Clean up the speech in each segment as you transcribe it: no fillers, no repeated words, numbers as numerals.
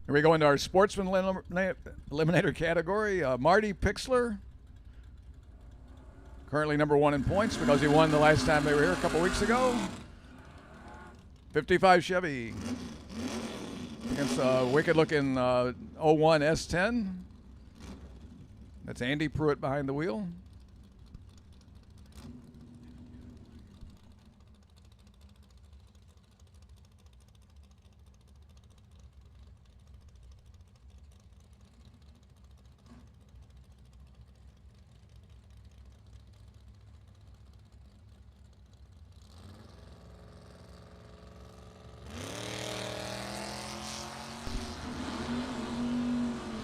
Here we go into our sportsman eliminator category. Marty Pixler, currently number 1 in points because he won the last time they were here a couple weeks ago. 55 Chevy against a wicked-looking 01 S10. That's Andy Pruitt behind the wheel.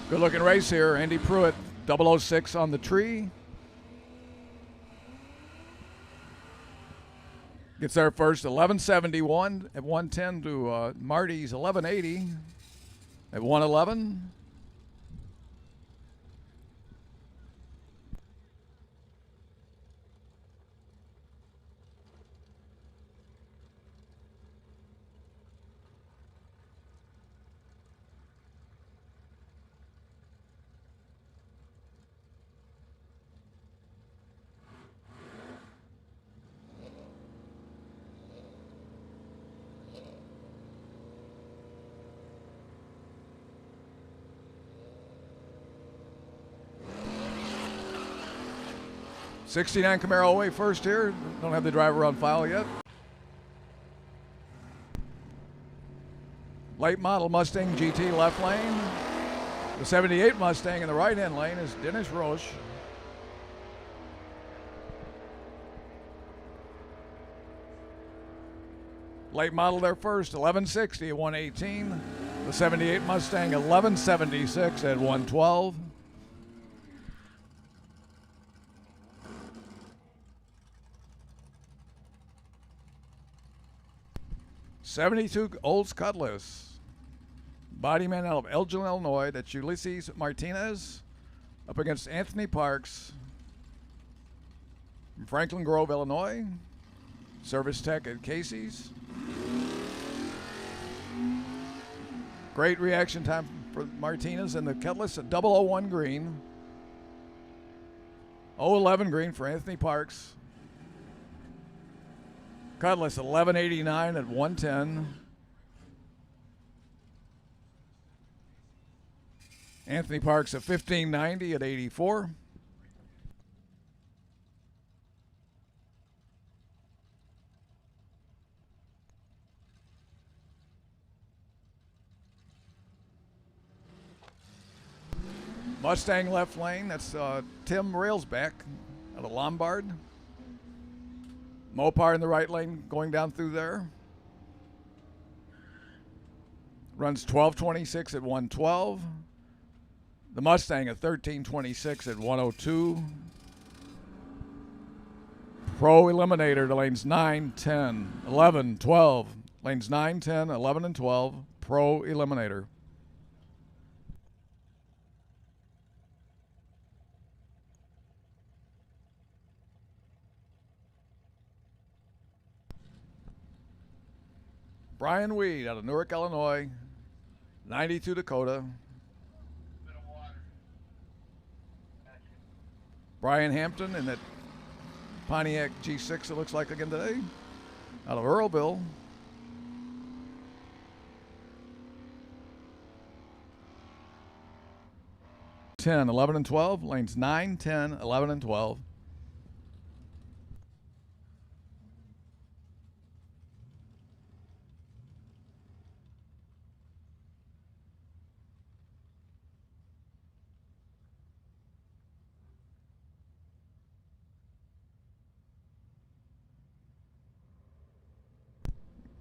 Good looking race here. Andy Pruitt, 006 on the tree. Gets there first, 1171 at 110 to Marty's 1180 at 111. '69 Camaro away first here. Don't have the driver on file yet. Late model Mustang GT left lane. The 78 Mustang in the right-hand lane is Dennis Roche. Late model there first, 1160 at 118. The 78 Mustang 1176 at 112. '72 Olds Cutlass. Bodyman out of Elgin, Illinois. That's Ulysses Martinez up against Anthony Parks from Franklin Grove, Illinois. Service tech at Casey's. Great reaction time for Martinez and the Cutlass, a 001 green. 011 green for Anthony Parks. Cutlass 1189 at 110. Anthony Parks at 1590 at 84. Mustang left lane, that's Tim Railsback out of Lombard. Mopar in the right lane going down through there. Runs 1226 at 112. The Mustang at 1326 at 102. Pro Eliminator to lanes 9, 10, 11, 12. Lanes 9, 10, 11, and 12. Pro Eliminator. Brian Weed out of Newark, Illinois, 92 Dakota. Brian Hampton in that Pontiac G6 it looks like again today, out of Earlville. '10, 11, and 12, lanes 9, 10, 11, and 12.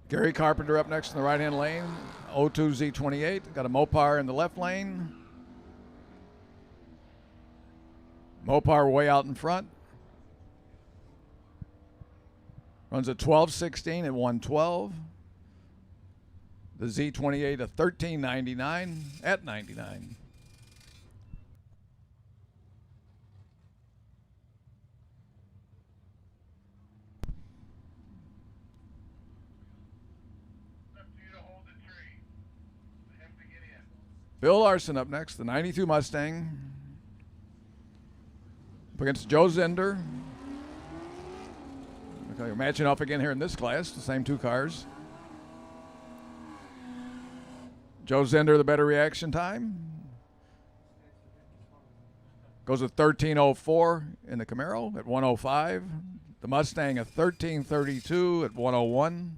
Gary Carpenter up next in the right-hand lane, 02 Z28. Got a Mopar in the left lane. Mopar way out in front. Runs a 1216 at 112. The Z28 a 1399 at 99. Bill Larson up next, the 92 Mustang. Up against Joe Zender. Okay, we're matching up again here in this class, the same two cars. Joe Zender, the better reaction time. Goes at 13:04 in the Camaro at 1:05. The Mustang at 13:32 at 1:01.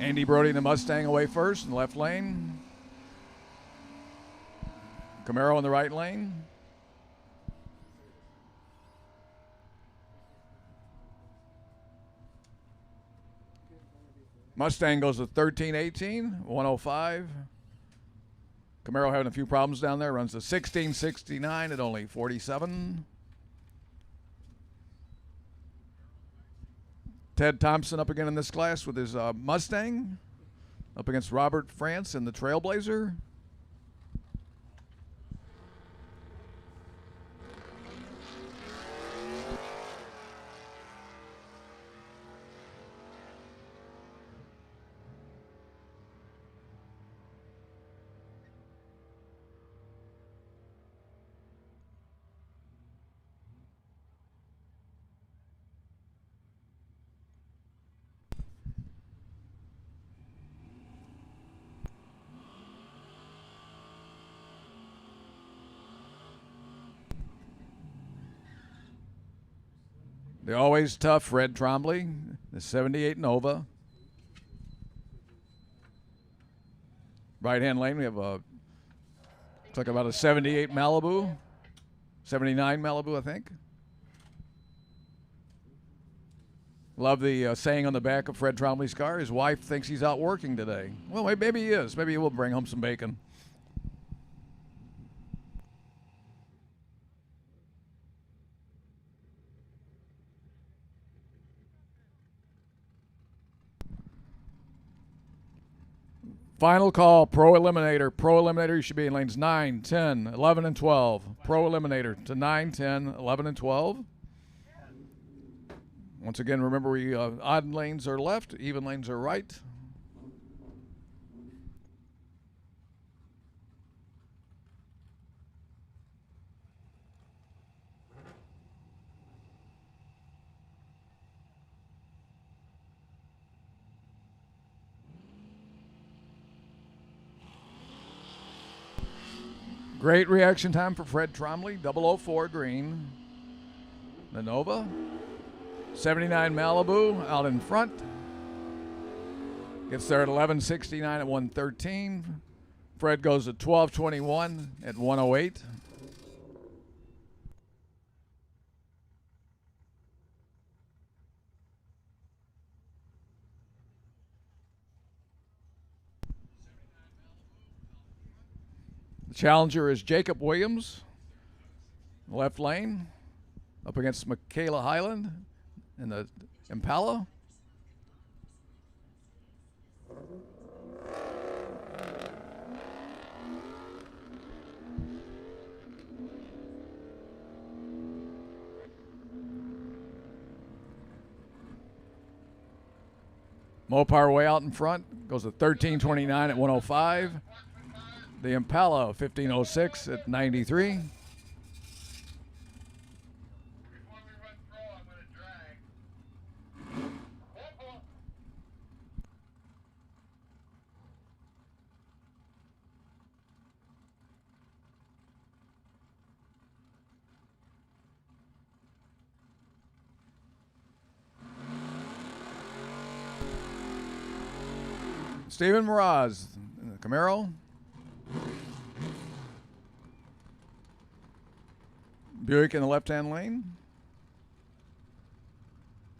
Andy Brody, the Mustang, away first in the left lane. Camaro in the right lane. Mustang goes to 13:18, 1:05. Camaro having a few problems down there. Runs to 16:69 at only 47. Ted Thompson up again in this class with his Mustang. Up against Robert France in the Trailblazer. The always tough Fred Trombley, the 78 Nova. Right-hand lane, we have looks like about a 78 Malibu, 79 Malibu, I think. Love the saying on the back of Fred Trombley's car, his wife thinks he's out working today. Well, maybe he is. Maybe he will bring home some bacon. Final call, Pro Eliminator. Pro Eliminator, you should be in lanes 9, 10, 11, and 12. Pro Eliminator to 9, 10, 11, and 12. Once again, remember we odd lanes are left, even lanes are right. Great reaction time for Fred Trombley, 004 green. The Nova. 79 Malibu out in front. Gets there at 11:69 at 113. Fred goes at 12:21 at 108. The challenger is Jacob Williams, left lane, up against Michaela Highland in the Impala. Mopar way out in front, goes to 13:29 at 105. The Impala 15:06 at 93. Steven Mraz in the Camaro. Buick in the left-hand lane.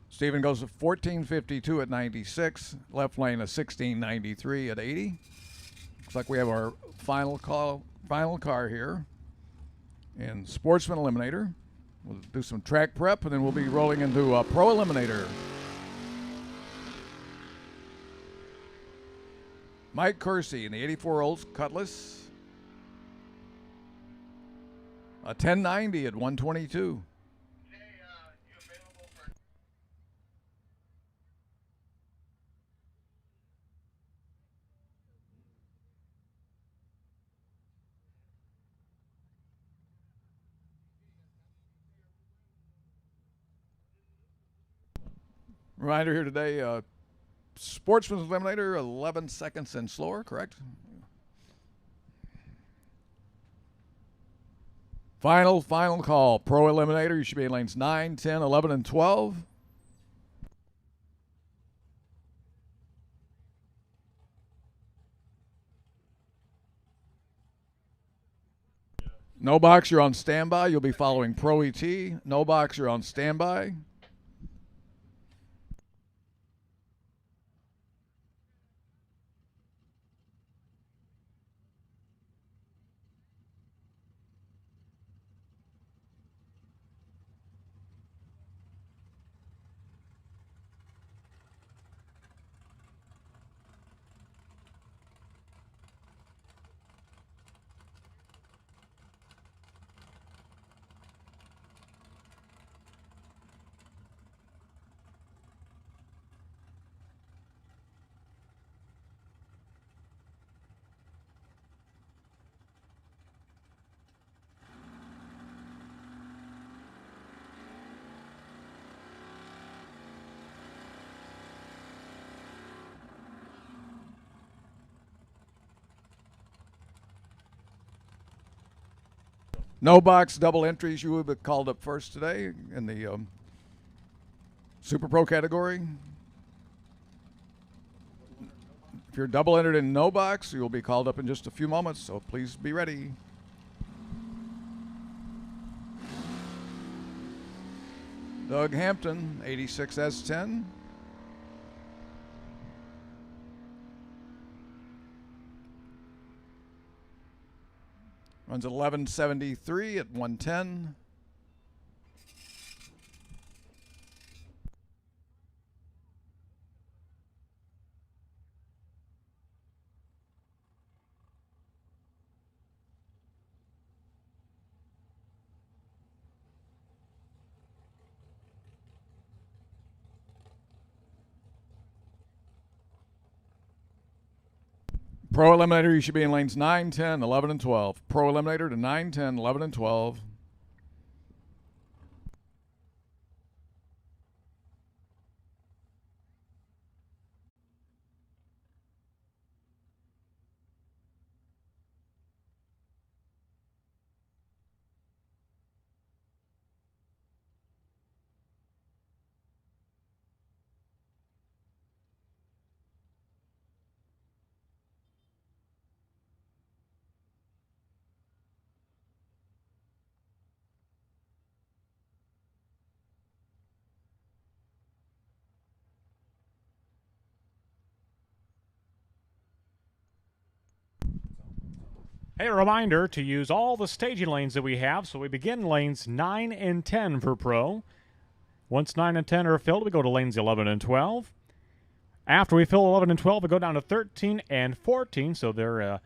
Steven goes to 14:52 at 96. Left lane a 16:93 at 80. Looks like we have our final car here in Sportsman Eliminator. We'll do some track prep, and then we'll be rolling into Pro Eliminator. Mike Kersey in the 84 Olds Cutlass. A 1090 at 122. Reminder here today, Sportsman's Eliminator, 11 seconds and slower, correct? Final call. Pro Eliminator, you should be in lanes 9, 10, 11, and 12. No box, you're on standby. You'll be following Pro ET. No box, you're on standby. No box double entries. You will be called up first today in the Super Pro category. If you're double entered in no box, you'll be called up in just a few moments, so please be ready. Doug Hampton, 86S10. Runs 1173 at 110. Pro Eliminator, you should be in lanes 9, 10, 11, and 12. Pro Eliminator to 9, 10, 11, and 12. Hey, a reminder to use all the staging lanes that we have. So we begin lanes 9 and 10 for Pro. Once 9 and 10 are filled, we go to lanes 11 and 12. After we fill 11 and 12, we go down to 13 and 14. So there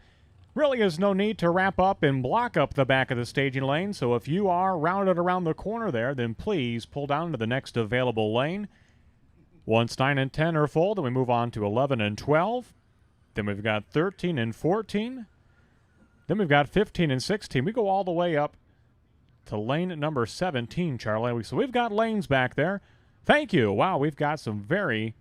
really is no need to wrap up and block up the back of the staging lane. So if you are rounded around the corner there, then please pull down to the next available lane. Once 9 and 10 are full, then we move on to 11 and 12. Then we've got 13 and 14. Then we've got 15 and 16. We go all the way up to lane number 17, Charlie. So we've got lanes back there. Thank you. Wow, we've got some very...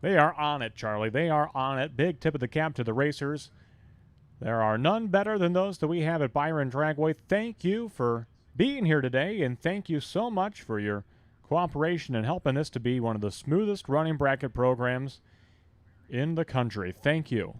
They are on it, Charlie. They are on it. Big tip of the cap to the racers. There are none better than those that we have at Byron Dragway. Thank you for being here today, and thank you so much for your cooperation and helping this to be one of the smoothest running bracket programs in the country. Thank you.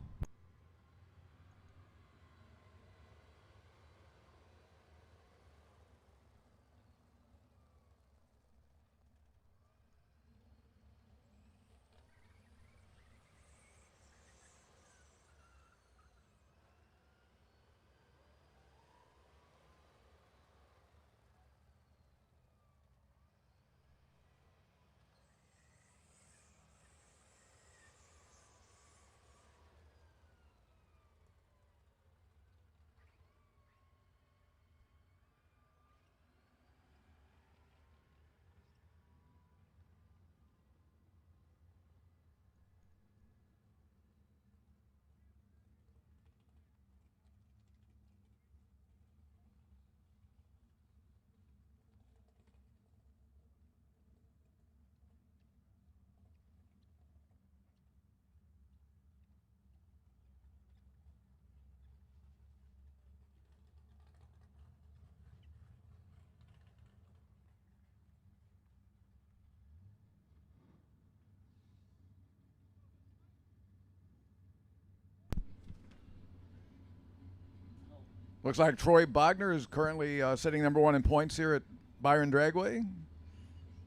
Looks like Troy Bogner is currently sitting number 1 in points here at Byron Dragway.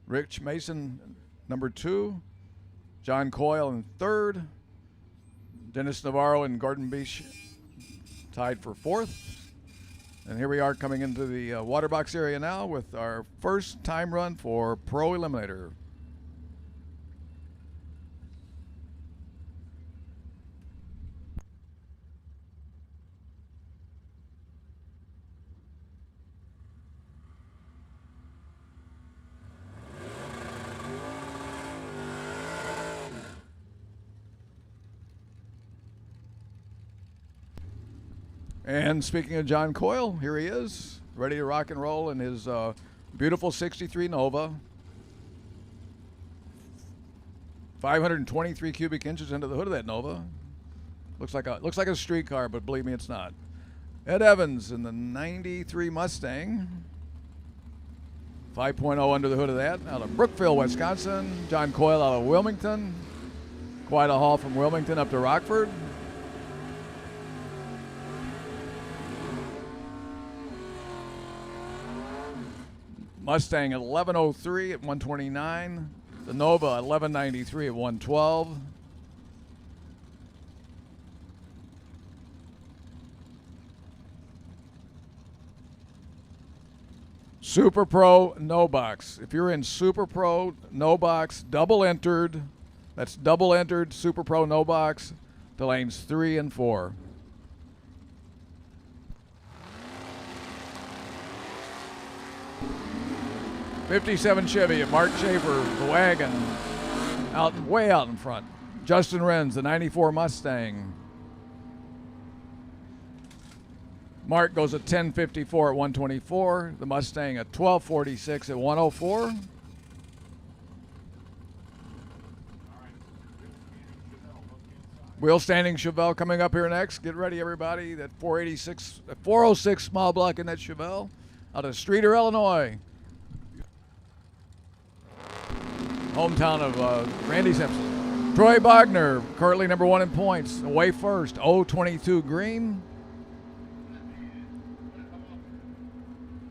Rich Mason, number 2. John Coyle in 3rd. Dennis Navarro and Gordon Beach tied for 4th. And here we are coming into the water box area now with our first time run for Pro Eliminator. And speaking of John Coyle, here he is, ready to rock and roll in his beautiful 63 Nova. 523 cubic inches into the hood of that Nova. Looks like a street car, but believe me, it's not. Ed Evans in the 93 Mustang. 5.0 under the hood of that, out of Brookville, Wisconsin. John Coyle out of Wilmington. Quite a haul from Wilmington up to Rockford. Mustang at 1103 at 129. The Nova 1193 at 112. Super Pro no box. If you're in Super Pro no box, double entered. That's double entered Super Pro no box to lanes 3 and 4. '57 Chevy at Mark Schaefer, the wagon, way out in front. Justin Renz, the 94 Mustang. Mark goes at 1054 at 124. The Mustang at 1246 at 104. Wheel standing Chevelle coming up here next. Get ready, everybody. That 406 small block in that Chevelle out of Streeter, Illinois. Hometown of Randy Simpson. Troy Bogner, currently number 1 in points. Away first, 022 green.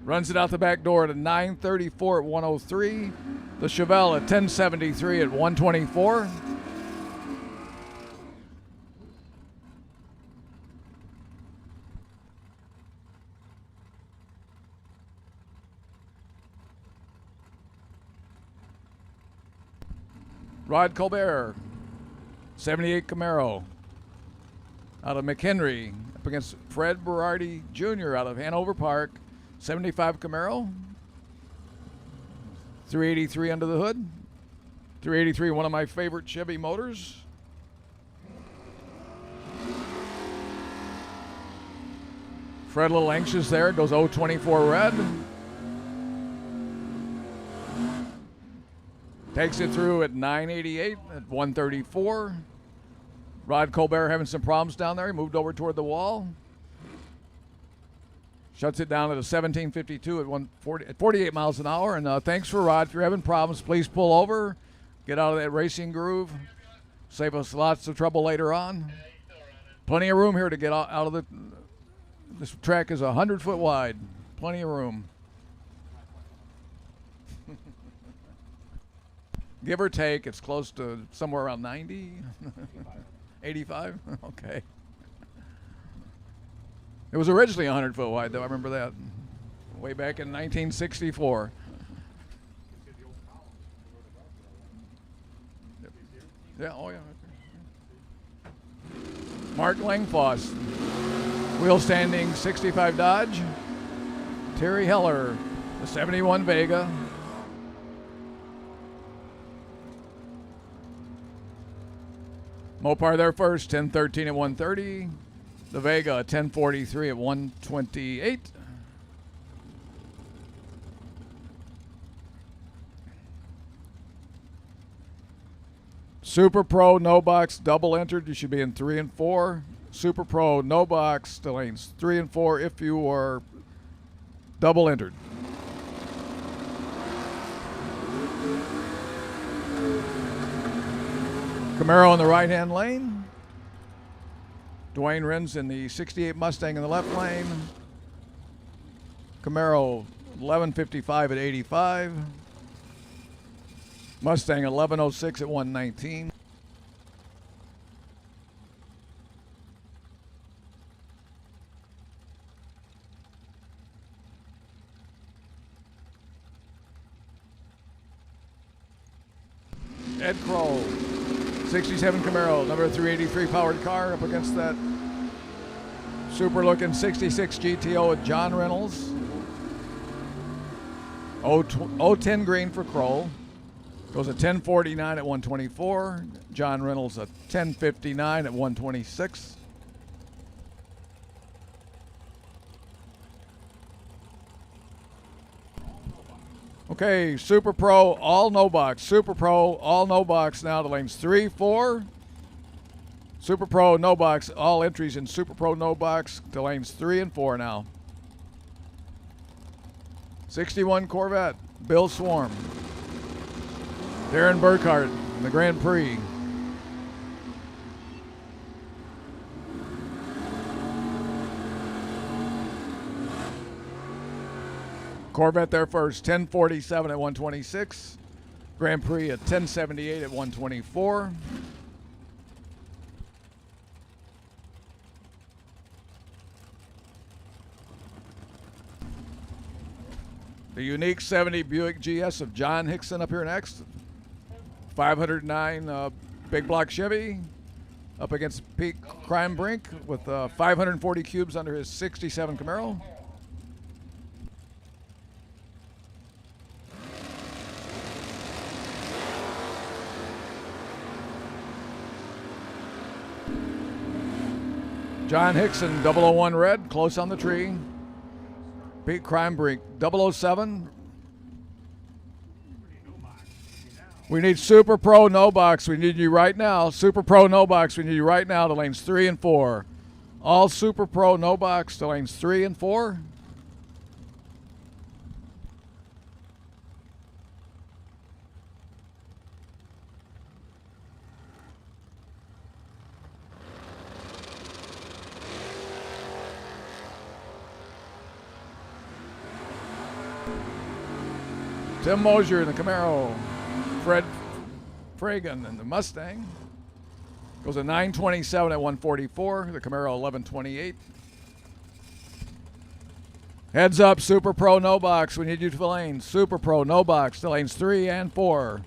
Runs it out the back door at a 934 at 103. The Chevelle at 1073 at 124. Rod Colbert, 78 Camaro, out of McHenry, up against Fred Berardi Jr. out of Hanover Park, 75 Camaro, 383 under the hood, 383, one of my favorite Chevy motors. Fred a little anxious there, goes 024 red. Takes it through at 988 at 134. Rod Colbert having some problems down there. He moved over toward the wall. Shuts it down at a 1752 at 48 miles an hour. And thanks for Rod. If you're having problems, please pull over. Get out of that racing groove. Save us lots of trouble later on. Plenty of room here to get out of the... This track is 100 foot wide. Plenty of room. Give or take, it's close to somewhere around 90? 85? Okay. It was originally 100 foot wide, though. I remember that. Way back in 1964. Yeah, oh yeah. Mark Langfoss. Wheel standing 65 Dodge. Terry Heller, the 71 Vega. Mopar there first, 1013 at 130. The Vega, 1043 at 128. Super Pro, no box, double entered. You should be in 3 and 4. Super Pro, no box, to lanes 3 and 4 if you are double entered. Camaro in the right-hand lane. Dwayne Renz in the 68 Mustang in the left lane. Camaro 1155 at 85. Mustang 1106 at 119. Ed Crow, 67 Camaro, number 383 powered car up against that super looking 66 GTO with John Reynolds. 010 green for Kroll. Goes a 1049 at 124. John Reynolds a 1059 at 126. Okay, Super Pro, all no box. Super Pro, all no box now to lanes 3, 4. Super Pro, no box. All entries in Super Pro, no box to lanes 3 and 4 now. 61 Corvette, Bill Swarm. Darren Burkhart in the Grand Prix. Corvette there first, 1047 at 126. Grand Prix at 1078 at 124. The unique 70 Buick GS of John Hickson up here next. 509 big block Chevy up against Peak Crime Brink with 540 cubes under his 67 Camaro. John Hickson, 001 red, close on the tree. Pete Crime Brink, 007. We need Super Pro no box. We need you right now. Super Pro no box. We need you right now to lanes 3 and 4. All Super Pro no box to lanes 3 and 4. Tim Mosier in the Camaro. Fred Fragan in the Mustang. Goes a 927 at 144. The Camaro 1128. Heads up, Super Pro no box. We need you to the lanes. Super Pro no box to lanes 3 and 4.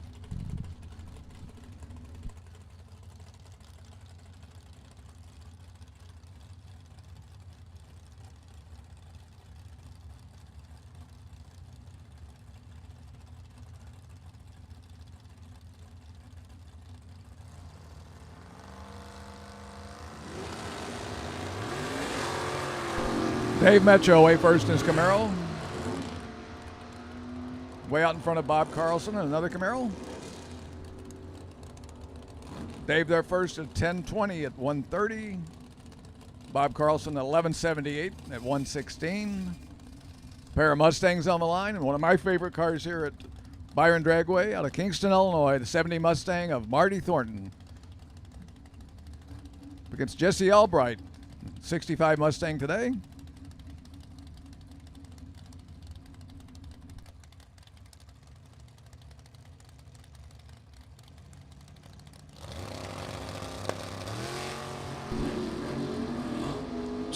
Dave Metro, way first in his Camaro. Way out in front of Bob Carlson in another Camaro. Dave there first at 1020 at 130. Bob Carlson at 1178 at 116. Pair of Mustangs on the line, and one of my favorite cars here at Byron Dragway out of Kingston, Illinois, the 70 Mustang of Marty Thornton. Against Jesse Albright, 65 Mustang today.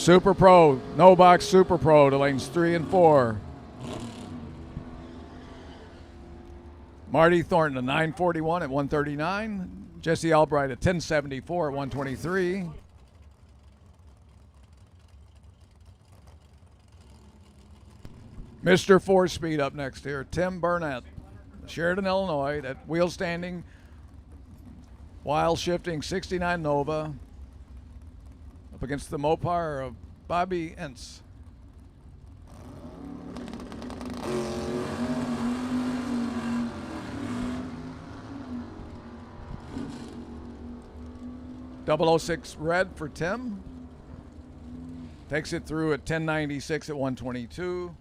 Super Pro, no box Super Pro to lanes 3 and 4. Marty Thornton, a 941 at 139. Jesse Albright, a 1074 at 123. Mr. 4-Speed up next here. Tim Burnett, Sheridan, Illinois, that wheel standing, while shifting 69 Nova. Up against the Mopar of Bobby Entz. .006 red for Tim. Takes it through at 1096 at 122.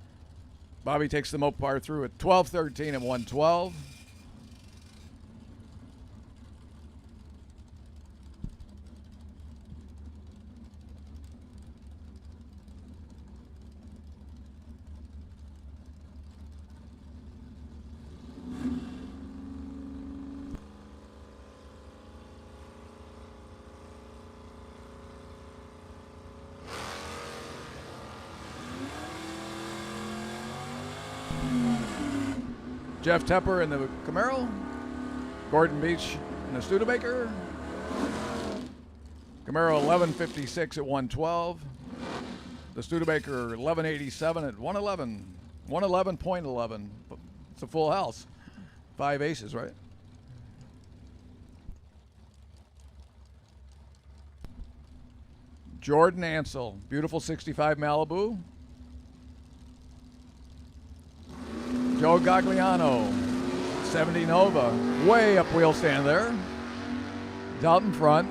Bobby takes the Mopar through at 1213 at 112. Jeff Tepper in the Camaro. Gordon Beach in the Studebaker. Camaro 1156 at 112. The Studebaker 1187 at 111. 111.11. It's a full house. 5 aces, right? Jordan Ansel, beautiful 65 Malibu. Joe Gagliano, 70 Nova, way up wheel stand there. He's out in front.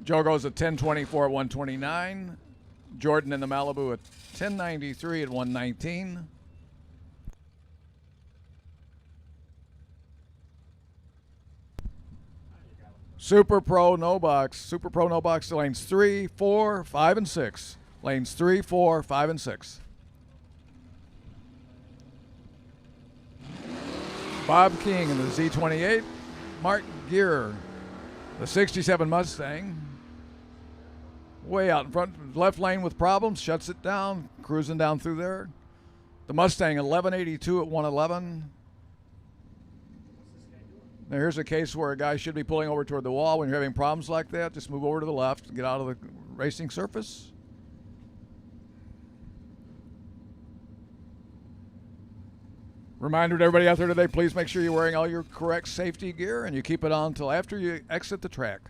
Joe goes at 1024 at 129. Jordan in the Malibu at 1093 at 119. Super Pro No Box. Super Pro No Box to lanes 3, 4, 5, and 6. Lanes 3, 4, 5, and 6. Bob King in the Z28. Mark Gear, the 67 Mustang. Way out in front. Left lane with problems. Shuts it down. Cruising down through there. The Mustang 1182 at 111. Now here's a case where a guy should be pulling over toward the wall. When you're having problems like that, just move over to the left and get out of the racing surface. Reminder to everybody out there today, please make sure you're wearing all your correct safety gear and you keep it on until after you exit the track.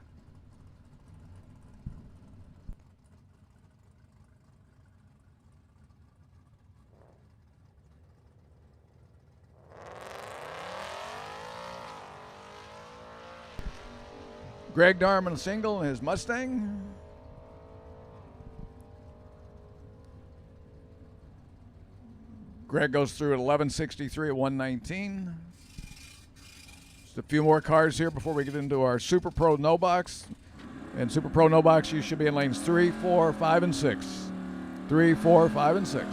Greg Darman single in his Mustang. Greg goes through at 1163 at 119. Just a few more cars here before we get into our Super Pro No Box. And Super Pro No Box, you should be in lanes 3, 4, 5, and 6. 3, 4, 5, and 6.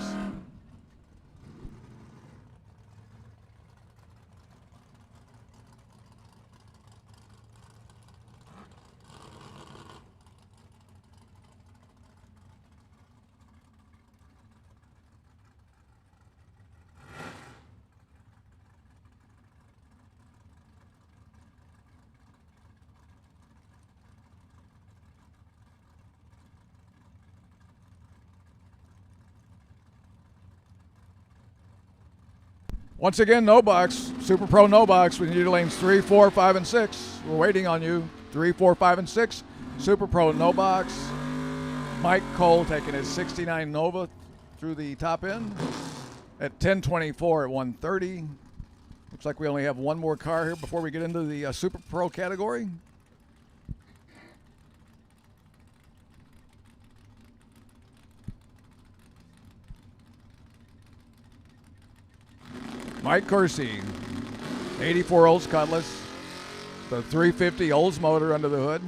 Once again, no box. Super Pro no box. We need lanes 3, 4, 5, and 6. We're waiting on you. 3, 4, 5, and 6. Super Pro no box. Mike Cole taking his 69 Nova through the top end at 1024 at 130. Looks like we only have one more car here before we get into the Super Pro category. Mike Kersey, 84 Olds Cutlass, the 350 Olds motor under the hood.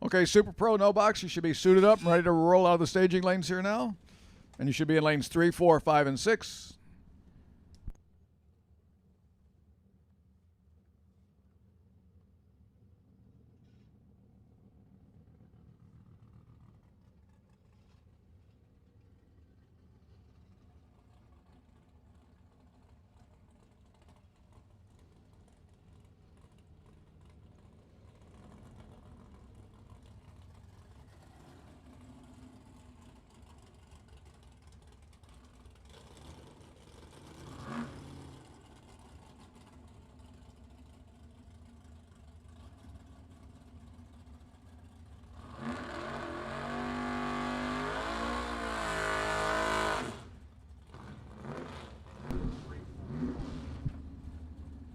Okay, Super Pro no box. You should be suited up and ready to roll out of the staging lanes here now. And you should be in lanes 3, 4, 5, and 6.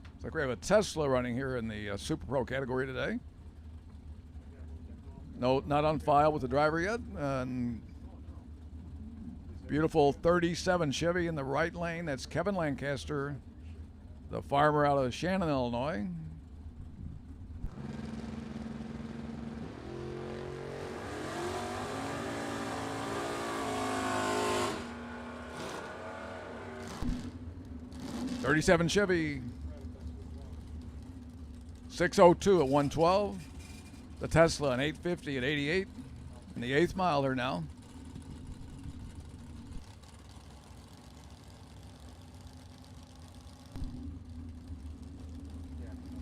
Looks like we have a Tesla running here in the Super Pro category today. No, not on file with the driver yet. Beautiful 37 Chevy in the right lane. That's Kevin Lancaster, the farmer out of Shannon, Illinois. '37 Chevy, 602 at 112. The Tesla an 850 at 88. In the 8th mile there now.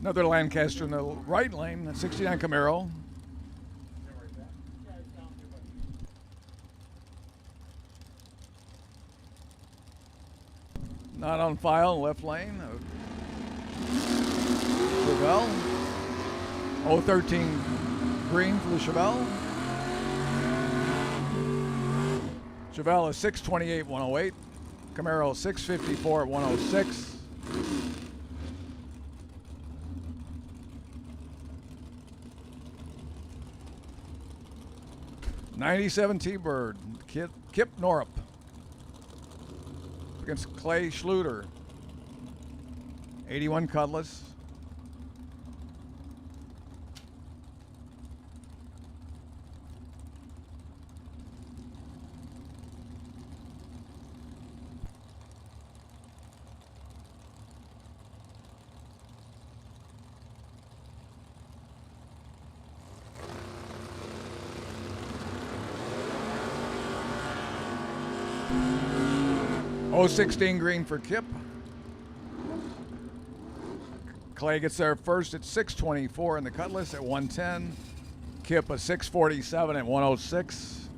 Another Lancaster in the right lane, a 69 Camaro. Not on file in left lane. Chevelle. 013 green for the Chevelle. Chevelle is 628 108. Camaro 654 at 106. '97 T-Bird, Kip Norup against Clay Schluter. 81 Cutlass. Oh, 16 green for Kip. Clay gets there first at 624 in the Cutlass at 110. Kip a 647 at 106.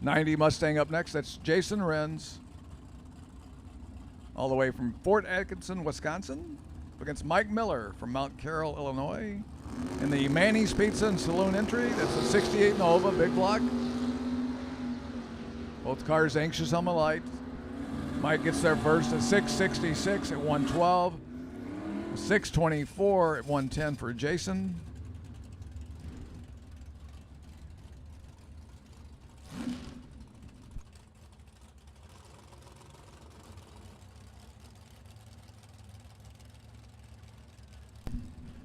'90 Mustang up next. That's Jason Renz, all the way from Fort Atkinson, Wisconsin, against Mike Miller from Mount Carroll, Illinois. In the Manny's Pizza and Saloon entry, that's a 68 Nova, big block. Both cars anxious on the light. Mike gets there first at 666 at 112. 624 at 110 for Jason.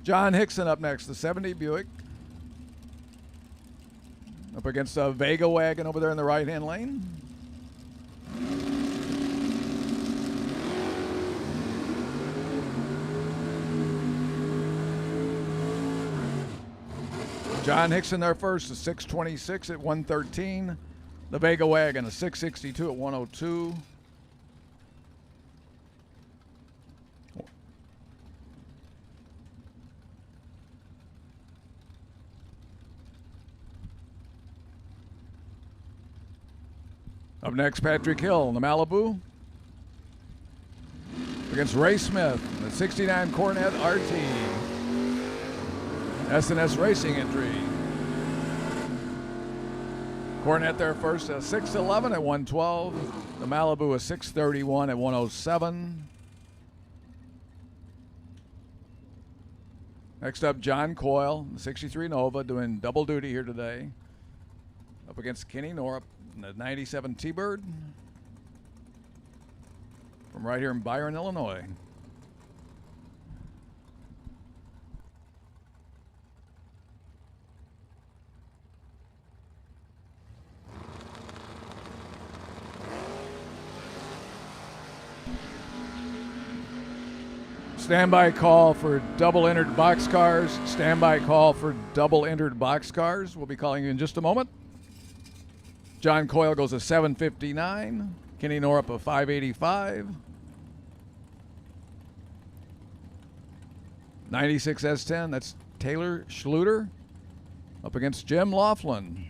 John Hickson up next, the 70 Buick. Up against a Vega wagon over there in the right-hand lane. John Hickson there first, a 626 at 113. The Vega wagon, a 662 at 102. Up next, Patrick Hill in the Malibu against Ray Smith, the 69 Cornet RT. S&S Racing entry. Cornet there first, a 611 at 112. The Malibu a 631 at 107. Next up, John Coyle, the 63 Nova, doing double duty here today. Up against Kenny Norup. The 97 T-Bird from right here in Byron, Illinois. Standby call for double entered boxcars. Standby call for double entered boxcars. We'll be calling you in just a moment. John Coyle goes a 759. Kenny Norup a 585. 96 S10, that's Taylor Schluter up against Jim Laughlin.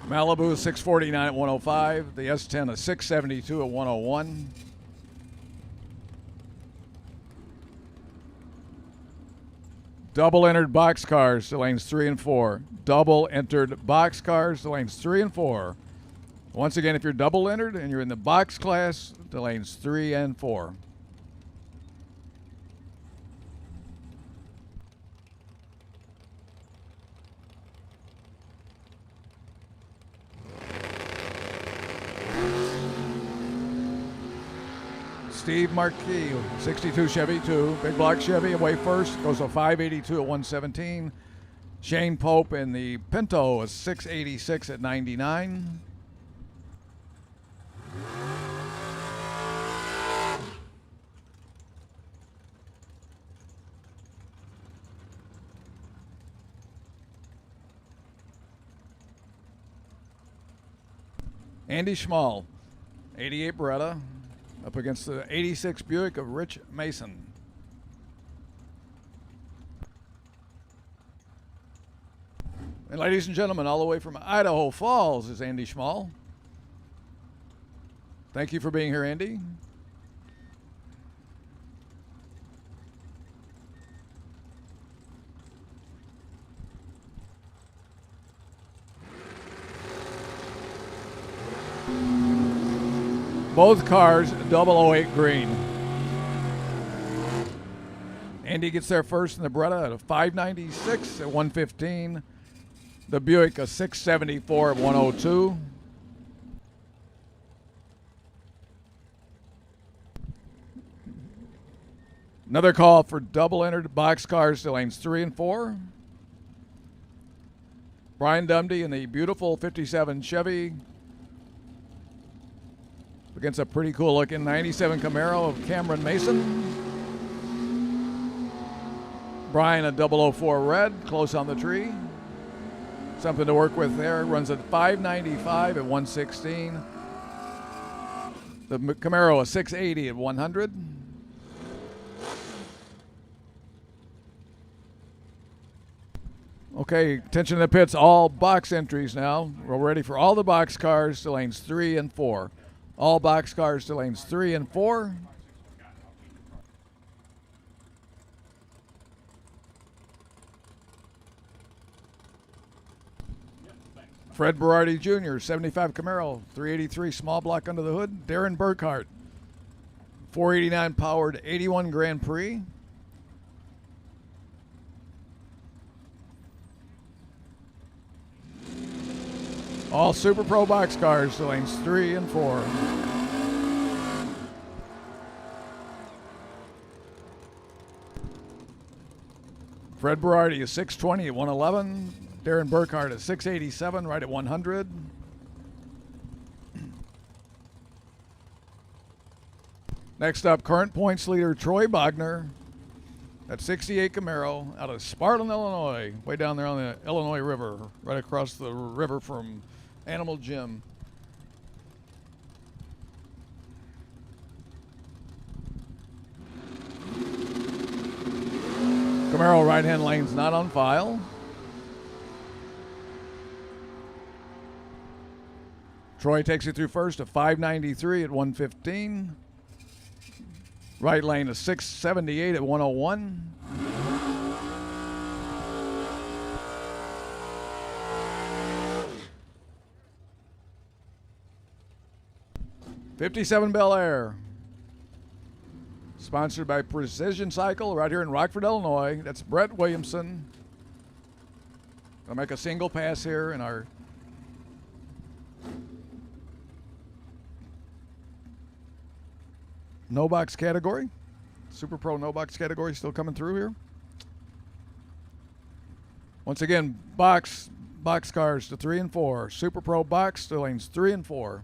Malibu 649 at 105. The S10 a 672 at 101. Double entered boxcars to lanes 3 and 4. Double entered boxcars to lanes 3 and 4. Once again, if you're double entered and you're in the box class, to lanes 3 and 4. Steve Marquis, 62 Chevy 2. Big block Chevy away first. Goes a 582 at 117. Shane Pope in the Pinto, a 686 at 99. Andy Schmall, 88 Beretta, up against the 86 Buick of Rich Mason. And ladies and gentlemen, all the way from Idaho Falls is Andy Schmall. Thank you for being here, Andy. Both cars 008 green. Andy gets there first in the Beretta at a 596 at 115. The Buick a 674 at 102. Another call for double entered box cars to lanes 3 and 4. Brian Dumdy in the beautiful 57 Chevy against a pretty cool looking 97 Camaro of Cameron Mason. Brian a 004 red, close on the tree. Something to work with there. Runs at 595 at 116. The Camaro a 680 at 100. Okay, attention to the pits. All box entries now. We're ready for all the box cars to lanes 3 and 4. All box cars to lanes 3 and 4. Fred Berardi Jr., 75 Camaro, 383 small block under the hood. Darren Burkhart, 489 powered 81 Grand Prix. All Super Pro box cars to lanes 3 and 4. Fred Berardi is 620 at 111. Darren Burkhart at 687, right at 100. Next up, current points leader Troy Bogner at 68 Camaro out of Spartan, Illinois, way down there on the Illinois River, right across the river from Animal Gym. Camaro right-hand lane's not on file. Troy takes it through first at 593 at 115. Right lane a 678 at 101. '57 Bel Air, sponsored by Precision Cycle, right here in Rockford, Illinois. That's Brett Williamson. I'll make a single pass here in our no box category. Super Pro no box category still coming through here. Once again, box cars to 3 and 4. Super Pro box to lanes 3 and 4.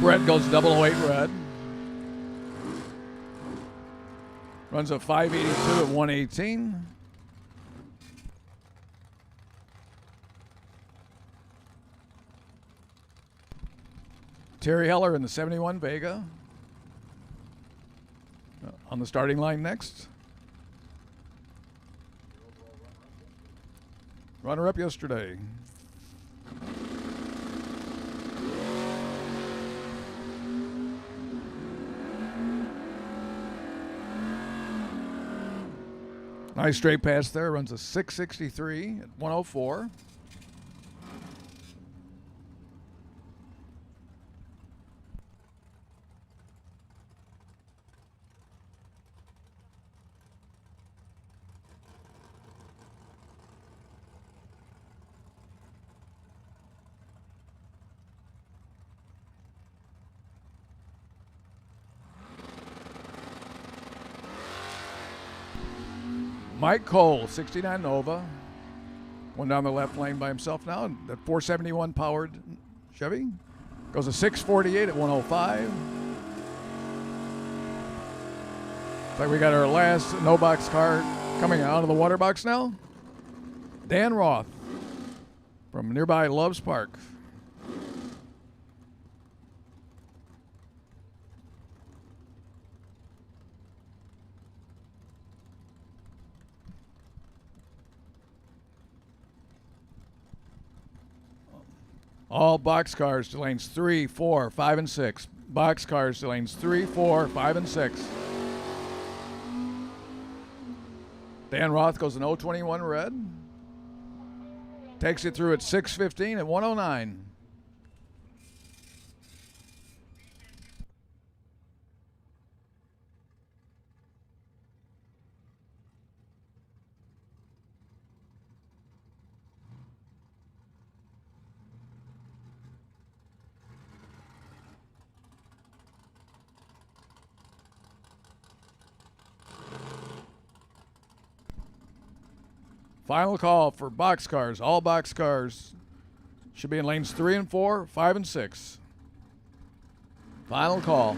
Brett goes 008 red. Runs a 582 at 118. Terry Heller in the 71 Vega. On the starting line next. Runner-up yesterday. Nice straight pass there. Runs a 663 at 104. Mike Cole, 69 Nova. One down the left lane by himself now. That 471 powered Chevy. Goes a 648 at 105. Looks like we got our last no box car coming out of the water box now. Dan Roth from nearby Loves Park. All box cars to lanes 3, 4, 5, and 6. Box cars to lanes 3, 4, 5, and 6. Dan Roth goes an 021 red. Takes it through at 615 at 109. Final call for box cars. All box cars should be in lanes 3 and 4, 5 and 6. Final call.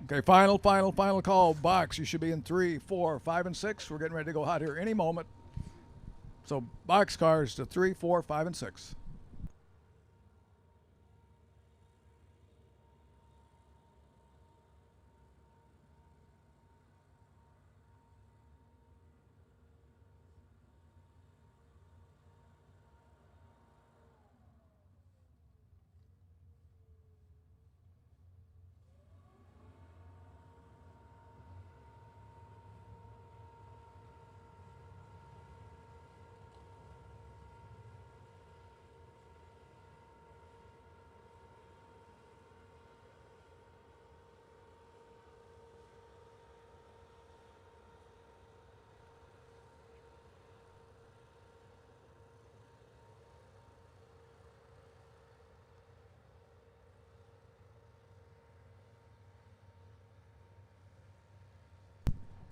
Okay, final call. Box, you should be in 3, 4, 5, and 6. We're getting ready to go hot here any moment. So box cars to 3, 4, 5, and 6.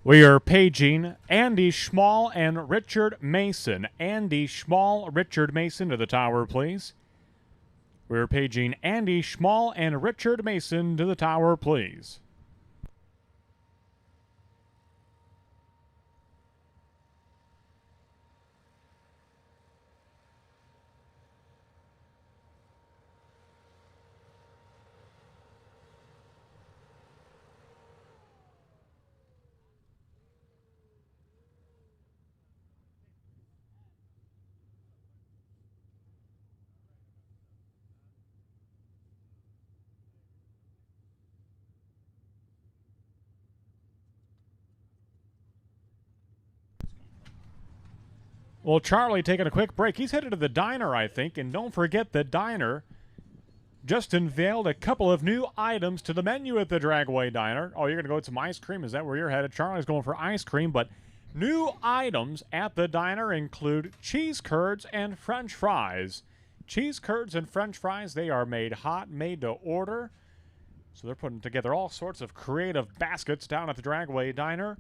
We are paging Andy Schmall and Richard Mason. Andy Schmall, Richard Mason to the tower, please. We're paging Andy Schmall and Richard Mason to the tower, please. Well, Charlie taking a quick break. He's headed to the diner, I think. And don't forget, the diner just unveiled a couple of new items to the menu at the Dragway Diner. Oh, you're going to go with some ice cream? Is that where you're headed? Charlie's going for ice cream, but new items at the diner include cheese curds and French fries. Cheese curds and French fries, they are made hot, made to order. So they're putting together all sorts of creative baskets down at the Dragway Diner.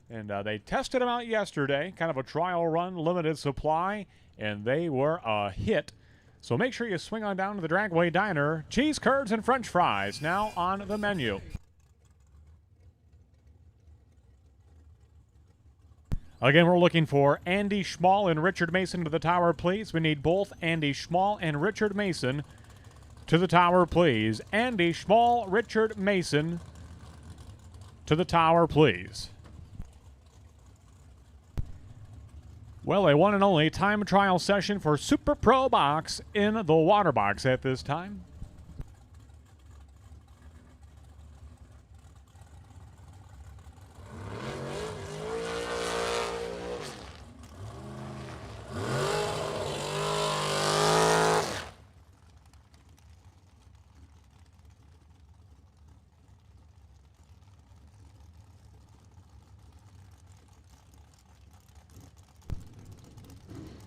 And they tested them out yesterday, kind of a trial run, limited supply, and they were a hit. So make sure you swing on down to the Dragway Diner. Cheese curds and French fries now on the menu. Again, we're looking for Andy Schmall and Richard Mason to the tower, please. We need both Andy Schmall and Richard Mason to the tower, please. Andy Schmall, Richard Mason to the tower, please. Well, a one and only time trial session for Super Pro Box in the water box at this time.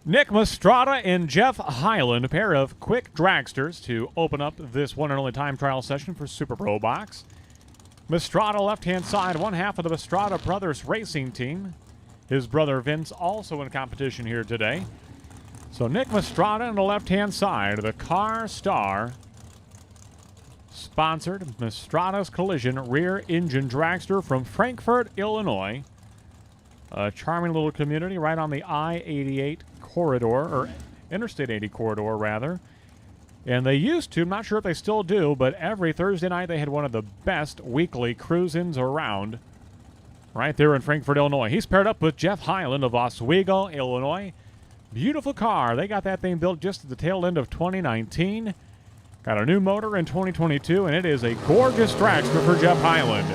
Nick Mastrada and Jeff Hyland, a pair of quick dragsters to open up this one and only time trial session for Super Pro Box. Mastrada left-hand side, one half of the Mastrada Brothers racing team. His brother Vince also in competition here today. So Nick Mastrada on the left-hand side, the Car Star sponsored Mastrada's Collision rear engine dragster from Frankfort, Illinois. A charming little community right on the I-88 corridor, or Interstate 80 corridor, rather. And they used to, I'm not sure if they still do, but every Thursday night they had one of the best weekly cruise-ins around right there in Frankfort, Illinois. He's paired up with Jeff Hyland of Oswego, Illinois. Beautiful car. They got that thing built just at the tail end of 2019. Got a new motor in 2022, and it is a gorgeous dragster for Jeff Hyland.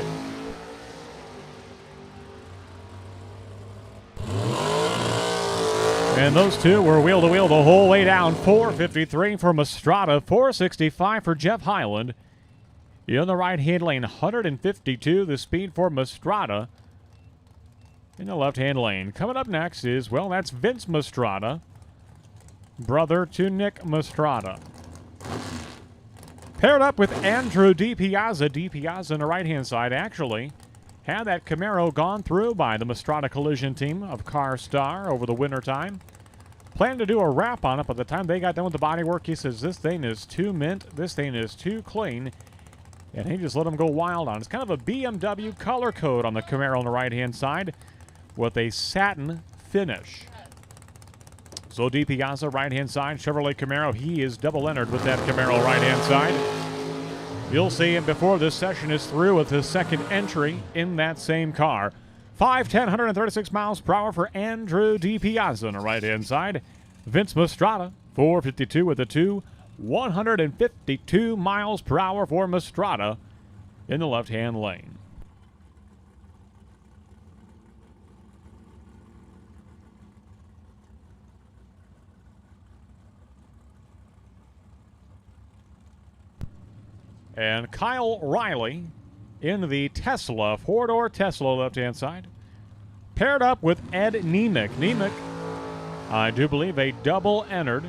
And those two were wheel-to-wheel the whole way down. 453 for Mastrada, 465 for Jeff Hyland. In the right-hand lane, 152 the speed for Mastrada. In the left-hand lane. Coming up next is, well, that's Vince Mastrada, brother to Nick Mastrada. Paired up with Andrew DiPiazza. DiPiazza on the right-hand side, actually had that Camaro gone through by the Mastrada Collision team of Car Star over the winter time. Planned to do a wrap on it, but by the time they got done with the bodywork, he says, this thing is too mint, this thing is too clean, and he just let them go wild on it. It's kind of a BMW color code on the Camaro on the right-hand side with a satin finish. So DiPiazza, right-hand side, Chevrolet Camaro, he is double-entered with that Camaro right-hand side. You'll see him before this session is through with his second entry in that same car. 5'10", 136 miles per hour for Andrew DiPiazza on the right-hand side. Vince Mastrada, 452 with a 2. 152 miles per hour for Mastrada in the left-hand lane. And Kyle Riley in the Tesla, four-door Tesla left-hand side. Paired up with Ed Nemec. Nemec, I do believe, a double-entered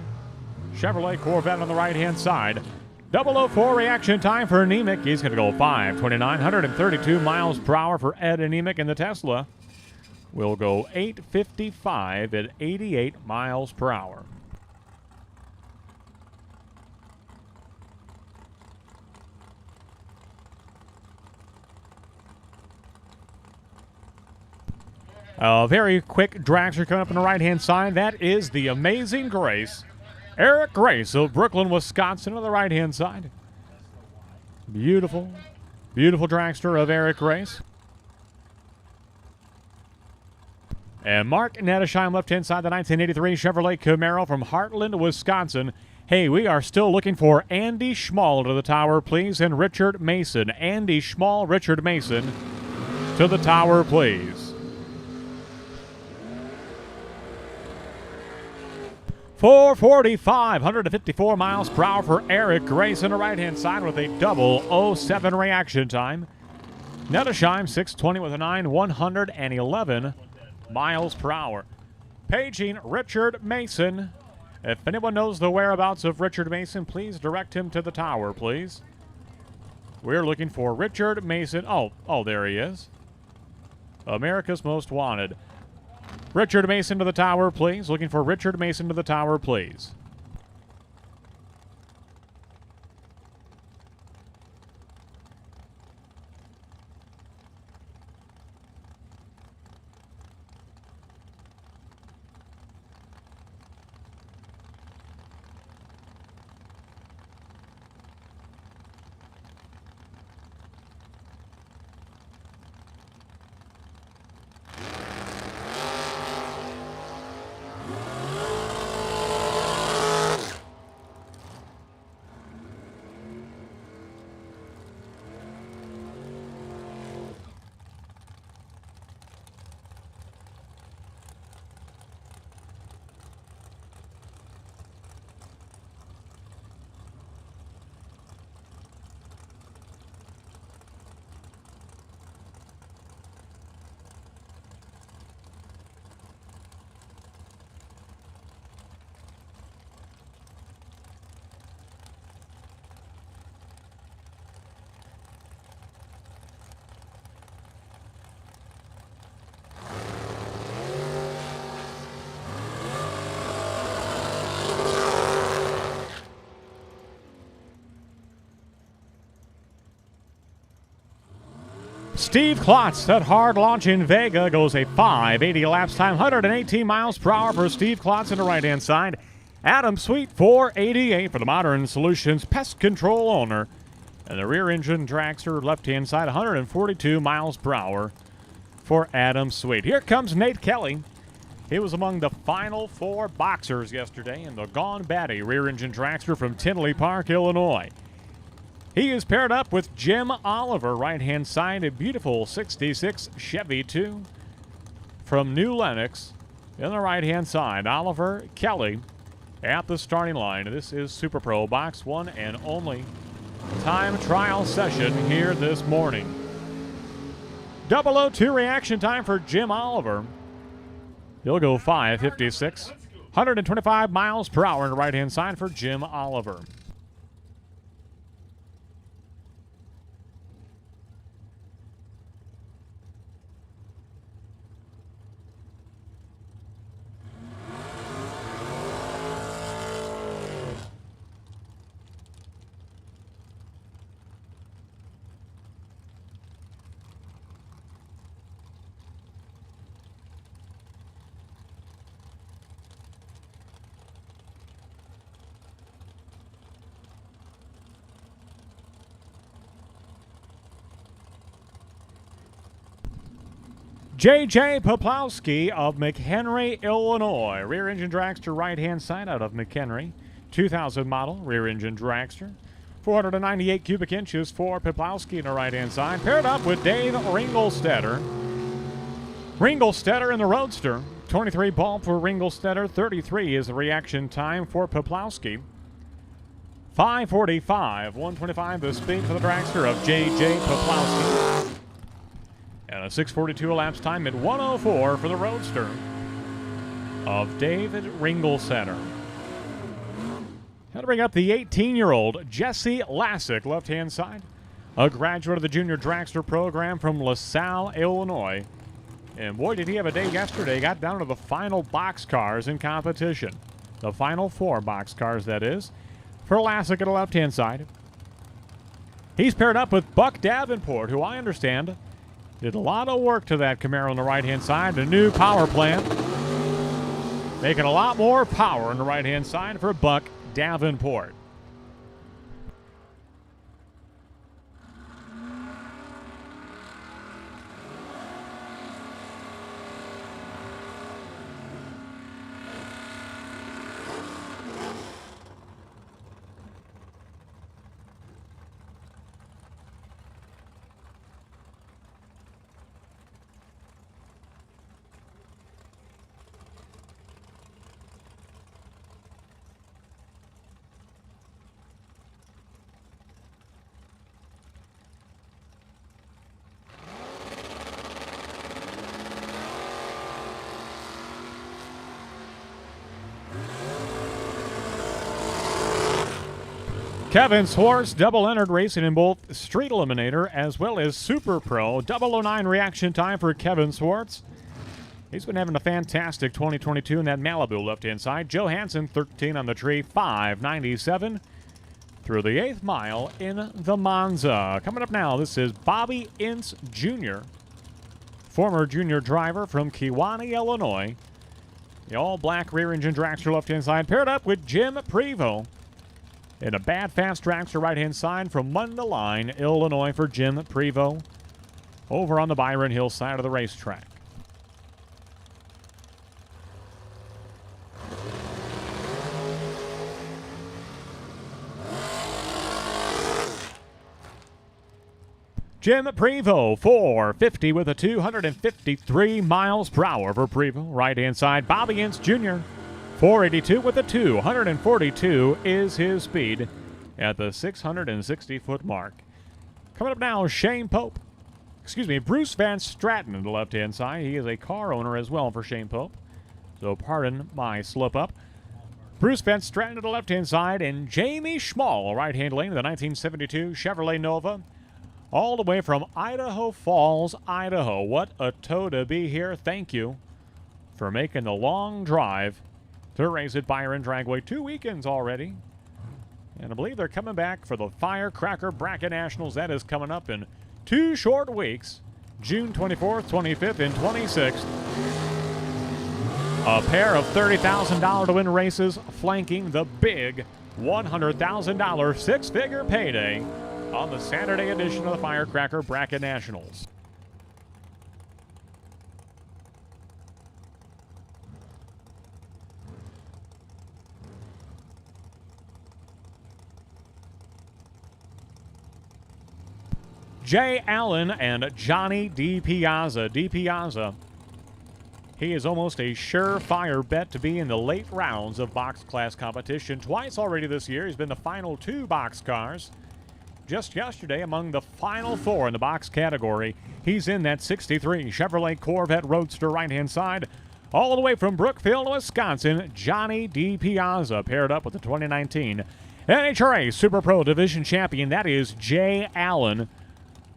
Chevrolet Corvette on the right-hand side. 004 reaction time for Nemec. He's going to go 5:29, 132 miles per hour for Ed Nemec in the Tesla. will go 8:55 at 88 miles per hour. A very quick dragster coming up on the right-hand side. That is the Amazing Grace. Eric Grace of Brooklyn, Wisconsin on the right-hand side. Beautiful, beautiful dragster of Eric Grace. And Mark Nettesheim, left-hand side, the 1983 Chevrolet Camaro from Heartland, Wisconsin. Hey, we are still looking for Andy Schmall to the tower, please, and Richard Mason. Andy Schmall, Richard Mason to the tower, please. 445, 154 miles per hour for Eric Grace on the right-hand side with a double 07 reaction time. Nettesheim, 620 with a 9, 111 miles per hour. Paging Richard Mason. If anyone knows the whereabouts of Richard Mason, please direct him to the tower, please. We're looking for Richard Mason. Oh, there he is. America's Most Wanted. Richard Mason to the tower, please. Looking for Richard Mason to the tower, please. Steve Klotz, that hard launch in Vega, goes a 580 laps time, 118 miles per hour for Steve Klotz on the right-hand side. Adam Sweet, 488 for the Modern Solutions Pest Control owner. And the rear engine dragster, left-hand side, 142 miles per hour for Adam Sweet. Here comes Nate Kelly. He was among the final 4 boxers yesterday in the Gone Batty rear engine dragster from Tinley Park, Illinois. He is paired up with Jim Oliver, right-hand side, a beautiful 66 Chevy 2 from New Lenox. In the right-hand side, Oliver Kelly at the starting line. This is Super Pro Box 1 and only time trial session here this morning. 002 reaction time for Jim Oliver. He'll go 5:56, 125 miles per hour on the right-hand side for Jim Oliver. J.J. Poplowski of McHenry, Illinois. Rear engine dragster, right-hand side out of McHenry. 2000 model rear engine dragster. 498 cubic inches for Poplowski on the right-hand side. Paired up with Dave Ringelstetter. Ringelstetter in the Roadster. 23 ball for Ringelstetter. 33 is the reaction time for Poplowski. 5:45, 125 the speed for the dragster of J.J. Poplowski. And a 6:42 elapsed time at 1:04 for the Roadster of David Ringelstetter. Now to bring up the 18-year-old Jesse Lasik, left-hand side. A graduate of the Junior Dragster program from LaSalle, Illinois. And boy, did he have a day yesterday. Got down to the final boxcars in competition. The final 4 boxcars, that is, for Lasik at the left-hand side. He's paired up with Buck Davenport, who I understand did a lot of work to that Camaro on the right-hand side. A new power plant. Making a lot more power on the right-hand side for Buck Davenport. Kevin Swartz double entered racing in both Street Eliminator as well as Super Pro. 009 reaction time for Kevin Swartz. He's been having a fantastic 2022 in that Malibu left-hand side. Johansson 13 on the tree, 597 through the 8th mile in the Monza. Coming up now, this is Bobby Ince Jr., former junior driver from Kewanee, Illinois. The all-black rear-engine dragster left-hand side paired up with Jim Prevost. In a bad fast dragster right-hand side from Mundelein, Illinois for Jim Prevost. Over on the Byron Hill side of the racetrack. Jim Prevost, 450 with a 253 miles per hour for Prevost. Right-hand side, Bobby Ince Jr., 482 with a 242 is his speed at the 660-foot mark. Coming up now, Bruce Van Stratton on the left-hand side. He is a car owner as well for Shane Pope, so pardon my slip-up. Bruce Van Stratton to the left-hand side, and Jamie Schmall, right-hand lane of the 1972 Chevrolet Nova, all the way from Idaho Falls, Idaho. What a tow to be here. Thank you for making the long drive to race at Byron Dragway. 2 weekends already. And I believe they're coming back for the Firecracker Bracket Nationals. That is coming up in 2 short weeks, June 24th, 25th, and 26th. A pair of $30,000 to win races flanking the big $100,000 six-figure payday on the Saturday edition of the Firecracker Bracket Nationals. Jay Allen and Johnny DiPiazza. DiPiazza, he is almost a surefire bet to be in the late rounds of box class competition. Twice already this year. He's been the final 2 box cars. Just yesterday, among the final 4 in the box category, he's in that 63 Chevrolet Corvette Roadster right-hand side. All the way from Brookfield, Wisconsin, Johnny DiPiazza paired up with the 2019 NHRA Super Pro Division Champion. That is Jay Allen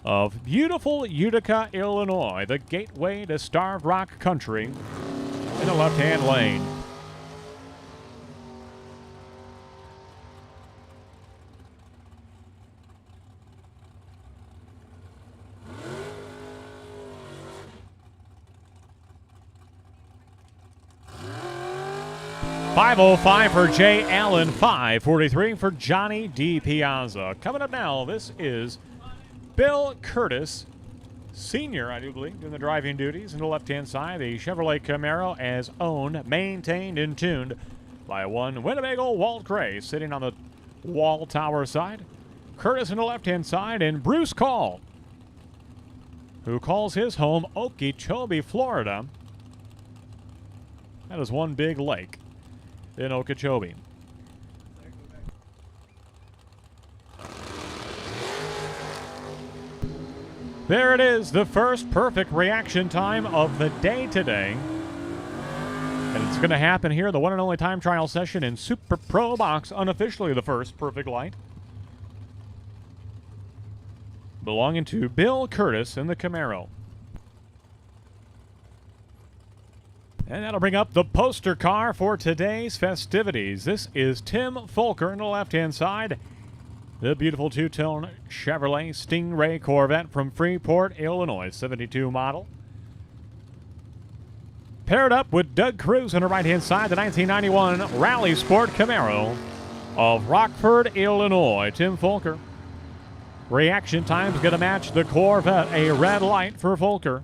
of beautiful Utica, Illinois, the gateway to Starved Rock Country in the left-hand lane. .505 for Jay Allen, 543 for Johnny DiPiazza. Coming up now, this is Bill Curtis, Sr., I do believe, doing the driving duties in the left-hand side. The Chevrolet Camaro as owned, maintained, and tuned by one Winnebago Walt Gray, sitting on the wall tower side. Curtis in the left-hand side, and Bruce Call, who calls his home Okeechobee, Florida. That is one big lake in Okeechobee. There it is, the first perfect reaction time of the day today. And it's going to happen here, the one and only time trial session in Super Pro Box, unofficially the first perfect light. Belonging to Bill Curtis in the Camaro. And that'll bring up the poster car for today's festivities. This is Tim Folker on the left-hand side. The beautiful two-tone Chevrolet Stingray Corvette from Freeport, Illinois, 72 model. Paired up with Doug Cruz on the right-hand side, the 1991 Rally Sport Camaro of Rockford, Illinois. Tim Folker. Reaction time's going to match the Corvette, a red light for Folker.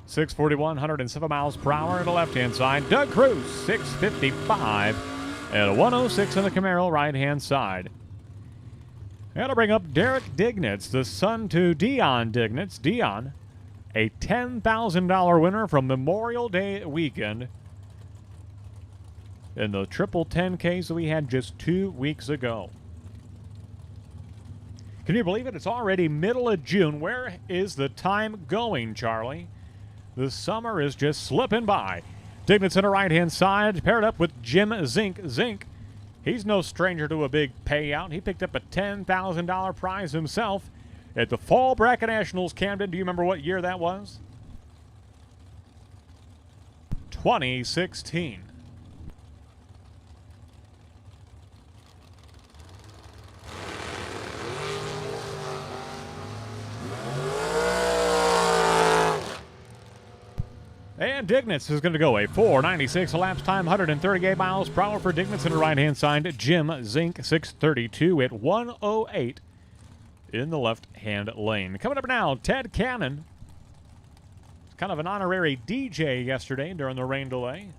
641, 107 miles per hour on the left-hand side. Doug Cruz, 655 and 106 on the Camaro right-hand side. That'll bring up Derek Dignitz, the son to Dion Dignitz. Dion, a $10,000 winner from Memorial Day weekend in the triple 10Ks that we had just 2 weeks ago. Can you believe it? It's already middle of June. Where is the time going, Charlie? The summer is just slipping by. Dignitz on the right-hand side, paired up with Jim Zink. Zink, he's no stranger to a big payout. He picked up a $10,000 prize himself at the Fall Bracket Nationals Camden. Do you remember what year that was? 2016. And Dignitz is going to go a 4.96 elapsed time, 138 miles per hour for Dignitz on the right-hand side. Jim Zink, 632 at 108 in the left-hand lane. Coming up now, Ted Cannon. Kind of an honorary DJ yesterday during the rain delay.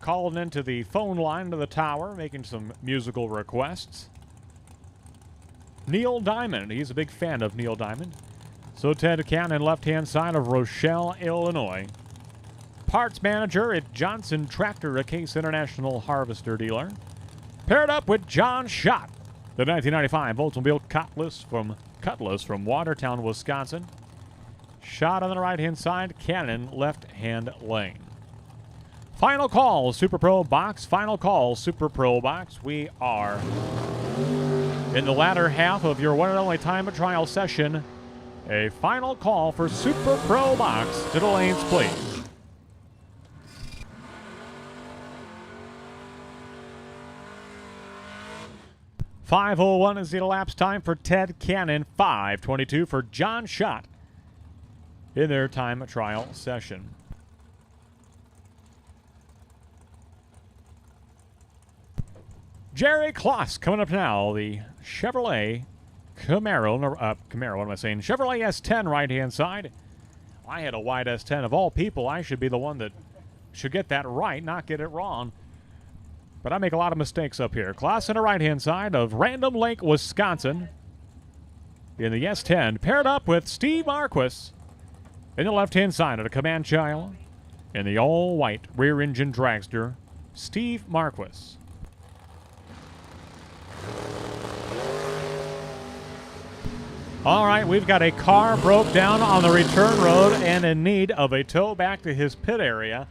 Calling into the phone line to the tower, making some musical requests. Neil Diamond. He's a big fan of Neil Diamond. So Ted Cannon, left-hand side of Rochelle, Illinois. Parts manager at Johnson Tractor, a Case International Harvester dealer. Paired up with John Schott, the 1995 Oldsmobile Cutlass from Watertown, Wisconsin. Schott on the right-hand side, Cannon left-hand lane. Final call, Super Pro Box. Final call, Super Pro Box. We are in the latter half of your one and only time of trial session. A final call for Super Pro Box. To the lanes, please. .501 is the elapsed time for Ted Cannon. 5:22 for John Schott in their time trial session. Jerry Kloss coming up now. The Chevrolet Camaro, what am I saying? Chevrolet S10 right-hand side. I had a white S10. Of all people, I should be the one that should get that right, not get it wrong. But I make a lot of mistakes up here. Class on the right-hand side of Random Lake, Wisconsin. In the S10, paired up with Steve Marquis. In the left-hand side of the Comanche Isle. In the all-white rear-engine dragster, Steve Marquis. All right, we've got a car broke down on the return road and in need of a tow back to his pit area.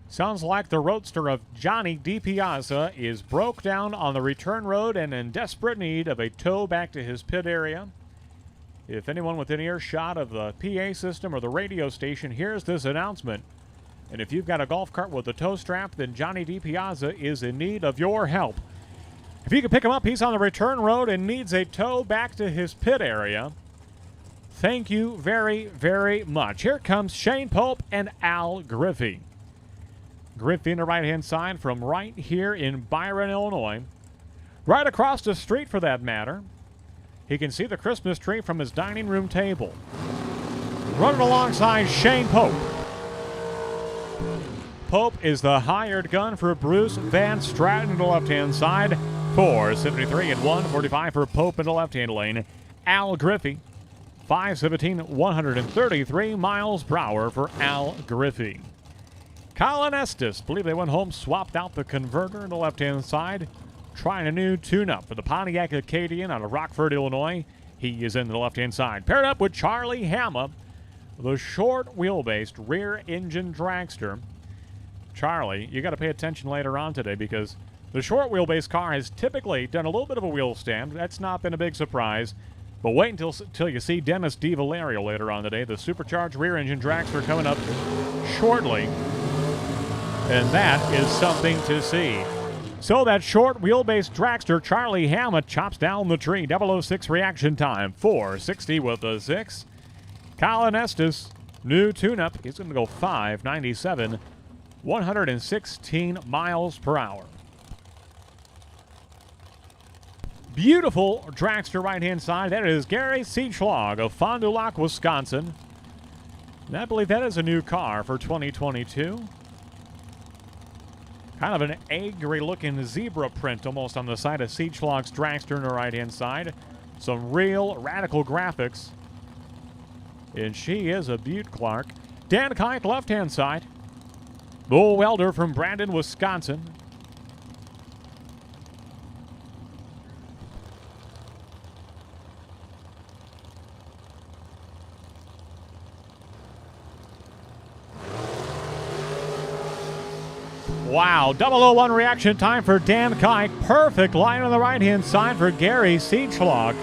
Sounds like the roadster of Johnny DiPiazza is broke down on the return road and in desperate need of a tow back to his pit area. If anyone within earshot of the PA system or the radio station hears this announcement, and if you've got a golf cart with a tow strap, then Johnny DiPiazza is in need of your help. If you can pick him up, he's on the return road and needs a tow back to his pit area. Thank you very, very much. Here comes Shane Pope and Al Griffey. Griffey on the right-hand side from right here in Byron, Illinois. Right across the street, for that matter. He can see the Christmas tree from his dining room table. Running alongside Shane Pope. Pope is the hired gun for Bruce Van Stratton on the left-hand side. 4:73 and 1:45 for Pope in the left-hand lane. Al Griffey, 5:17, 133 miles per hour for Al Griffey. Colin Estes, believe they went home, swapped out the converter on the left-hand side, trying a new tune-up for the Pontiac Acadian out of Rockford, Illinois. He is in the left-hand side. Paired up with Charlie Hama, the short wheelbase rear engine dragster. Charlie, you got to pay attention later on today because the short wheelbase car has typically done a little bit of a wheel stand. That's not been a big surprise. But wait until you see Dennis DiValerio later on today. The supercharged rear engine dragster coming up shortly. And that is something to see. So that short wheelbase dragster Charlie Hammett chops down the tree. 006 reaction time. 460 with a 6. Colin Estes, new tune-up. He's going to go 597, 116 miles per hour. Beautiful dragster right-hand side. That is Gary Siechlog of Fond du Lac, Wisconsin. And I believe that is a new car for 2022. Kind of an egg-looking zebra print almost on the side of Siechlog's dragster on the right-hand side. Some real radical graphics. And she is a beaut, Clark. Dan Kite, left-hand side. Bull Welder from Brandon, Wisconsin. Wow, 001 reaction time for Dan Kite. Perfect line on the right-hand side for Gary Siechlog.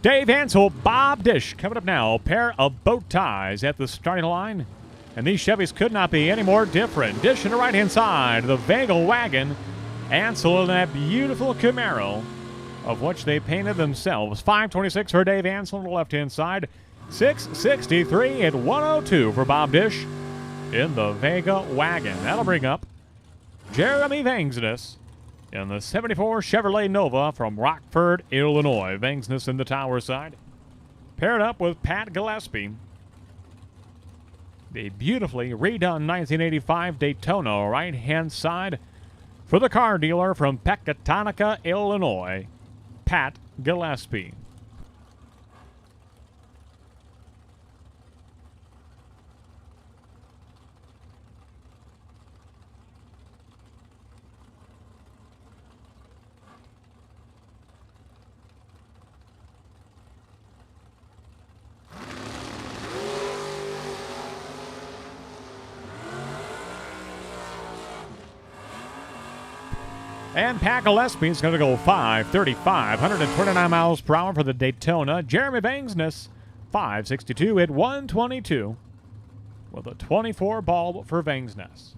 Dave Ansel, Bob Dish coming up now. Pair of bow ties at the starting line. And these Chevys could not be any more different. Dish on the right-hand side, the Vega wagon. Ansel in that beautiful Camaro, of which they painted themselves. 526 for Dave Ansel on the left-hand side. 663 at 102 for Bob Dish in the Vega wagon. That'll bring up Jeremy Vangsness in the 74 Chevrolet Nova from Rockford, Illinois. Vangsness in the tower side. Paired up with Pat Gillespie. The beautifully redone 1985 Daytona right-hand side for the car dealer from Pecatonica, Illinois, Pat Gillespie. And Pat Gillespie is going to go 535, 129 miles per hour for the Daytona. Jeremy Vangsness, 562 at 122 with a 24 bulb for Vangsness.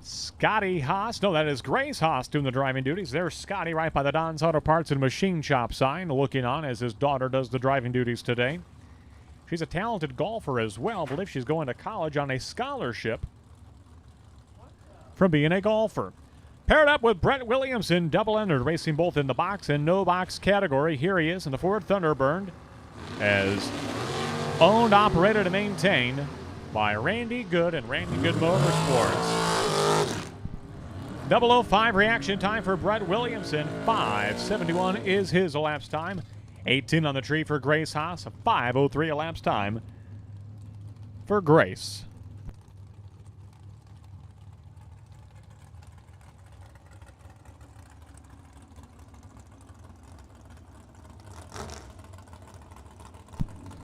Scotty Haas. No, that is Grace Haas doing the driving duties. There's Scotty right by the Don's Auto Parts and Machine Shop sign, looking on as his daughter does the driving duties today. She's a talented golfer as well. I believe she's going to college on a scholarship from being a golfer. Paired up with Brent Williamson, double-ender, racing both in the box and no box category. Here he is in the Ford Thunderbird, as owned, operated, and maintained by Randy Good and Randy Good Motorsports. 005 reaction time for Brett Williamson. 571 is his elapsed time. 18 on the tree for Grace Haas. 503 elapsed time for Grace.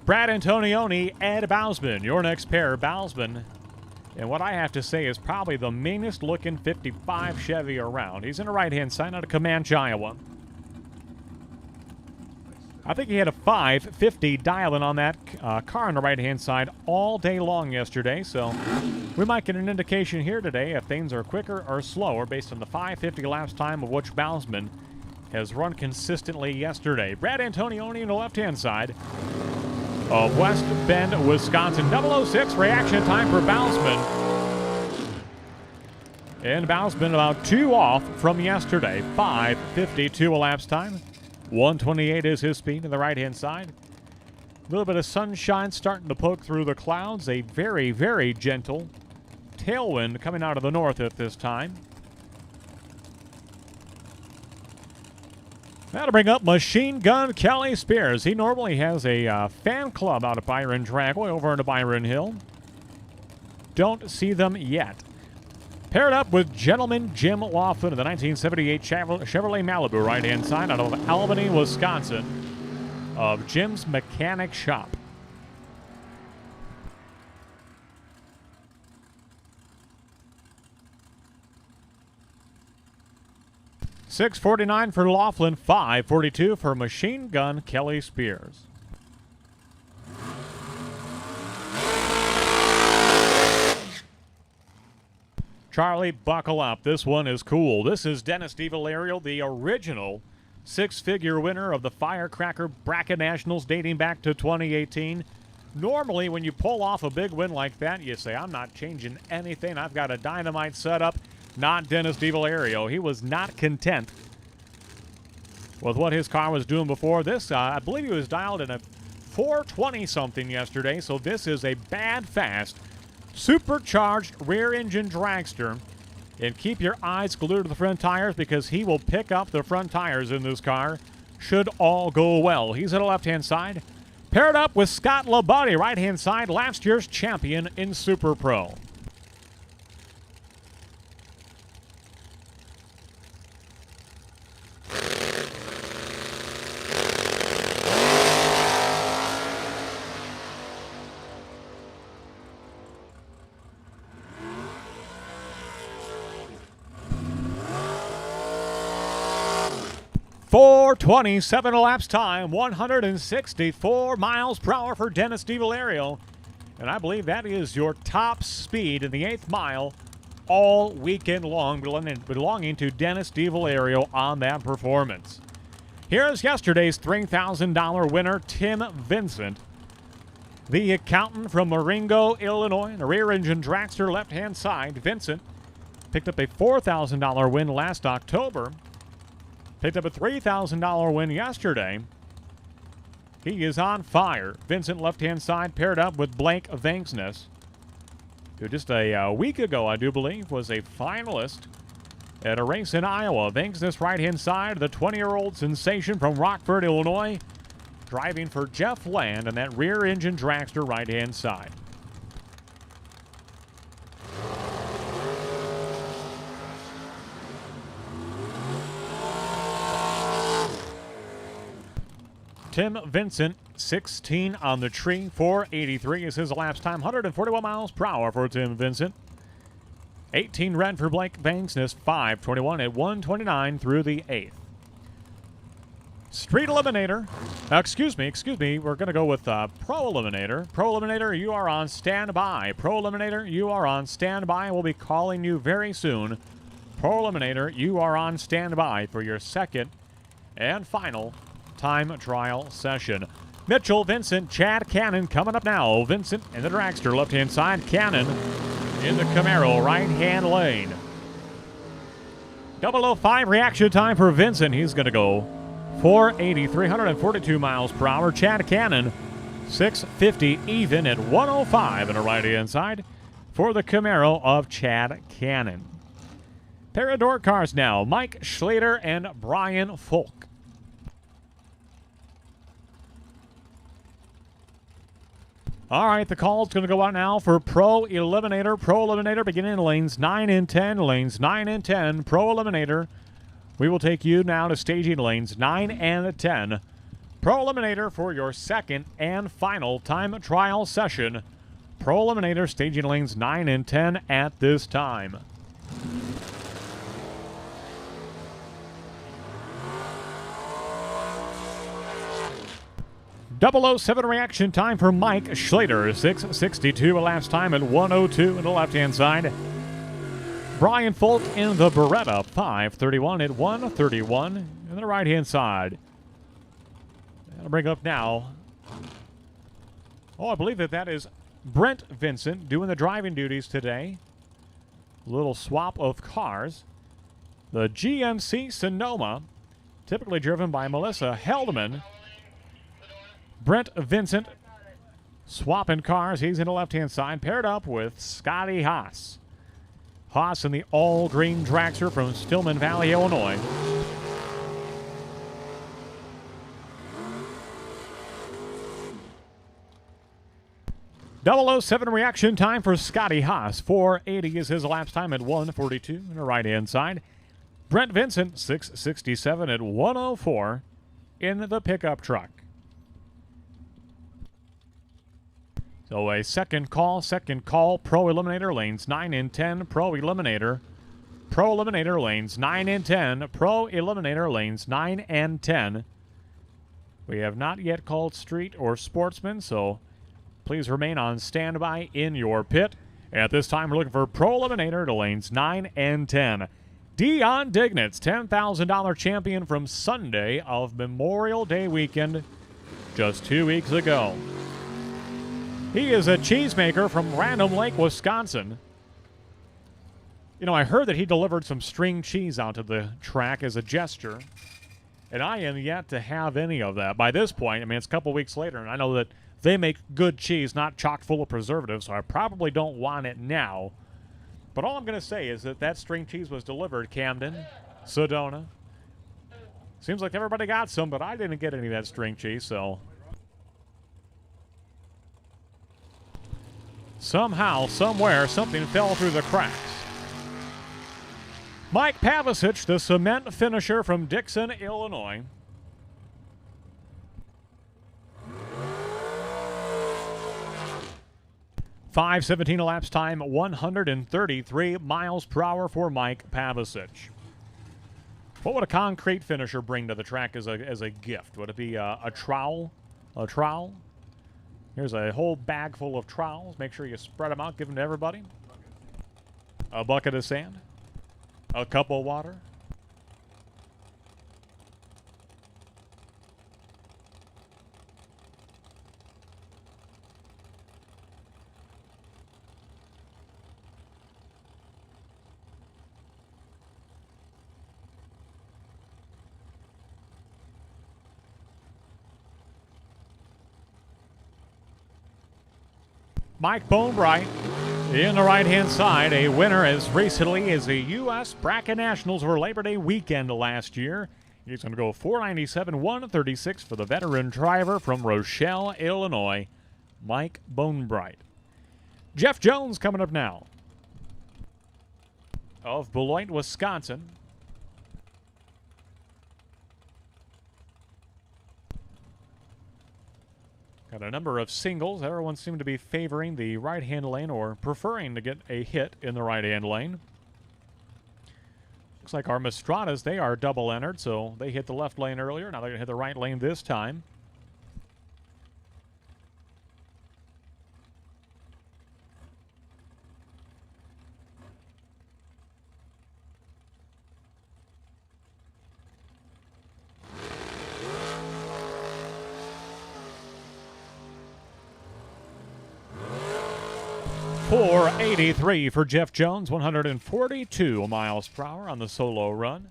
Brad Antonioni, Ed Bausman, your next pair, Bausman. And what I have to say is probably the meanest looking 55 Chevy around. He's in the right-hand side out of Comanche, Iowa. I think he had a 550 dial-in on that car on the right-hand side all day long yesterday, so we might get an indication here today if things are quicker or slower based on the 550 elapsed time of which Bausman has run consistently yesterday. Brad Antonioni on the left-hand side of West Bend, Wisconsin. 006 reaction time for Bausman. And Bausman about 2 off from yesterday. 5:52 elapsed time. 128 is his speed to the right-hand side. A little bit of sunshine starting to poke through the clouds. A very, very gentle tailwind coming out of the north at this time. That'll bring up Machine Gun Kelly Spears. He normally has a fan club out at Byron Dragway over into Byron Hill. Don't see them yet. Paired up with Gentleman Jim Laughlin of the 1978 Chevrolet Malibu right-hand side out of Albany, Wisconsin, of Jim's Mechanic Shop. $649 for Laughlin, $542 for Machine Gun Kelly Spears. Charlie, buckle up. This one is cool. This is Dennis DiValerio, the original six-figure winner of the Firecracker Bracket Nationals dating back to 2018. Normally, when you pull off a big win like that, you say, I'm not changing anything. I've got a dynamite setup. Not Dennis DiValerio. He was not content with what his car was doing before this. I believe he was dialed in a 420-something yesterday, so this is a bad, fast, supercharged rear-engine dragster. And keep your eyes glued to the front tires because he will pick up the front tires in this car should all go well. He's at the left-hand side. Paired up with Scott Labuddy, right-hand side, last year's champion in Super Pro. .427 elapsed time, 164 miles per hour for Dennis DiValerio. And I believe that is your top speed in the 8th mile all weekend long, belonging to Dennis DiValerio on that performance. Here's yesterday's $3,000 winner, Tim Vincent, the accountant from Marengo, Illinois, a rear-engine dragster left-hand side. Vincent picked up a $4,000 win last October. Picked up a $3,000 win yesterday. He is on fire. Vincent, left-hand side, paired up with Blake Vanksness, who just a week ago, I do believe, was a finalist at a race in Iowa. Vanksness, right-hand side, the 20-year-old sensation from Rockford, Illinois, driving for Jeff Land in that rear-engine dragster right-hand side. Tim Vincent, 16 on the tree, 483 is his elapsed time, 141 miles per hour for Tim Vincent. 18 red for Blake Vanksness, 521 at 129 through the 8th. Street Eliminator, excuse me, we're going to go with Pro Eliminator. Pro Eliminator, you are on standby. Pro Eliminator, you are on standby. We'll be calling you very soon. Pro Eliminator, you are on standby for your second and final time trial session. Mitchell, Vincent, Chad Cannon coming up now. Vincent in the dragster, left-hand side. Cannon in the Camaro, right-hand lane. 005 reaction time for Vincent. He's going to go 480, 342 miles per hour. Chad Cannon, 650 even at 105 in the right-hand side for the Camaro of Chad Cannon. Pair of door cars now. Mike Schlater and Brian Folk. All right, the call is going to go out now for Pro Eliminator. Pro Eliminator beginning in lanes 9 and 10. Lanes 9 and 10. Pro Eliminator. We will take you now to staging lanes 9 and 10. Pro Eliminator for your second and final time trial session. Pro Eliminator staging lanes 9 and 10 at this time. 007 reaction time for Mike Schlater. 6:62 elapsed time at 1:02 on the left-hand side. Brian Folk in the Beretta. 5:31 at 1:31 on the right-hand side. That'll bring up now. Oh, I believe that is Brent Vincent doing the driving duties today. Little swap of cars. The GMC Sonoma, typically driven by Melissa Heldman. Brent Vincent swapping cars. He's in the left-hand side, paired up with Scotty Haas. Haas in the all-green dragster from Stillman Valley, Illinois. .007 reaction time for Scotty Haas. 480 is his elapsed time at 1:42 on the right-hand side. Brent Vincent, 6:67 at 1:04 in the pickup truck. So a second call, Pro Eliminator lanes 9 and 10, Pro Eliminator lanes 9 and 10, Pro Eliminator lanes 9 and 10. We have not yet called Street or Sportsman, so please remain on standby in your pit. At this time, we're looking for Pro Eliminator to lanes 9 and 10. Dion Dignitz, $10,000 champion from Sunday of Memorial Day weekend just 2 weeks ago. He is a cheesemaker from Random Lake, Wisconsin. You know, I heard that he delivered some string cheese out to the track as a gesture, and I am yet to have any of that. By this point, I mean, it's a couple weeks later, and I know that they make good cheese, not chock full of preservatives, so I probably don't want it now. But all I'm going to say is that that string cheese was delivered, Camden, Sedona. Seems like everybody got some, but I didn't get any of that string cheese, so somehow, somewhere, something fell through the cracks. Mike Pavicic, the cement finisher from Dixon, Illinois. .517 elapsed time, 133 miles per hour for Mike Pavicic. What would a concrete finisher bring to the track as a gift? Would it be a trowel? A trowel? Here's a whole bag full of trowels. Make sure you spread them out, give them to everybody. A bucket of sand. A cup of water. Mike Bonebright in the right-hand side, a winner as recently as the U.S. Bracket Nationals over Labor Day weekend last year. He's going to go 497, 136 for the veteran driver from Rochelle, Illinois, Mike Bonebright. Jeff Jones coming up now of Beloit, Wisconsin. Got a number of singles. Everyone seemed to be favoring the right-hand lane or preferring to get a hit in the right-hand lane. Looks like our Mastradas, they are double-entered, so they hit the left lane earlier. Now they're going to hit the right lane this time. .483 for Jeff Jones, 142 miles per hour on the solo run.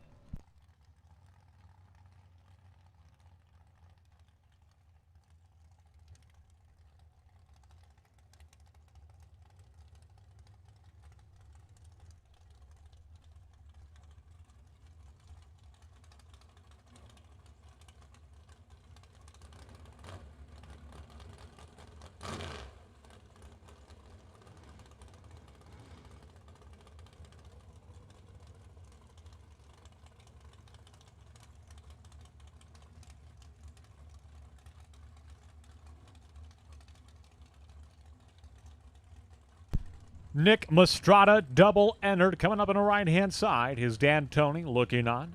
Nick Mastrada, double-entered, coming up on the right-hand side. His dad, Tony, looking on.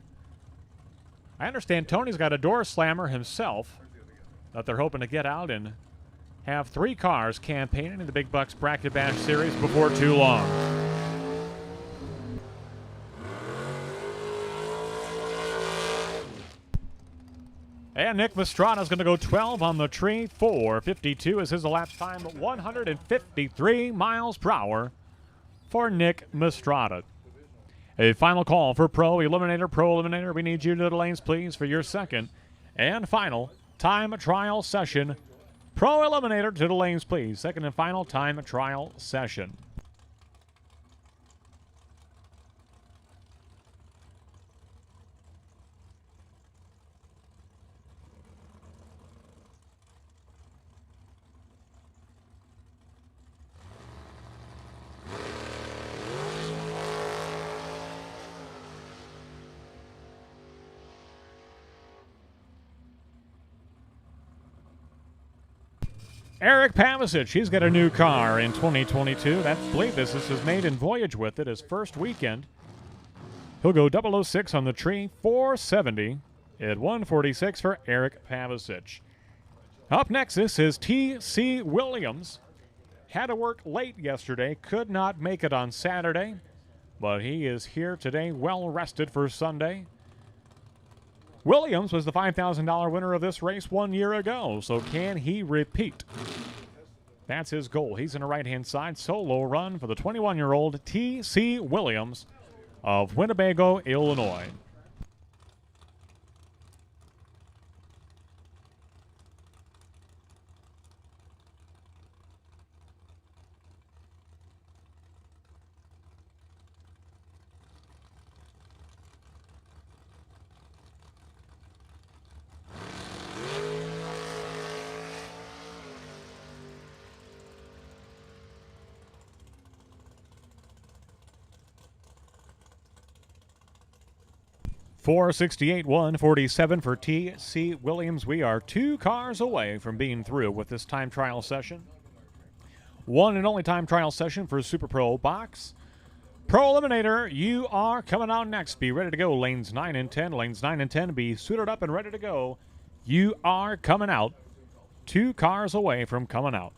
I understand Tony's got a door slammer himself that they're hoping to get out and have 3 cars campaigning in the Big Bucks Bracket Bash Series before too long. And Nick Mastrada's going to go 12 on the tree. 4:52 is his elapsed time, 153 miles per hour for Nick Mastrada. A final call for Pro Eliminator. Pro Eliminator, we need you to the lanes, please, for your second and final time trial session. Pro Eliminator to the lanes, please. Second and final time trial session. Eric Pavicic, he's got a new car in 2022. I believe this is his maiden voyage with it, his first weekend. He'll go 006 on the tree, 470 at 146 for Eric Pavicic. Up next, this is T.C. Williams. Had to work late yesterday, could not make it on Saturday, but he is here today, well rested for Sunday. Williams was the $5,000 winner of this race 1 year ago, so can he repeat? That's his goal. He's in the right-hand side, solo run for the 21-year-old T.C. Williams of Winnebago, Illinois. .468, 147 for T.C. Williams. We are 2 cars away from being through with this time trial session. One and only time trial session for Super Pro Box. Pro Eliminator, you are coming out next. Be ready to go. Lanes 9 and 10. Lanes 9 and 10 be suited up and ready to go. You are coming out. 2 cars away from coming out.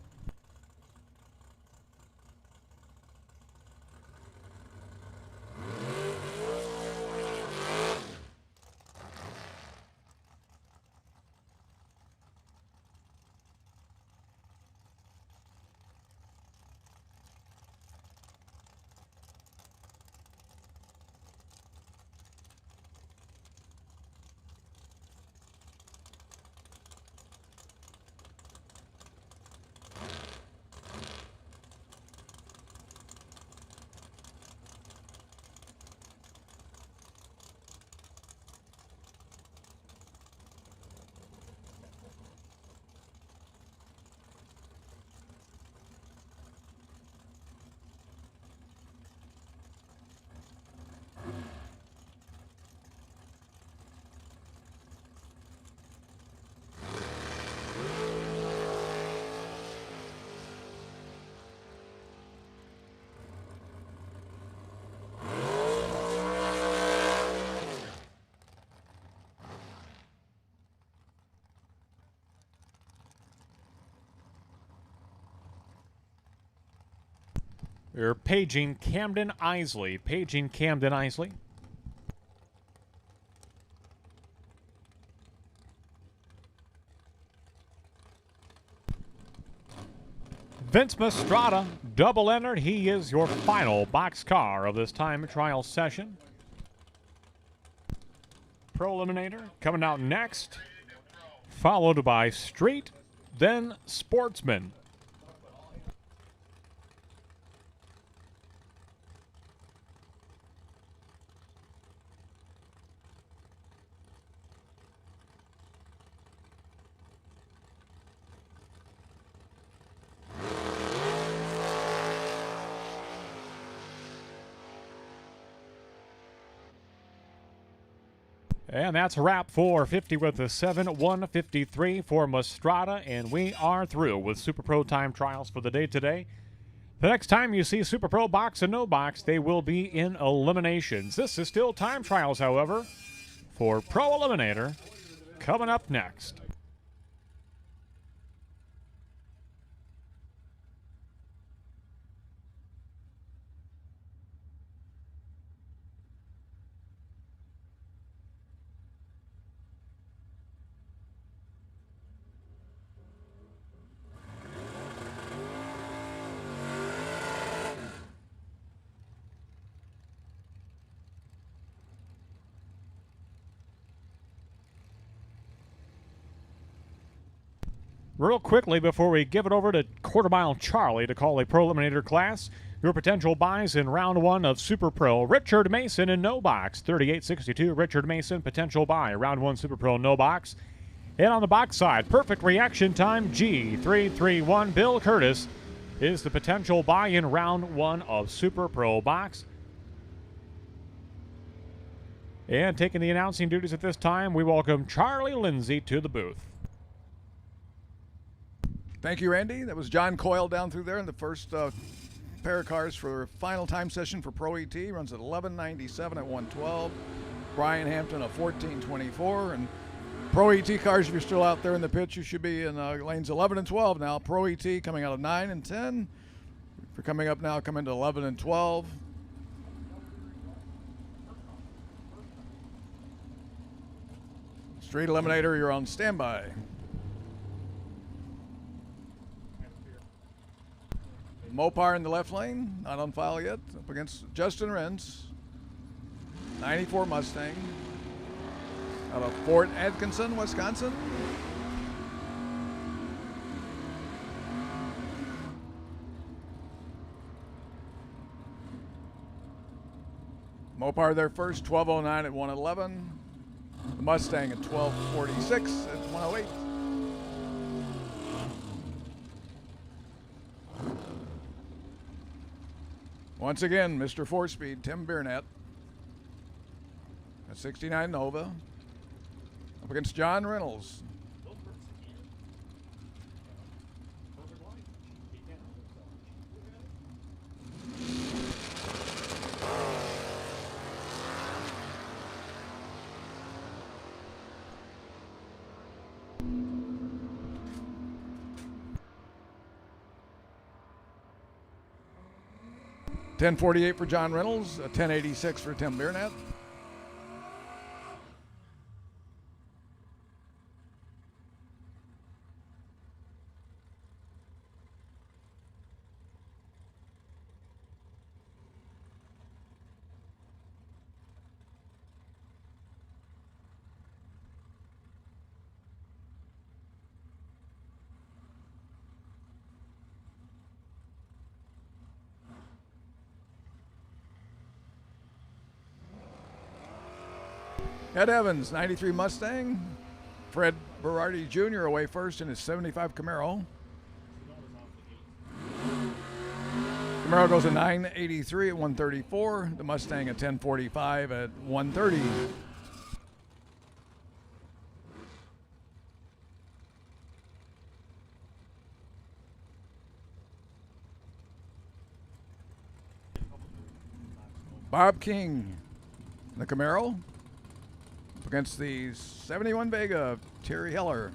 You're paging Camden Isley. Paging Camden Isley. Vince Mastrada, double entered. He is your final box car of this time trial session. Pro Eliminator coming out next, followed by Street, then Sportsman. And that's a wrap for 50 with the 7, 153 for Mastrada, and we are through with Super Pro time trials for the day today. The next time you see Super Pro Box and No Box, they will be in eliminations. This is still time trials, however, for Pro Eliminator coming up next. Real quickly before we give it over to Quarter Mile Charlie to call a Pro Eliminator class, your potential buys in round 1 of Super Pro. Richard Mason in no box, 3862. Richard Mason, potential buy, round 1 Super Pro no box. And on the box side, perfect reaction time, G331. Bill Curtis is the potential buy in round 1 of Super Pro box. And taking the announcing duties at this time, we welcome Charlie Lindsay to the booth. Thank you, Randy. That was John Coyle down through there in the first pair of cars for final time session for Pro ET. Runs at 11:97 at 112. Brian Hampton a 14:24. And Pro ET cars, if you're still out there in the pit, you should be in lanes 11 and 12 now. Pro ET coming out of 9 and 10. If you're coming up now, coming to 11 and 12. Street Eliminator, you're on standby. Mopar in the left lane, not on file yet, up against Justin Renz. 94 Mustang. Out of Fort Atkinson, Wisconsin. Mopar there first, 12:09 at 111. The Mustang at 12:46 at 108. Once again, Mr. 4-Speed, Tim Biernat. At 69 Nova. Up against John Reynolds. $10.48 for John Reynolds, $10.86 for Tim Biernat. Ed Evans, 93 Mustang. Fred Berardi Jr. away first in his 75 Camaro. Camaro goes a 983 at 134. The Mustang a 1045 at 130. Bob King, the Camaro. Against the 71 Vega of Terry Heller.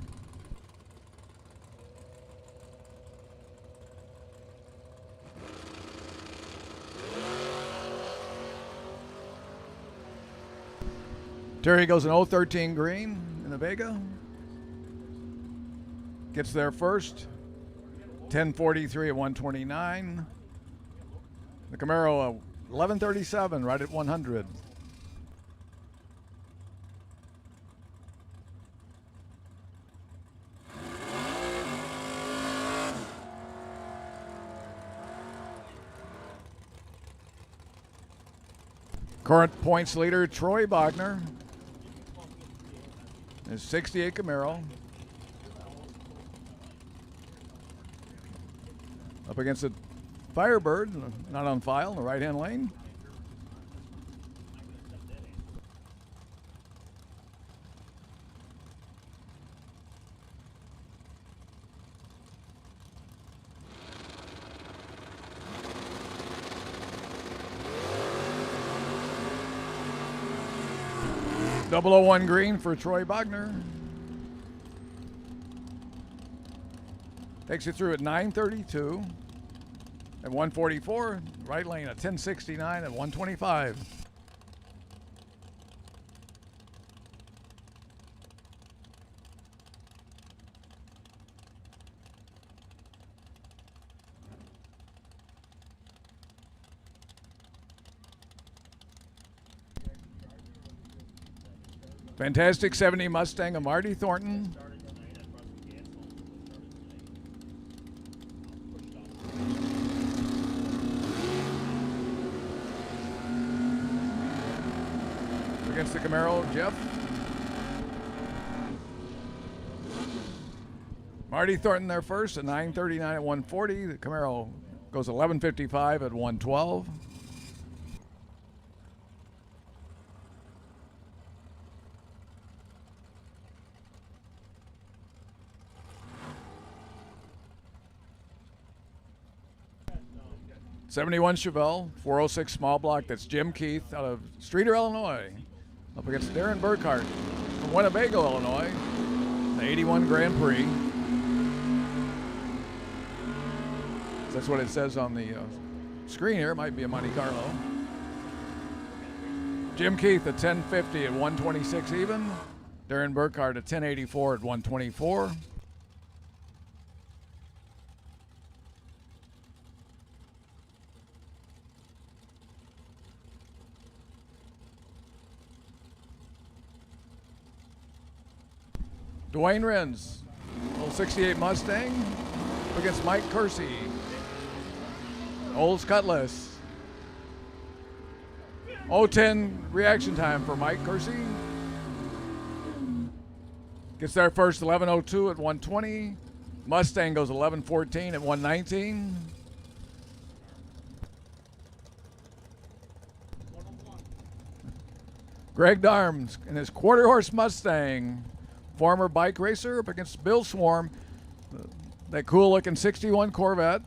Terry goes an 013 green in the Vega. Gets there first. 1043 at 129. The Camaro 1137 right at 100. Current points leader, Troy Bogner. His 68 Camaro. Up against the Firebird, not on file, in the right-hand lane. .001 green for Troy Bogner. Takes you through at 932. At 144, right lane at 1069 at 125. Fantastic 70 Mustang of Marty Thornton. Against the Camaro, Jeff. Marty Thornton there first at 939 at 140. The Camaro goes 1155 at 112. 71 Chevelle, 406 small block. That's Jim Keith out of Streeter, Illinois. Up against Darren Burkhart from Winnebago, Illinois. The 81 Grand Prix. That's what it says on the screen here. It might be a Monte Carlo. Jim Keith at 1050 at 126 even. Darren Burkhart at 1084 at 124. Dwayne Rins, old 68 Mustang, up against Mike Kersey, Olds Cutlass. 0-10 reaction time for Mike Kersey. Gets there first, 11:02 at 120. Mustang goes 11:14 at 119. Greg Darms in his quarter horse Mustang. Former bike racer up against Bill Swarm. That cool looking 61 Corvette.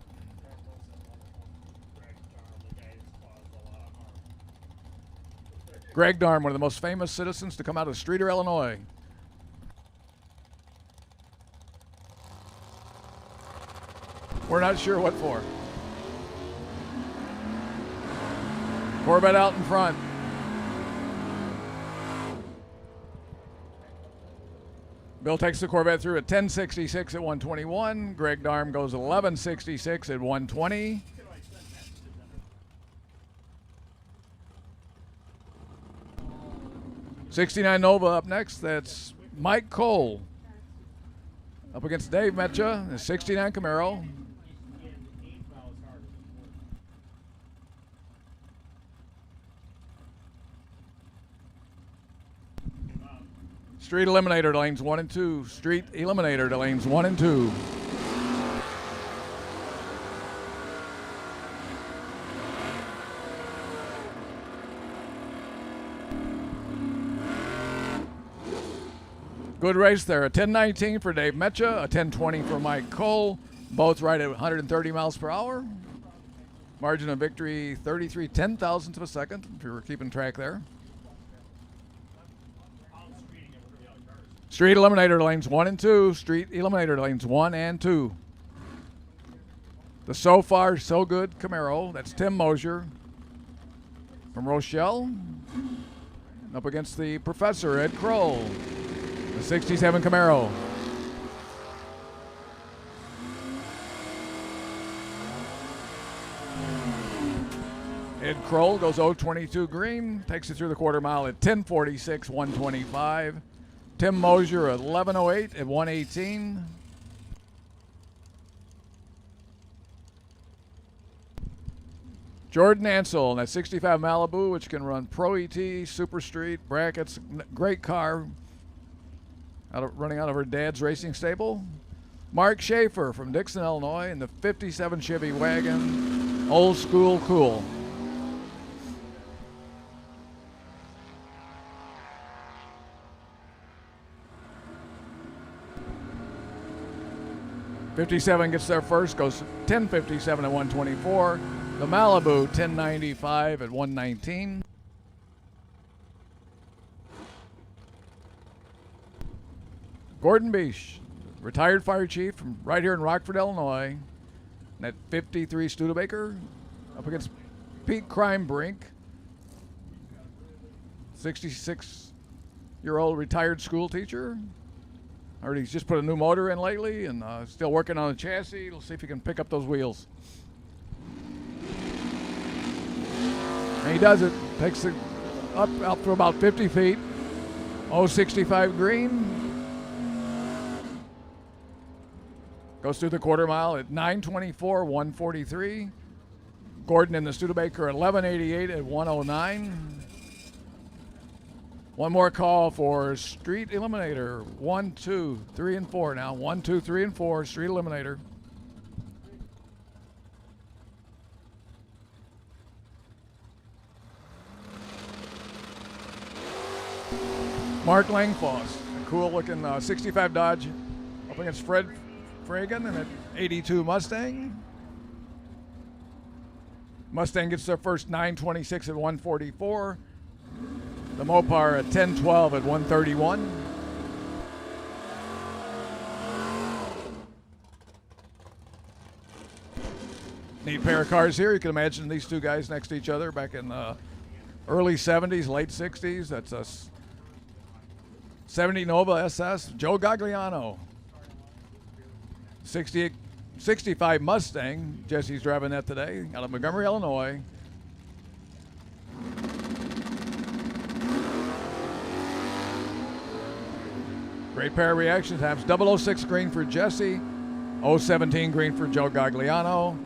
Greg Darm, one of the most famous citizens to come out of Streeter, Illinois. We're not sure what for. Corvette out in front. Bill takes the Corvette through at 1066 at 121. Greg Darm goes 1166 at 120. '69 Nova up next. That's Mike Cole up against Dave Metcha, the '69 Camaro. Street Eliminator to lanes 1 and 2. Street Eliminator to lanes 1 and 2. Good race there. A 1019 for Dave Metcha, a 1020 for Mike Cole. Both right at 130 miles per hour. Margin of victory 33 10,000ths of a second, if you were keeping track there. Street Eliminator lanes 1 and 2. Street Eliminator lanes 1 and 2. The So Far So Good Camaro. That's Tim Mosier from Rochelle. Up against the Professor, Ed Kroll. The '67 Camaro. Ed Kroll goes 022 green. Takes it through the quarter mile at 1046, 125. Tim Mosier at 11:08 at 118. Jordan Ansel in that '65 Malibu, which can run Pro ET, Super Street, brackets. Great car. Running out of her dad's racing stable. Mark Schaefer from Dixon, Illinois, in the '57 Chevy wagon. Old school cool. '57 gets there first, goes 1057 at 124. The Malibu 1095 at 119. Gordon Beach, retired fire chief from right here in Rockford, Illinois. That '53 Studebaker up against Pete Crimebrink, 66-year-old retired school teacher. Heard he's just put a new motor in lately and still working on the chassis. We'll see if he can pick up those wheels. And he does it. Takes it up to about 50 feet. 065 green. Goes through the quarter mile at 924, 143. Gordon in the Studebaker at 1188 at 109. One more call for Street Eliminator. 1, 2, 3, and 4 now. 1, 2, 3, and 4, Street Eliminator. Mark Langfoss, a cool looking 65 Dodge up against Fred Fragan in an '82 Mustang. Mustang gets their first 926 at 144. The Mopar at 1012 at 131. Neat pair of cars here. You can imagine these two guys next to each other back in the early 70s, late 60s. That's a 70 Nova SS, Joe Gagliano. 65 Mustang, Jesse's driving that today, out of Montgomery, Illinois. Great pair of reaction times. 006 green for Jesse, 017 green for Joe Gagliano.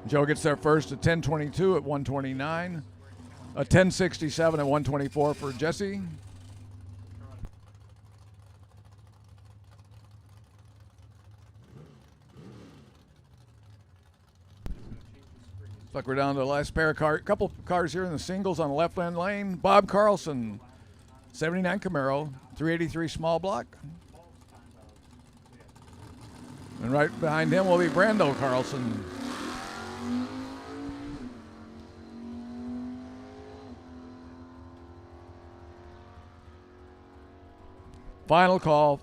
Joe gets there first at 1022 at 129, a 1067 at 124 for Jesse. Looks like we're down to the last pair of cars. Couple cars here in the singles on the left-hand lane. Bob Carlson, 79 Camaro, 383 small block. And right behind him will be Brando Carlson. Final call.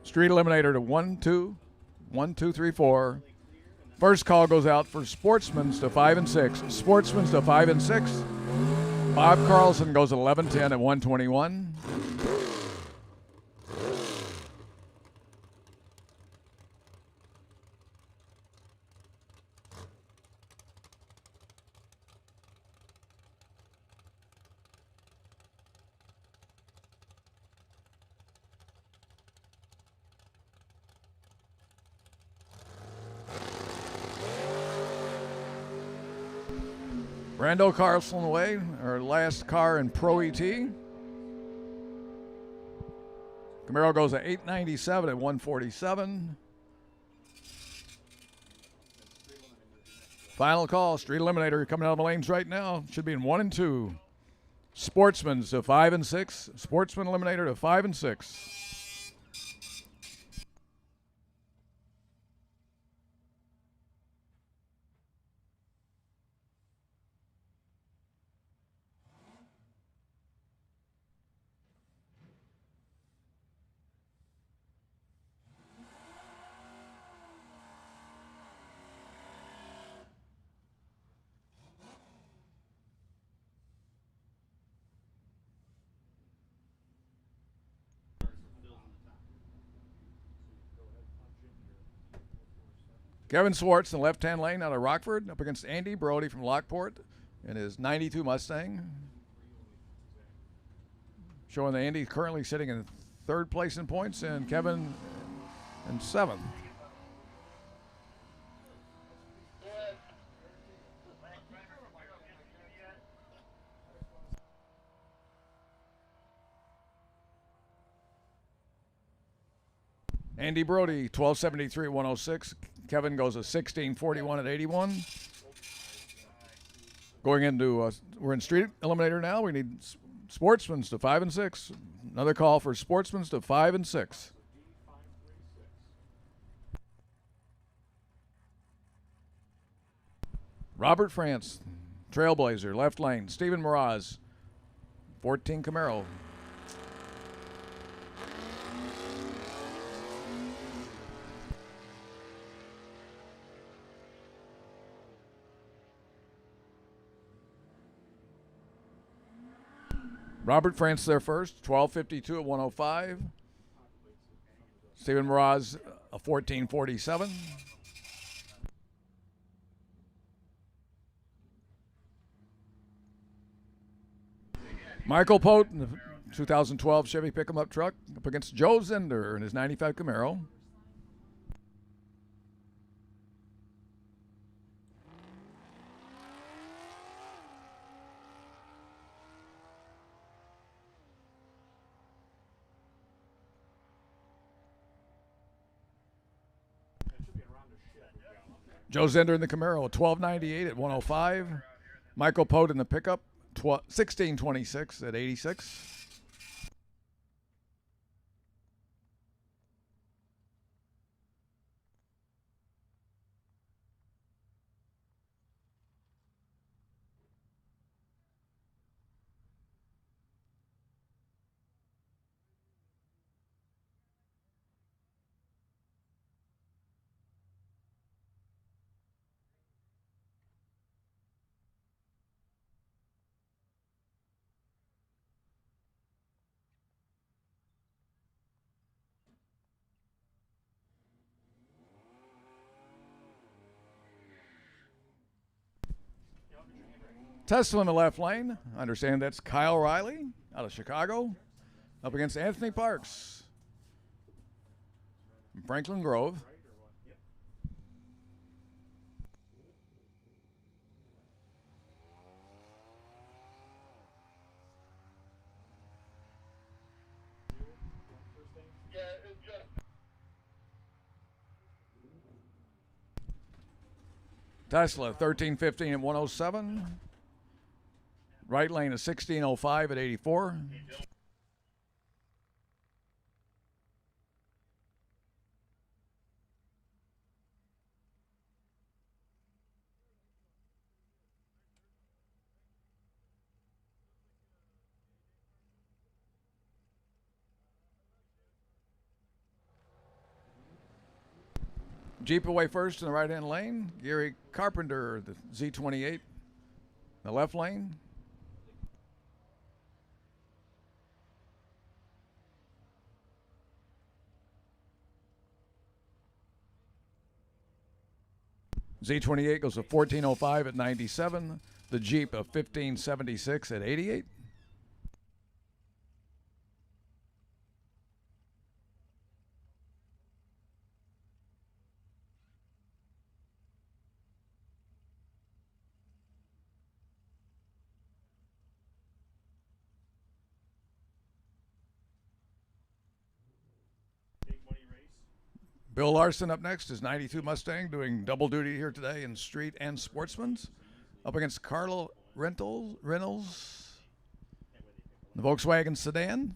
Street Eliminator to 1, 2, 1, 2, 3, 4. First call goes out for Sportsman's to 5 and 6. Sportsman's to 5 and 6. Bob Carlson goes 11-10 at 121. Brando Carlson away, our last car in Pro ET. Camaro goes at 897 at 147. Final call, Street Eliminator coming out of the lanes right now. Should be in 1 and 2. Sportsman's to 5 and 6. Sportsman Eliminator to 5 and 6. Kevin Swartz in the left-hand lane out of Rockford up against Andy Brody from Lockport in his 92 Mustang. Showing that Andy currently sitting in third place in points and Kevin in 7th. Andy Brody, 1273 at 106. Kevin goes a 1641 at 81. Going into, we're in Street Eliminator now. We need Sportsman's to 5 and 6. Another call for Sportsman's to 5 and 6. Robert France, Trailblazer, left lane. Stephen Mraz, 14 Camaro. Robert France there first, 1252 at 105. Stephen Mraz, a 1447. Michael Pote in the 2012 Chevy pick-em-up truck up against Joe Zender in his 95 Camaro. Joe Zender in the Camaro, 1298 at 105. Michael Pote in the pickup, 1626 at 86. Tesla in the left lane. Understand that's Kyle Riley out of Chicago up against Anthony Parks from Franklin Grove. Tesla 1315 at 107. Right lane is 1605 at 84. Jeep away first in the right-hand lane. Gary Carpenter, the Z28, the left lane. Z28 goes to 1405 at 97. The Jeep of 1576 at 88. Bill Larson up next, his 92 Mustang, doing double duty here today in street and sportsman's. Up against Carlo Reynolds, the Volkswagen sedan.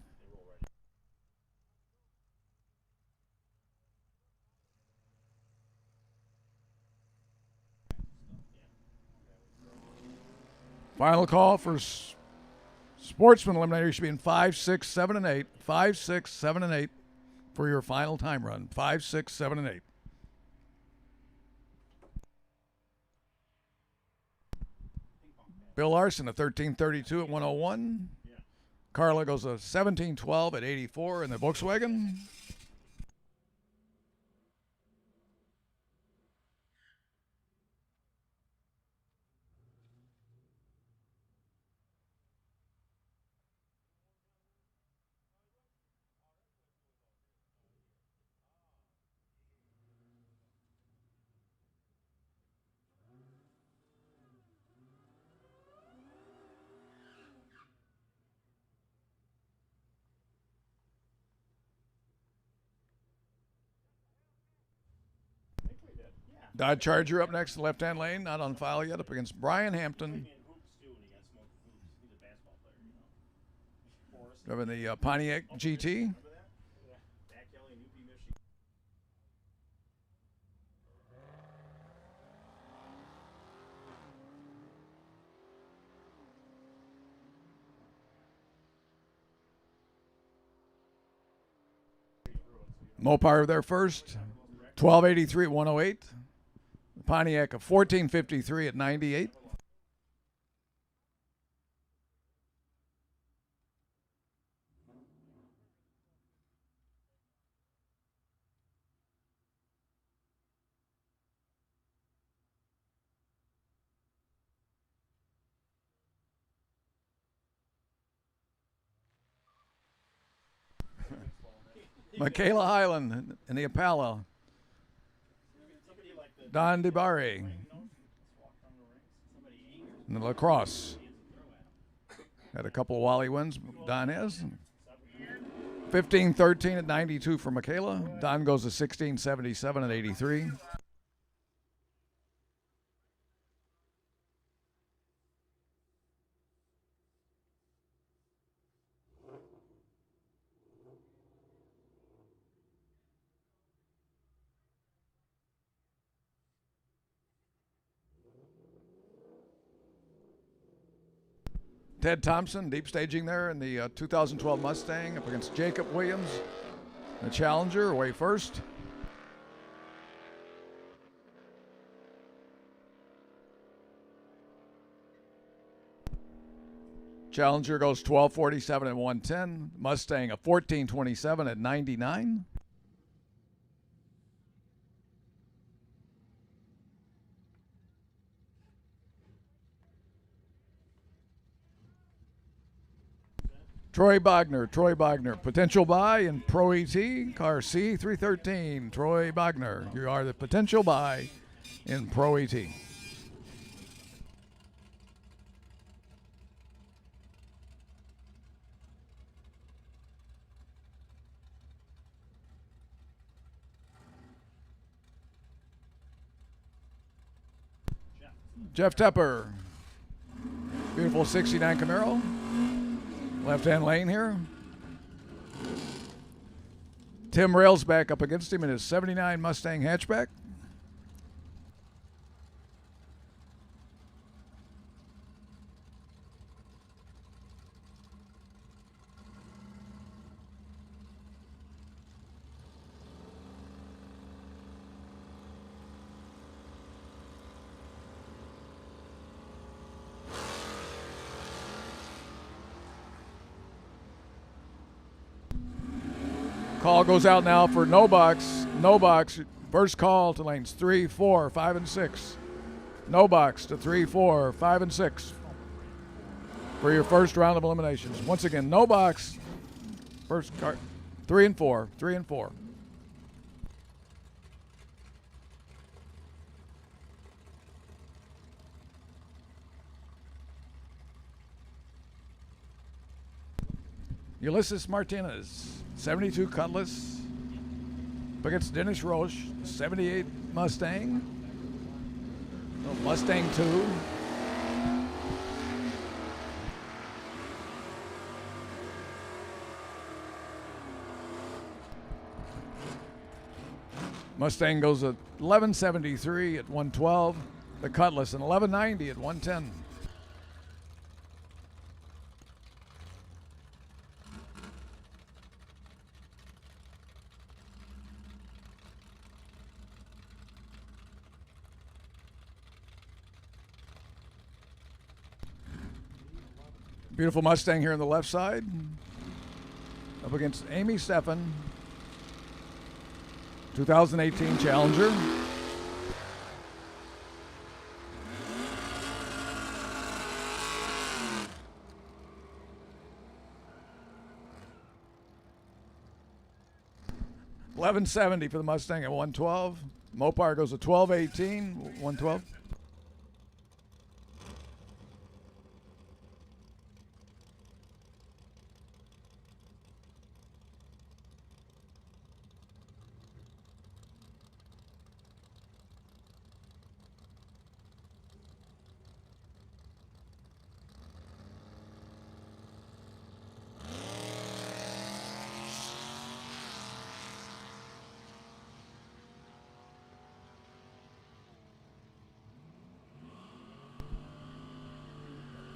Final call for sportsman eliminator should be in 5, 6, 7, and 8. 5, 6, 7, and 8 for your final time run. 5, 6, 7, and 8. Bill Larson, a 1332 at 101. Carla goes a 1712 at 84 in the Volkswagen. Dodge Charger up next in the left-hand lane, not on file yet, up against Brian Hampton. Driving the Pontiac GT. Mopar there first, 1283 at 108. Pontiac of 1453 at 98. Michaela Hyland in the Impala. Don DeBarre in the lacrosse. Had a couple of Wally wins, Don has. 1513 at 92 for Michaela. Don goes to 1677 at 83. Ted Thompson, deep staging there in the 2012 Mustang up against Jacob Williams, the Challenger, away first. Challenger goes 1247 at 110. Mustang a 1427 at 99. Troy Bogner, potential buy in Pro ET, car C313. Troy Bogner, you are the potential buy in Pro ET. Jeff Tepper, beautiful 69 Camaro. Left-hand lane here. Tim Railsback up against him in his 79 Mustang hatchback. Call goes out now for no box. No box. First call to lanes 3, 4, 5, and 6. No box to 3, 4, 5, and 6 for your first round of eliminations. Once again, no box. First card 3 and 4. 3 and 4. Ulysses Martinez, 72 Cutlass, up against Dennis Roche, 78 Mustang, Mustang 2. Mustang goes at 1173 at 112, the Cutlass, and 1190 at 110. Beautiful Mustang here on the left side. Up against Amy Steffen, 2018 Challenger. $11.70 for the Mustang at 112. Mopar goes to 12.18, 112.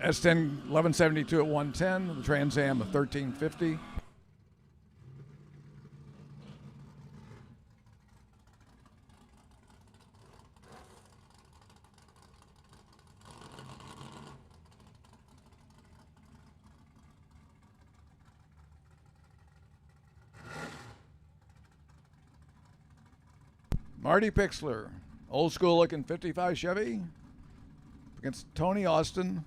S10 1172 at 110, the Trans Am of 1350. Marty Pixler, old school looking 55 Chevy against Tony Austin.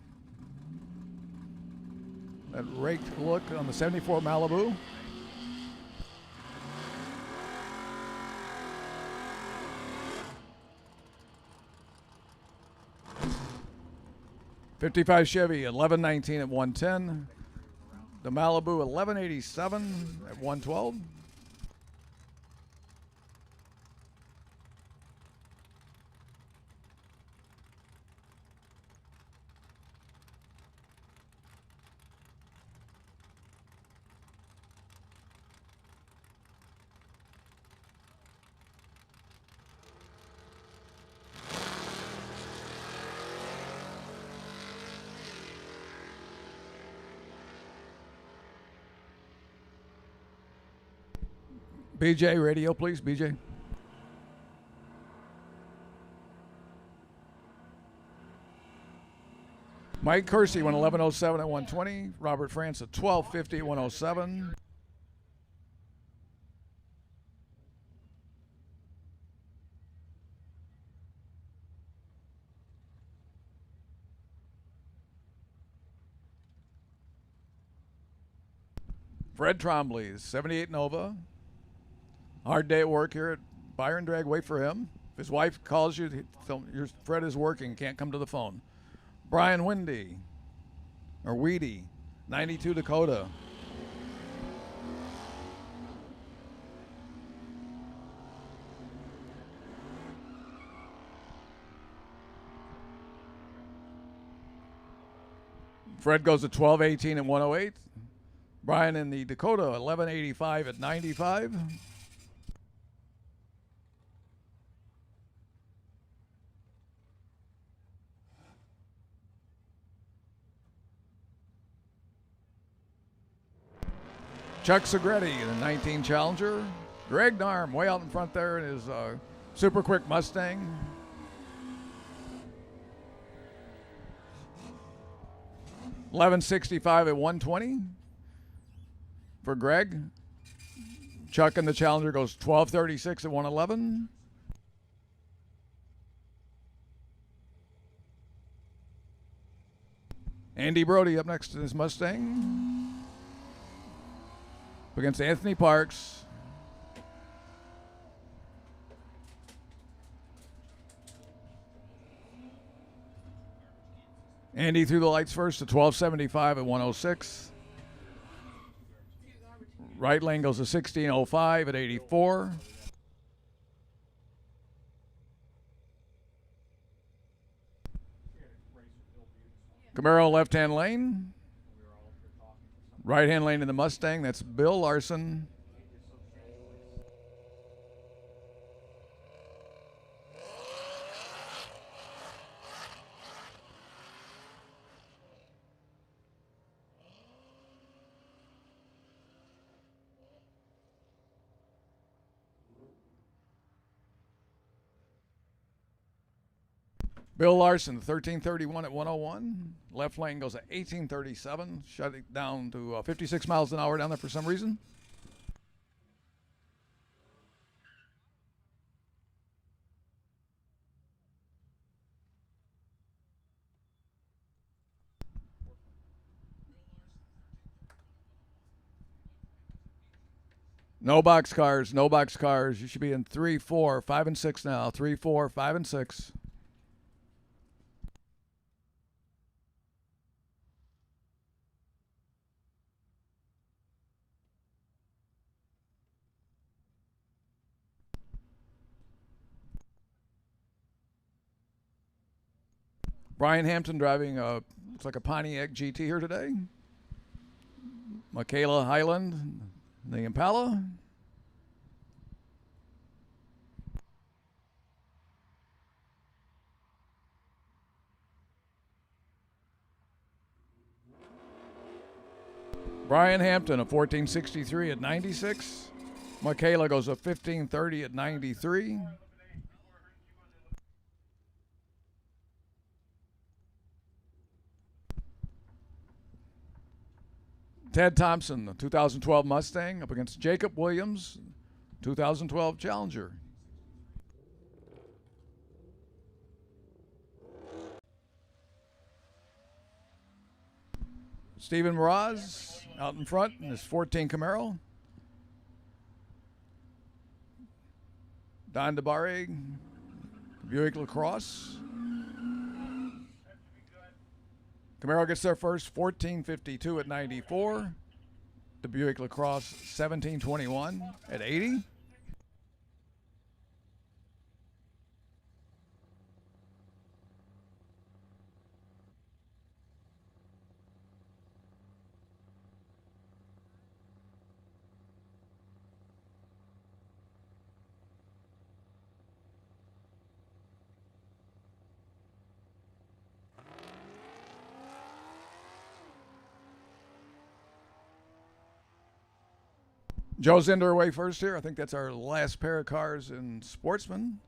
That raked look on the 74 Malibu. '55 Chevy 1119 at 110. The Malibu 1187 at 112. BJ, radio, please, BJ. Mike Kersey went 1107 at 120. Robert France at 1250 at 107. Fred Trombley's 78 Nova. Hard day at work here at Byron Dragway for him. If his wife calls you, tell your Fred is working, can't come to the phone. Brian Weedy, 92 Dakota. Fred goes to 1218 at 108. Brian in the Dakota, 1185 at 95. Chuck Segretti in the 19 Challenger. Greg Narm way out in front there in his super quick Mustang. $11.65 at 120 for Greg. Chuck in the Challenger goes $12.36 at 111. Andy Brody up next to his Mustang against Anthony Parks. Andy threw the lights first to 12.75 at 106. Right lane goes to 16.05 at 84. Camaro left-hand lane. Right-hand lane in the Mustang, that's Bill Larson. Bill Larson, 1331 at 101. Left lane goes at 1837. Shut it down to 56 miles an hour down there for some reason. No box cars, no box cars. You should be in 3, 4, 5, and 6 now. 3, 4, 5, and 6. Brian Hampton driving looks like a Pontiac GT here today. Michaela Highland, the Impala. Brian Hampton, a 1463 at 96. Michaela goes a 1530 at 93. Ted Thompson, the 2012 Mustang, up against Jacob Williams, 2012 Challenger. Stephen Mraz out in front in his 14 Camaro. Don DeBarre, Buick LaCrosse. Camaro gets there first, 1452 at 94. The Buick LaCrosse, 1721 at 80. Joe Zinder away first here. I think that's our last pair of cars in Sportsman.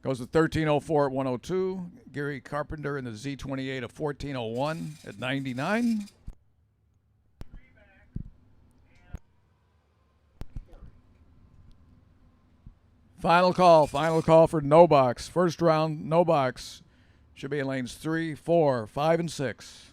Goes to 1304 at 102. Gary Carpenter in the Z28 of 1401 at 99. Final call for no box. First round, no box. Should be in lanes 3, 4, 5, and 6.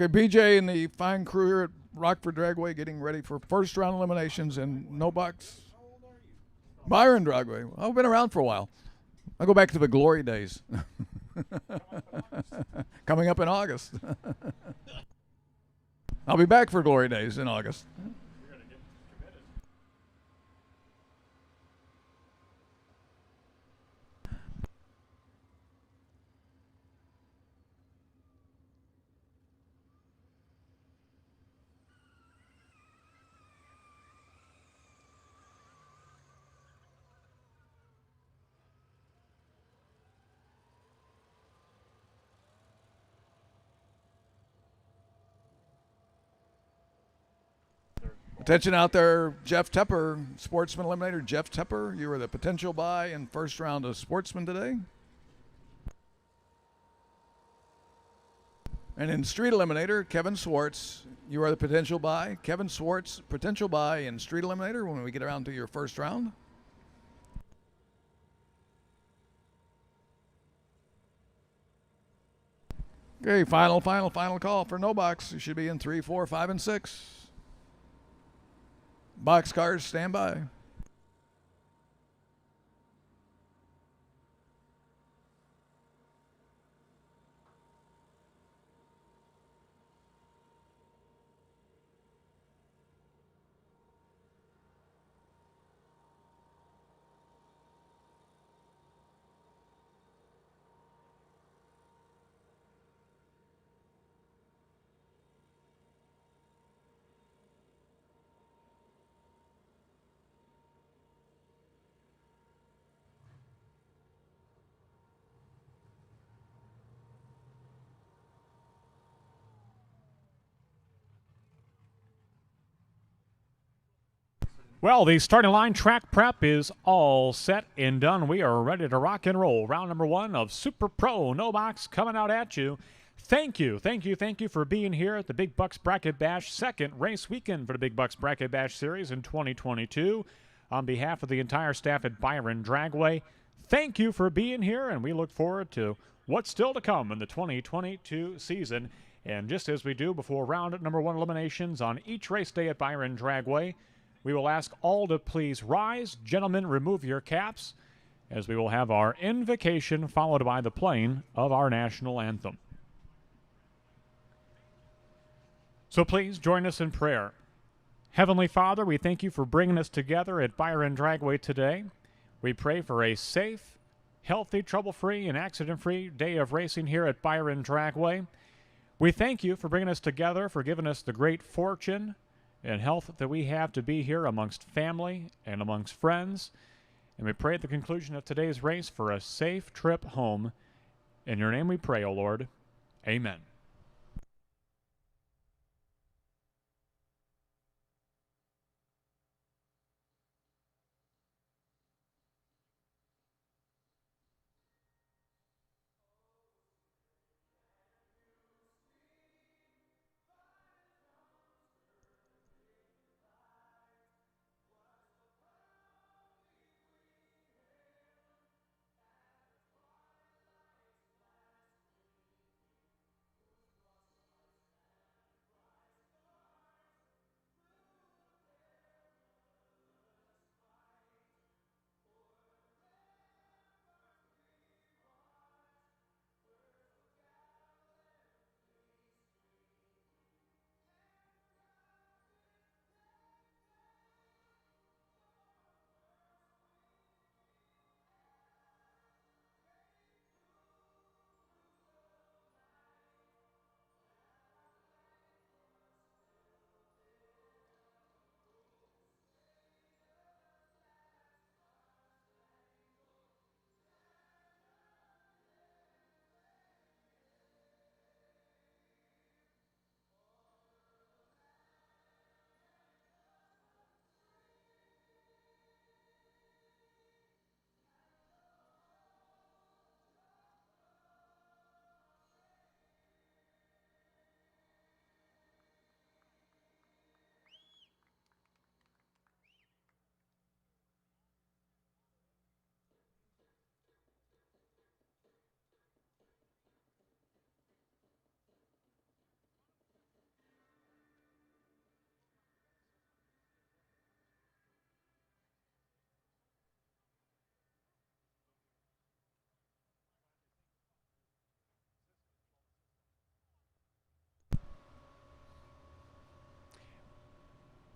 Okay, BJ and the fine crew here at Rockford Dragway getting ready for first round eliminations in no box. Byron Dragway. I've been around for a while. I go back to the glory days. Coming up in August. I'll be back for glory days in August. Attention out there, Jeff Tepper, Sportsman Eliminator. Jeff Tepper, you were the potential buy in first round of Sportsman today. And in Street Eliminator, Kevin Swartz, you are the potential buy. Kevin Swartz, potential buy in Street Eliminator when we get around to your first round. Okay, final call for no box. You should be in 3, 4, 5, and 6. Box cars, stand by. Well, the starting line track prep is all set and done. We are ready to rock and roll. Round number 1 of Super Pro No Box coming out at you. Thank you for being here at the Big Bucks Bracket Bash, second race weekend for the Big Bucks Bracket Bash Series in 2022. On behalf of the entire staff at Byron Dragway, thank you for being here, and we look forward to what's still to come in the 2022 season. And just as we do before round number 1 eliminations on each race day at Byron Dragway, we will ask all to please rise. Gentlemen, remove your caps, as we will have our invocation followed by the playing of our national anthem. So please join us in prayer. Heavenly Father, we thank you for bringing us together at Byron Dragway today. We pray for a safe, healthy, trouble-free, and accident-free day of racing here at Byron Dragway. We thank you for bringing us together, for giving us the great fortune and health that we have to be here amongst family and amongst friends. And we pray at the conclusion of today's race for a safe trip home. In your name we pray, O Lord. Amen.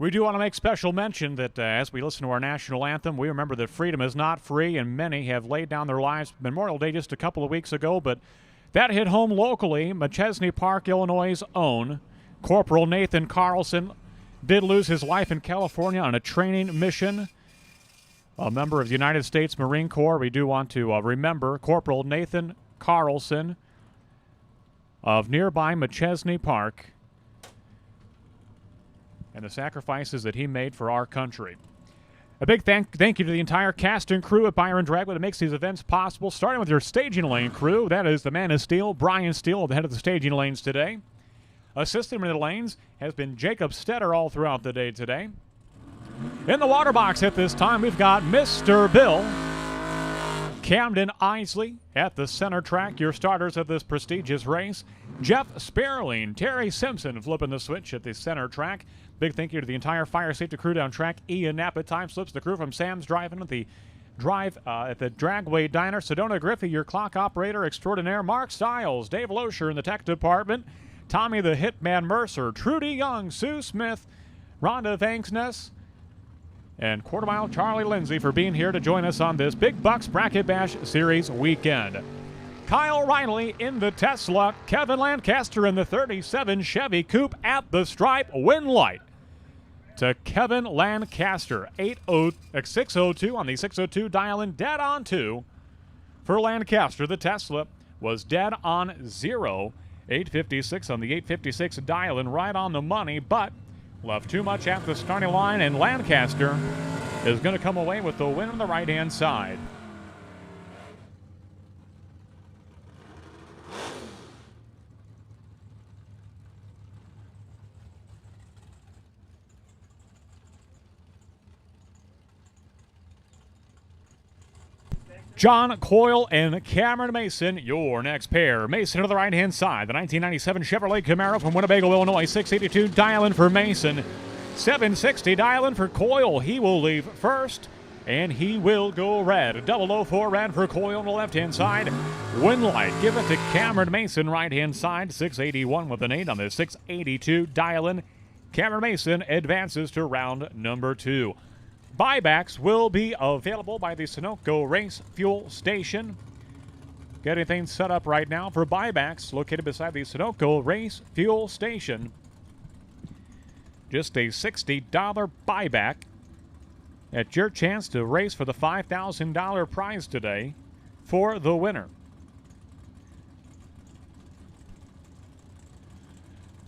We do want to make special mention that as we listen to our national anthem, we remember that freedom is not free, and many have laid down their lives. Memorial Day just a couple of weeks ago, but that hit home locally. Machesney Park, Illinois' own Corporal Nathan Carlson did lose his life in California on a training mission. A member of the United States Marine Corps. We do want to remember Corporal Nathan Carlson of nearby Machesney Park and the sacrifices that he made for our country. A big thank you to the entire cast and crew at Byron Dragway that makes these events possible, starting with your staging lane crew. That is the man of steel, Brian Steele, the head of the staging lanes today. Assisting him in the lanes has been Jacob Stetter all throughout the day today. In the water box at this time, we've got Mr. Bill, Camden Isley at the center track, your starters of this prestigious race. Jeff Sperling, Terry Simpson flipping the switch at the center track. Big thank you to the entire fire safety crew down track. Ian Knapp at time slips, the crew from Sam's Driving at the at the Dragway Diner. Sedona Griffey, your clock operator extraordinaire. Mark Stiles, Dave Loescher in the tech department. Tommy the Hitman Mercer, Trudy Young, Sue Smith, Rhonda Vanksness, and Quarter Mile Charlie Lindsay for being here to join us on this Big Bucks Bracket Bash Series weekend. Kyle Riley in the Tesla, Kevin Lancaster in the 37 Chevy Coupe at the stripe, win light to Kevin Lancaster. 602 on the 602 dial-in, dead on 2 for Lancaster. The Tesla was dead on 0. 856 on the 856 dial-in, right on the money, but left too much at the starting line, and Lancaster is going to come away with the win on the right-hand side. John Coyle and Cameron Mason, your next pair. Mason to the right-hand side. The 1997 Chevrolet Camaro from Winnebago, Illinois. 682 dial-in for Mason. 760 dial-in for Coyle. He will leave first, and he will go red. 004 red for Coyle on the left-hand side. Win light. Give it to Cameron Mason, right-hand side. 681 with an 8 on the 682 dial-in. Cameron Mason advances to round number 2. Buybacks will be available by the Sunoco Race Fuel Station. Getting things set up right now for buybacks located beside the Sunoco Race Fuel Station. Just a $60 buyback at your chance to race for the $5,000 prize today for the winner.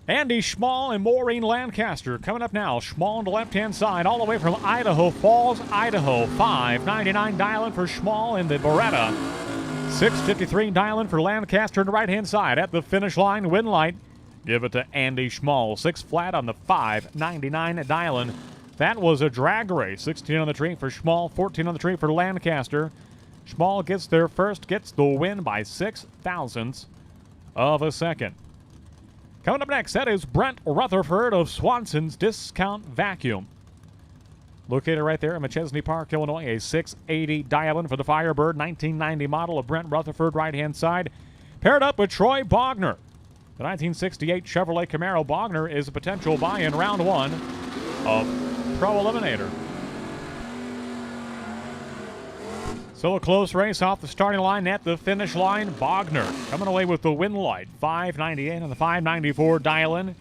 Andy Schmall and Maureen Lancaster coming up now. Schmall on the left-hand side, all the way from Idaho Falls, Idaho. $5.99 dial-in for Schmall in the Beretta. $6.53 dial-in for Lancaster on the right-hand side. At the finish line, win light. Give it to Andy Schmall. 6 flat on the $5.99 dial-in. That was a drag race. 16 on the tree for Schmall, 14 on the tree for Lancaster. Schmall gets there first, gets the win by 6 thousandths of a second. Coming up next, that is Brent Rutherford of Swanson's Discount Vacuum. Located right there in Machesney Park, Illinois, a 680 dial-in for the Firebird, 1990 model of Brent Rutherford, right-hand side. Paired up with Troy Bogner. The 1968 Chevrolet Camaro. Bogner is a potential buy in round 1 of Pro Eliminator. So a close race off the starting line at the finish line. Bogner coming away with the win light. $5.98 on the $5.94 dial-in.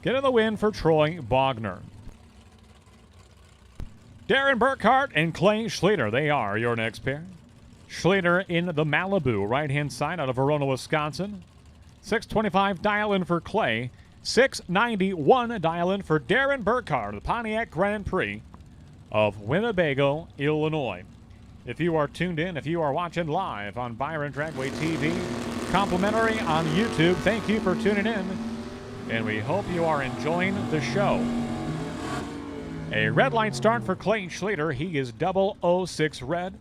Getting the win for Troy Bogner. Darren Burkhart and Clay Schleter, they are your next pair. Schleter in the Malibu, right-hand side out of Verona, Wisconsin. $6.25 dial-in for Clay. $6.91 dial-in for Darren Burkhart, the Pontiac Grand Prix of Winnebago, Illinois. If you are tuned in, if you are watching live on Byron Dragway TV, complimentary on YouTube, thank you for tuning in, and we hope you are enjoying the show. A red light start for Clay Schleter. He is 006 red.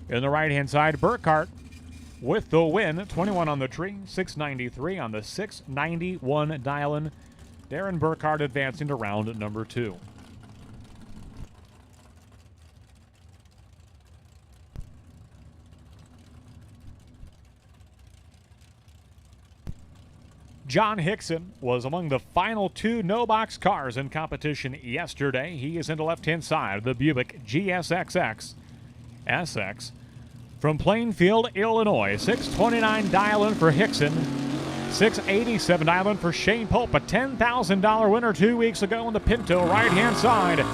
In the right-hand side, Burkhart with the win. 21 on the tree, 693 on the 691 dial-in. Darren Burkhart advancing to round number 2. John Hickson was among the final 2 no-box cars in competition yesterday. He is in the left-hand side of the Buick GSXX SX from Plainfield, Illinois. 629 dial-in for Hickson. 687 dial-in for Shane Pope, a $10,000 winner 2 weeks ago on the Pinto right-hand side.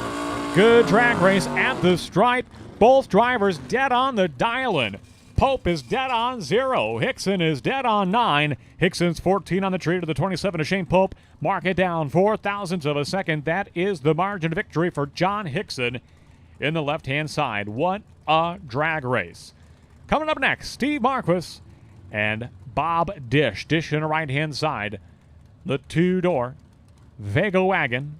Good drag race at the stripe. Both drivers dead on the dial-in. Pope is dead on 0. Hickson is dead on 9. Hickson's 14 on the tree to the 27 to Shane Pope. Mark it down, 0.04 of a second. That is the margin of victory for John Hickson in the left-hand side. What a drag race. Coming up next, Steve Marquis and Bob Dish. Dish in the right-hand side. The 2-door Vega wagon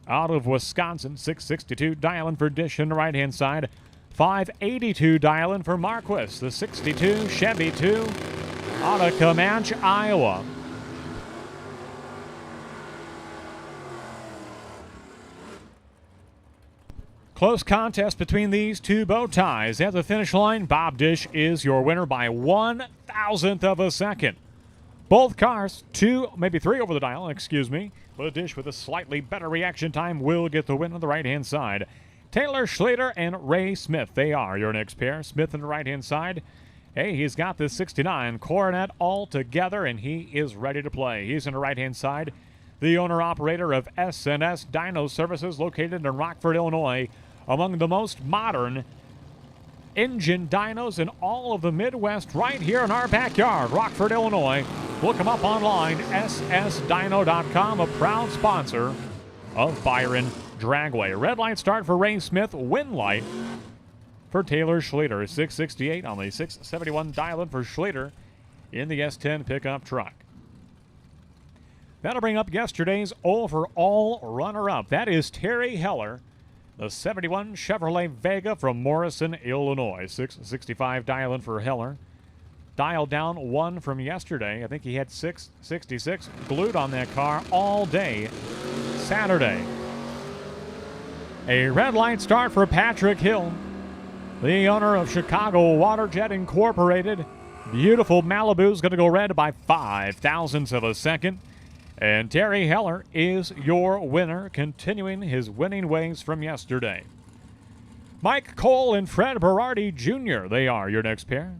out of Wisconsin. 662 dial-in for Dish in the right-hand side. 582 dial-in for Marquis. The 62 Chevy 2 out of Comanche, Iowa. Close contest between these 2 bow ties. At the finish line, Bob Dish is your winner by 1/1000th of a second. Both cars, 2, maybe 3 over the dial, excuse me. But Dish with a slightly better reaction time will get the win on the right-hand side. Taylor Schlater and Ray Smith, they are your next pair. Smith on the right-hand side. Hey, he's got this 69 Coronet all together, and he is ready to play. He's on the right-hand side. The owner-operator of S&S Dyno Services, located in Rockford, Illinois. Among the most modern engine dynos in all of the Midwest, right here in our backyard, Rockford, Illinois. Look him up online, ssdyno.com, a proud sponsor of Byron Dragway. Red light start for Ray Smith, win light for Taylor Schlater. 668 on the 671 dial-in for Schlater in the S10 pickup truck. That'll bring up yesterday's overall runner-up. That is Terry Heller, the 71 Chevrolet Vega from Morrison, Illinois. 665 dial-in for Heller. Dialed down 1 from yesterday. I think he had 666 glued on that car all day Saturday. A red light start for Patrick Hill, the owner of Chicago Waterjet Incorporated. Beautiful Malibu's going to go red by 0.05 of a second. And Terry Heller is your winner, continuing his winning ways from yesterday. Mike Cole and Fred Berardi Jr., they are your next pair.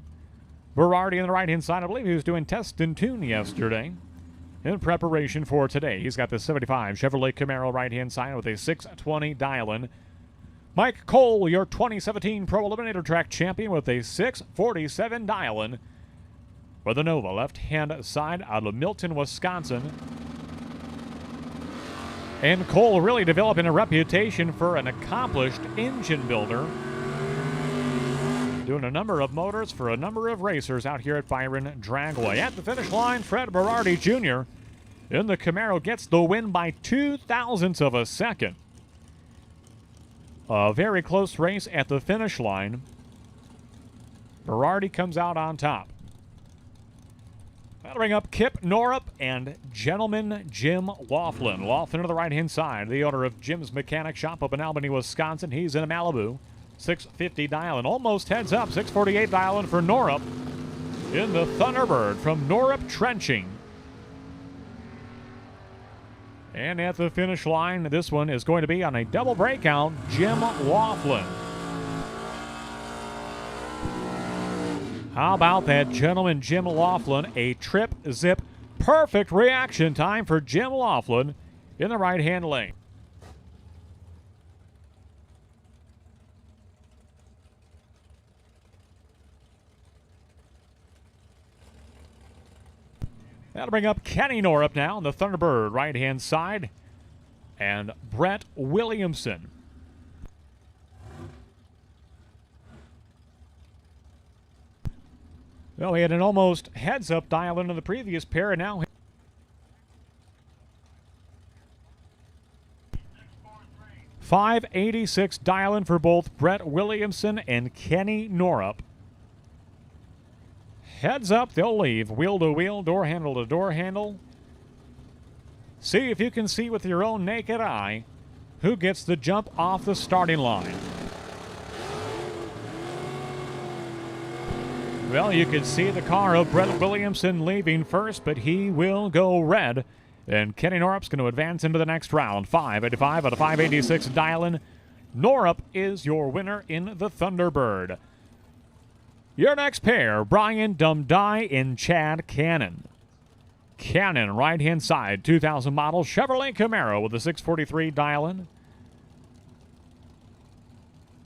Berardi on the right-hand side, I believe he was doing test and tune yesterday in preparation for today. He's got the 75 Chevrolet Camaro right-hand side with a 620 dial-in. Mike Cole, your 2017 Pro Eliminator Track champion, with a 647 dial-in for the Nova left-hand side out of Milton, Wisconsin. And Cole really developing a reputation for an accomplished engine builder, doing a number of motors for a number of racers out here at Byron Dragway. At the finish line, Fred Berardi Jr. in the Camaro gets the win by 0.02 of a second. A very close race at the finish line. Berardi comes out on top. That'll bring up Kip Norup and Gentleman Jim Laughlin. Laughlin to the right-hand side, the owner of Jim's Mechanic Shop up in Albany, Wisconsin. He's in a Malibu. 650 dial-in, almost heads up. 648 dial-in for Norup in the Thunderbird from Norup Trenching. And at the finish line, this one is going to be on a double breakout, Jim Laughlin. How about that, Gentleman Jim Laughlin? A trip zip, perfect reaction time for Jim Laughlin in the right-hand lane. That'll bring up Kenny Norup now on the Thunderbird right-hand side, and Brent Williamson. Well, he had an almost heads-up dial-in in the previous pair, and now 586 dial-in for both Brent Williamson and Kenny Norup. Heads up, they'll leave wheel to wheel, door handle to door handle. See if you can see with your own naked eye who gets the jump off the starting line. Well, you can see the car of Brett Williamson leaving first, but he will go red. And Kenny Norup's going to advance into the next round. 585 out of 586 dial-in. Norup is your winner in the Thunderbird. Your next pair, Brian Dumdye and Chad Cannon. Cannon, right-hand side, 2000 model Chevrolet Camaro with a 643 dial-in.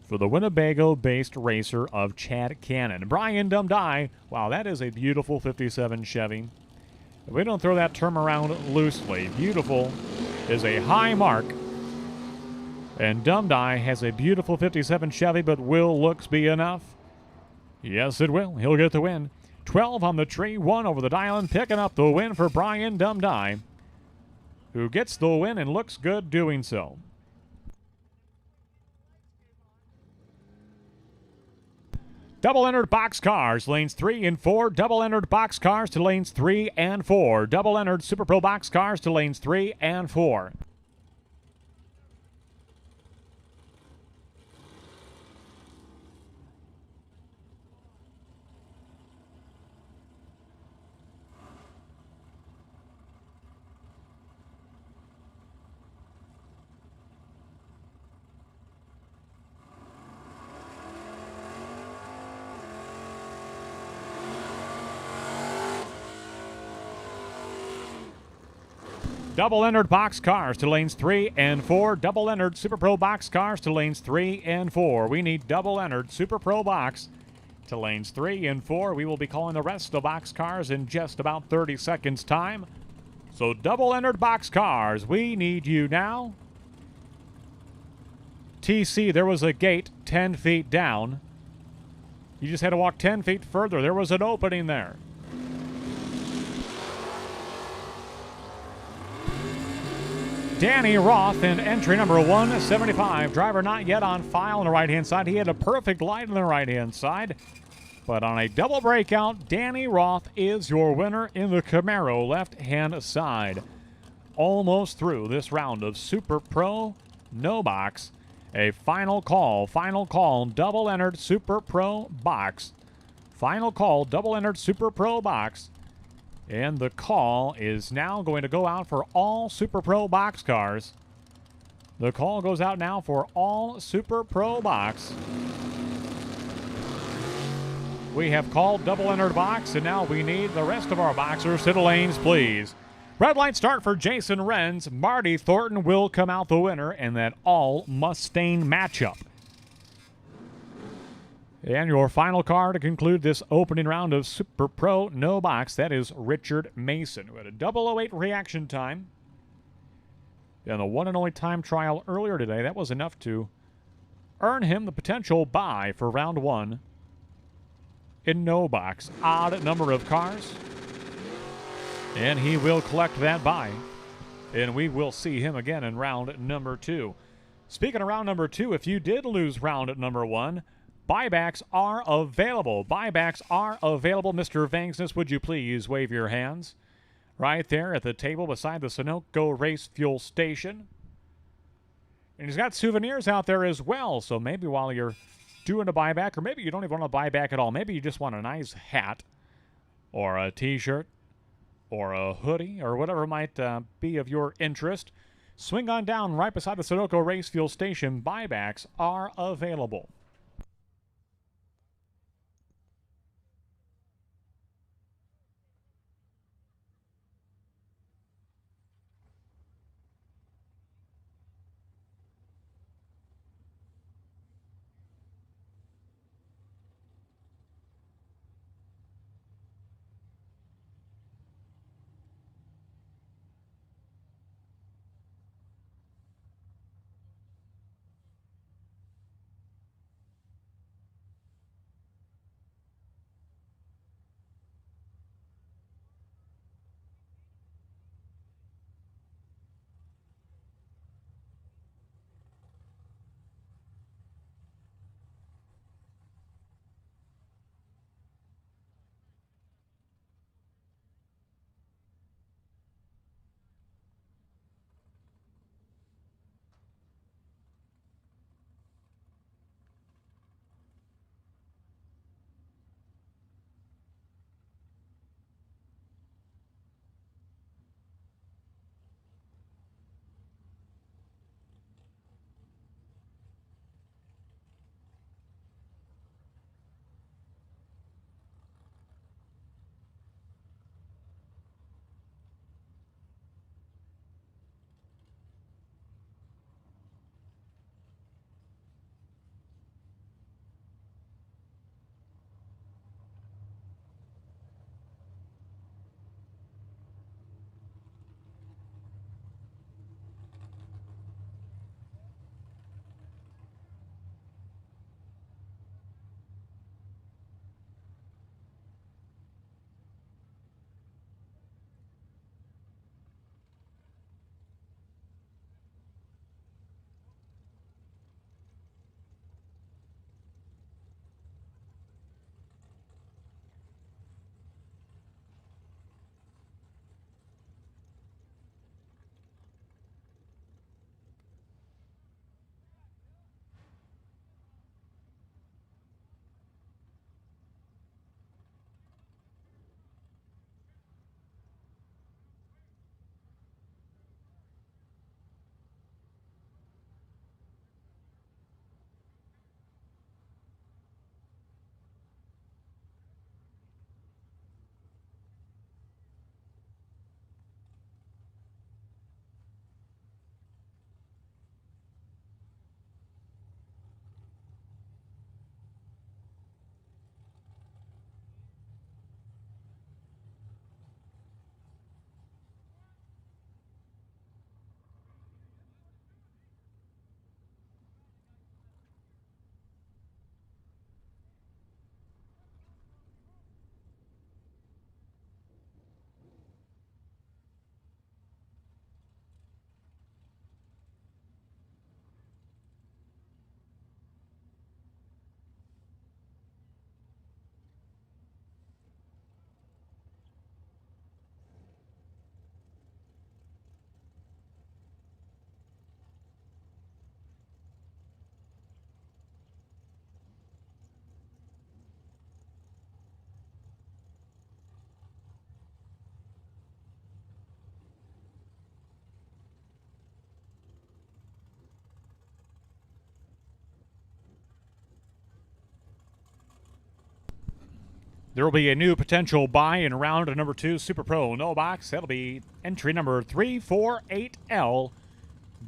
For the Winnebago-based racer of Chad Cannon. Brian Dumdye, wow, that is a beautiful 57 Chevy. We don't throw that term around loosely. Beautiful is a high mark. And Dumdye has a beautiful 57 Chevy, but will looks be enough? Yes, it will. He'll get the win. 12 on the tree, 1 over the dial-in, picking up the win for Brian Dumdye, who gets the win and looks good doing so. Double-entered boxcars, lanes 3 and 4. Double-entered boxcars to lanes 3 and 4. Double-entered Super Pro boxcars to lanes 3 and 4. Double-entered box cars to lanes 3 and 4. Double-entered Super Pro box cars to lanes 3 and 4. We need double-entered Super Pro box to lanes 3 and 4. We will be calling the rest of the box cars in just about 30 seconds time. So double-entered box cars, we need you now. TC, there was a gate 10 feet down. You just had to walk 10 feet further. There was an opening there. Danny Roth in entry number 175. Driver not yet on file on the right-hand side. He had a perfect light on the right-hand side. But on a double breakout, Danny Roth is your winner in the Camaro left-hand side. Almost through this round of Super Pro No Box. A final call, double-entered Super Pro box. Final call, double-entered Super Pro box. And the call is now going to go out for all Super Pro box cars. The call goes out now for all Super Pro box. We have called double-entered box, and now we need the rest of our boxers to the lanes, please. Red light start for Jason Renz. Marty Thornton will come out the winner in that all-Mustang matchup. And your final car to conclude this opening round of Super Pro No Box, that is Richard Mason, who had a 008 reaction time. In the one and only time trial earlier today, that was enough to earn him the potential bye for round 1 in No Box. Odd number of cars. And he will collect that bye. And we will see him again in round number 2. Speaking of round number 2, if you did lose round number 1, buybacks are available. Buybacks are available. Mr. Vangsness, would you please wave your hands? Right there at the table beside the Sunoco Race Fuel Station. And he's got souvenirs out there as well. So maybe while you're doing a buyback, or maybe you don't even want a buyback at all. Maybe you just want a nice hat or a t-shirt or a hoodie or whatever might be of your interest. Swing on down right beside the Sunoco Race Fuel Station. Buybacks are available. There will be a new potential buy in round number 2, Super Pro No Box. That'll be entry number 348L,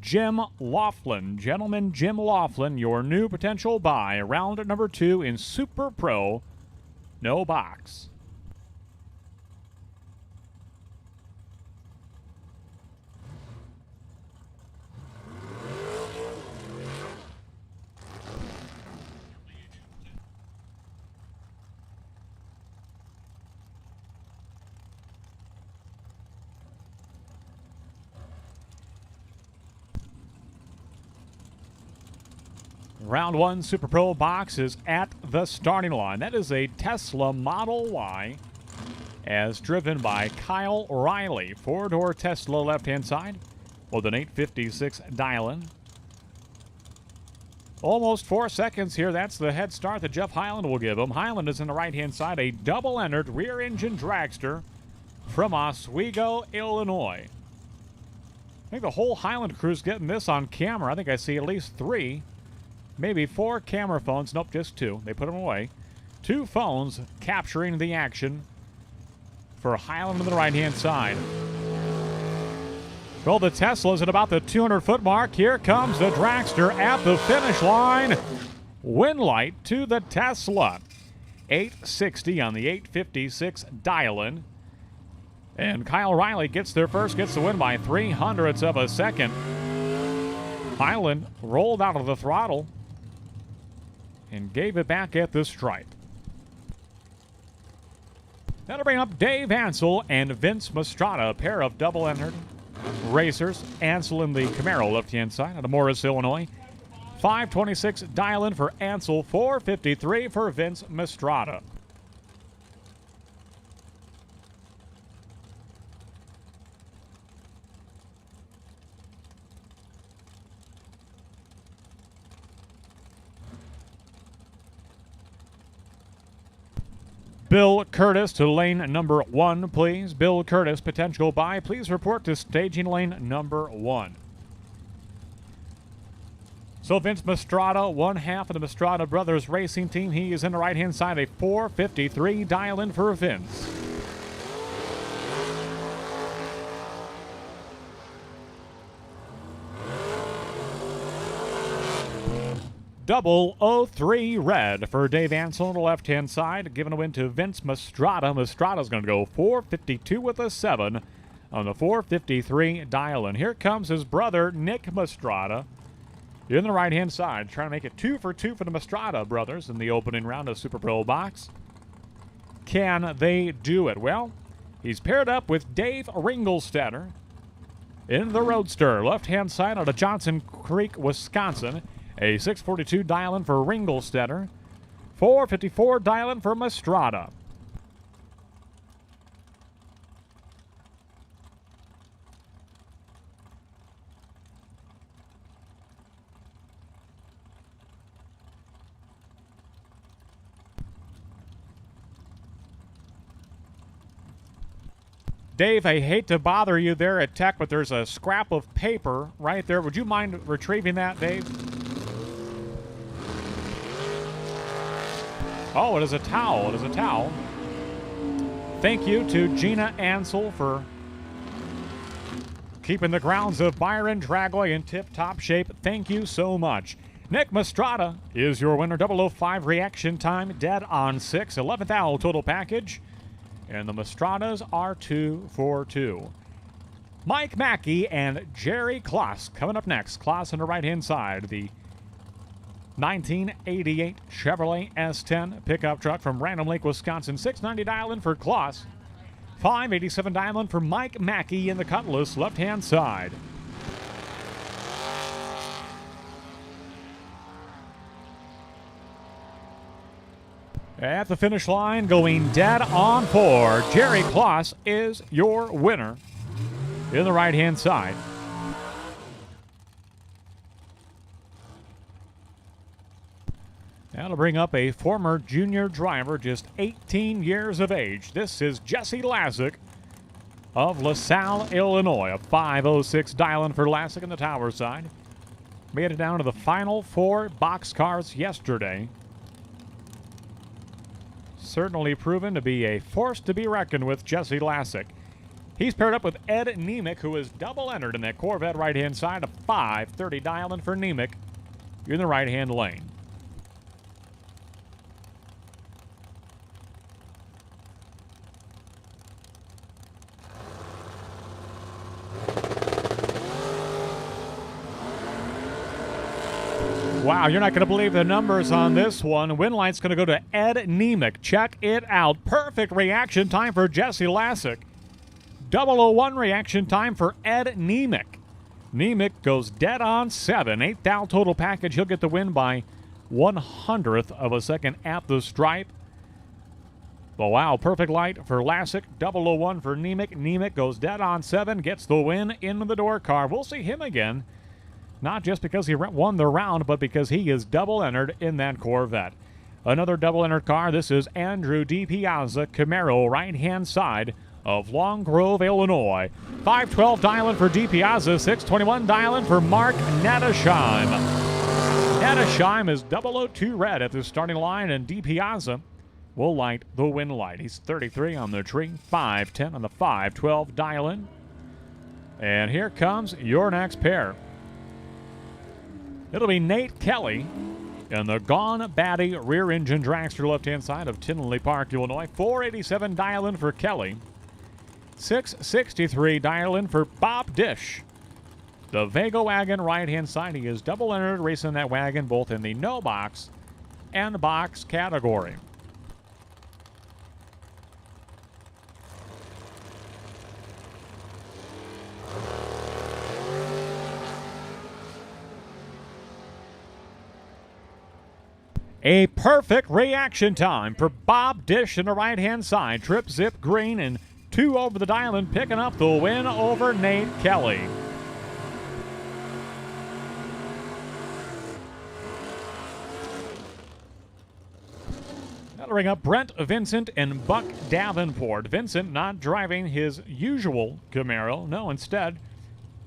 Jim Laughlin. Gentleman Jim Laughlin, your new potential buy, round number 2 in Super Pro No Box. Round 1 Super Pro box is at the starting line. That is a Tesla Model Y as driven by Kyle Riley. 4-door Tesla left-hand side with an 856 dial-in. Almost 4 seconds here. That's the head start that Jeff Highland will give him. Highland is in the right-hand side, a double-entered rear-engine dragster from Oswego, Illinois. I think the whole Highland crew's getting this on camera. I think I see at least 3. Maybe 4 camera phones. Nope, just 2. They put them away. 2 phones capturing the action for Highland on the right-hand side. Well, the Tesla's at about the 200-foot mark. Here comes the dragster at the finish line. Win light to the Tesla. 860 on the 856 dial-in. And Kyle Riley gets there first, gets the win by 0.03 of a second. Highland rolled out of the throttle and gave it back at the stripe. That'll bring up Dave Ansel and Vince Mastrata, a pair of double-entered racers. Ansel in the Camaro left-hand side out of Morris, Illinois. 526 dial-in for Ansel, 453 for Vince Mastrata. Bill Curtis to lane number 1, please. Bill Curtis, potential buy. Please report to staging lane number 1. So Vince Mastrata, one half of the Mastrata Brothers racing team. He is in the right-hand side, a 453 dial-in for Vince. Double 03 red for Dave Ansel on the left-hand side, giving a win to Vince Mastrata. Mastrata's going to go 452 with a 7 on the 453 dial-in. Here comes his brother, Nick Mastrata, in the right-hand side, trying to make it 2 for 2 for the Mastrata brothers in the opening round of Super Pro box. Can they do it? Well, he's paired up with Dave Ringelstetter in the Roadster, left-hand side out of Johnson Creek, Wisconsin. A 642 dial-in for Ringelstetter. 454 dial-in for Mastrata. Dave, I hate to bother you there at Tech, but there's a scrap of paper right there. Would you mind retrieving that, Dave? Oh, it is a towel. It is a towel. Thank you to Gina Ansel for keeping the grounds of Byron Dragway in tip-top shape. Thank you so much. Nick Mastrata is your winner. 005 reaction time, dead on 6. 11th owl total package. And the Mastratas are 2 for 2. Mike Mackey and Jerry Kloss coming up next. Kloss on the right-hand side. The 1988 Chevrolet S10 pickup truck from Random Lake, Wisconsin. 690 dial-in for Kloss. 587 dial-in for Mike Mackey in the Cutlass left-hand side. At the finish line, going dead on 4, Jerry Kloss is your winner in the right-hand side. That'll bring up a former junior driver, just 18 years of age. This is Jesse Lasik of LaSalle, Illinois. A 506 dial-in for Lasik in the tower side. Made it down to the final 4 boxcars yesterday. certainly proven to be a force to be reckoned with, Jesse Lasik. He's paired up with Ed Nemec, who is double entered in that Corvette right-hand side, a 530 dial-in for Nemec in the right-hand lane. Wow, you're not going to believe the numbers on this one. Win light's going to go to Ed Nemec. Check it out. Perfect reaction time for Jesse Lasik. 001 reaction time for Ed Nemec. Nemec goes dead on 7. 8th thou total package. He'll get the win by 1/100th of a second at the stripe. But wow, perfect light for Lasik. 001 for Nemec. Nemec goes dead on 7. Gets the win in the door car. We'll see him again. Not just because he won the round, but because he is double entered in that Corvette. Another double entered car. This is Andrew DiPiazza, Camaro, right-hand side of Long Grove, Illinois. 512 dial-in for DiPiazza, 621 dial-in for Mark Nedesheim. Nedesheim is 002 red at the starting line, and DiPiazza will light the win light. He's 33 on the tree, 510 on the 512 dial-in. And here comes your next pair. It'll be Nate Kelly in the Gone Batty rear engine dragster left-hand side of Tinley Park, Illinois. 487 dial-in for Kelly. 663 dial-in for Bob Dish. The Vega wagon right-hand side. He is double entered racing that wagon both in the no box and box category. A perfect reaction time for Bob Dish in the right-hand side. Trip Zip Green and 2 over the dial-in, picking up the win over Nate Kelly. That'll bring up Brent, Vincent, and Buck Davenport. Vincent not driving his usual Camaro. No, instead,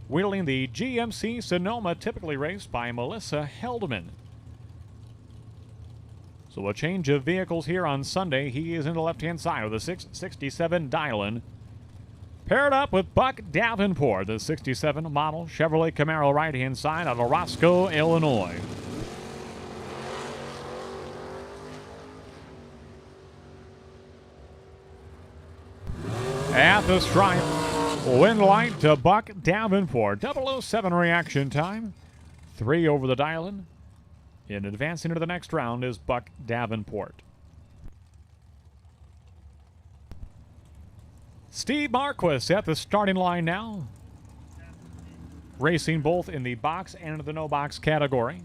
wheeling the GMC Sonoma, typically raced by Melissa Heldman. So a change of vehicles here on Sunday. He is in the left-hand side with a 667 dial-in. Paired up with Buck Davenport, the 67 model Chevrolet Camaro right-hand side out of Roscoe, Illinois. At the stripe, win light to Buck Davenport. 007 reaction time. 3 over the dial-in. In advancing into the next round is Buck Davenport. Steve Marquis at the starting line now. Racing both in the box and the no box category.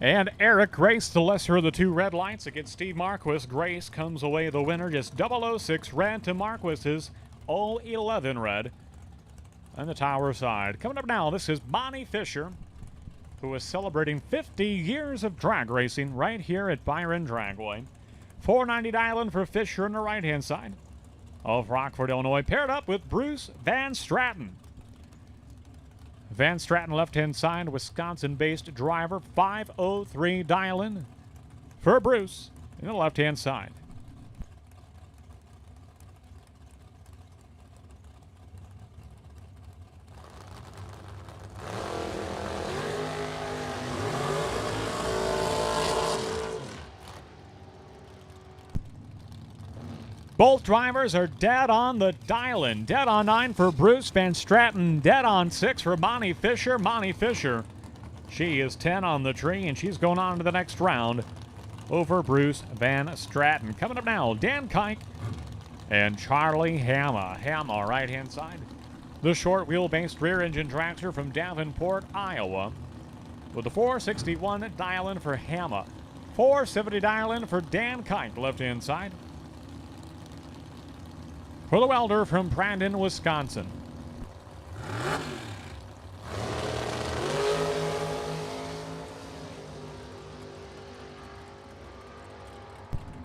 And Eric Grace, the lesser of the 2 red lights against Steve Marquis. Grace comes away the winner, just 006 red to Marquis's 011 red on the tower side. Coming up now, this is Bonnie Fisher, who is celebrating 50 years of drag racing right here at Byron Dragway. 490 dial-in for Fisher on the right-hand side of Rockford, Illinois, paired up with Bruce Van Stratton. Van Stratton, left-hand side, Wisconsin-based driver, 503 dial-in for Bruce in the left-hand side. Both drivers are dead on the dial-in. Dead on 9 for Bruce Van Stratton. Dead on 6 for Bonnie Fisher. Bonnie Fisher She is 10 on the tree, and she's going on to the next round over Bruce Van Stratton. Coming up now, Dan Kike and Charlie Hama. Hama, right-hand side. The short wheel-based rear-engine dragster from Davenport, Iowa, with the 461 dial-in for Hama. 470 dial-in for Dan Kike, left-hand side. For the welder from Brandon, Wisconsin.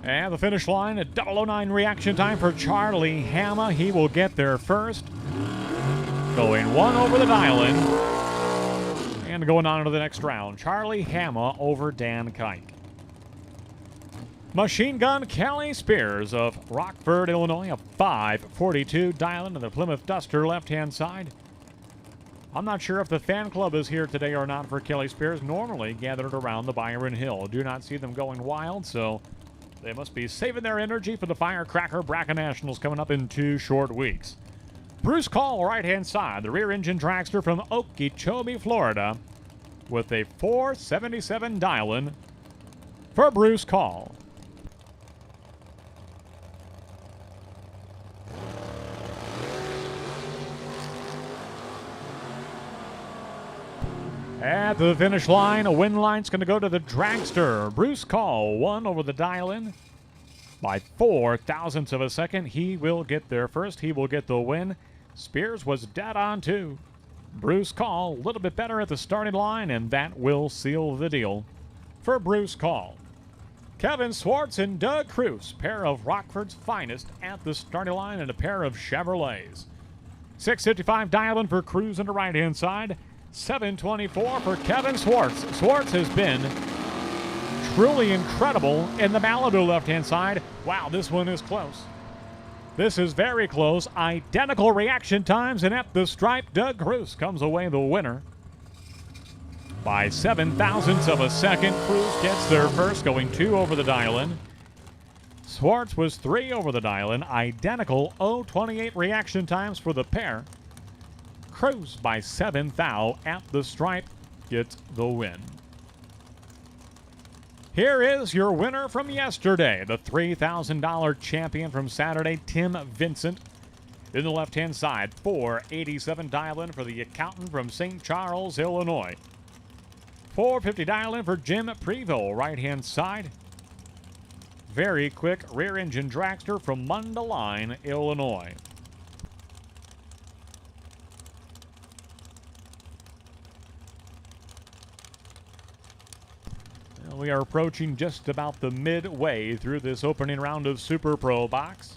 And the finish line, a 009 reaction time for Charlie Hama. He will get there first. Going one over the dial-in. And going on to the next round. Charlie Hama over Dan Kike. Machine Gun Kelly Spears of Rockford, Illinois, a 542 dial-in to the Plymouth Duster left-hand side. I'm not sure if the fan club is here today or not for Kelly Spears. Normally gathered around the Byron Hill. Do not see them going wild, so they must be saving their energy for the Firecracker Bracken Nationals coming up in 2 short weeks. Bruce Call, right-hand side, the rear-engine dragster from Okeechobee, Florida, with a 477 dial-in for Bruce Call. At the finish line, a win line's going to go to the dragster. Bruce Call, 1 over the dial-in by 4 thousandths of a second. He will get there first. He will get the win. Spears was dead on 2. Bruce Call, a little bit better at the starting line, and that will seal the deal for Bruce Call. Kevin Swartz and Doug Cruz, pair of Rockford's finest at the starting line, and a pair of Chevrolets. 655 dial-in for Cruz on the right-hand side. 724 for Kevin Swartz. Swartz has been truly incredible in the Malibu left-hand side. Wow, this one is close. This is very close. Identical reaction times, and at the stripe, Doug Cruz comes away the winner by 7 thousandths of a second. Cruz gets there first, going 2 over the dial-in. Swartz was 3 over the dial-in. Identical 0.28 reaction times for the pair. Cruz by 7 thou at the stripe gets the win. Here is your winner from yesterday, the $3,000 champion from Saturday, Tim Vincent. In the left-hand side, 487 dial-in for the accountant from St. Charles, Illinois. 450 dial-in for Jim Prevost, right-hand side. Very quick rear-engine dragster from Mundelein, Illinois. We are approaching just about the midway through this opening round of Super Pro Box.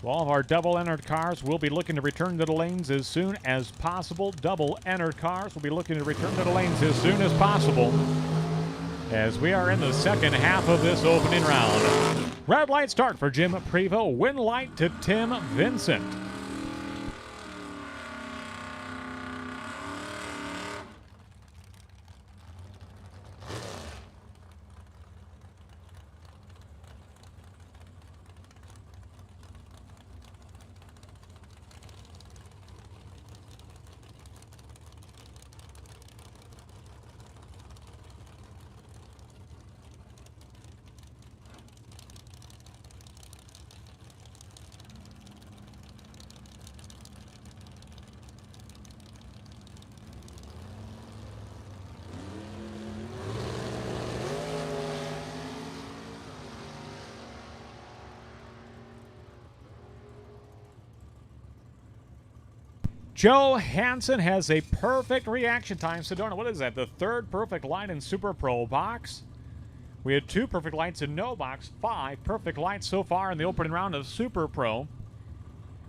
So all of our double-entered cars will be looking to return to the lanes as soon as possible. Double-entered cars will be looking to return to the lanes as soon as possible, as we are in the second half of this opening round. Red light start for Jim Prevost. Win light to Tim Vincent. Joe Hansen has a perfect reaction time. Sedona, what is that? The 3rd perfect light in Super Pro Box. We had 2 perfect lights in no box, 5 perfect lights so far in the opening round of Super Pro.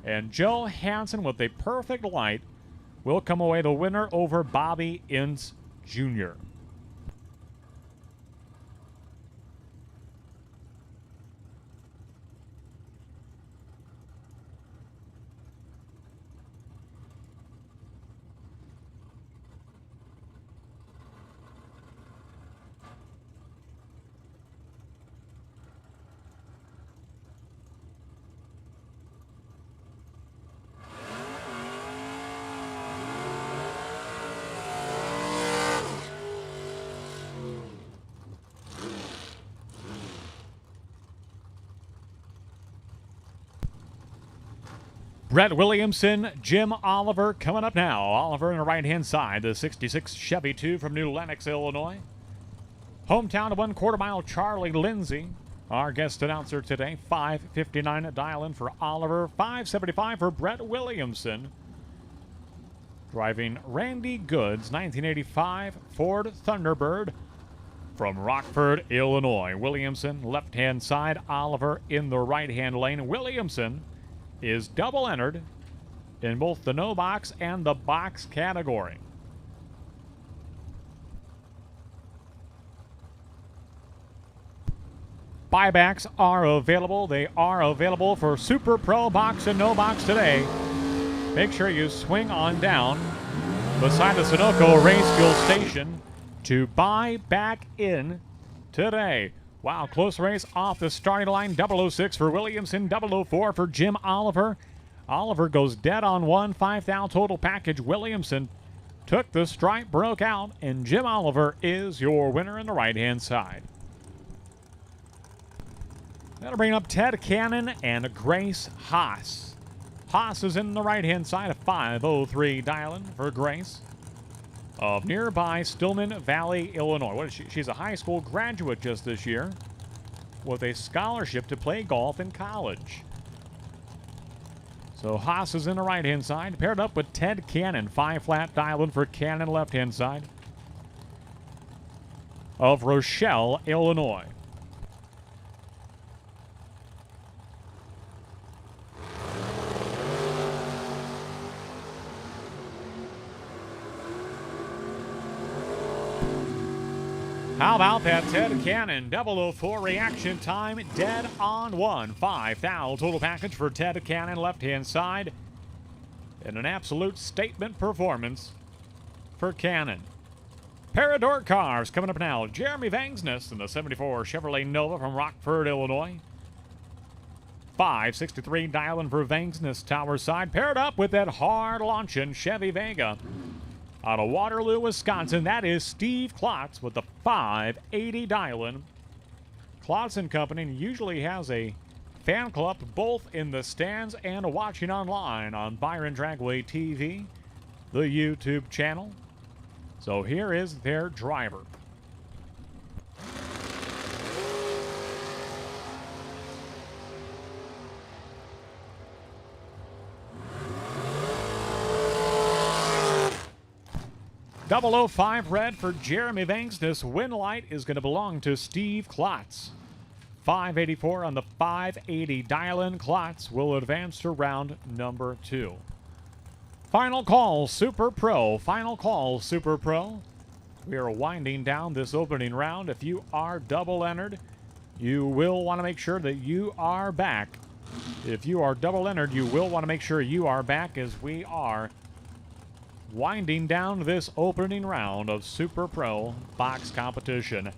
And Joe Hansen with a perfect light will come away the winner over Bobby Ince Jr. Brett Williamson, Jim Oliver coming up now. Oliver on the right-hand side, the 66 Chevy 2 from New Lenox, Illinois. Hometown of 1/4 mile, Charlie Lindsay. Our guest announcer today, 5:59 dial-in for Oliver, 5:75 for Brett Williamson. Driving Randy Good's 1985 Ford Thunderbird from Rockford, Illinois. Williamson, left-hand side, Oliver in the right-hand lane. Williamson is double entered in both the no box and the box category. Buybacks are available. They are available for Super Pro Box and No Box today. Make sure you swing on down beside the Sunoco Rayskill Station to buy back in today. Wow, close race off the starting line. 006 for Williamson, 004 for Jim Oliver. Oliver goes dead on one, 5,000 total package. Williamson took the stripe, broke out, and Jim Oliver is your winner in the right-hand side. That'll bring up Ted Cannon and Grace Haas. Haas is in the right-hand side of 5:03 dial-in for Grace of nearby Stillman Valley, Illinois. What is she? She's a high school graduate just this year with a scholarship to play golf in college. So Haas is in the right-hand side, paired up with Ted Cannon. 5-flat dial-in for Cannon, left-hand side of Rochelle, Illinois. How about that Ted Cannon 004 reaction time, dead on one. 5,000 total package for Ted Cannon, left-hand side. And an absolute statement performance for Cannon. Parador cars coming up now. Jeremy Vangsness in the 74 Chevrolet Nova from Rockford, Illinois. 5:63 dial-in for Vangsness, tower side. Paired up with that hard-launching Chevy Vega out of Waterloo, Wisconsin. That is Steve Klotz with the 580 dial-in. Klotz & Company usually has a fan club both in the stands and watching online on Byron Dragway TV, the YouTube channel. So here is their driver. .005 red for Jeremy Vangsness. Win light is going to belong to Steve Klotz. 584 on the 580 dial-in. Klotz will advance to round number 2. Final call, Super Pro. Final call, Super Pro. We are winding down this opening round. If you are double entered, you will want to make sure that you are back. If you are double entered, you will want to make sure you are back, as we are winding down this opening round of Super Pro box competition.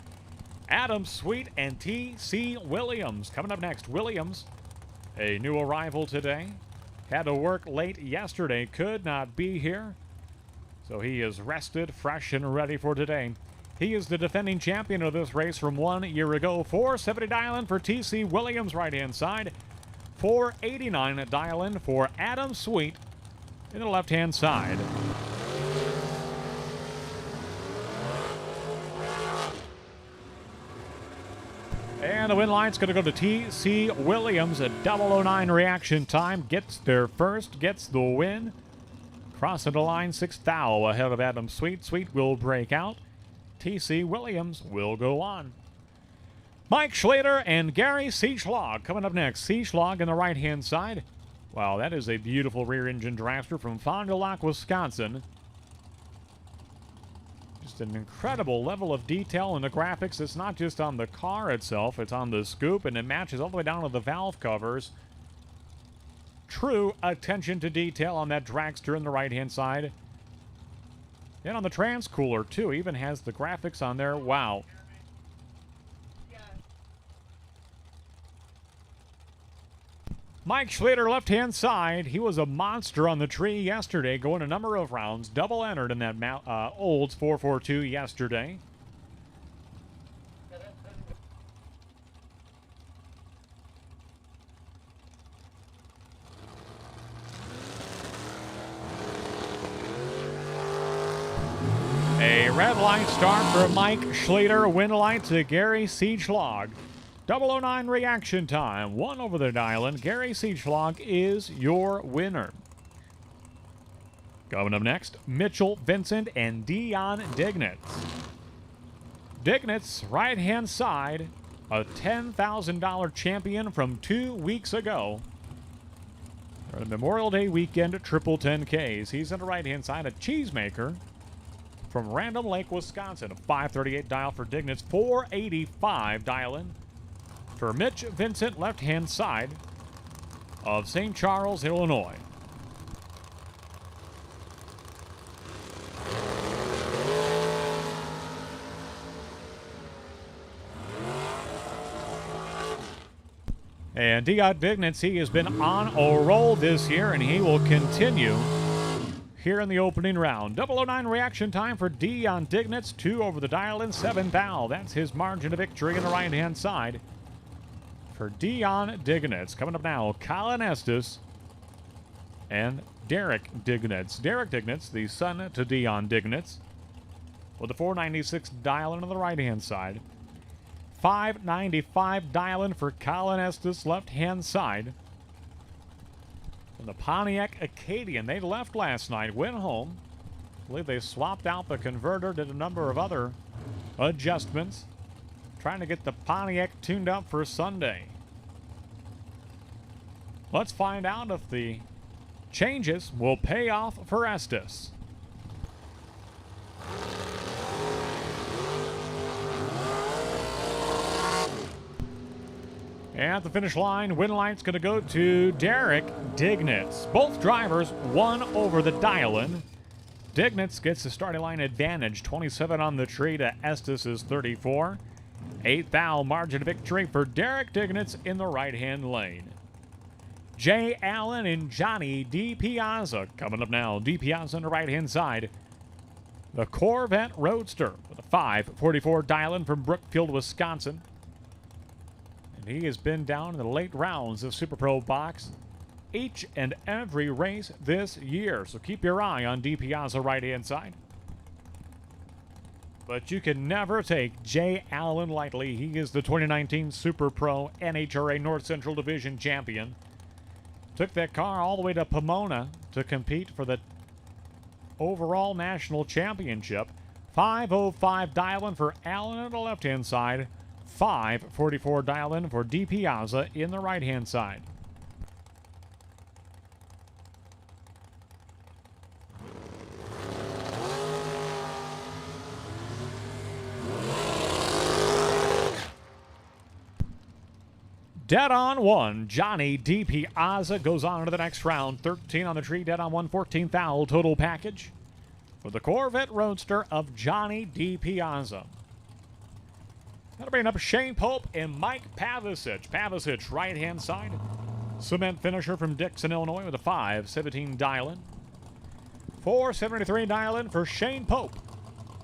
Adam Sweet and T.C. Williams coming up next. Williams, a new arrival today. Had to work late yesterday, could not be here. So he is rested, fresh, and ready for today. He is the defending champion of this race from 1 year ago. 470 dial-in for T.C. Williams, right-hand side. 489 dial-in for Adam Sweet in the left-hand side. And the win line's going to go to T.C. Williams. A 009 reaction time. Gets there first. Gets the win. Crossing the line, 6,000 ahead of Adam Sweet. Sweet will break out. T.C. Williams will go on. Mike Schlater and Gary Seeschlag coming up next. Seeschlag in the right-hand side. Wow, that is a beautiful rear-engine drafter from Fond du Lac, Wisconsin. Just an incredible level of detail in the graphics. It's not just on the car itself, it's on the scoop, and it matches all the way down to the valve covers. True attention to detail on that dragster in the right-hand side. And on the transcooler, too. Even has the graphics on there. Wow. Mike Schlater, left-hand side. He was a monster on the tree yesterday, going a number of rounds. Double entered in that Olds 442 yesterday. red light start for Mike Schleter. Win light to Gary Siegschlag. 009 reaction time. 1 over the dial, and Gary Siegschlag is your winner. Coming up next, Mitchell Vincent and Dion Dignitz. Dignitz, right-hand side, a $10,000 champion from 2 weeks ago. For the Memorial Day weekend triple 10Ks. He's on the right-hand side, a cheesemaker from Random Lake, Wisconsin. A 538 dial for Dignitz, 485 dial-in for Mitch Vincent, left-hand side of St. Charles, Illinois. And Dion Dignitz, he has been on a roll this year, and he will continue here in the opening round. 009 reaction time for Dion Dignitz. 2 over the dial-in, 7 thou. That's his margin of victory on the right-hand side for Dion Dignitz. Coming up now, Colin Estes and Derek Dignitz. Derek Dignitz, the son to Dion Dignitz, with the 496 dial-in on the right-hand side. 595 dial-in for Colin Estes, left-hand side. And the Pontiac Acadian, they left last night, went home. I believe they swapped out the converter, did a number of other adjustments, trying to get the Pontiac tuned up for Sunday. Let's find out if the changes will pay off for Estes. At the finish line, win light's going to go to Derek Dignitz. Both drivers 1 over the dial-in. Dignitz gets the starting line advantage, 27 on the tree to Estes' 34. 8 thou margin of victory for Derek Dignitz in the right-hand lane. Jay Allen and Johnny DiPiazza coming up now. DiPiazza on the right-hand side. The Corvette Roadster with a 544 dial-in from Brookfield, Wisconsin. He has been down in the late rounds of Super Pro Box each and every race this year. So keep your eye on DiPiazza right-hand side. But you can never take Jay Allen lightly. He is the 2019 Super Pro NHRA North Central Division champion. Took that car all the way to Pomona to compete for the overall national championship. 505 dial-in for Allen on the left-hand side. 544 dial-in for DiPiazza in the right-hand side. Dead on 1, Johnny DiPiazza goes on to the next round. 13 on the tree, dead on 1, 14 thou total package for the Corvette Roadster of Johnny DiPiazza. That'll bring up Shane Pope and Mike Pavicic. Pavicic, right-hand side. Cement finisher from Dixon, Illinois with a 517 dial-in. 473 dial-in for Shane Pope,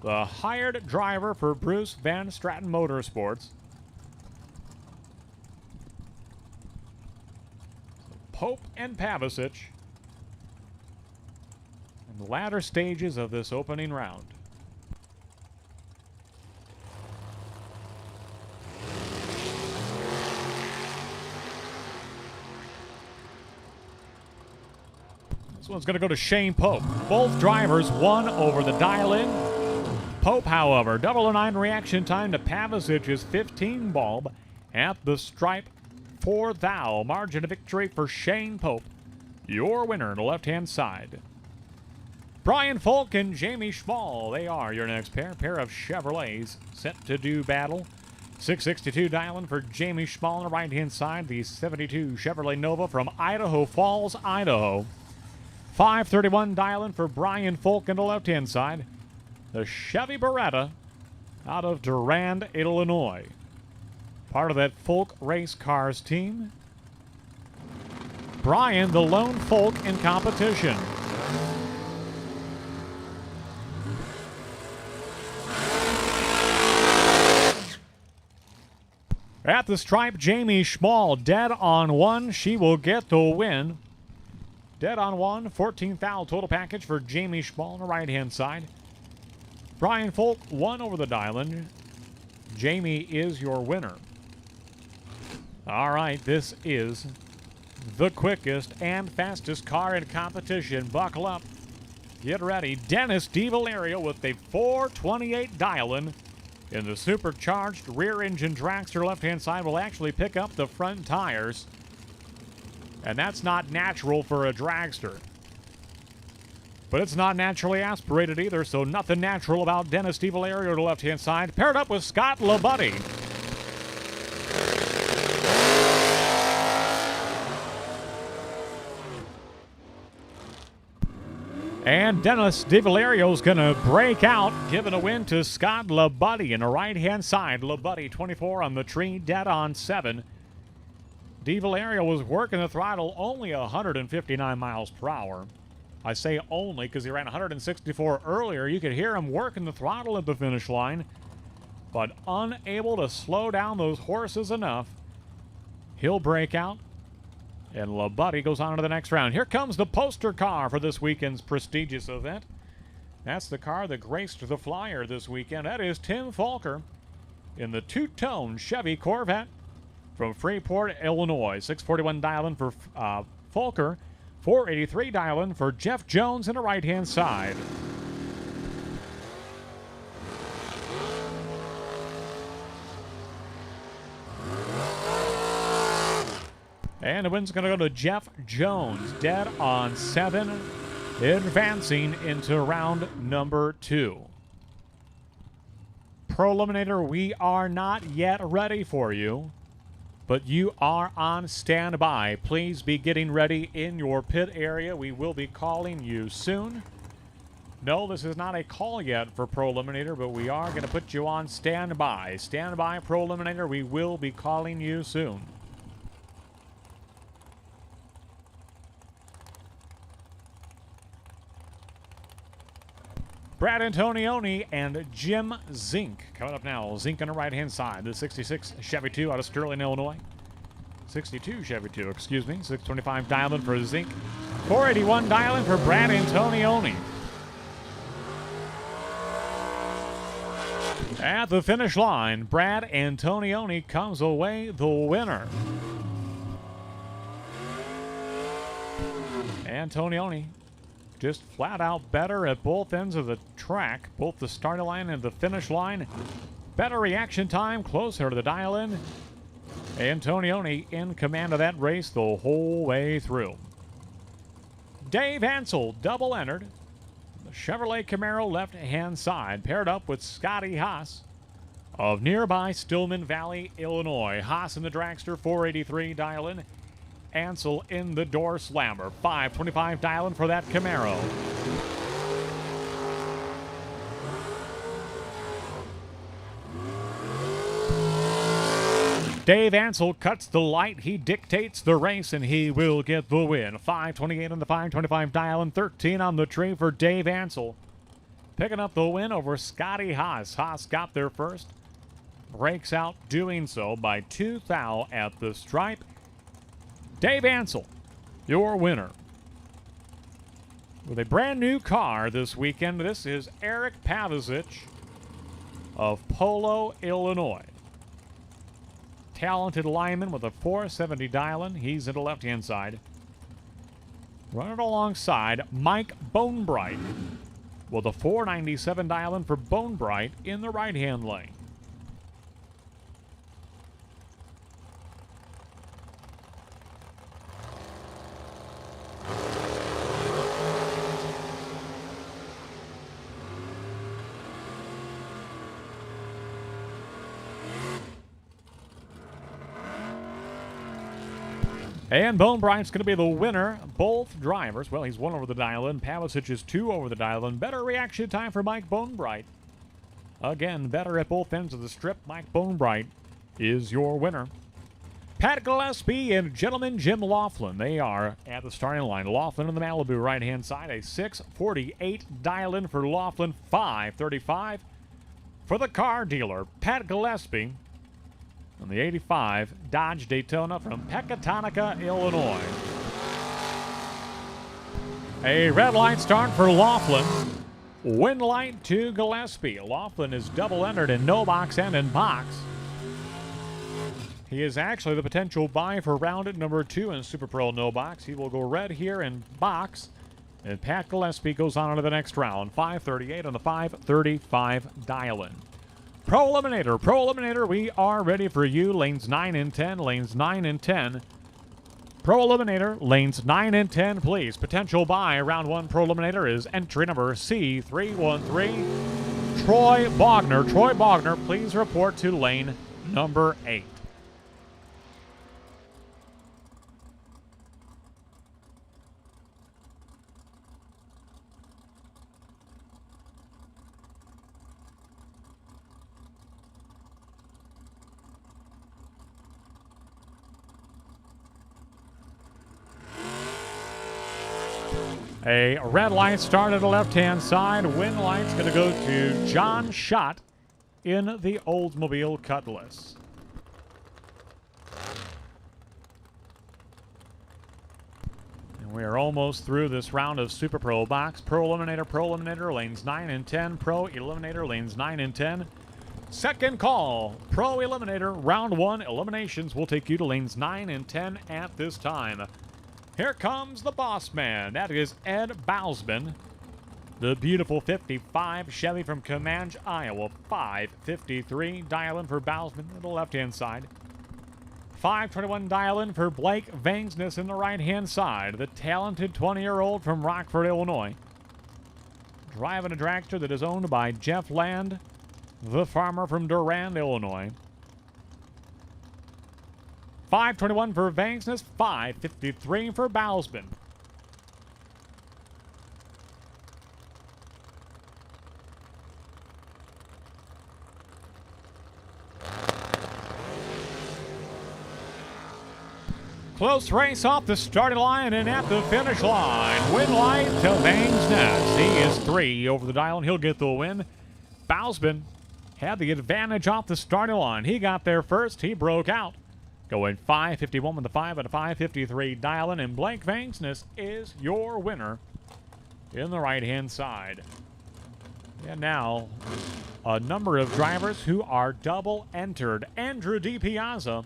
the hired driver for Bruce Van Stratton Motorsports. Pope and Pavicic in the latter stages of this opening round. This one's going to go to Shane Pope. Both drivers 1 over the dial-in. Pope, however, 009 reaction time to Pavicic's 15 bulb at the stripe. 4 thou margin of victory for Shane Pope, your winner on the left-hand side. Brian Folk and Jamie Schmall, they are your next pair of Chevrolets set to do battle. 662 dial-in for Jamie Schmall on the right-hand side. The 72 Chevrolet Nova from Idaho Falls, Idaho. 531 dial-in for Brian Folk on the left-hand side. The Chevy Beretta out of Durand, Illinois. Part of that Folk Race Cars team. Brian, the lone Folk in competition. At the stripe, Jamie Schmall, dead on 1. She will get the win. Dead on 1, 14 thou total package for Jamie Schmall on the right-hand side. Brian Folk, 1 over the dial-in. Jamie is your winner. All right, this is the quickest and fastest car in competition. Buckle up. Get ready. Dennis DiValerio with a 428 dial-in in the supercharged rear-engine dragster left-hand side will actually pick up the front tires. And that's not natural for a dragster. But it's not naturally aspirated either, so nothing natural about Dennis DiValerio to the left-hand side. Paired up with Scott LaBuddy. And Dennis DiValerio's going to break out, giving a win to Scott LaBuddy. In the right-hand side, LaBuddy 24 on the tree, dead on 7. DiValerio was working the throttle only 159 miles per hour. I say only because he ran 164 earlier. You could hear him working the throttle at the finish line, but unable to slow down those horses enough. He'll break out, and LaBuddy goes on to the next round. Here comes the poster car for this weekend's prestigious event. That's the car that graced the flyer this weekend. That is Tim Falker in the two-tone Chevy Corvette from Freeport, Illinois. 641 dial-in for Falker, 483 dial-in for Jeff Jones in the right-hand side. And the win's going to go to Jeff Jones, dead on 7, advancing into round number 2. Pro Eliminator, we are not yet ready for you, but you are on standby. Please be getting ready in your pit area. We will be calling you soon. No, this is not a call yet for Pro Eliminator, but we are going to put you on standby. Standby, Pro Eliminator. We will be calling you soon. Brad Antonioni and Jim Zink coming up now. Zink on the right-hand side. The 66 Chevy 2 out of Sterling, Illinois. 62 Chevy 2, excuse me. 625 dial-in for Zink. 481 dial-in for Brad Antonioni. At the finish line, Brad Antonioni comes away the winner. Antonioni just flat out better at both ends of the track, both the starting line and the finish line. Better reaction time, closer to the dial-in. Antonioni in command of that race the whole way through. Dave Ansel double entered. The Chevrolet Camaro left-hand side, paired up with Scotty Haas of nearby Stillman Valley, Illinois. Haas in the dragster, 483 dial-in. Ansel in the door slammer. 525 dial-in for that Camaro. Dave Ansel cuts the light. He dictates the race, and he will get the win. 528 on the 525 dial-in. 13 on the tree for Dave Ansel. Picking up the win over Scotty Haas. Haas got there first. Breaks out doing so by 2 thou at the stripe. Dave Ansel, your winner. With a brand new car this weekend, this is Eric Pavicic of Polo, Illinois. Talented lineman with a 470 dial-in. He's in the left-hand side. Running alongside Mike Bonebright with a 497 dial-in for Bonebright in the right-hand lane. And Bonebright's going to be the winner. Both drivers, well, he's 1 over the dial-in. Pavicic is 2 over the dial-in. Better reaction time for Mike Bonebright. Again, better at both ends of the strip. Mike Bonebright is your winner. Pat Gillespie and gentleman Jim Laughlin. They are at the starting line. Laughlin in the Malibu right-hand side. A 648 dial-in for Laughlin. 535 for the car dealer, Pat Gillespie. On the 85 Dodge Daytona from Pecatonica, Illinois. A red light start for Laughlin. Winlight to Gillespie. Laughlin is double entered in no box and in box. He is actually the potential buy for round number 2 in Super Pro no box. He will go red here in box. And Pat Gillespie goes on to the next round. 538 on the 535 dial-in. Pro Eliminator, we are ready for you. Lanes 9 and 10, lanes 9 and 10. Pro Eliminator, lanes 9 and 10, please. Potential buy, round 1 Pro Eliminator is entry number C313. Troy Bogner, please report to lane number 8. A red light start at the left-hand side. Win light's going to go to John Schott in the Oldsmobile Cutlass. And we are almost through this round of Super Pro box. Pro Eliminator, lanes 9 and 10. Pro Eliminator, lanes 9 and 10. Second call, Pro Eliminator, round 1 eliminations will take you to lanes 9 and 10 at this time. Here comes the boss man. That is Ed Bousman. The beautiful 55 Chevy from Comanche, Iowa. 553 dial-in for Bousman on the left-hand side. 521 dial-in for Blake Vangsness in the right-hand side. The talented 20-year-old from Rockford, Illinois. Driving a dragster that is owned by Jeff Land, the farmer from Durand, Illinois. 521 for Vangsness, 553 for Bousman. Close race off the starting line and at the finish line. Win light to Vangsness. He is 3 over the dial and he'll get the win. Bousman had the advantage off the starting line. He got there first. He broke out. Going 551 with the 5 and a 553 dial-in, and Blake Vangsness is your winner in the right-hand side. And now, a number of drivers who are double entered. Andrew DiPiazza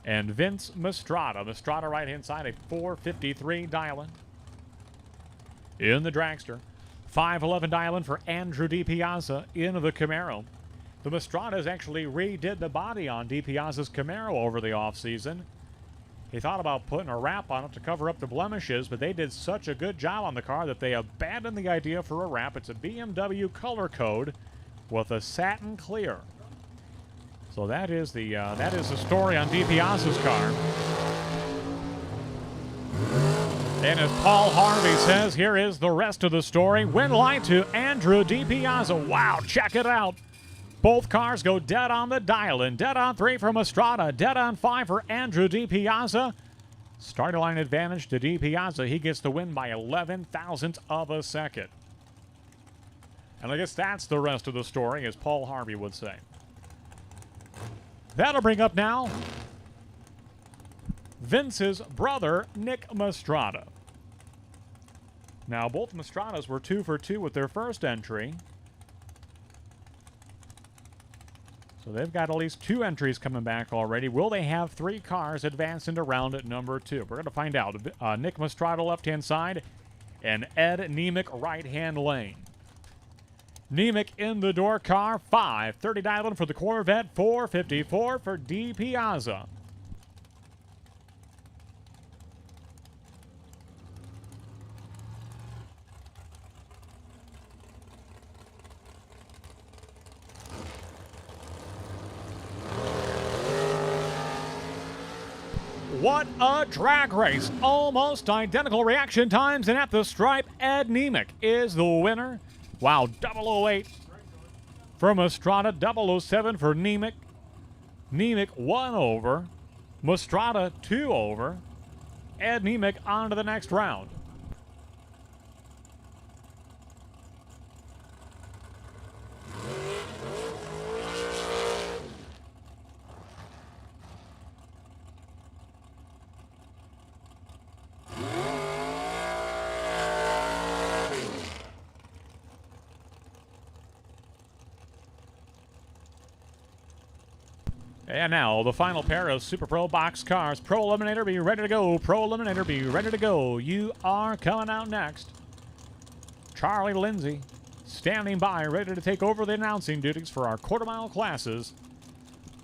and Vince Mastrada. Mastrada right-hand side, a 453 dial-in. In the dragster, 511 dial-in for Andrew DiPiazza in the Camaro. The Mastradas actually redid the body on DiPiazza's Camaro over the offseason. He thought about putting a wrap on it to cover up the blemishes, but they did such a good job on the car that they abandoned the idea for a wrap. It's a BMW color code with a satin clear. So that is the story on DiPiazza's car. And as Paul Harvey says, here is the rest of the story. Win light to Andrew DiPiazza. Wow, check it out. Both cars go dead on the dial-in. Dead on 3 for Mastrada. Dead on 5 for Andrew DiPiazza. Starting line advantage to DiPiazza. He gets the win by 11 thousandths of a second. And I guess that's the rest of the story, as Paul Harvey would say. That'll bring up now Vince's brother, Nick Mastrada. Now, both Mastradas were 2 for 2 with their first entry. So they've got at least 2 entries coming back already. Will they have 3 cars advance into round at number 2? We're going to find out. Nick Mastrada left-hand side and Ed Nemec right-hand lane. Nemec in the door car, 530 dial-in for the Corvette, 454 for DiPiazza. What a drag race. Almost identical reaction times, and at the stripe, Ed Nemec is the winner. Wow, 008 for Mastrada, 007 for Nemec. Nemec 1 over, Mastrada 2 over. Ed Nemec on to the next round. And now, the final pair of Super Pro box cars. Pro Eliminator, be ready to go. Pro Eliminator, be ready to go. You are coming out next. Charlie Lindsay, standing by, ready to take over the announcing duties for our quarter-mile classes.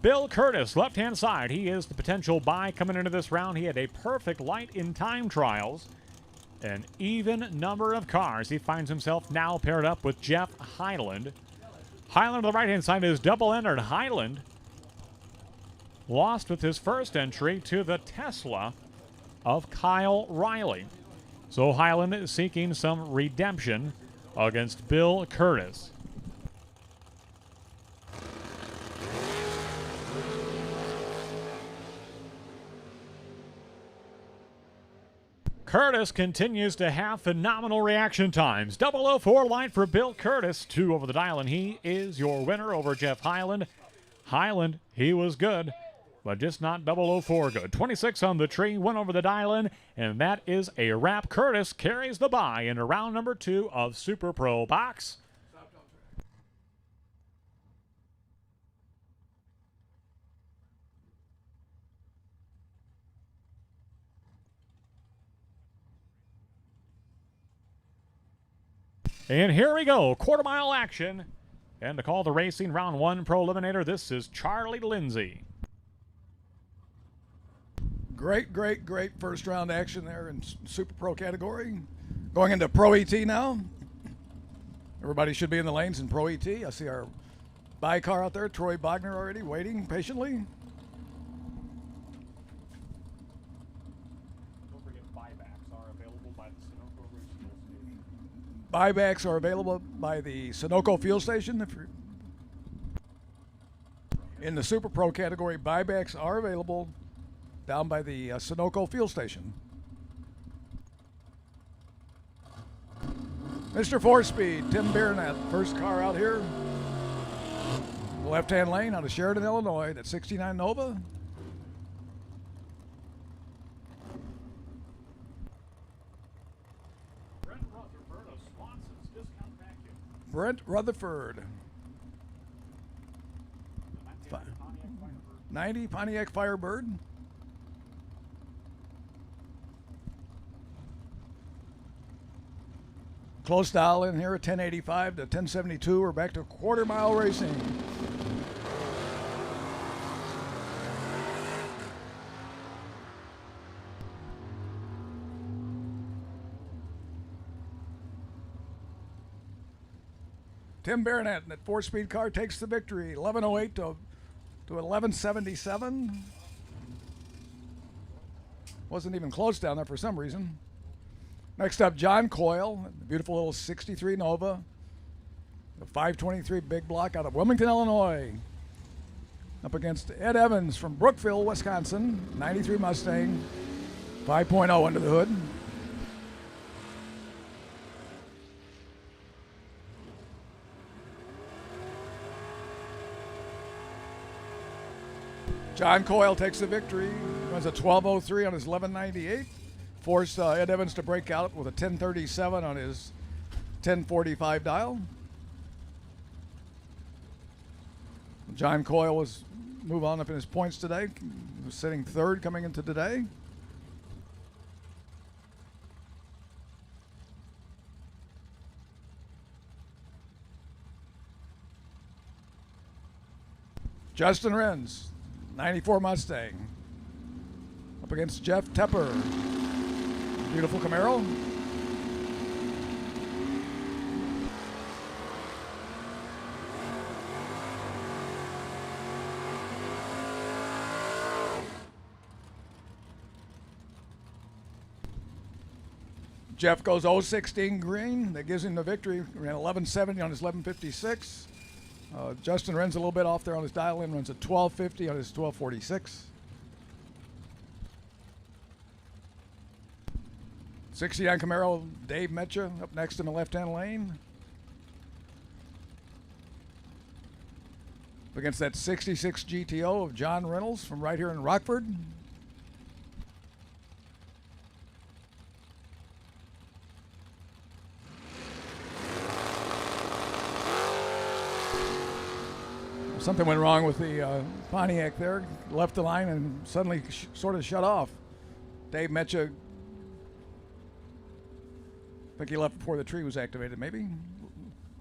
Bill Curtis, left-hand side. He is the potential buy coming into this round. He had a perfect light in time trials. An even number of cars. He finds himself now paired up with Jeff Highland. Highland on the right-hand side is double-entered. Highland lost with his first entry to the Tesla of Kyle Riley. So Highland is seeking some redemption against Bill Curtis. Curtis continues to have phenomenal reaction times. 004 line for Bill Curtis. 2 over the dial, and he is your winner over Jeff Highland. Highland, he was good, but just not 004 good. 26 on the tree, 1 over the dial-in, and that is a wrap. Curtis carries the bye into round number 2 of Super Pro Box. And here we go, quarter-mile action. And to call the racing round 1 Pro Eliminator, this is Charlie Lindsay. Great first round action there in Super Pro category. Going into Pro ET now. Everybody should be in the lanes in Pro ET. I see our buy car out there, Troy Bogner, already waiting patiently. Don't forget buybacks are available by the Sunoco Fuel Station. Buybacks are available by the Sunoco Fuel Station. If you're in the Super Pro category, buybacks are available down by the Sunoco Fuel Station. Mr. 4-Speed, Tim Burnett, first car out here. Left-hand lane out of Sheridan, Illinois, that 69 Nova. Brent Rutherford of Swanson's Discount Vacuum. Brent Rutherford. 90 Pontiac Firebird. Close dial in here, 1085 to 1072. We're back to quarter mile racing. Tim Burnett in that 4-speed car takes the victory. 1108 to 1177. Wasn't even close down there for some reason. Next up, John Coyle, the beautiful little 63 Nova. The 523 big block out of Wilmington, Illinois. Up against Ed Evans from Brookville, Wisconsin. 93 Mustang. 5.0 under the hood. John Coyle takes the victory. Runs a 12:03 on his 1198. Forced Ed Evans to break out with a 10:37 on his 10:45 dial. John Coyle was move on up in his points today. He was sitting third coming into today. Justin Renz, 94 Mustang. Up against Jeff Tepper. Beautiful Camaro. Jeff goes 016 green. That gives him the victory. Ran 1170 on his 1156. Justin Ren's a little bit off there on his dial-in. Runs a 1250 on his 1246. 69 Camaro, Dave Metcha up next in the left-hand lane. Up against that 66 GTO of John Reynolds from right here in Rockford. Something went wrong with the Pontiac there. Left the line and suddenly sort of shut off. Dave Metcha, I think he left before the tree was activated, maybe.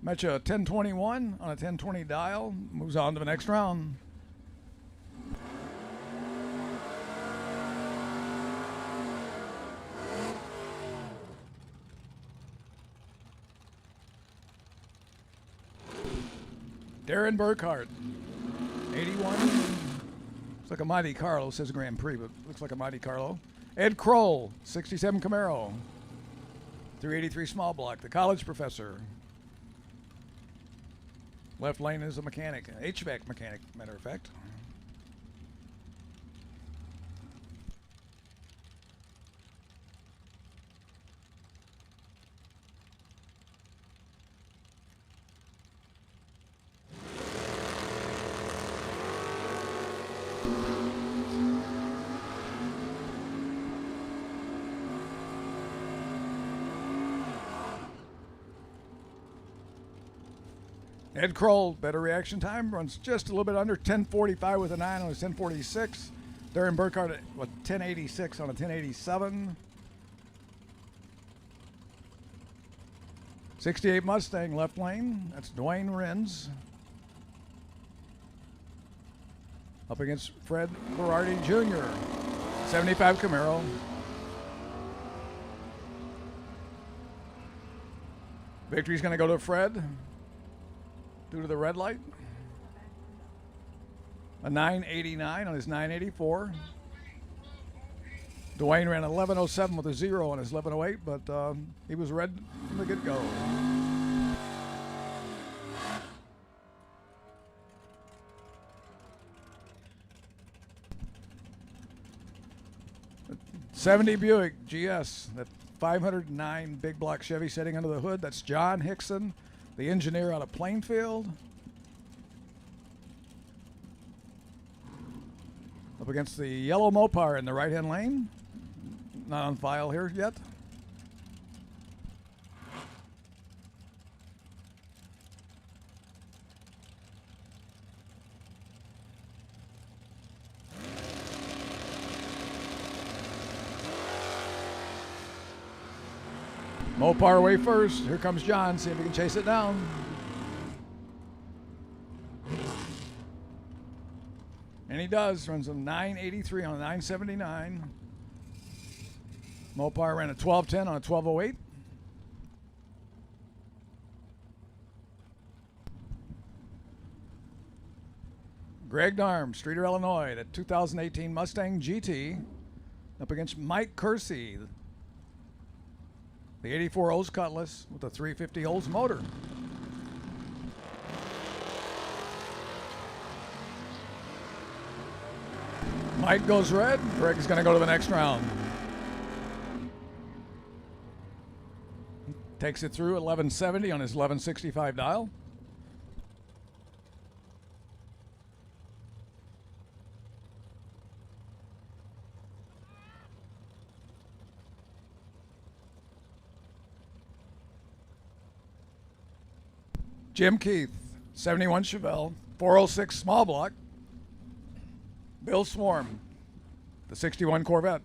Metcha 1021 on a 1020 dial. Moves on to the next round. Darren Burkhart, 81. Looks like a Monte Carlo. Says Grand Prix, but looks like a Monte Carlo. Ed Kroll, 67 Camaro. 383 small block. The college professor. Left lane is a mechanic, an HVAC mechanic, matter of fact. Ed Kroll, better reaction time, runs just a little bit under 1045 with a 9 on his 1046. Darren Burkhart at 1086 on a 1087. 68 Mustang, left lane. That's Dwayne Renz. Up against Fred Berardi Jr. 75 Camaro. Victory's going to go to Fred. Due to the red light. A 989 on his 984. Dwayne ran 1107 with a 0 on his 1108, but he was red from the get-go. '70 Buick GS, that 509 big block Chevy sitting under the hood. That's John Hickson, the engineer out of Plainfield. Up against the yellow Mopar in the right-hand lane. Not on file here yet. Mopar away first. Here comes John. See if he can chase it down. And he does. Runs a 983 on a 979. Mopar ran a 1210 on a 1208. Greg Darm, Streeter, Illinois, the 2018 Mustang GT. Up against Mike Kersey, the 84 Olds Cutlass with a 350 Olds motor. Mike goes red. Greg is going to go to the next round. Takes it through 1170 on his 1165 dial. Jim Keith, 71 Chevelle, 406 small block. Bill Swarm, the 61 Corvette.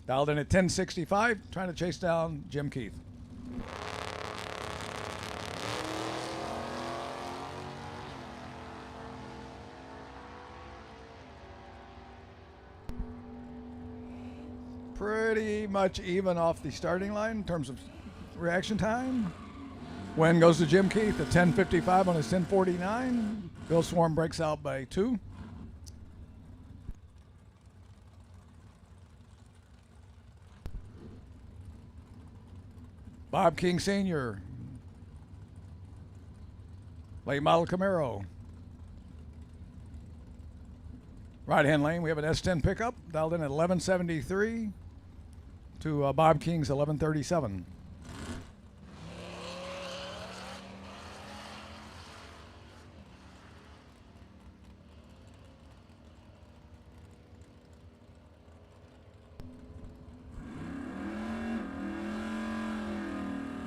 Dialed in at 1065, trying to chase down Jim Keith. Pretty much even off the starting line in terms of reaction time. Win goes to Jim Keith at 10:55 on his 10:49. Bill Swarm breaks out by 2. Bob King Sr. Late model Camaro. Right-hand lane, we have an S10 pickup dialed in at 1173 to Bob King's 1137.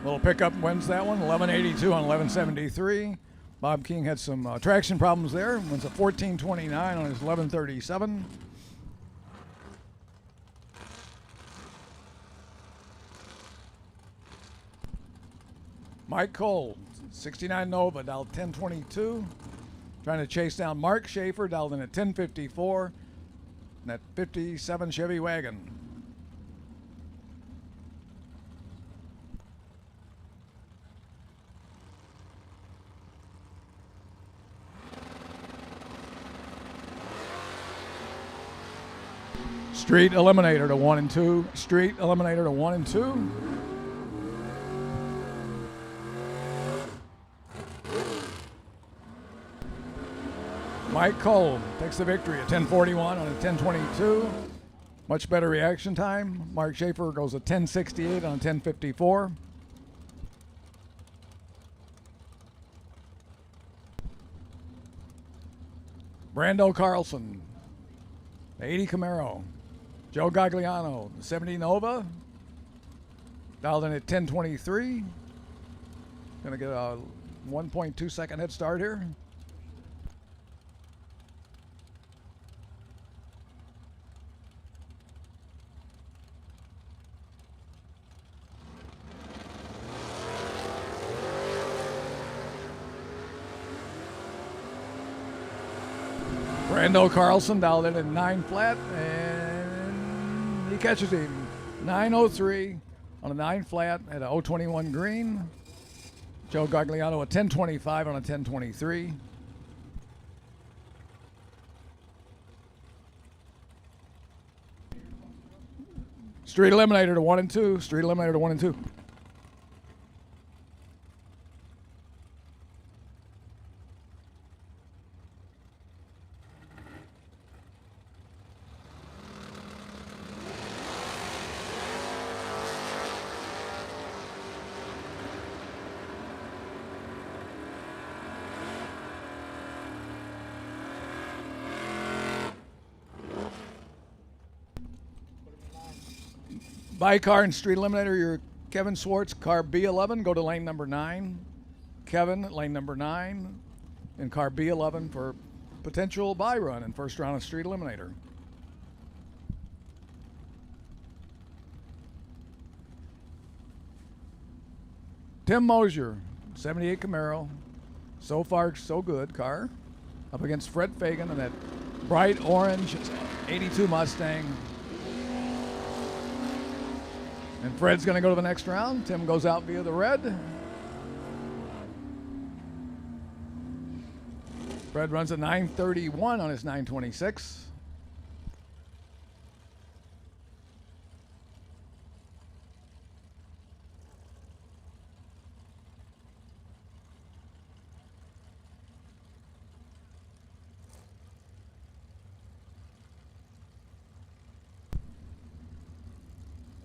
Little pickup wins that one, 1182 on 1173. Bob King had some traction problems there. Runs a 14.29 on his 11.37. Mike Cole, 69 Nova, dialed 10.22. Trying to chase down Mark Schaefer, dialed in at 10.54. And that 57 Chevy wagon. Street Eliminator to 1 and 2. Street Eliminator to 1 and 2. Mike Cole takes the victory at 10:41 on a 10:22. Much better reaction time. Mark Schaefer goes a 10:68 on a 10:54. Brando Carlson, 80 Camaro. Joe Gagliano, 70 Nova, dialed in at 10:23. Gonna get a 1.2 second head start here. Brando Carlson dialed in at 9 flat, and he catches him. 9:03 on a 9 flat at a 021 green. Joe Gagliano a 10:25 on a 10:23. Street Eliminator to 1 and 2. Street Eliminator to 1 and 2. By car and Street Eliminator, you're Kevin Swartz, car B11. Go to lane number 9. Kevin, lane number 9. And car B11 for potential bye run in first round of Street Eliminator. Tim Mosier, 78 Camaro. So far, so good car. Up against Fred Fagan in that bright orange 82 Mustang. And Fred's going to go to the next round. Tim goes out via the red. Fred runs a 9:31 on his 9:26.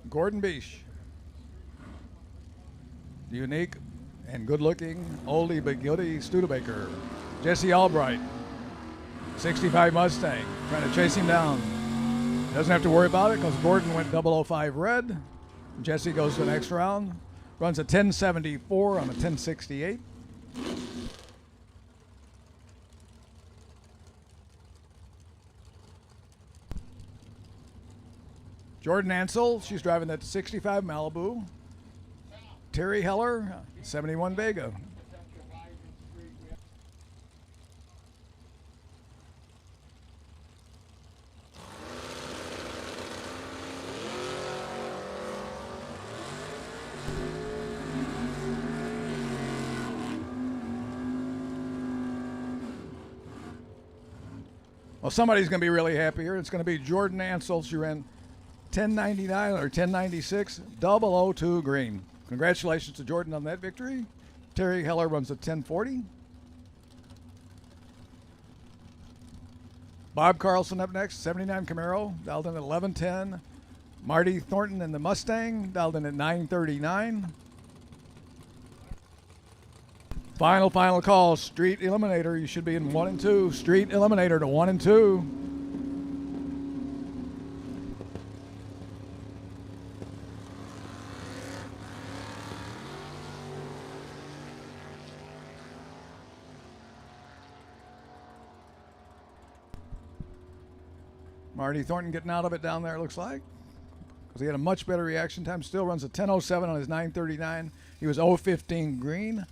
Gordon Beach. Unique and good-looking oldie but goodie Studebaker. Jesse Albright, 65 Mustang, trying to chase him down. Doesn't have to worry about it because Gordon went 005 red. Jesse goes to the next round. Runs a 1074 on a 1068. Jordan Ansel, she's driving that 65 Malibu. Terry Heller, 71 Vega. Well, somebody's going to be really happy here. It's going to be Jordan Ansel. She ran 1099 or 1096, 002 green. Congratulations to Jordan on that victory. Terry Heller runs a 1040. Bob Carlson up next, 79 Camaro, dialed in at 1110. Marty Thornton in the Mustang, dialed in at 939. Final call, Street Eliminator. You should be in 1 and 2. Street Eliminator to 1 and 2. Marty Thornton getting out of it down there, it looks like, because he had a much better reaction time. Still runs a 10:07 on his 9:39. He was 0:15 green.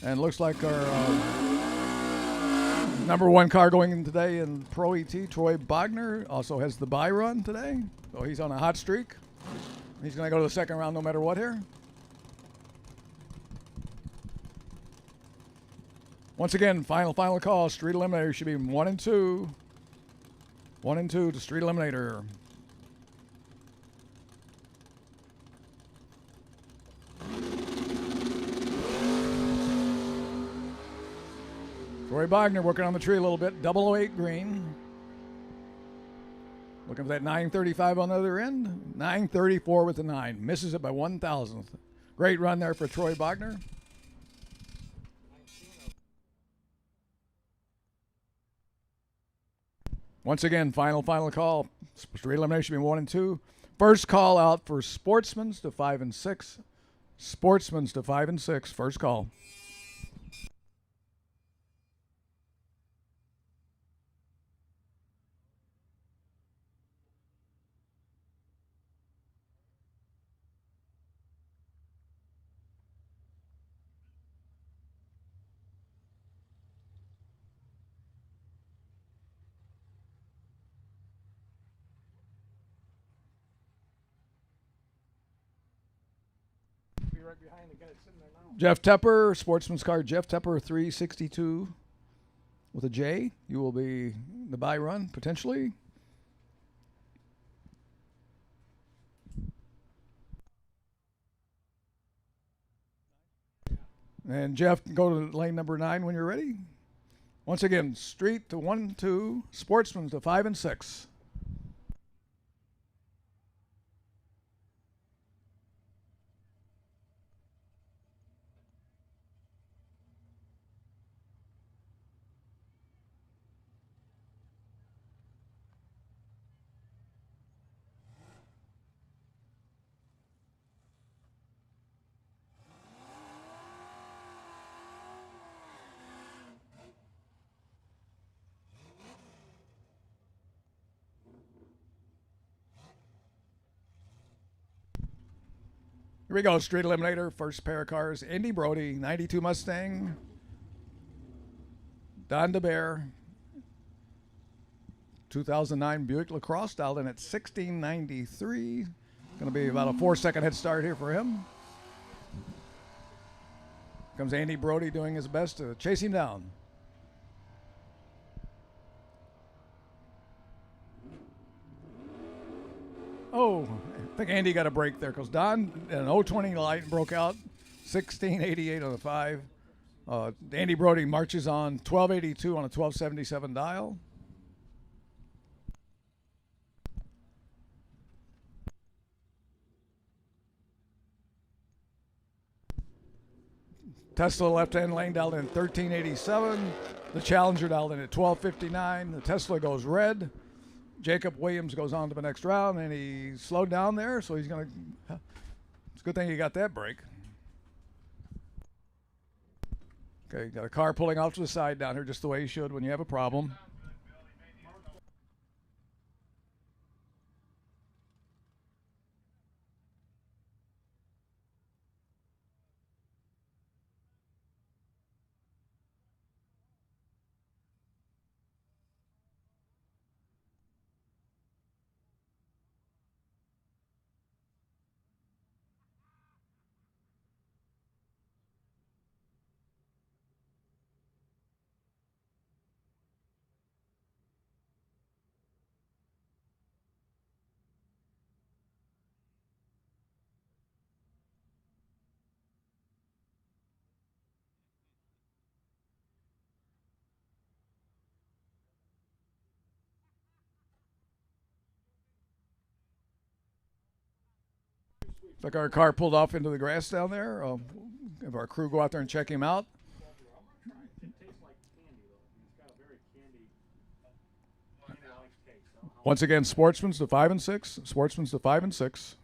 And looks like our number one car going in today in Pro ET, Troy Bogner, also has the bye run today. So he's on a hot streak. He's going to go to the second round no matter what here. Once again, final call. Street Eliminator should be 1 and 2. 1 and 2 to Street Eliminator. Troy Bogner working on the tree a little bit. 008 green. Looking for that 935 on the other end. 934 with the 9. Misses it by 1,000th. Great run there for Troy Bogner. Once again, final call. Street elimination be 1 and 2. First call out for Sportsman's to 5 and 6. Sportsman's to 5 and 6. First call. Right behind the guy sitting there now. Jeff Tepper, Sportsman's car, Jeff Tepper 362 with a J. You will be the bye run potentially. And Jeff, go to lane number 9 when you're ready. Once again, Street to 1 and 2, Sportsman's to 5 and 6. Here we go, Street Eliminator, first pair of cars. Andy Brody, 92 Mustang. Don DeBear, 2009 Buick LaCrosse, dialed in at 1693. Going to be about a 4-second head start here for him. Comes Andy Brody doing his best to chase him down. Oh, I think Andy got a break there because Don, an 020 light broke out, 1688 on the 5. Andy Brody marches on 1282 on a 1277 dial. Tesla left-hand lane dialed in 1387. The Challenger dialed in at 1259. The Tesla goes red. Jacob Williams goes on to the next round, and he slowed down there, so he's going to... It's a good thing he got that break. Okay, got a car pulling off to the side down here just the way you should when you have a problem. Looks like our car pulled off into the grass down there. Have our crew go out there and check him out. Once again, Sportsman's to 5 and 6. Sportsman's to 5 and 6.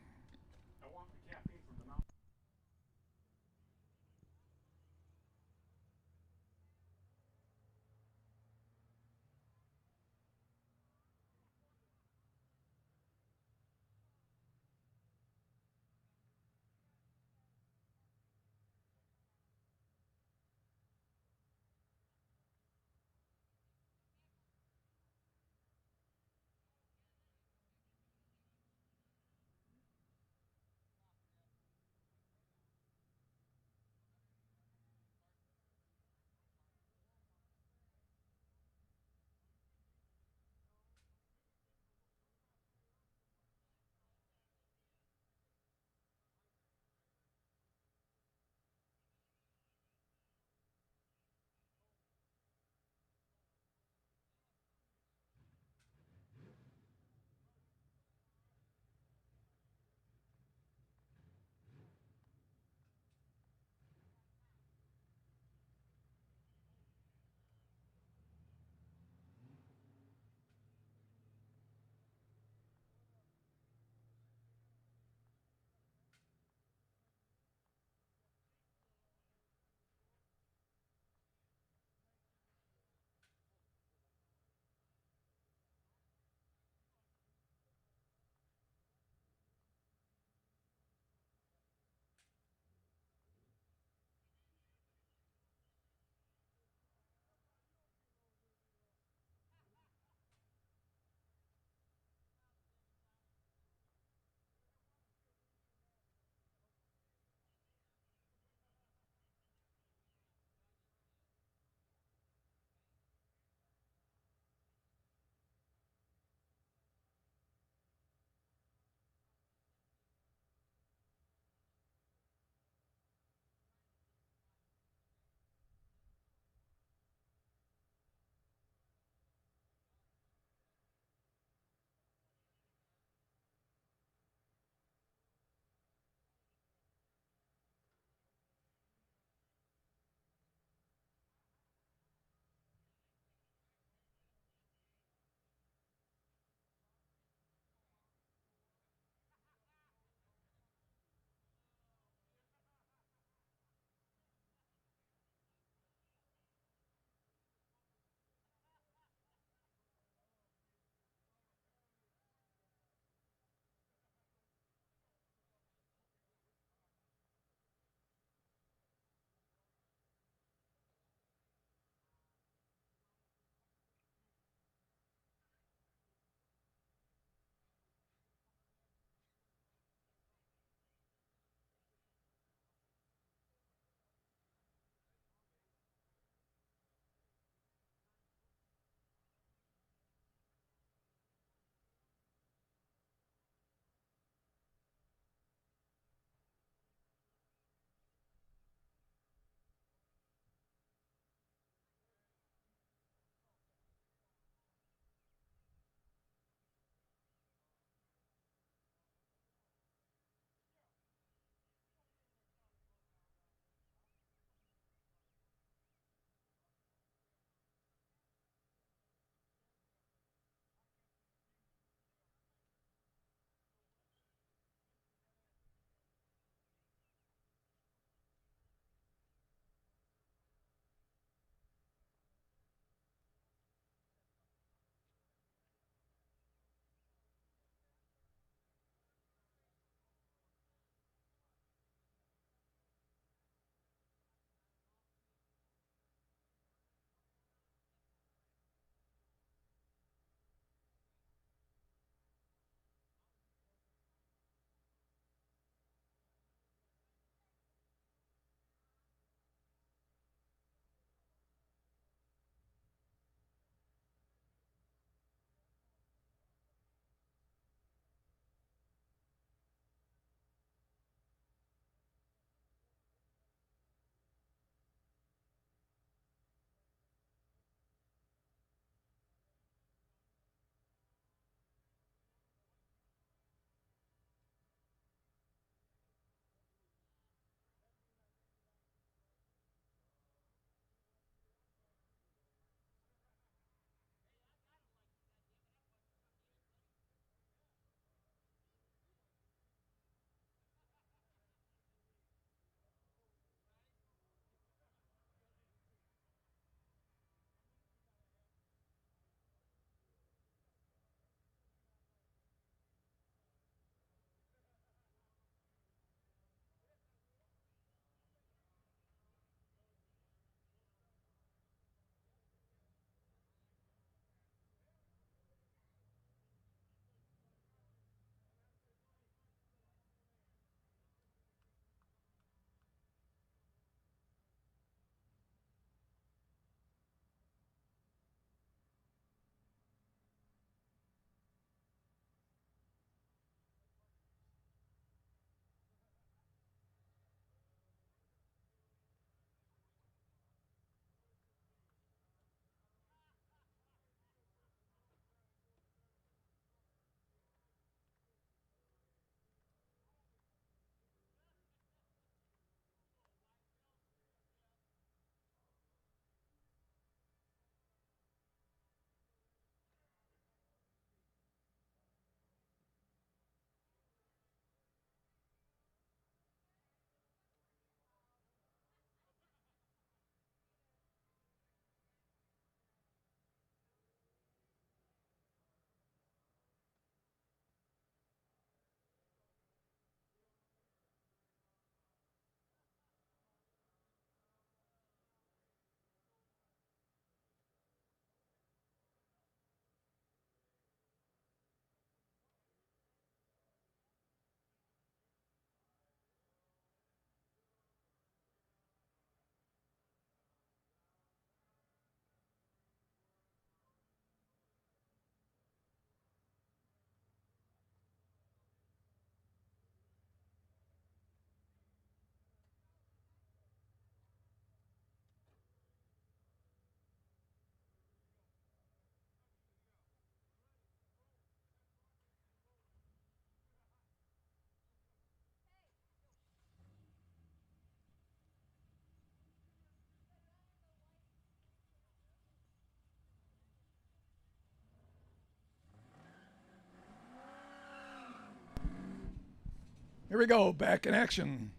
Here we go, back in action.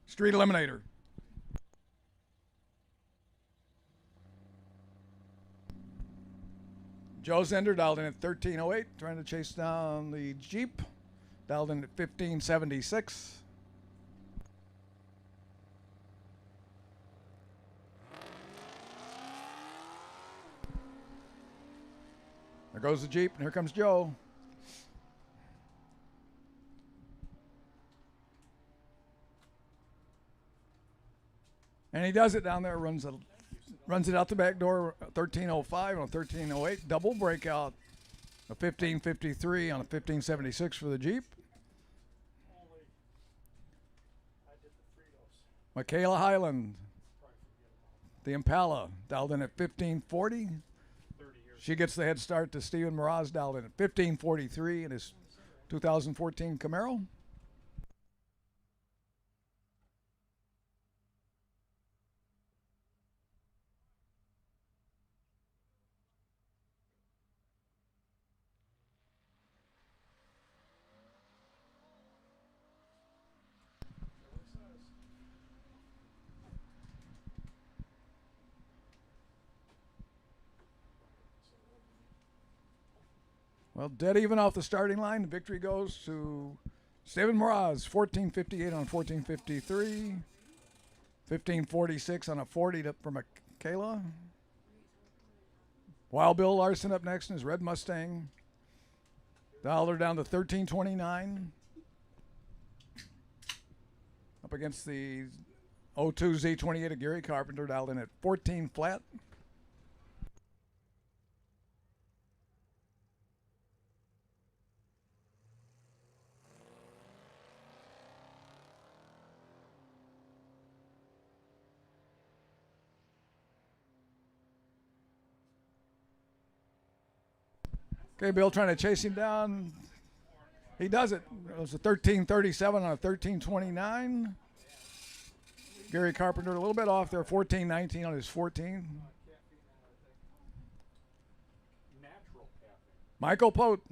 Street Eliminator. Joe Zender dialed in at 1308, trying to chase down the Jeep. Dialed in at 1576. There goes the Jeep, and here comes Joe. And he does it down there, runs it out the back door, 1305 on 1308, double breakout, a 1553 on a 1576 for the Jeep. Michaela Highland, the Impala, dialed in at 1540. She gets the head start to Steven Mraz, dialed in at 1543 in his 2014 Camaro. Well, dead even off the starting line. The victory goes to Steven Mraz, 1458 on 1453, 1546 on a 40 for Michaela. Wild Bill Larson up next in his red Mustang. Dialed her down to 1329. Up against the 02 Z28 of Gary Carpenter, dialed in at 14 flat. Okay, Bill trying to chase him down. He does it. It was a 1337 on a 1329. Gary Carpenter a little bit off there, 1419 on his 14. Michael Pote,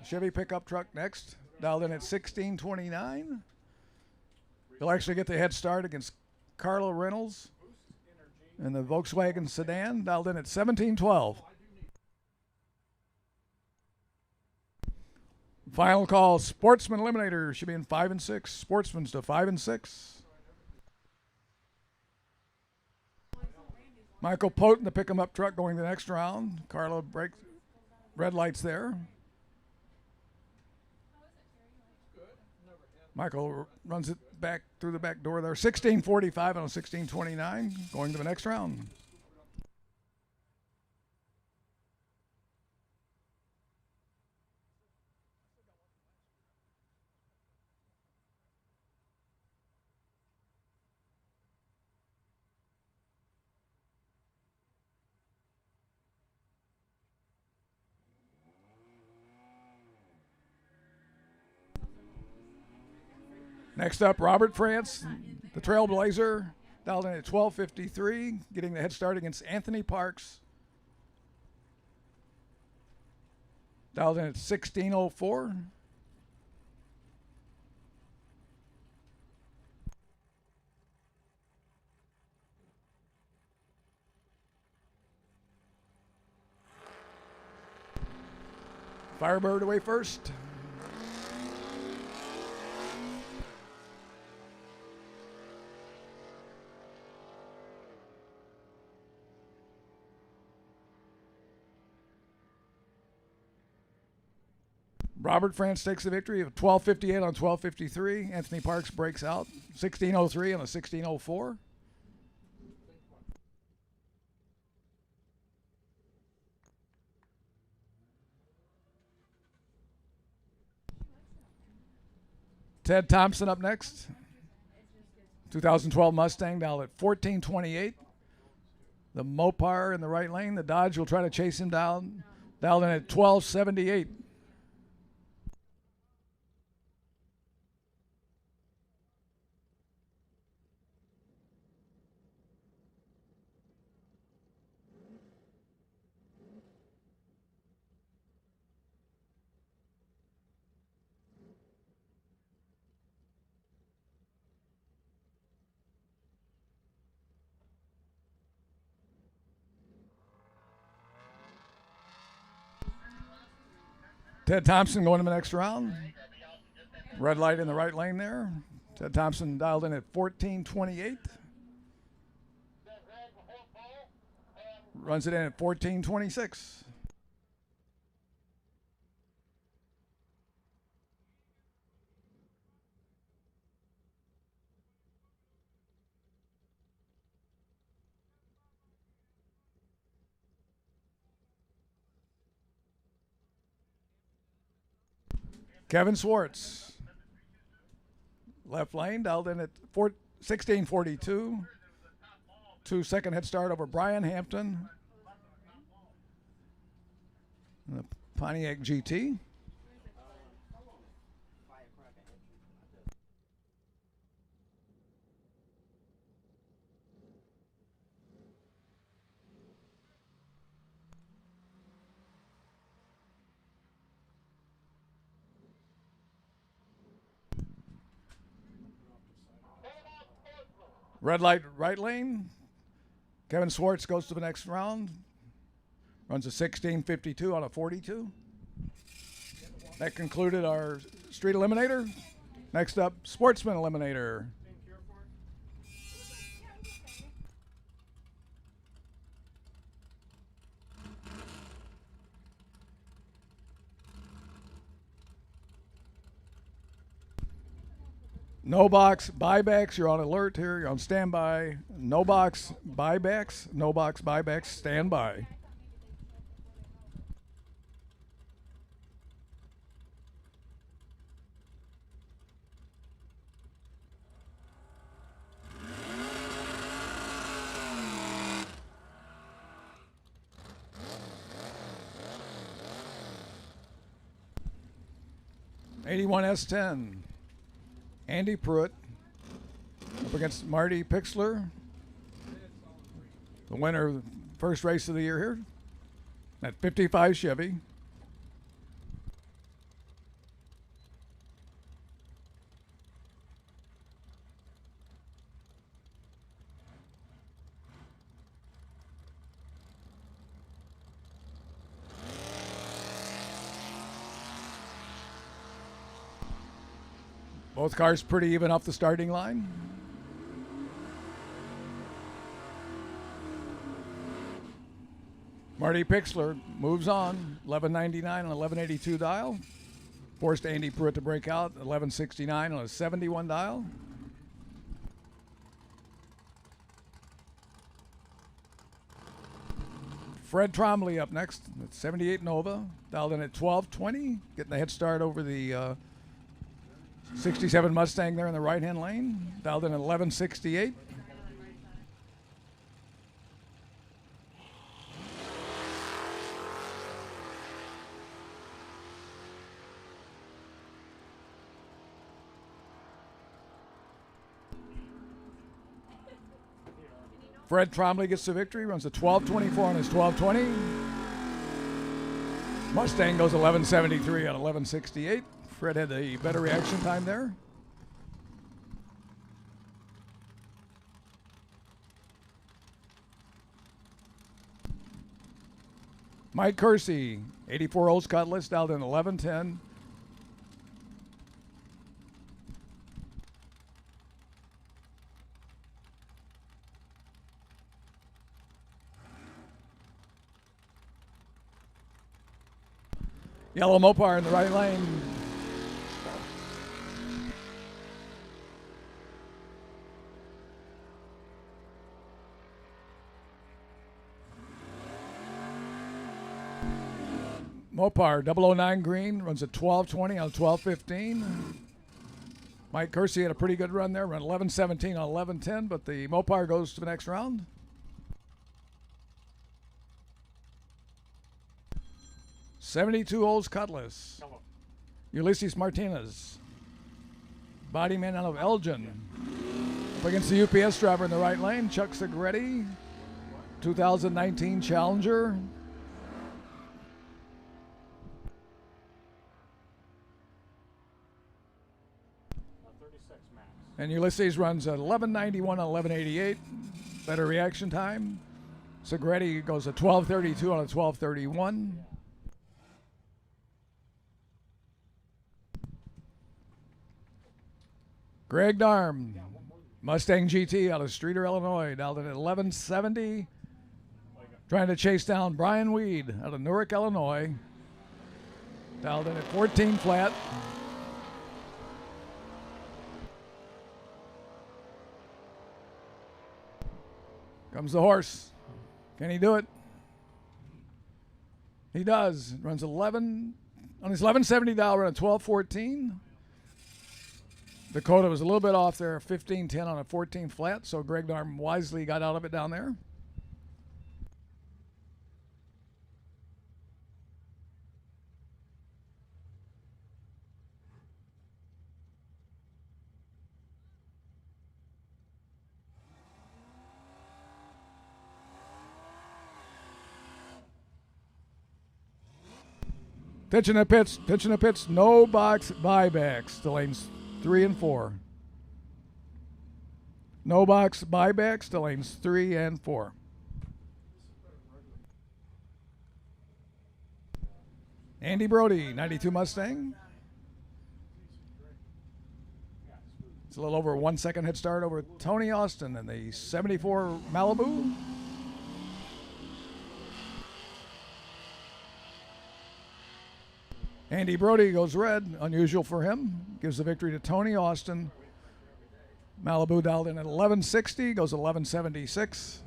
Chevy pickup truck next, dialed in at 1629. He'll actually get the head start against Carla Reynolds in the Volkswagen sedan, dialed in at 1712. Final call, Sportsman Eliminator should be in 5 and 6. Sportsman's to 5 and 6. Michael Pote in the pick 'em up truck going the next round. Carla breaks red lights there. Michael runs it back through the back door there. 1645 on a 1629 going to the next round. Next up, Robert France, the Trailblazer, dialed in at 1253, getting the head start against Anthony Parks. Dialed in at 1604. Firebird away first. Robert France takes the victory of 1258 on 1253. Anthony Parks breaks out 1603 on a 1604. Ted Thompson up next. 2012 Mustang down at 1428. The Mopar in the right lane. The Dodge will try to chase him down. Dialed in at 1278. Ted Thompson going to the next round. Red light in the right lane there. Ted Thompson dialed in at 14:28. Runs it in at 14:26. Kevin Swartz. Left lane, dialed in at 16:42. 2-second head start over Brian Hampton. The Pontiac GT. Red light, right lane. Kevin Swartz goes to the next round. Runs a 16:52 on a 42. That concluded our street eliminator. Next up, sportsman eliminator. No box buybacks. You're on alert here. You're on standby. No box buybacks. No box buybacks. Standby. '81 S10. Andy Pruitt up against Marty Pixler, the winner of the first race of the year here. That 55 Chevy. Both cars pretty even off the starting line. Marty Pixler moves on, 1199 on 1182 dial. Forced Andy Pruitt to break out, 1169 on a 71 dial. Fred Trombley up next at 78 Nova, dialed in at 1220, getting the head start over the 67 Mustang there in the right-hand lane, dialed in at 1168. Fred Trombley gets the victory, runs a 12:24 on his 12:20. Mustang goes 11:73 on 11:68. Fred had the better reaction time there. Mike Kersey, 84 Olds Cutlass, dialed in 11:10. Yellow Mopar in the right lane. Mopar 009 green runs at 12:20 on 12:15. Mike Kersey had a pretty good run there, run 11:17 on 11:10, but the Mopar goes to the next round. '72 Olds Cutlass. Ulysses Martinez. Bodyman out of Elgin. Up against the UPS driver in the right lane, Chuck Segretti. 2019 Challenger. And Ulysses runs at 11:91 on 11:88. Better reaction time. Segretti goes at 12:32 on a 12:31. Greg Darm, Mustang GT out of Streeter, Illinois, dialed in at 1170. Trying to chase down Brian Weed out of Newark, Illinois, dialed in at 14 flat. Comes the horse. Can he do it? He does. Runs 11 on his 1170 dial, run a 1214. Dakota was a little bit off there, 1510 on a 14 flat, so Greg Darm wisely got out of it down there. Pitching the pits, no box buybacks to lanes 3 and 4. No box buybacks to lanes 3 and 4. Andy Brody, 92 Mustang. It's a little over a 1 second head start over Tony Austin in the 74 Malibu. Andy Brody goes red, unusual for him. Gives the victory to Tony Austin. Malibu dialed in at 1160, goes 1176.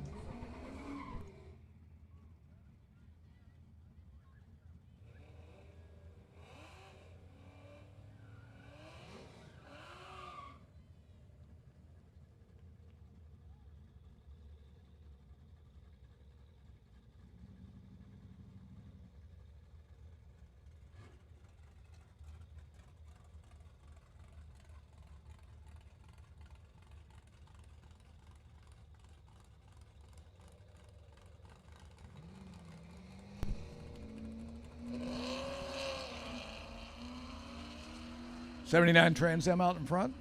'79 Trans Am out in front.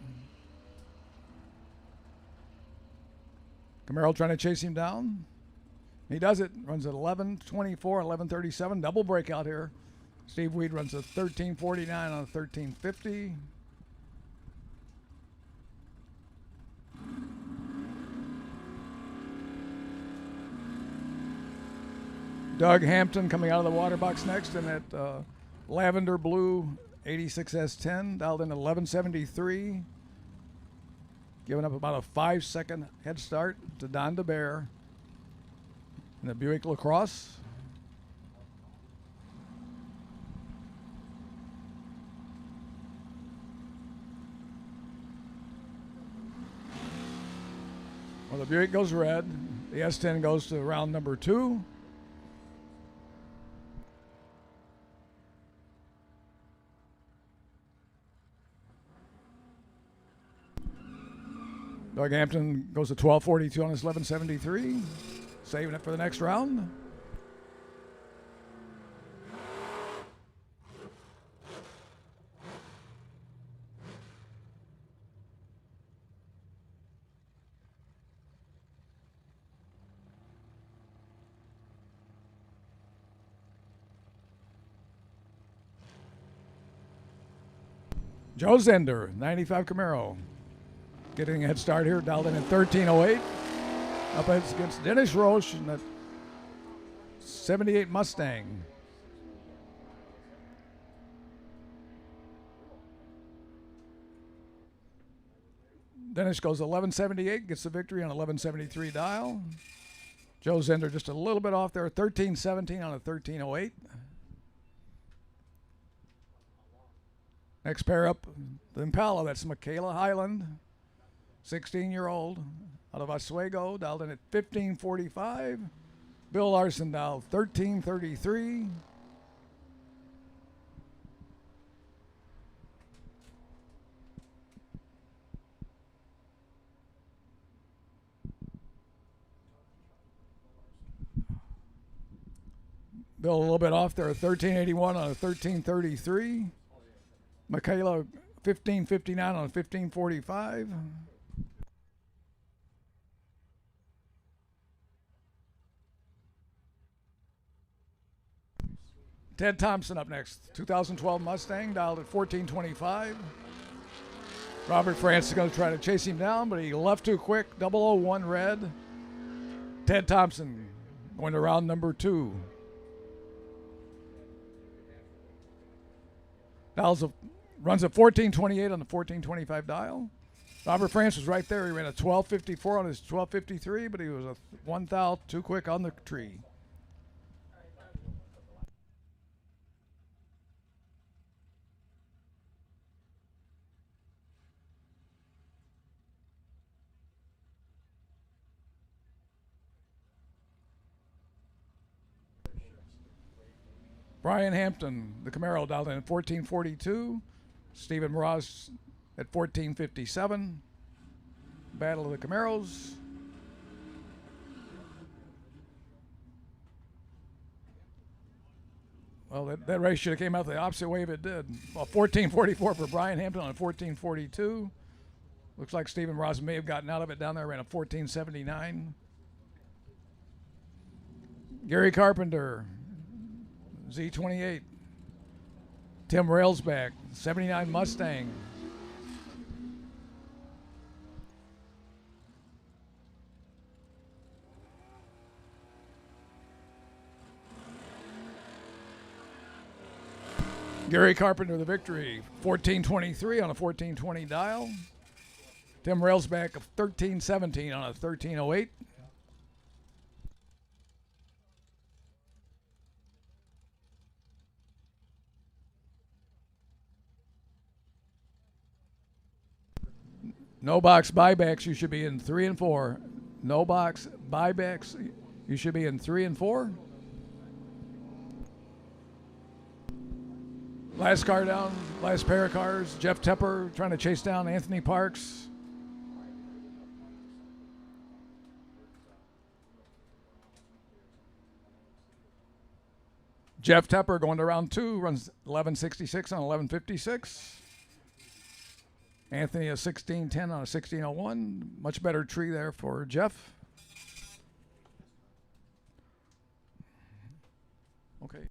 Camaro trying to chase him down. He does it. Runs at 1124, 1137. Double breakout here. Steve Weed runs a 1349 on a 1350. Doug Hampton coming out of the water box next in that lavender blue 86S10, dialed in at 1173. Giving up about a 5 second head start to Don DeBear in the Buick LaCrosse. Well, the Buick goes red. The S10 goes to round number 2. Doug Hampton goes to 1242 on his 1173, saving it for the next round. Joe Zender, 95 Camaro. Getting a head start here, dialed in at 1308. Up against Dennis Roche in that 78 Mustang. Dennis goes 1178, gets the victory on 1173 dial. Joe Zender just a little bit off there, 1317 on a 1308. Next pair up, the Impala, that's Michaela Highland. 16-year-old out of Oswego, dialed in at 1545. Bill Larson dialed 1333. Bill a little bit off there, 1381 on a 1333. Michaela 1559 on a 1545. Ted Thompson up next, 2012 Mustang, dialed at 1425. Robert France is going to try to chase him down, but he left too quick. 001 red. Ted Thompson going to round number 2. Runs a 14:28 on the 14:25 dial. Robert France was right there. He ran a 12:54 on his 12:53, but he was a 1 thou too quick on the tree. Brian Hampton, the Camaro, dialed in at 14:42. Stephen Ross at 14:57. Battle of the Camaros. Well, that race should have came out the opposite way if it did. Well, 14:44 for Brian Hampton on 14:42. Looks like Stephen Ross may have gotten out of it down there, ran a 14:79. Gary Carpenter, Z28. Tim Railsback, 79 Mustang. Gary Carpenter, the victory. 14:23 on a 14:20 dial. Tim Railsback of 13:17 on a 13:08. No box buybacks, you should be in 3 and 4. No box buybacks, you should be in 3 and 4. Last car down, last pair of cars. Jeff Tepper trying to chase down Anthony Parks. Jeff Tepper going to round 2, runs 11:66 on 11:56. Anthony a 16:10 on a 16:01. Much better tree there for Jeff. Okay.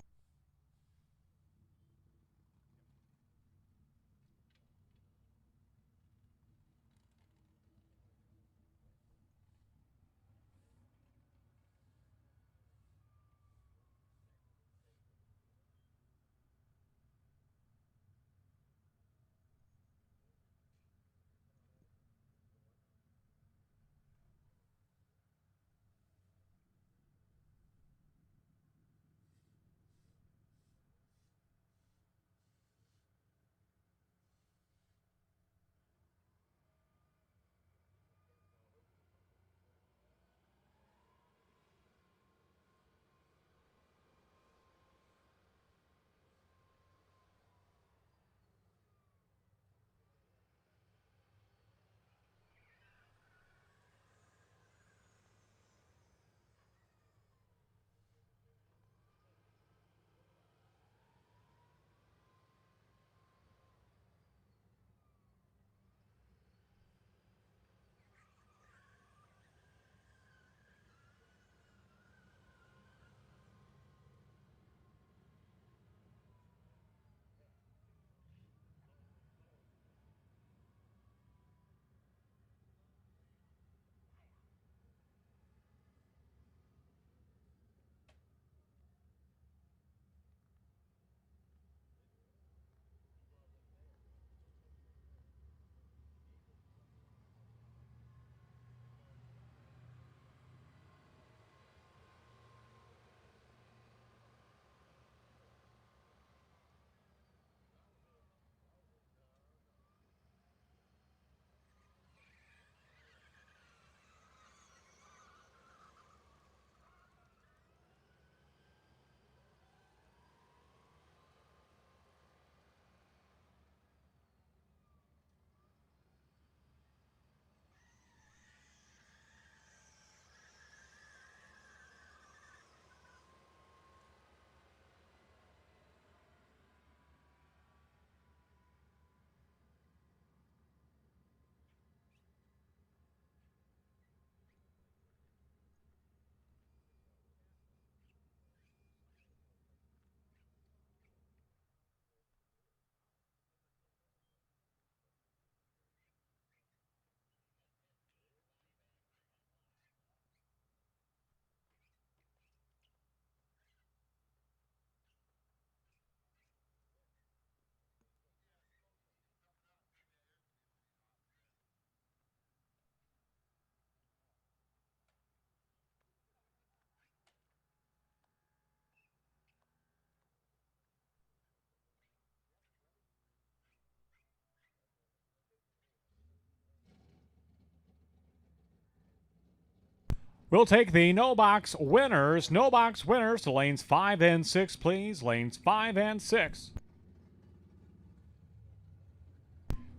We'll take the no box winners. No box winners to lanes 5 and 6, please. Lanes 5 and 6.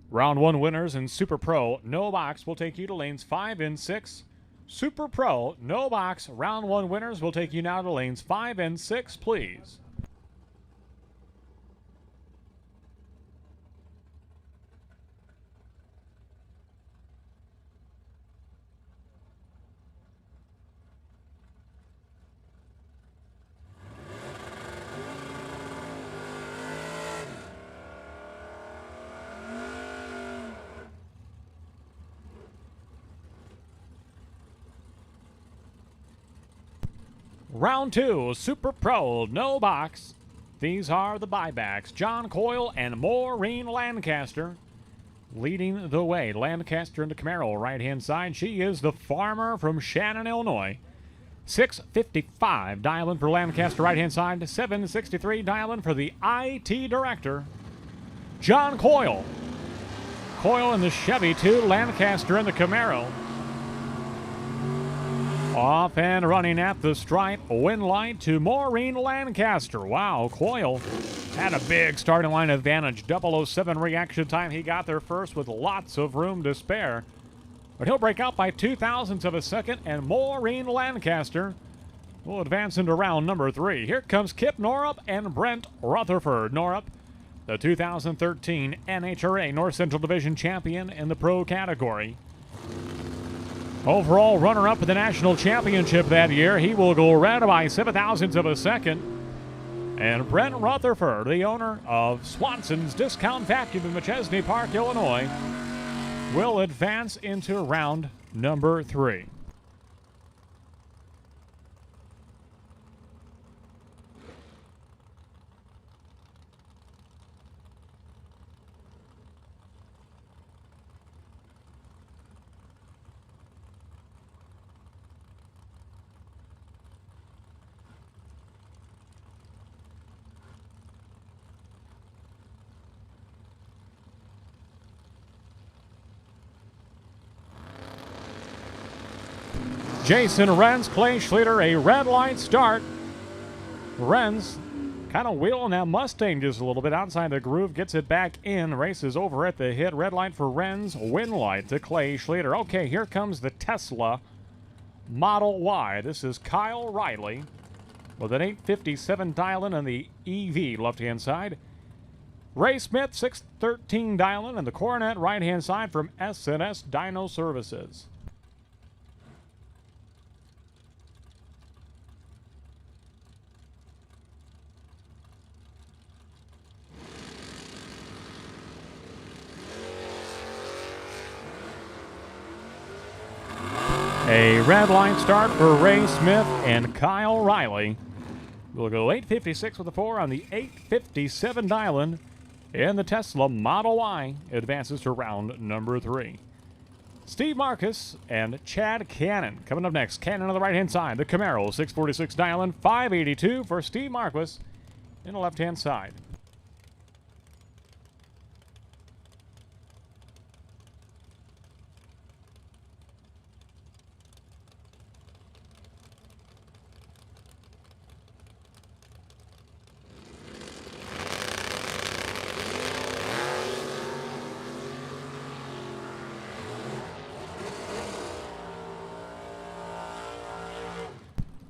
Round 1 winners in Super Pro no box will take you to lanes 5 and 6. Super Pro no box round 1 winners will take you now to lanes 5 and 6, please. Round 2, Super Pro, no box. These are the buybacks. John Coyle and Maureen Lancaster leading the way. Lancaster in the Camaro, right-hand side. She is the farmer from Shannon, Illinois. 655 dialing for Lancaster, right-hand side. 763 dialing for the IT director, John Coyle. Coyle in the Chevy, too. Lancaster in the Camaro. Off and running at the stripe, win light to Maureen Lancaster. Wow, Coyle had a big starting line advantage. 007 reaction time. He got there first with lots of room to spare. But he'll break out by 0.02 of a second, and Maureen Lancaster will advance into round number 3. Here comes Kip Norup and Brent Rutherford. Norup, the 2013 NHRA North Central Division champion in the pro category. Overall runner-up in the national championship that year. He will go red by 0.07 of a second. And Brent Rutherford, the owner of Swanson's Discount Vacuum in Machesney Park, Illinois, will advance into round number 3. Jason Renz, Clay Schluter, a red light start. Renz kind of wheeling that Mustang just a little bit outside the groove, gets it back in, races over at the hit. Red light for Renz, win light to Clay Schluter. Okay, here comes the Tesla Model Y. This is Kyle Riley with an 857 dialing on the EV left-hand side. Ray Smith, 613 dialing on the Coronet right-hand side from S&S Dyno Services. A red line start for Ray Smith and Kyle Riley. We'll go 856 with the 4 on the 857 dialing. And the Tesla Model Y advances to round number 3. Steve Marcus and Chad Cannon coming up next. Cannon on the right-hand side. The Camaro, 646 dialing, 582 for Steve Marcus in the left-hand side.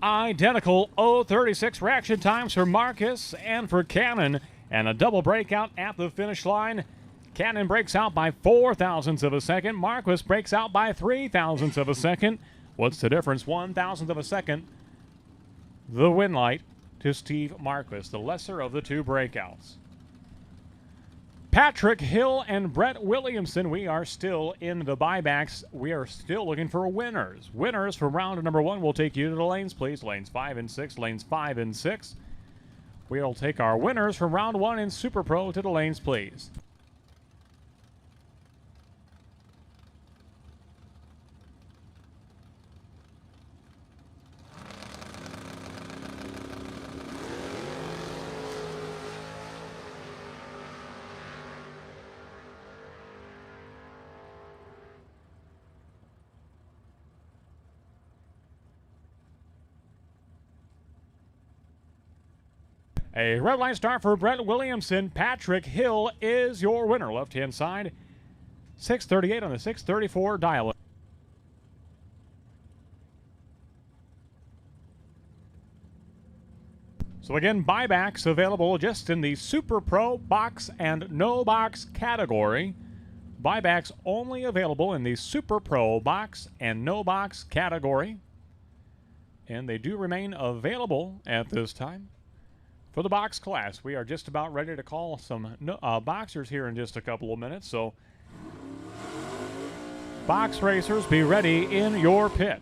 Identical 036 reaction times for Marcus and for Cannon, and a double breakout at the finish line. Cannon breaks out by 0.04 of a second. Marcus breaks out by 0.03 of a second. What's the difference? 0.01 of a second. The win light to Steve Marcus, the lesser of the two breakouts. Patrick Hill and Brett Williamson, we are still in the buybacks. We are still looking for winners. Winners from round number 1 will take you to the lanes, please. Lanes 5 and 6, lanes 5 and 6. We'll take our winners from round 1 in Super Pro to the lanes, please. A red line start for Brent Williamson. Patrick Hill is your winner. Left-hand side, 638 on the 634 dial. So again, buybacks available just in the Super Pro box and no box category. Buybacks only available in the Super Pro box and no box category. And they do remain available at this time. For the box class, we are just about ready to call some boxers here in just a couple of minutes. So, box racers, be ready in your pit.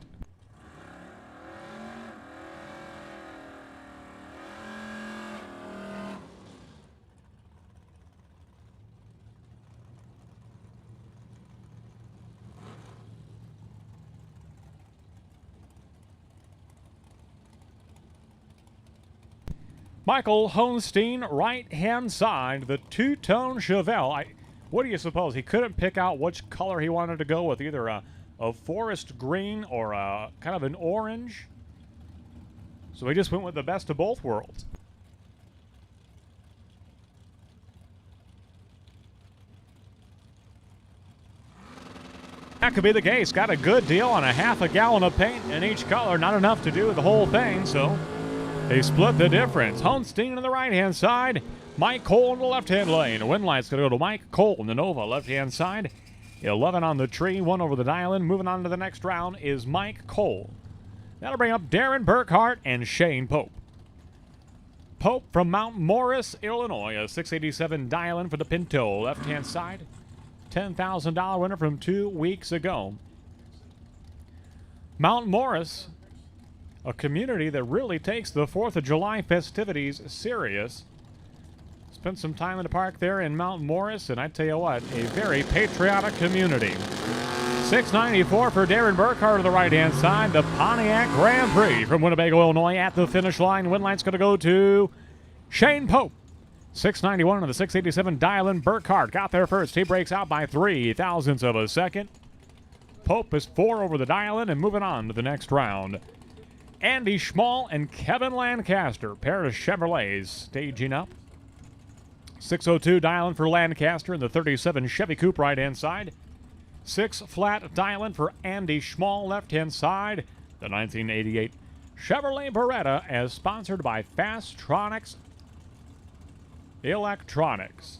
Michael Honstein, right-hand side, the two-tone Chevelle. What do you suppose? He couldn't pick out which color he wanted to go with, either a forest green or a kind of an orange. So he just went with the best of both worlds. That could be the case. Got a good deal on a half a gallon of paint in each color. Not enough to do the whole thing, so they split the difference. Honstein on the right-hand side, Mike Cole in the left-hand lane. Win light's going to go to Mike Cole in the Nova left-hand side. 11 on the tree, 1 over the dial-in. Moving on to the next round is Mike Cole. That'll bring up Darren Burkhart and Shane Pope. Pope from Mount Morris, Illinois, a 687 dial-in for the Pinto left-hand side. $10,000 winner from 2 weeks ago. Mount Morris, a community that really takes the 4th of July festivities serious. Spent some time in the park there in Mount Morris, and I tell you what, a very patriotic community. 694 for Darren Burkhart on the right-hand side. The Pontiac Grand Prix from Winnebago, Illinois at the finish line. Win light's going to go to Shane Pope. 691 on the 687 dial-in. Burkhart got there first. He breaks out by 3 thousandths of a second. Pope is 4 over the dial-in and moving on to the next round. Andy Schmall and Kevin Lancaster, pair of Chevrolets, staging up. 602 dial-in for Lancaster in the 37 Chevy Coupe right-hand side. 6 flat dial-in for Andy Schmall left-hand side. The 1988 Chevrolet Beretta, as sponsored by Fastronics Electronics.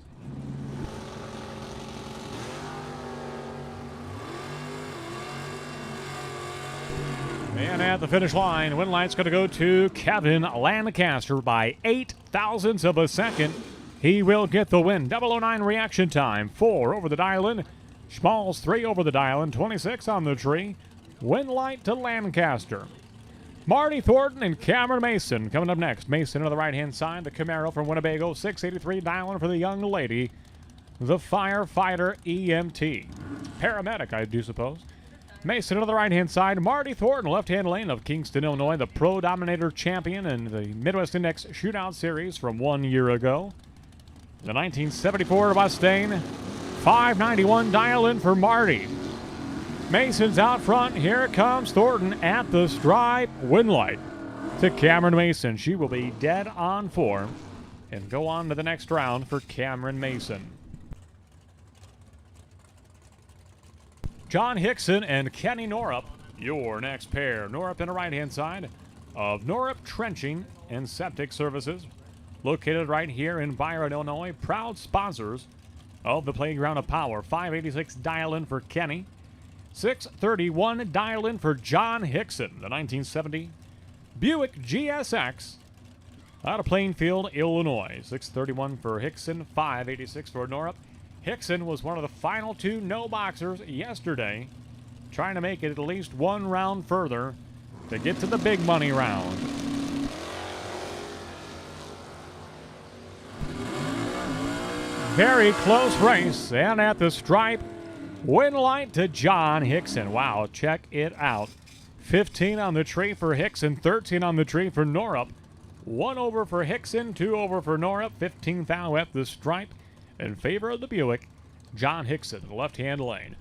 And at the finish line, win light's going to go to Kevin Lancaster by 8 thousandths of a second. He will get the win. 009 reaction time, 4 over the dial-in. Schmall's 3 over the dial-in, 26 on the tree. Win light to Lancaster. Marty Thornton and Cameron Mason coming up next. Mason on the right-hand side, the Camaro from Winnebago, 683 dial-in for the young lady. The firefighter EMT. Paramedic, I do suppose. Mason on the right-hand side, Marty Thornton, left-hand lane of Kingston, Illinois, the Pro Dominator champion in the Midwest Index Shootout Series from 1 year ago. The 1974 Mustang, 591 dial-in for Marty. Mason's out front. Here comes Thornton at the stripe. Win light to Cameron Mason. She will be dead on 4 and go on to the next round for Cameron Mason. John Hickson and Kenny Norup, your next pair. Norup in the right-hand side of Norup Trenching and Septic Services, located right here in Byron, Illinois. Proud sponsors of the Playground of Power. 586 dial-in for Kenny. 631 dial-in for John Hickson, the 1970 Buick GSX out of Plainfield, Illinois. 631 for Hickson, 586 for Norup. Hickson was one of the final 2 no-boxers yesterday, trying to make it at least 1 round further to get to the big money round. Very close race, and at the stripe, win light to John Hickson. Wow, check it out. 15 on the tree for Hickson, 13 on the tree for Norup. 1 over for Hickson, 2 over for Norup. 15th thou at the stripe in favor of the Buick. John Hickson, the left-hand lane.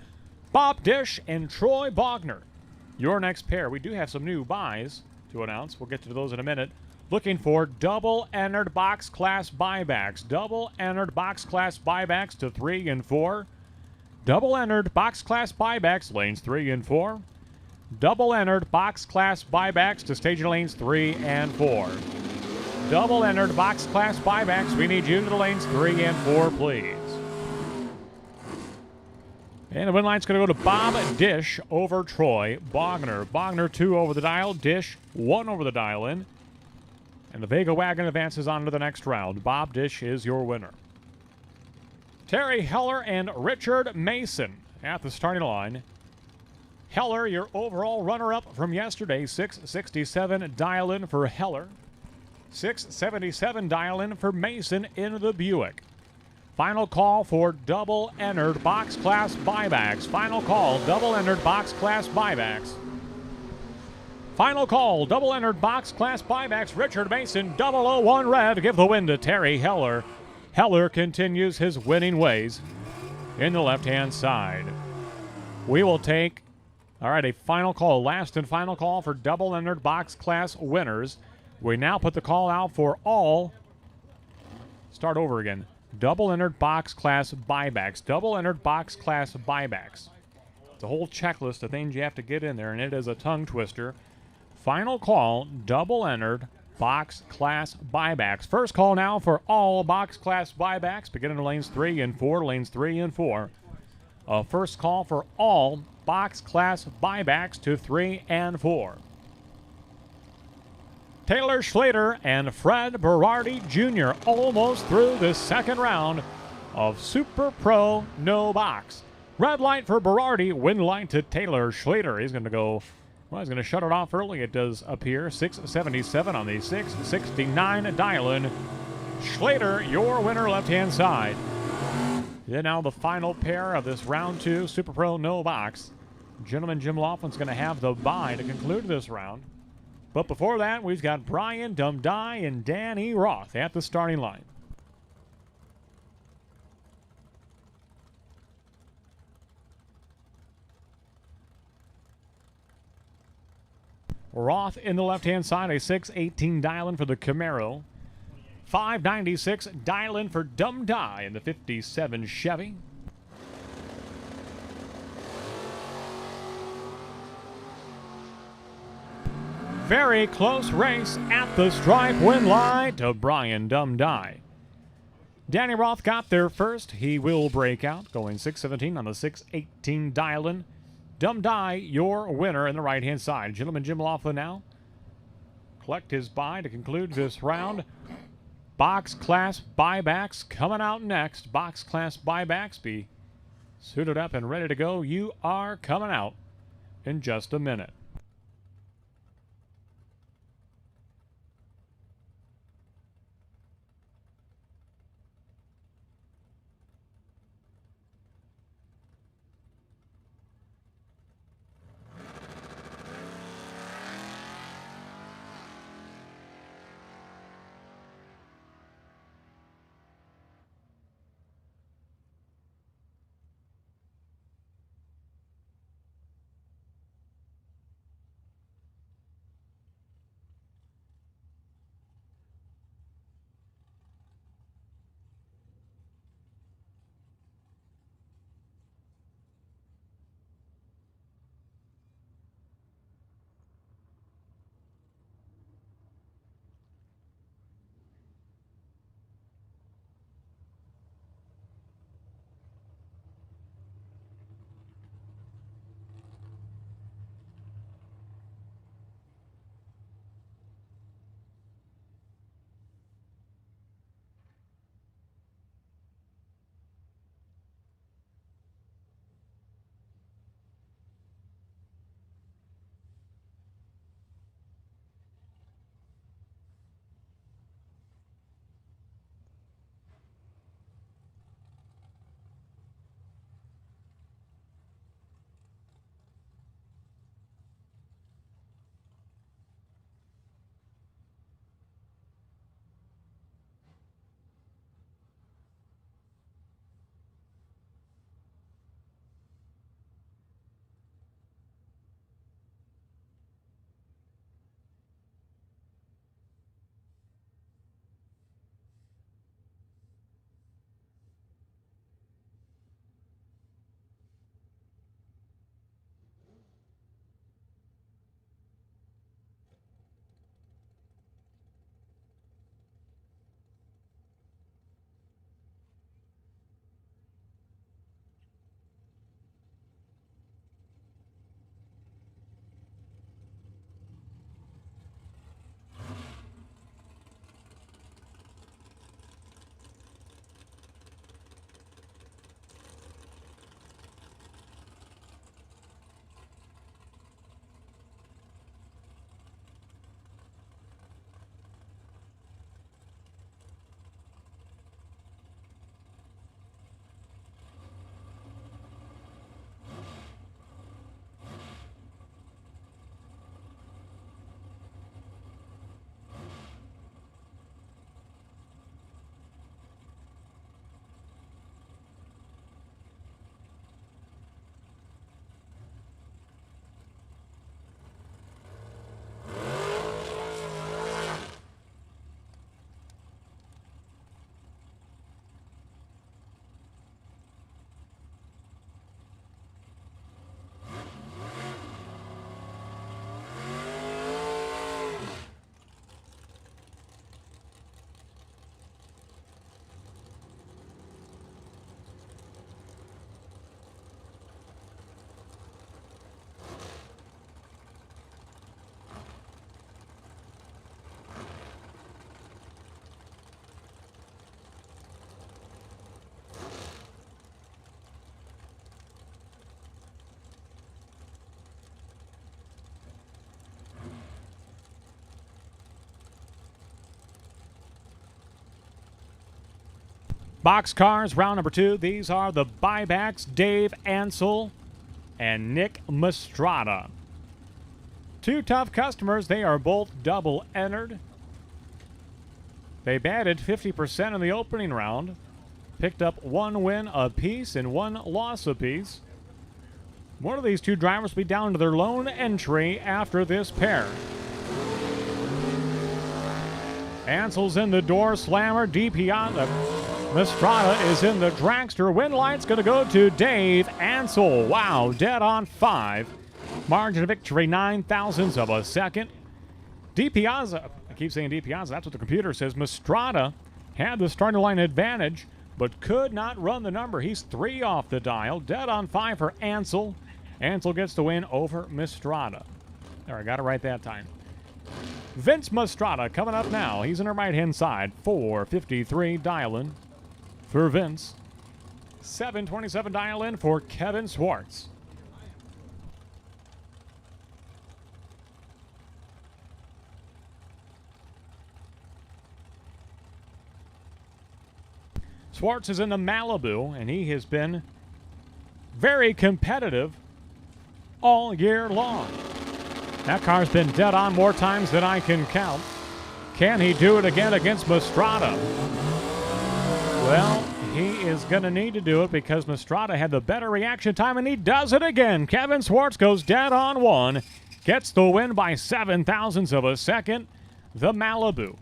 Bob Dish and Troy Bogner, your next pair. We do have some new buys to announce. We'll get to those in a minute. looking for double-entered box class buybacks. Double-entered box class buybacks to 3 and 4. Double-entered box class buybacks, lanes 3 and 4. Double-entered box class buybacks to staging lanes 3 and 4. Double-entered box class buybacks, we need you to the lanes 3 and 4, please. And the win line's going to go to Bob Dish over Troy Bogner. Bogner 2 over the dial, Dish 1 over the dial in. And the Vega Wagon advances on to the next round. Bob Dish is your winner. Terry Heller and Richard Mason at the starting line. Heller, your overall runner-up from yesterday, 667 dial-in for Heller. 677 dial-in for Mason in the Buick. Final call for double-entered box class buybacks. Final call, double-entered box class buybacks. Final call, double-entered box class buybacks. Richard Mason, 001 red, give the win to Terry Heller. Heller continues his winning ways in the left-hand side. We will take, all right, a final call, last and final call for double-entered box class winners. We now put the call out for all, start over again, double-entered box class buybacks. Double-entered box class buybacks. It's a whole checklist of things you have to get in there, and it is a tongue twister. Final call, double-entered box class buybacks. First call now for all box class buybacks, beginning in lanes 3 and 4, lanes 3 and 4. First call for all box class buybacks to 3 and 4. Taylor Schlater and Fred Berardi Jr. almost through the second round of Super Pro No Box. Red light for Berardi, win light to Taylor Schlater. He's going to go, well, he's going to shut it off early, it does appear. 677 on the 669 dial-in. Schlater, your winner, left-hand side. Then now the final pair of this round 2 Super Pro No Box. Gentleman Jim Laughlin's going to have the bye to conclude this round. But before that, we've got Brian Dumdye and Danny Roth at the starting line. Roth in the left-hand side, a 618 dial-in for the Camaro. 596 dial-in for Dumdye in the 57 Chevy. Very close race at the stripe, win line to Brian Dumdye. Danny Roth got there first. He will break out, going 617 on the 618 dial-in. Dumdye, your winner in the right-hand side. Gentleman Jim Laughlin now collect his bye to conclude this round. Box class buybacks coming out next. Box class buybacks, be suited up and ready to go. You are coming out in just a minute. Boxcars, round number 2. These are the buybacks, Dave Ansel and Nick Mastrada. 2 tough customers. They are both double entered. They batted 50% in the opening round, picked up 1 win apiece and 1 loss apiece. One of these 2 drivers will be down to their lone entry after this pair. Ansel's in the door slammer. DiPiazza. Mastrada is in the dragster. Win light's going to go to Dave Ansel. Wow, dead on 5. Margin of victory, 9,000ths of a second. DiPiazza, I keep saying DiPiazza, that's what the computer says. Mastrada had the starting line advantage, but could not run the number. He's 3 off the dial. Dead on 5 for Ansel. Ansel gets the win over Mastrada. There, I got it right that time. Vince Mastrada coming up now. He's on the right-hand side. 453 dial-in for Vince. 727 dial-in for Kevin Swartz. Swartz is in the Malibu, and he has been very competitive all year long. That car's been dead on more times than I can count. Can he do it again against Mastrada? Well, he is going to need to do it because Mastrada had the better reaction time, and he does it again. Kevin Swartz goes dead on 1, gets the win by 7,000ths of a second. The Malibu,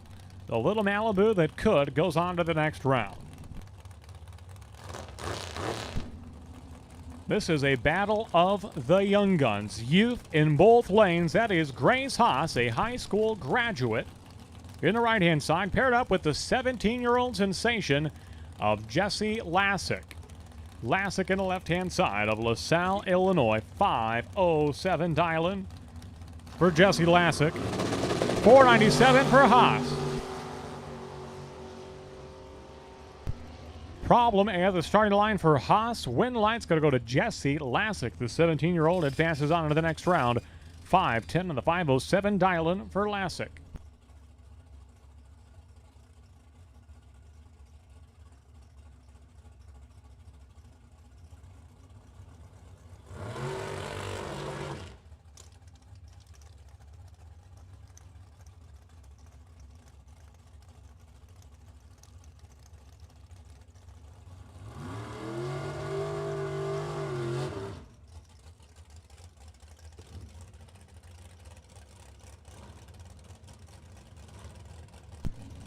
the little Malibu that could, goes on to the next round. This is a battle of the young guns. Youth in both lanes. That is Grace Haas, a high school graduate, in the right-hand side, paired up with the 17-year-old sensation of Jesse Lasik. Lasik in the left-hand side of LaSalle, Illinois. 507 dial-in for Jesse Lasik. 497 for Haas. Problem at the starting line for Haas. Win light's going to go to Jesse Lasik. The 17-year-old advances on to the next round. 510 on the 507 dial-in for Lasik.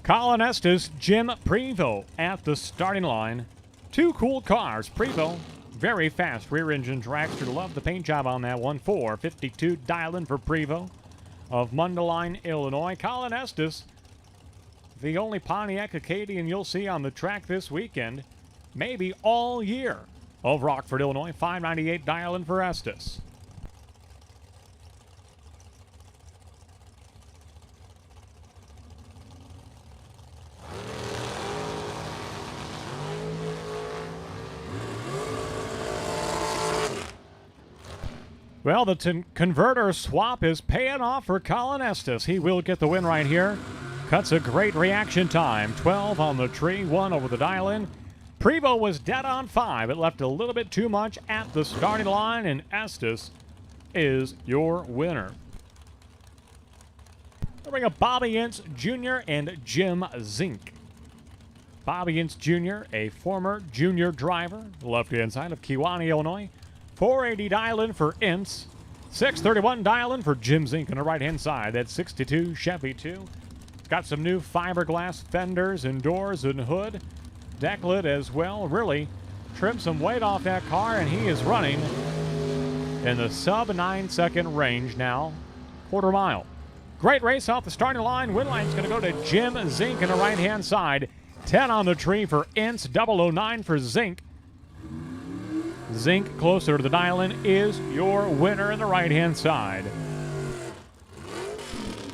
Colin Estes, Jim Prevost at the starting line. 2 cool cars. Prevost, very fast rear-engine dragster. Love the paint job on that one. 452 dial-in for Prevost of Mundelein, Illinois. Colin Estes, the only Pontiac Acadian you'll see on the track this weekend, maybe all year, of Rockford, Illinois. 598 dial-in for Estes. Well, the converter swap is paying off for Colin Estes. He will get the win right here. Cuts a great reaction time. 12 on the tree, 1 over the dial-in. Prevost was dead on 5. It left a little bit too much at the starting line, and Estes is your winner. We'll bring up Bobby Ince Jr. and Jim Zink. Bobby Ince Jr., a former junior driver, left-hand side of Kewanee, Illinois. 480 dial-in for Ince. 631 dial-in for Jim Zink on the right-hand side. That 62 Chevy 2. It's got some new fiberglass fenders and doors and hood. Deck lid as well. Really trimmed some weight off that car, and he is running in the sub-9-second range now. Quarter mile. Great race off the starting line. Win line's going to go to Jim Zink on the right-hand side. 10 on the tree for Ince. 009 for Zink. Zink, closer to the dial-in, is your winner in the right-hand side.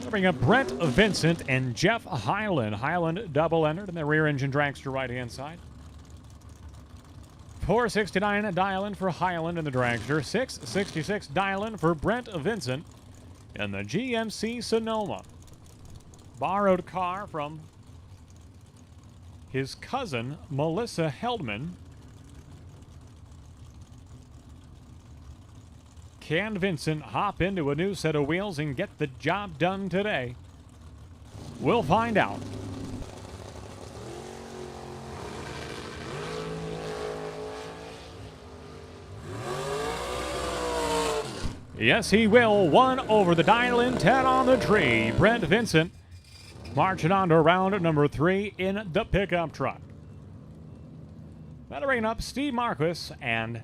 We'll bring up Brent Vincent and Jeff Hyland. Hyland double-entered in the rear-engine dragster right-hand side. 469 dial-in for Hyland in the dragster. 666 dial-in for Brent Vincent in the GMC Sonoma. Borrowed car from his cousin, Melissa Heldman. Can Vincent hop into a new set of wheels and get the job done today? We'll find out. Yes, he will. 1 over the dial in, 10 on the tree. Brent Vincent marching on to round number 3 in the pickup truck. Battering up Steve Marquis and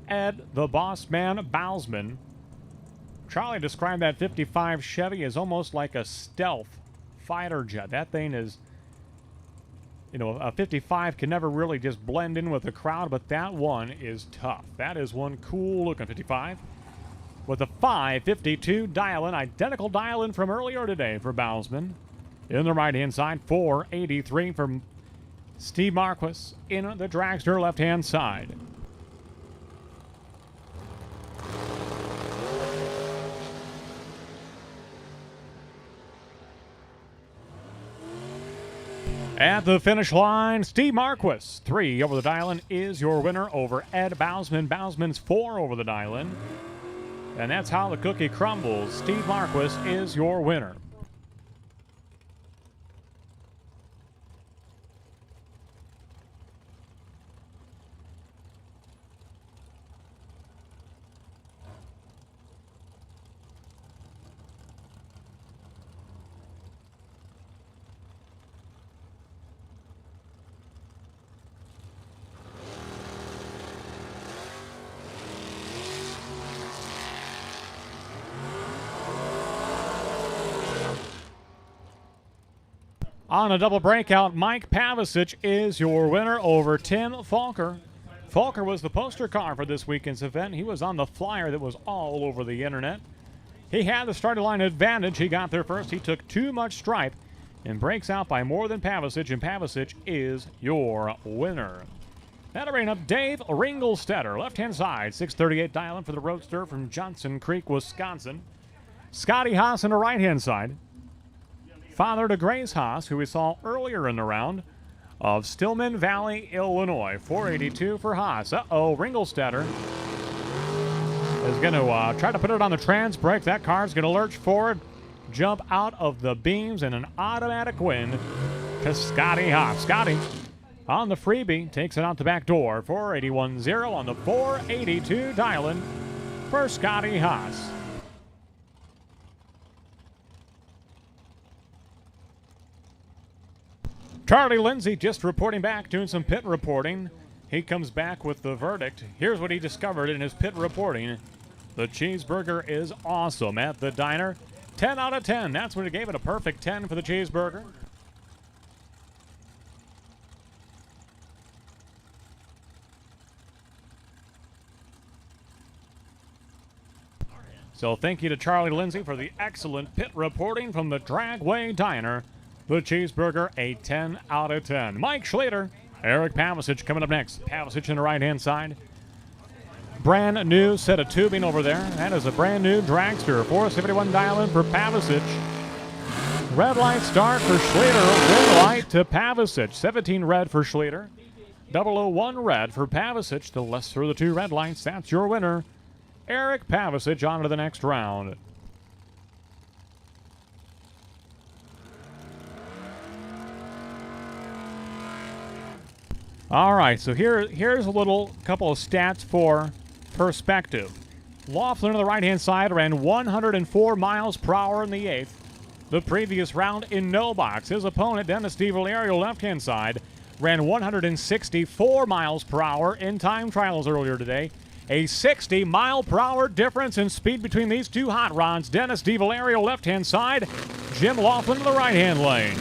Ed the Boss Man Bowsman. Charlie described that 55 Chevy as almost like a stealth fighter jet. That thing is, you know, a 55 can never really just blend in with the crowd, but that one is tough. That is one cool looking 55. With a 552 dial-in, identical dial-in from earlier today for Bowsman. In the right-hand side, 483 from Steve Marquis in the dragster left-hand side. At the finish line, Steve Marquis, 3 over the dial-in, is your winner over Ed Bowsman. Bowsman's 4 over the dial-in. And that's how the cookie crumbles. Steve Marquis is your winner. On a double breakout, Mike Pavicic is your winner over Tim Falker. Falker was the poster car for this weekend's event. He was on the flyer that was all over the internet. He had the starting line advantage. He got there first. He took too much stripe and breaks out by more than Pavicic, and Pavicic is your winner. That'll bring up Dave Ringelstetter, left-hand side, 638 dial-in for the Roadster from Johnson Creek, Wisconsin. Scotty Haas on the right-hand side. Father to Grace Haas, who we saw earlier in the round, of Stillman Valley, Illinois. 482 for Haas. Ringelstetter is going to try to put it on the trans brake. That car's going to lurch forward, jump out of the beams, and an automatic win to Scotty Haas. Scotty on the freebie takes it out the back door. 481-0 on the 482 dial-in for Scotty Haas. Charlie Lindsay just reporting back, doing some pit reporting. He comes back with the verdict. Here's what he discovered in his pit reporting. The cheeseburger is awesome at the diner. 10 out of 10. That's what he gave it, a perfect 10 for the cheeseburger. So thank you to Charlie Lindsay for the excellent pit reporting from the Dragway Diner. The cheeseburger, a 10 out of 10. Mike Schlater, Eric Pavicic coming up next. Pavicic in the right-hand side. Brand new set of tubing over there. That is a brand new dragster. 471 dial-in for Pavicic. Red light start for Schlater. Red light to Pavicic. 17 red for Schlater. 001 red for Pavicic. The lesser of the two red lights. That's your winner, Eric Pavicic, on to the next round. All right, so here's a little couple of stats for perspective. Laughlin on the right-hand side ran 104 miles per hour in the 8th. The previous round in no box. His opponent, Dennis DiValerio, left-hand side, ran 164 miles per hour in time trials earlier today. A 60 mile per hour difference in speed between these two hot rods. Dennis DiValerio, left-hand side. Jim Laughlin in the right-hand lane.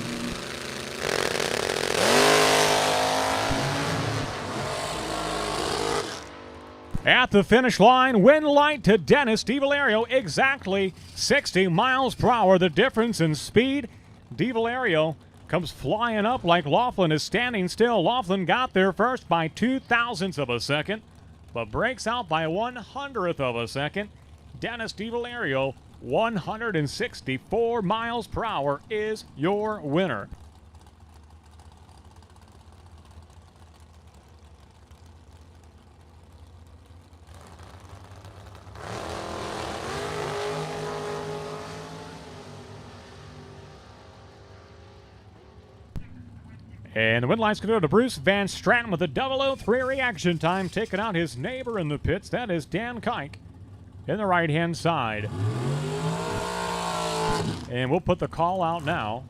At the finish line, win light to Dennis DiValerio, exactly 60 miles per hour. The difference in speed. DiValerio comes flying up like Laughlin is standing still. Laughlin got there first by 0.02 of a second, but breaks out by 1/100th of a second. Dennis DiValerio, 164 miles per hour, is your winner. And the win line's going to go to Bruce Van Stratton with a 003 reaction time, taking out his neighbor in the pits. That is Dan Kike in the right-hand side. And we'll put the call out now.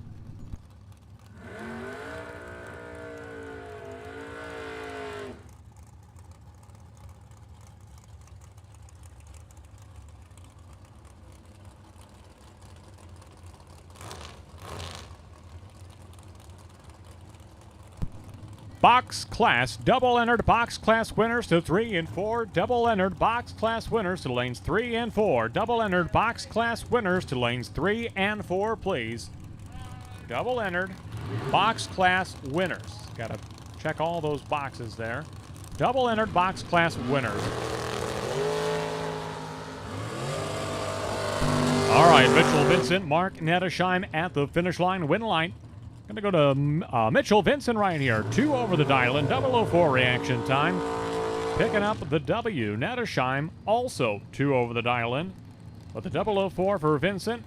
Box class, double entered box class winners to 3 and 4. Double entered box class winners to lanes 3 and 4. Double entered box class winners to lanes 3 and 4, please. Double entered box class winners. Got to check all those boxes there. Double entered box class winners. All right, Mitchell, Vincent, Mark Nettesheim at the finish line, win line. Going to go to Mitchell Vincent right here. 2 over the dial-in, 004 reaction time. Picking up the W. Nettesheim also 2 over the dial-in. But the 004 for Vincent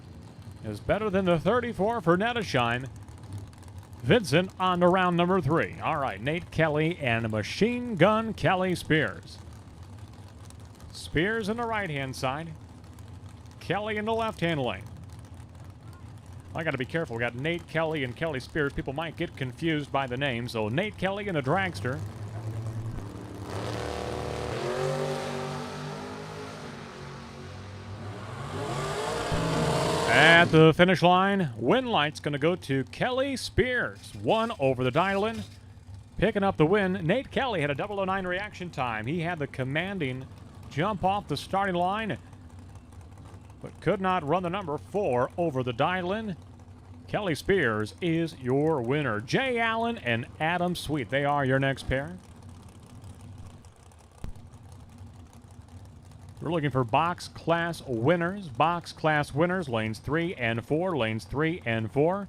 is better than the 34 for Nettesheim. Vincent on to round number 3. All right, Nate Kelly and Machine Gun Kelly Spears. Spears in the right-hand side. Kelly in the left-hand lane. I got to be careful. We got Nate Kelly and Kelly Spears. People might get confused by the name. So Nate Kelly in a dragster. At the finish line, win light's going to go to Kelly Spears. 1 over the dial-in. Picking up the win, Nate Kelly had a 009 reaction time. He had the commanding jump off the starting line, but could not run the number 4 over the dial-in. Kelly Spears is your winner. Jay Allen and Adam Sweet, they are your next pair. We're looking for box class winners. Box class winners, lanes 3 and 4, lanes 3 and 4.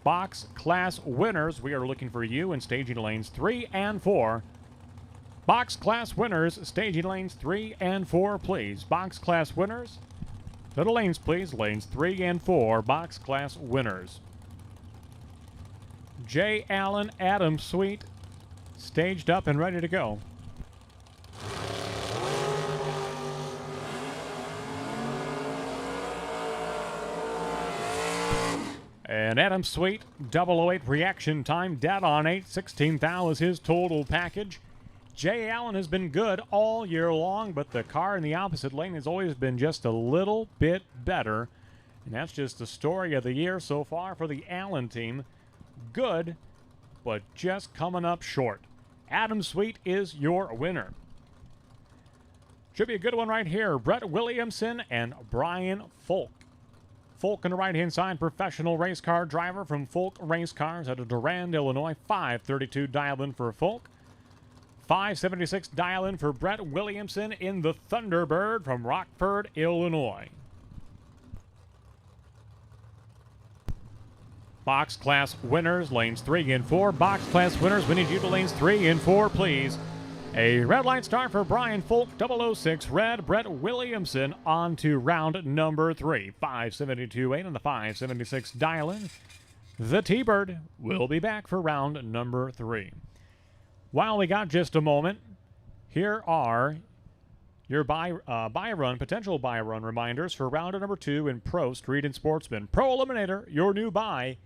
Box class winners, we are looking for you in staging lanes 3 and 4. Box class winners, staging lanes 3 and 4, please. Box class winners, to the lanes, please. Lanes 3 and 4, box class winners. Jay Allen, Adam Sweet, staged up and ready to go. And Adam Sweet, 008 reaction time, dead on 8. 16th thou is his total package. Jay Allen has been good all year long, but the car in the opposite lane has always been just a little bit better. And that's just the story of the year so far for the Allen team. Good, but just coming up short. Adam Sweet is your winner. Should be a good one right here. Brett Williamson and Brian Folk. Folk on the right-hand side, professional race car driver from Folk Race Cars out of Durand, Illinois. 532 dial-in for Folk. 576 dial-in for Brett Williamson in the Thunderbird from Rockford, Illinois. Box class winners, lanes 3 and 4. Box class winners, we need you to lanes 3 and 4, please. A red light start for Brian Folk, 006 red. Brett Williamson on to round number 3. 572.8 on the 576 dial-in. The T-Bird will be back for round number 3. While we got just a moment, here are your potential buy run reminders for round number 2 in Pro Street and Sportsman. Pro Eliminator, your new buy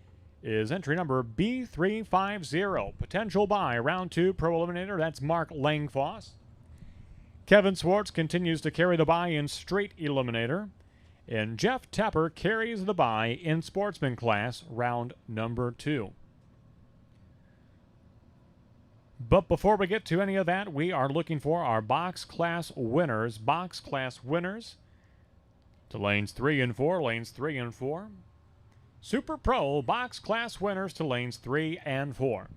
is entry number B350. Potential buy, round 2, Pro Eliminator, that's Mark Langfoss. Kevin Swartz continues to carry the buy in Street Eliminator. And Jeff Tepper carries the buy in Sportsman Class, round number 2. But before we get to any of that, we are looking for our box class winners. Box class winners to lanes 3 and 4, lanes 3 and 4. Super Pro box class winners to lanes 3 and 4.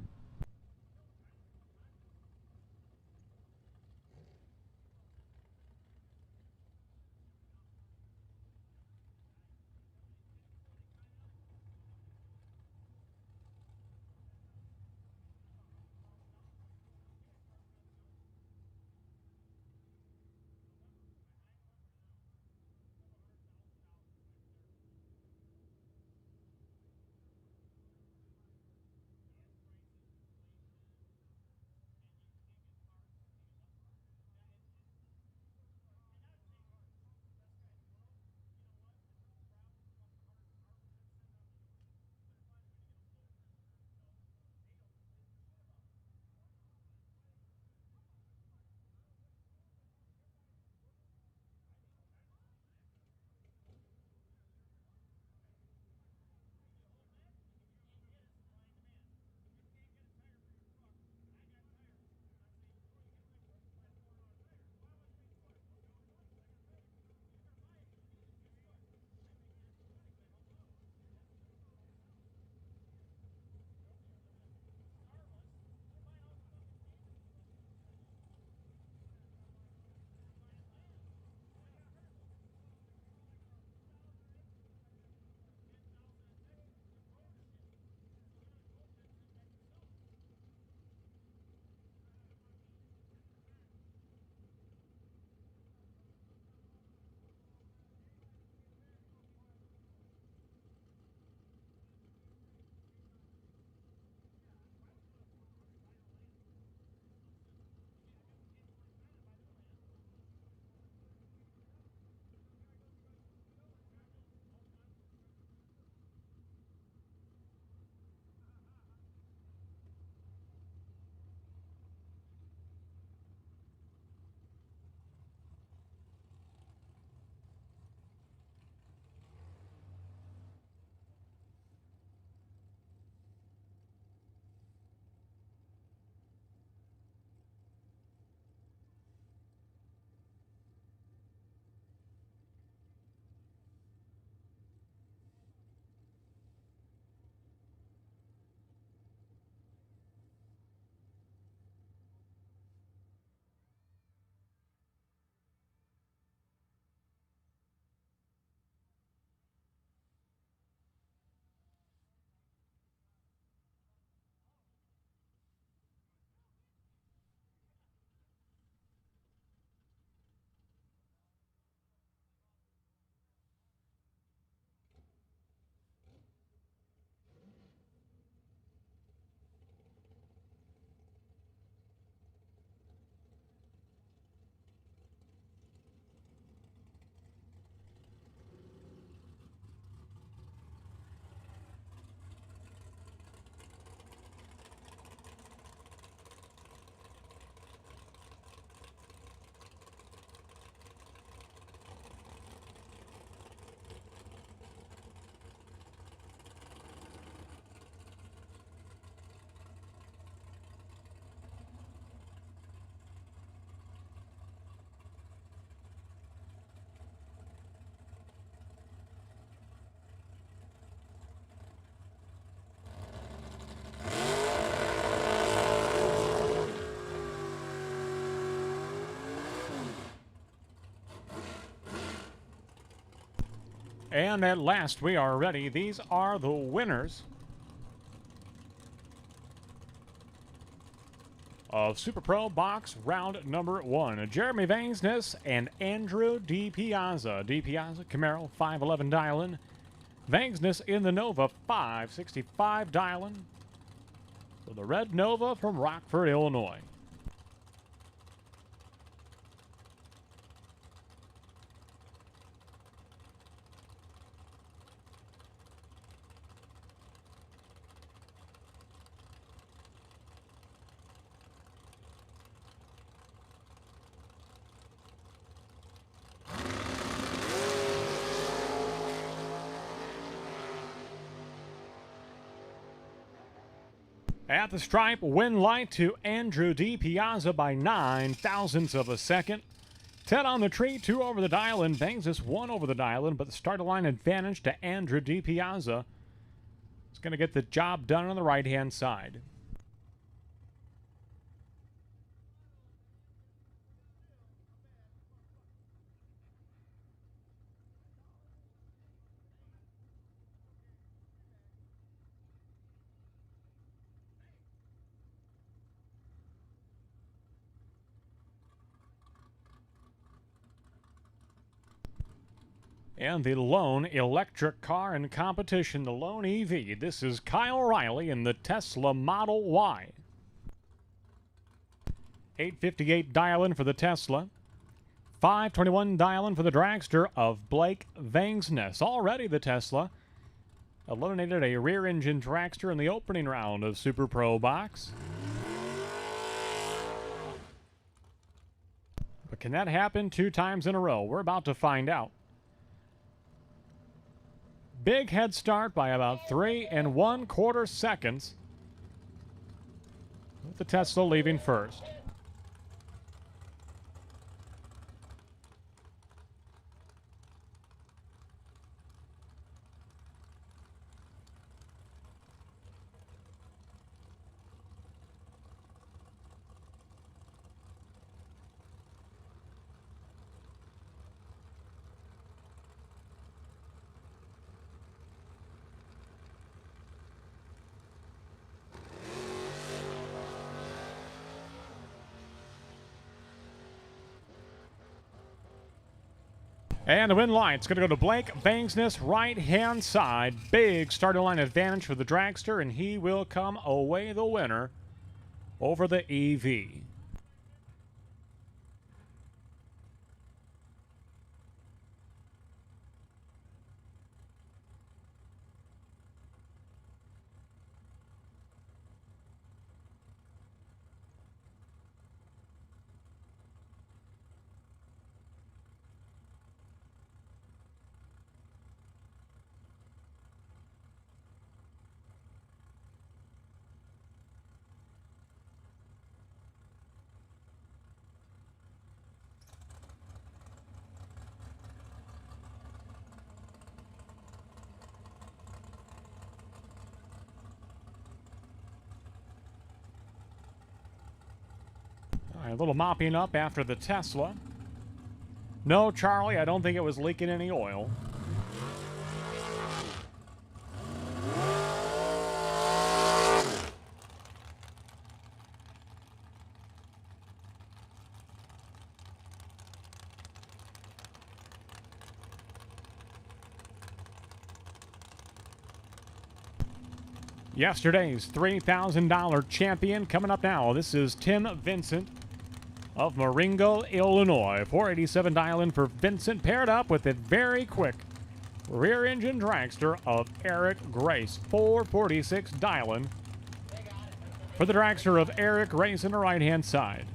And at last we are ready. These are the winners of Super Pro Box round number 1. Jeremy Vangsness and Andrew DiPiazza. DiPiazza, Camaro, 511 dial-in. Vangsness in the Nova, 565 dial-in. For the red Nova from Rockford, Illinois. At the stripe, win light to Andrew DiPiazza by 9 thousandths of a second. 10 on the tree, 2 over the dial-in. Vangsness 1 over the dial-in, but the start line advantage to Andrew DiPiazza. He's going to get the job done on the right-hand side. And the lone electric car in competition, the lone EV. This is Kyle Riley in the Tesla Model Y. 858 dial-in for the Tesla. 521 dial-in for the dragster of Blake Vangsness. Already the Tesla eliminated a rear-engine dragster in the opening round of Super Pro Box. But can that happen 2 times in a row? We're about to find out. Big head start by about 3 1/4 seconds, with the Tesla leaving first. And the win light's going to go to Blake Vangsness, right-hand side. Big starting line advantage for the dragster, and he will come away the winner over the EV. A little mopping up after the Tesla. No, Charlie, I don't think it was leaking any oil. Yesterday's $3,000 champion coming up now. This is Tim Vincent of Marengo, Illinois. 487 dial-in for Vincent, paired up with a very quick rear-engine dragster of Eric Grace. 446 dial-in for the dragster of Eric Grace on the right-hand side.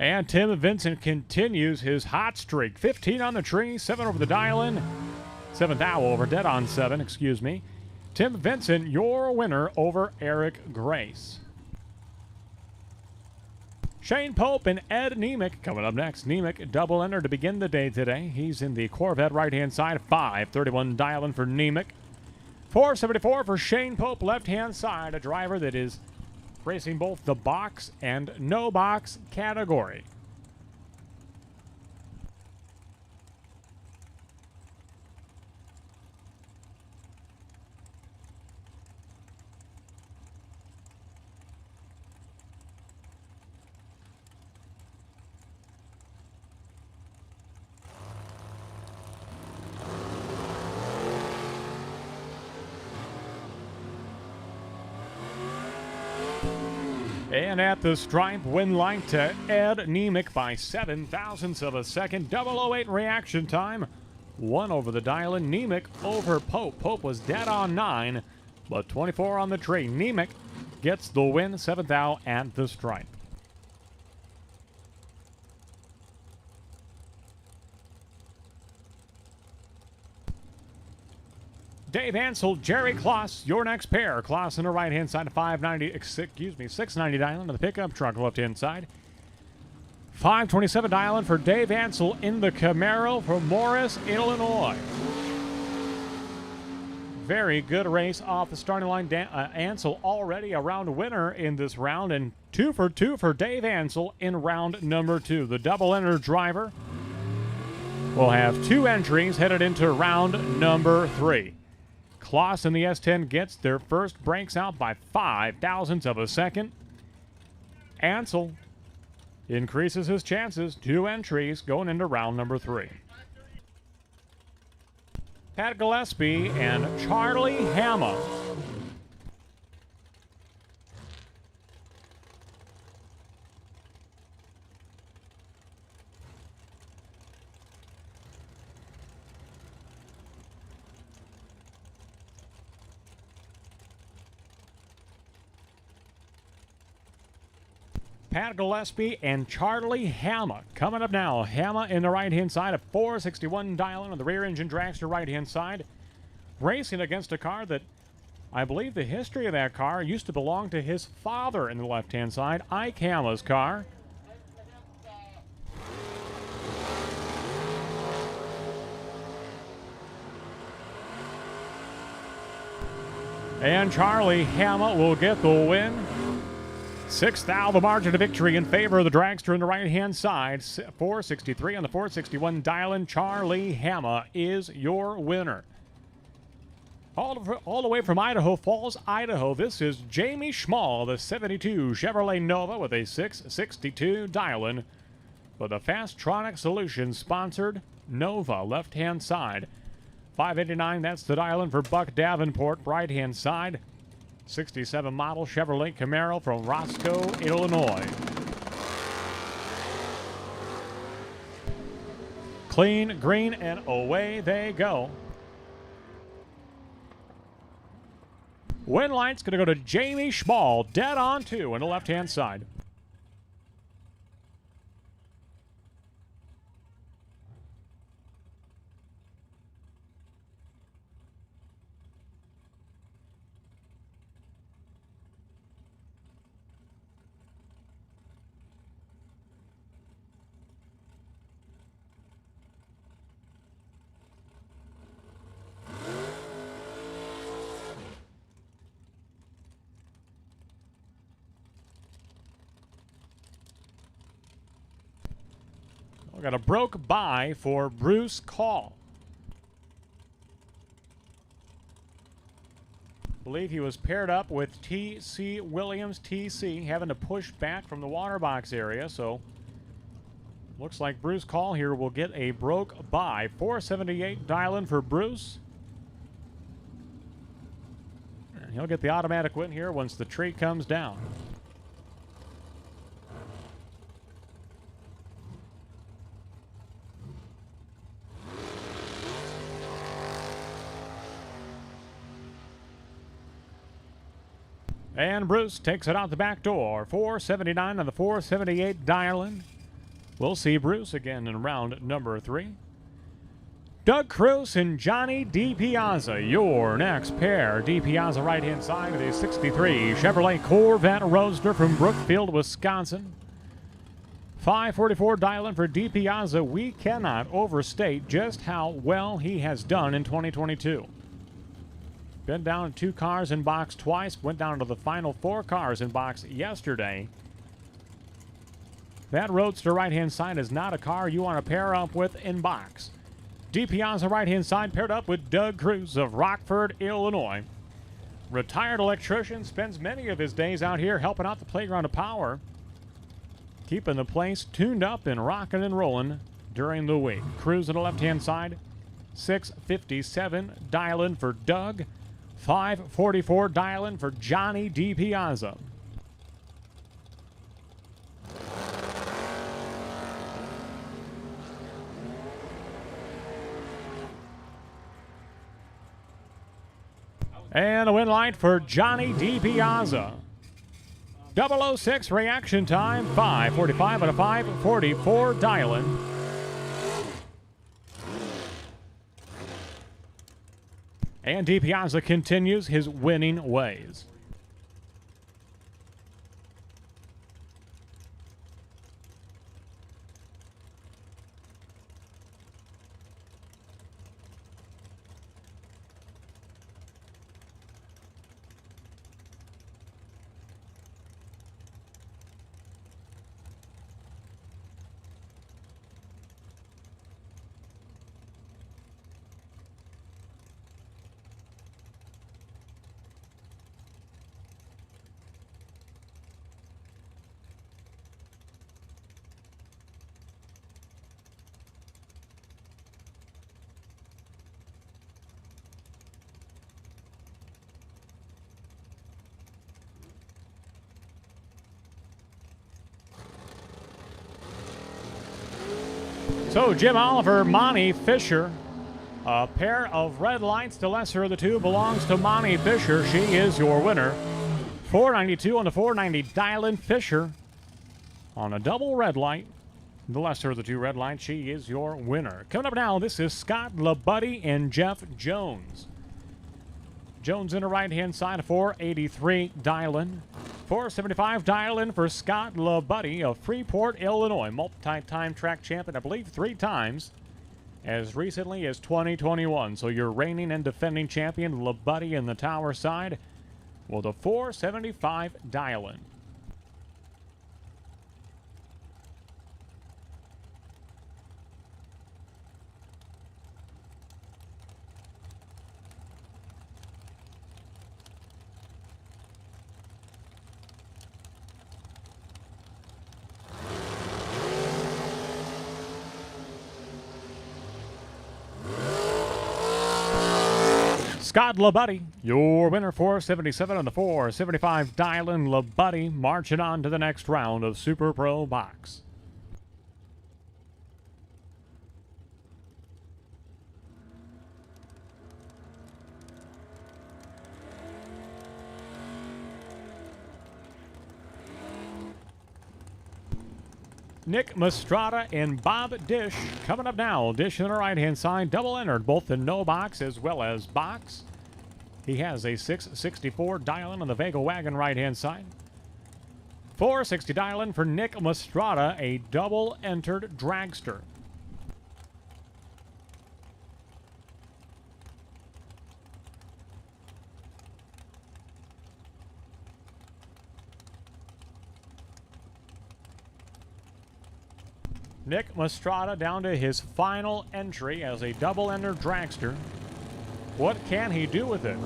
And Tim Vincent continues his hot streak. 15 on the tree, 7 over the dial-in, 7th owl over, dead on 7, excuse me. Tim Vincent, your winner over Eric Grace. Shane Pope and Ed Nemec coming up next. Nemec double ender to begin the day today. He's in the Corvette right-hand side. 531 dialing for Nemec. 474 for Shane Pope, left-hand side. A driver that is racing both the box and no box category. And at the stripe, win line to Ed Nemec by 7 thousandths of a second. 008 reaction time. 1 over the dial-in. Nemec over Pope. Pope was dead on 9, but 24 on the tree. Nemec gets the win. 7th out at the stripe. Dave Ansel, Jerry Kloss, your next pair. Kloss on the right-hand side, 690 dialing to the pickup truck left-hand side. 527 dialing for Dave Ansel in the Camaro from Morris, Illinois. Very good race off the starting line. Ansel already a round winner in this round, and 2 for 2 for Dave Ansel in round number 2. The double-ender driver will have 2 entries headed into round number 3. Kloss in the S10 gets their first breaks out by 5 thousandths of a second. Ansel increases his chances. 2 entries going into round number 3. Pat Gillespie and Charlie Hama. Pat Gillespie and Charlie Hama coming up now. Hama in the right-hand side, a 461 dialing on the rear engine dragster right-hand side. Racing against a car that I believe the history of that car used to belong to his father in the left-hand side, Ike Hama's car. And Charlie Hama will get the win. 6th out, the margin of victory in favor of the dragster in the right-hand side. 463 on the 461 dial-in. Charlie Hama is your winner. All the way from Idaho Falls, Idaho, this is Jamie Schmall, the 72 Chevrolet Nova with a 662 dial-in for the Fastronic Solutions sponsored Nova, left-hand side. 589, that's the dial-in for Buck Davenport, right-hand side. 67 model Chevrolet Camaro from Roscoe, Illinois. Clean, green, and away they go. Win light's going to go to Jamie Schmall, dead on 2 on the left-hand side. We got a broke by for Bruce Call. I believe he was paired up with T.C. Williams. T.C. having to push back from the water box area, so looks like Bruce Call here will get a broke by. 478 dial-in for Bruce. And he'll get the automatic win here once the tree comes down. And Bruce takes it out the back door. 479 on the 478 dial-in. We'll see Bruce again in round number 3. Doug Cruz and Johnny DiPiazza, your next pair. DiPiazza right-hand side of the 63 Chevrolet Corvette Roadster from Brookfield, Wisconsin. 544 dialing for DiPiazza. We cannot overstate just how well he has done in 2022. Been down 2 cars in box twice, went down to the final 4 cars in box yesterday. That Roadster right-hand side is not a car you want to pair up with in box. DiPiazza right-hand side paired up with Doug Cruz of Rockford, Illinois. Retired electrician, spends many of his days out here helping out the Playground of Power, keeping the place tuned up and rocking and rolling during the week. Cruz on the left-hand side, 657 dialing for Doug, 544 dialing for Johnny DiPiazza. And a win light for Johnny DiPiazza. 006 reaction time, 5:45 out of 5:44 dialing. And DiPiazza continues his winning ways. So Jim Oliver, Monty Fisher. A pair of red lights. The lesser of the two belongs to Monty Fisher. She is your winner. 492 on the 490 dialing Fisher on a double red light. The lesser of the two red lights. She is your winner. Coming up now, this is Scott LaBuddy and Jeff Jones. Jones in the right-hand side, 483 dialing. 475 dialing for Scott LaBuddy of Freeport, Illinois. Multi-time track champion, I believe 3 times, as recently as 2021. So your reigning and defending champion, LaBuddy in the tower side, with a 475 dialing. Scott LaBuddy, your winner, 477 on the 475 dialing. LaBuddy marching on to the next round of Super Pro Box. Nick Mastrada and Bob Dish coming up now. Dish on the right-hand side, double entered both in no box as well as box. He has a 664 dialing on the Vega wagon right-hand side. 460 dialing for Nick Mastrada, a double entered dragster. Nick Mastrada down to his final entry as a double-ender dragster. What can he do with it?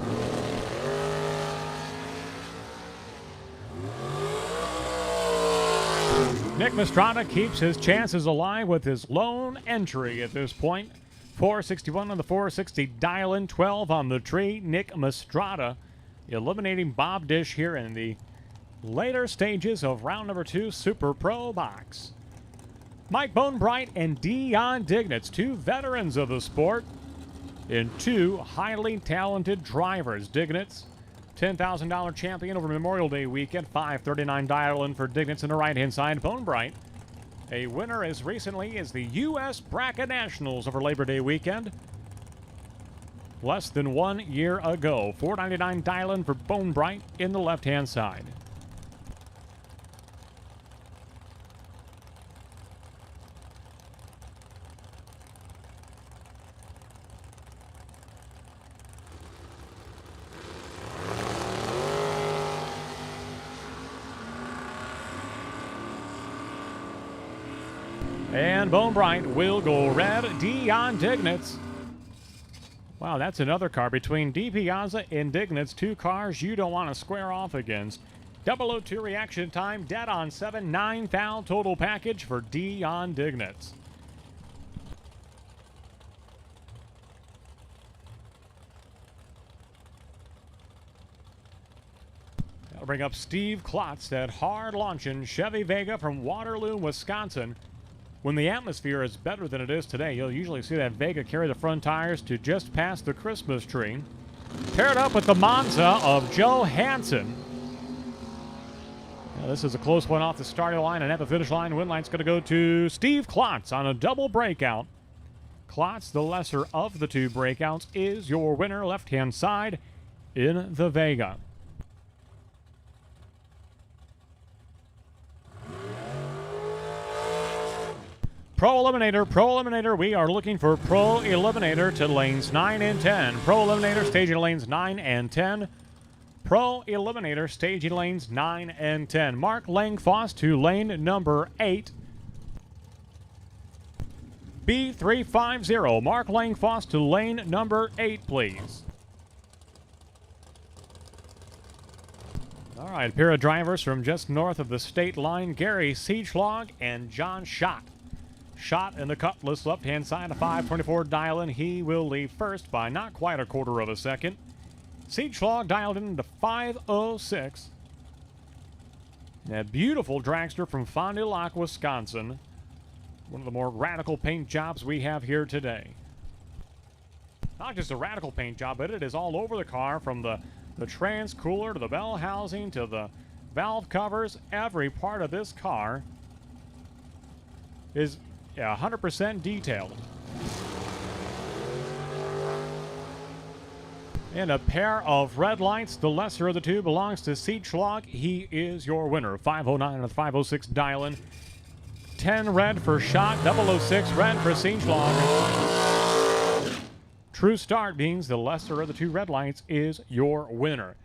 Nick Mastrada keeps his chances alive with his lone entry at this point. 461 on the 460 dial-in, 12 on the tree. Nick Mastrada eliminating Bob Dish here in the later stages of round number 2 Super Pro Box. Mike Bonebright and Dion Dignitz, 2 veterans of the sport and 2 highly talented drivers. Dignitz, $10,000 champion over Memorial Day weekend, 539 dial-in for Dignitz on the right-hand side. Bonebright, a winner as recently as the U.S. Bracket Nationals over Labor Day weekend, less than 1 year ago. $4.99 dial-in for Bone Bright in the left-hand side. And Bone Bright will go red. Dion Dignitz. Wow, that's another car between D. Piazza and Dignitz. Two cars you don't want to square off against. 002 reaction time, dead on 7. 9 foul total package for Dion Dignitz. That'll bring up Steve Klotz, that hard-launching Chevy Vega from Waterloo, Wisconsin. When the atmosphere is better than it is today, you'll usually see that Vega carry the front tires to just past the Christmas tree. Paired up with the Monza of Joe Hansen. Now, this is a close one off the starting line, and at the finish line, win line's going to go to Steve Klotz on a double breakout. Klotz, the lesser of the two breakouts, is your winner, left-hand side in the Vega. Pro Eliminator, we are looking for Pro Eliminator to lanes 9 and 10. Pro Eliminator staging lanes 9 and 10. Pro Eliminator staging lanes 9 and 10. Mark Langfoss to lane number 8. B350, Mark Langfoss to lane number 8, please. All right, a pair of drivers from just north of the state line, Gary Siegschlag and John Schott. Shot in the Cutlass, left-hand side, a 524 dial-in. He will leave first by not quite a quarter of a second. Siegschlag dialed in to 506. That beautiful dragster from Fond du Lac, Wisconsin. One of the more radical paint jobs we have here today. Not just a radical paint job, but it is all over the car, from the trans cooler to the bell housing to the valve covers. Every part of this car is 100% detailed. And a pair of red lights. The lesser of the two belongs to Siegschlag. He is your winner. 509 and a 506 dial-in. 10 red for Schott. 006 red for Siegschlag. True start means the lesser of the two red lights is your winner.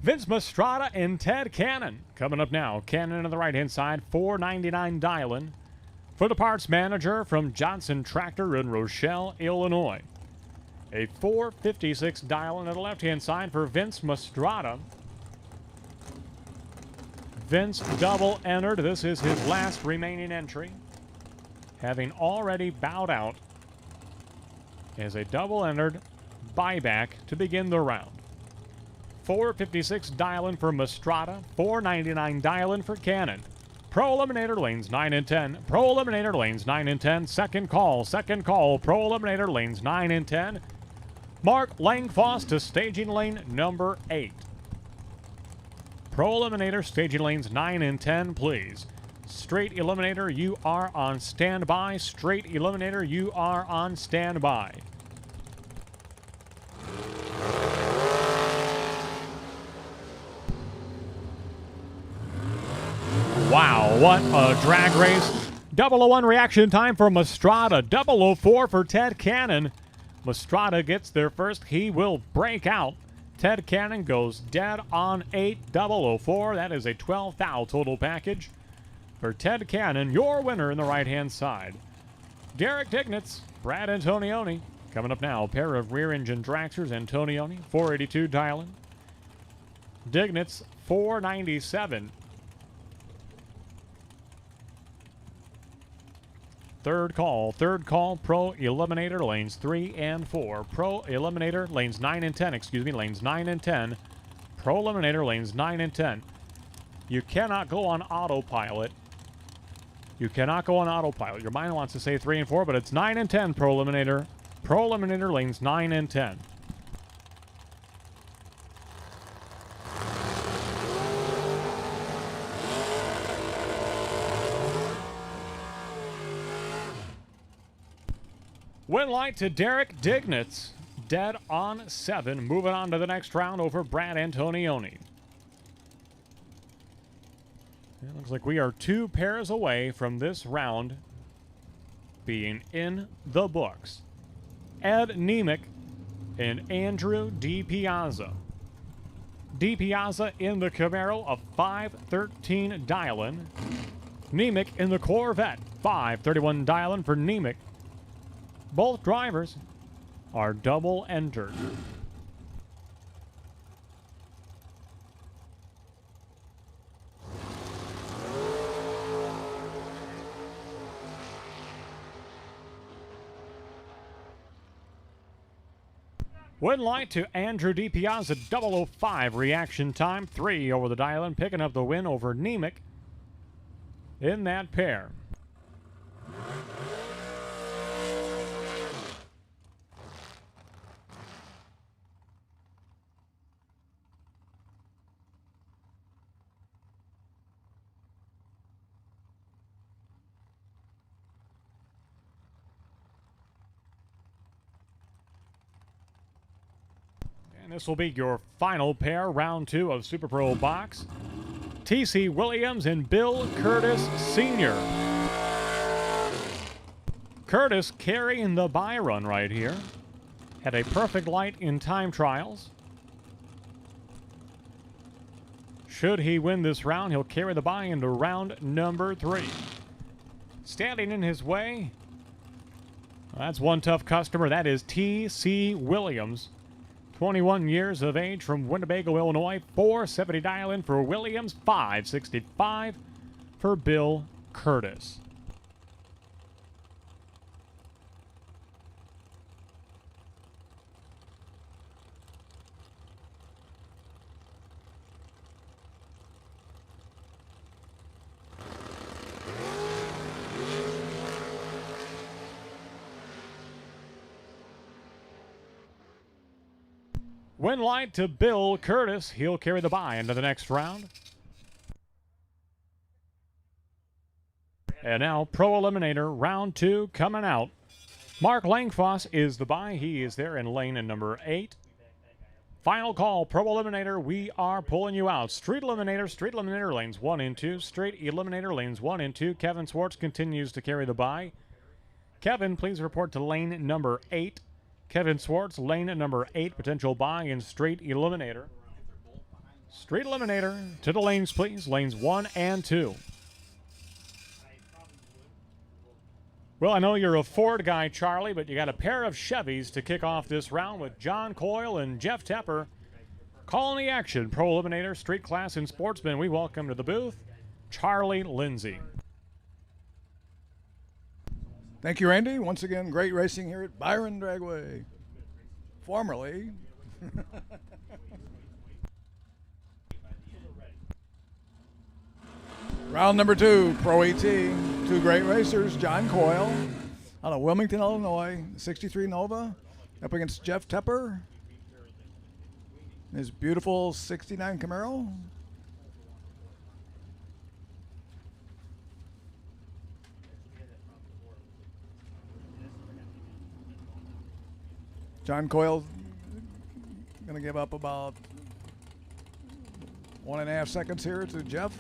Vince Mastrada and Ted Cannon coming up now. Cannon on the right-hand side. 499 dial-in. For the parts manager from Johnson Tractor in Rochelle, Illinois. A 456 dial-in on the left-hand side for Vince Mastrada. Vince double entered. This is his last remaining entry, having already bowed out as a double entered buyback to begin the round. 456 dial-in for Mastrada. 499 dial-in for Cannon. Pro Eliminator lanes 9 and 10. Pro Eliminator lanes 9 and 10. Second call. Pro Eliminator lanes 9 and 10. Mark Langfoss to staging lane number 8. Pro Eliminator staging lanes 9 and 10, please. Straight Eliminator, you are on standby. Straight Eliminator, you are on standby. Wow, what a drag race. 001 reaction time for Mastrada. 004 for Ted Cannon. Mastrada gets there first. He will break out. Ted Cannon goes dead on 8. 004. That is a 12 foul total package for Ted Cannon, your winner in the right-hand side. Derek Dignitz, Brad Antonioni. Coming up now, a pair of rear-engine dragsters. Antonioni, 482 dial-in. Dignitz, 497. Third call, Pro Eliminator, lanes 3 and 4. Pro Eliminator, lanes 9 and 10, lanes 9 and 10. Pro Eliminator, lanes 9 and 10. You cannot go on autopilot. Your mind wants to say 3 and 4, but it's 9 and 10, Pro Eliminator. Pro Eliminator, lanes 9 and 10. Win light to Derek Dignitz. dead on 7. Moving on to the next round over Brad Antonioni. It looks like we are 2 pairs away from this round being in the books. Ed Nemick and Andrew DiPiazza. DiPiazza in the Camaro, a 513 dial-in. Nemick in the Corvette, 531 dial-in for Nemick. Both drivers are double entered. Win light to Andrew DiPiazza, 005 reaction time, 3 over the dial-in, picking up the win over Nemick in that pair. And this will be your final pair, round 2 of Super Pro Box. T.C. Williams and Bill Curtis Sr. Curtis carrying the Byron right here. Had a perfect light in time trials. Should he win this round, he'll carry the bye into round number 3. Standing in his way, that's one tough customer. That is T.C. Williams. 21 years of age from Winnebago, Illinois. 470 dial-in for Williams. 565 for Bill Curtis. Win light to Bill Curtis. He'll carry the bye into the next round. And now, Pro Eliminator, round 2 coming out. Mark Langfoss is the bye. He is there in lane in number 8. Final call, Pro Eliminator, we are pulling you out. Street Eliminator lanes 1 and 2. Straight Eliminator lanes 1 and 2. Kevin Swartz continues to carry the bye. Kevin, please report to lane number 8. Kevin Swartz, lane number 8, potential bye in Straight Eliminator. Straight Eliminator, to the lanes, please. Lanes 1 and 2. Well, I know you're a Ford guy, Charlie, but you got a pair of Chevys to kick off this round with John Coyle and Jeff Tepper calling the action. Pro Eliminator, Street Class, and Sportsman. We welcome to the booth Charlie Lindsay. Thank you, Randy. Once again, great racing here at Byron Dragway. Formerly. Round number 2, Pro AT. 2 great racers, John Coyle out of Wilmington, Illinois, 63 Nova, up against Jeff Tepper, his beautiful 69 Camaro. John Coyle's going to give up about 1.5 seconds here to Jeff.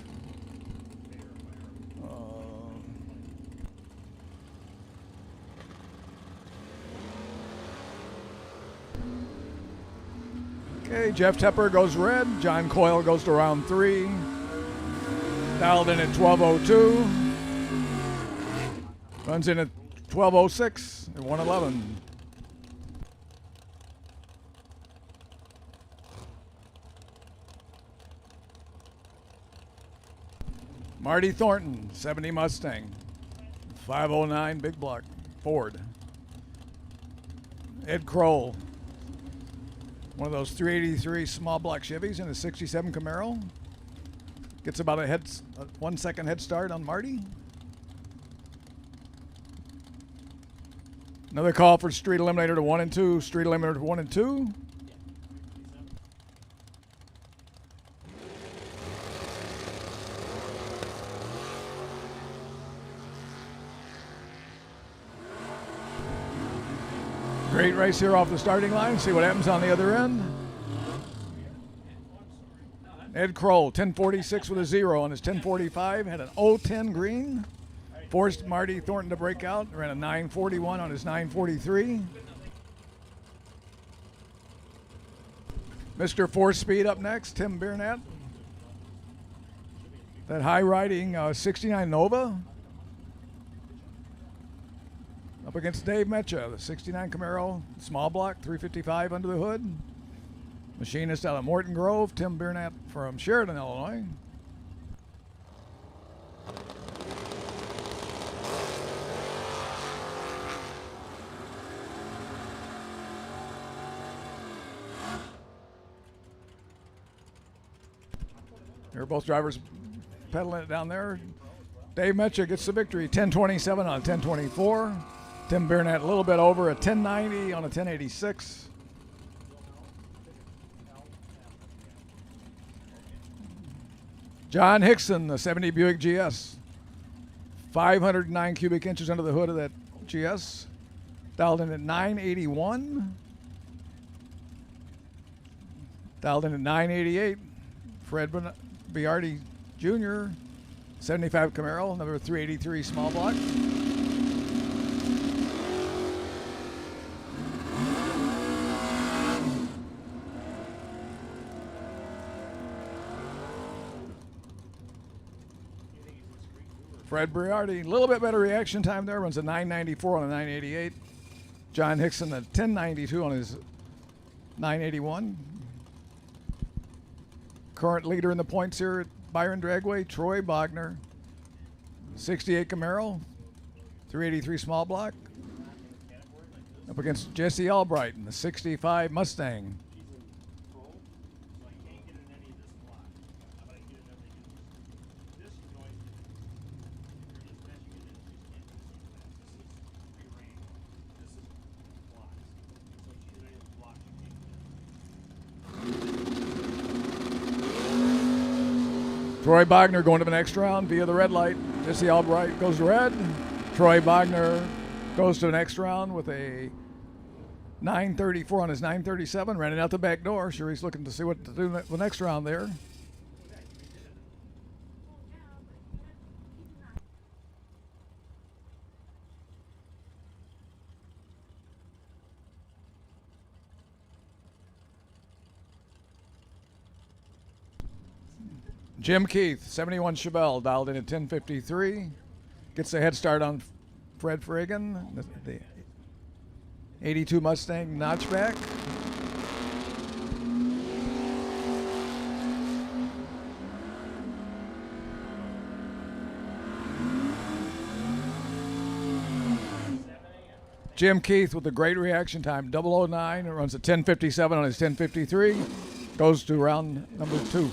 Okay, Jeff Tepper goes red. John Coyle goes to round 3. Dialed in at 12:02. Runs in at 12:06 at 111. Marty Thornton, 70 Mustang, 509 big block Ford. Ed Kroll, one of those 383 small block Chevys in a 67 Camaro. Gets about a 1 second head start on Marty. Another call for Street Eliminator to 1 and 2. Street Eliminator to 1 and 2. Great race here off the starting line. See what happens on the other end. Ed Kroll, 10:46 with a 0 on his 10:45. Had an 0:10 green. Forced Marty Thornton to break out. Ran a 9:41 on his 9:43. Mr. 4-Speed up next, Tim Burnett. That high riding 69 Nova. Up against Dave Metcha, the 69 Camaro, small block, 355 under the hood. Machinist out of Morton Grove, Tim Burnett from Sheridan, Illinois. Here, both drivers pedaling it down there. Dave Metcha gets the victory, 10:27 on a 10:24. Tim Burnett a little bit over, a 10:90 on a 10:86. John Hickson, the 70 Buick GS. 509 cubic inches under the hood of that GS. Dialed in at 981. Dialed in at 988. Fred Biardi Jr., 75 Camaro, number 383 small block. Fred Biardi, a little bit better reaction time there, runs a 994 on a 988. John Hickson, a 1092 on his 981. Current leader in the points here, Byron Dragway, Troy Bogner, 68 Camaro, 383 small block. Up against Jesse Albright in the 65 Mustang. Troy Bogner going to the next round via the red light. Jesse Albright goes red. Troy Bogner goes to the next round with a 934 on his 937. Running out the back door. Sure, he's looking to see what to do the next round there. Jim Keith, 71 Chevelle, dialed in at 10:53. Gets a head start on Fred Fragan, the 82 Mustang notchback. Jim Keith with a great reaction time, 009. It runs at 10:57 on his 10:53. Goes to round number 2.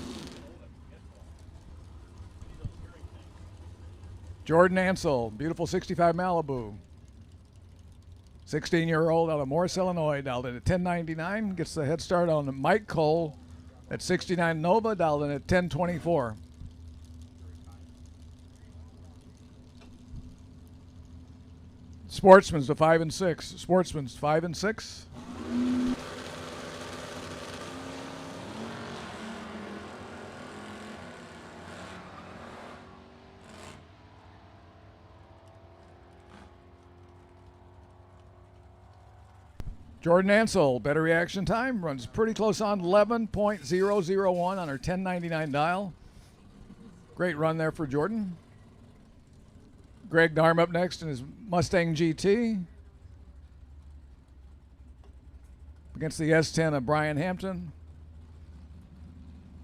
Jordan Ansel, beautiful 65 Malibu. 16-year-old out of Morris, Illinois, dialed in at 10:99. Gets the head start on Mike Cole at 69 Nova, dialed in at 10:24. Sportsman's to 5 and 6. Sportsman's 5 and 6. Jordan Ansel, better reaction time, runs pretty close on 11.001 on her 1099 dial. Great run there for Jordan. Greg Darm up next in his Mustang GT. Against the S10 of Brian Hampton.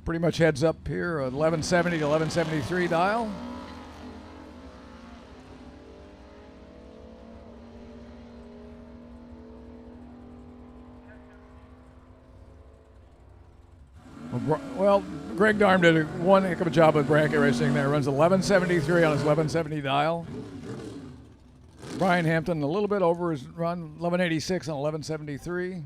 Pretty much heads up here, 1170 to 1173 dial. Well, Greg Darm did one heck of a job with bracket racing there. Runs 1173 on his 1170 dial. Brian Hampton a little bit over his run, 1186 on 1173.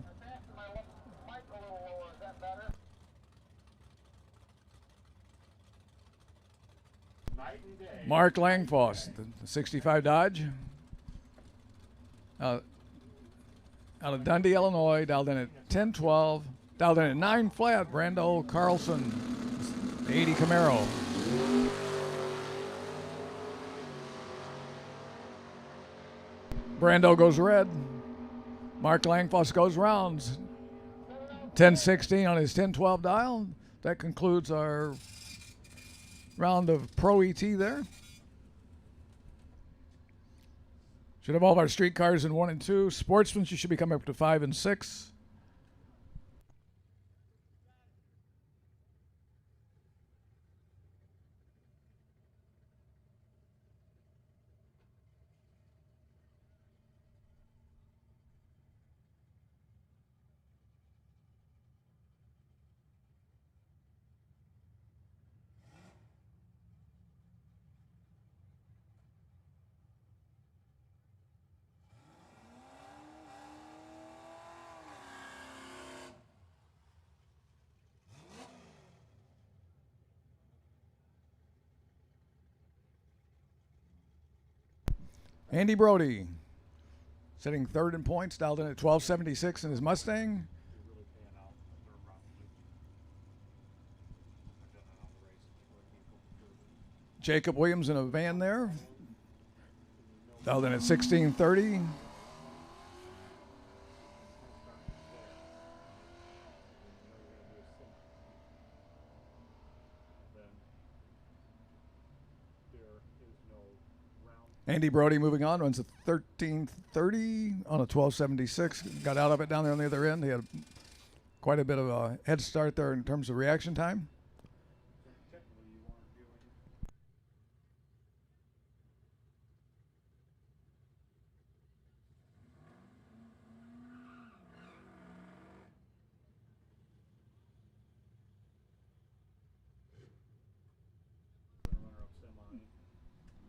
Mark Langfoss, the 65 Dodge. Out out of Dundee, Illinois, dialed in at 1012, dialed in at 9 flat, Brando Carlson, 80 Camaro. Brando goes red. Mark Langfoss goes rounds. 1016 on his 1012 dial. That concludes our round of Pro ET there. Should have all of our street cars in 1 and 2. Sportsmen, you should be coming up to 5 and 6. Andy Brody, sitting third in points, dialed in at 1276 in his Mustang. Jacob Williams in a van there, dialed in at 1630. Andy Brody moving on, runs a 1330 on a 1276. Got out of it down there on the other end. He had quite a bit of a head start there in terms of reaction time.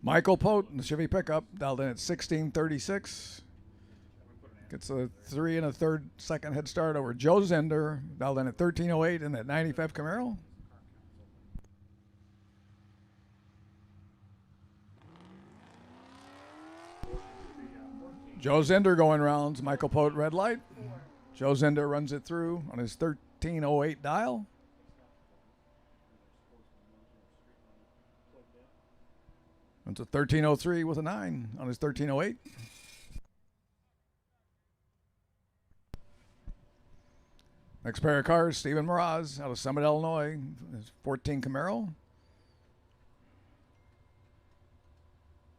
Michael Pote in the Chevy pickup, dialed in at 1636. Gets a 3 1/3 second head start over Joe Zender, dialed in at 1308 in that 95 Camaro. Joe Zender going rounds, Michael Pote red light. Joe Zender runs it through on his 1308 dial. It's a 1303 with a 9 on his 1308. Next pair of cars, Stephen Mraz out of Summit, Illinois, his 14 Camaro.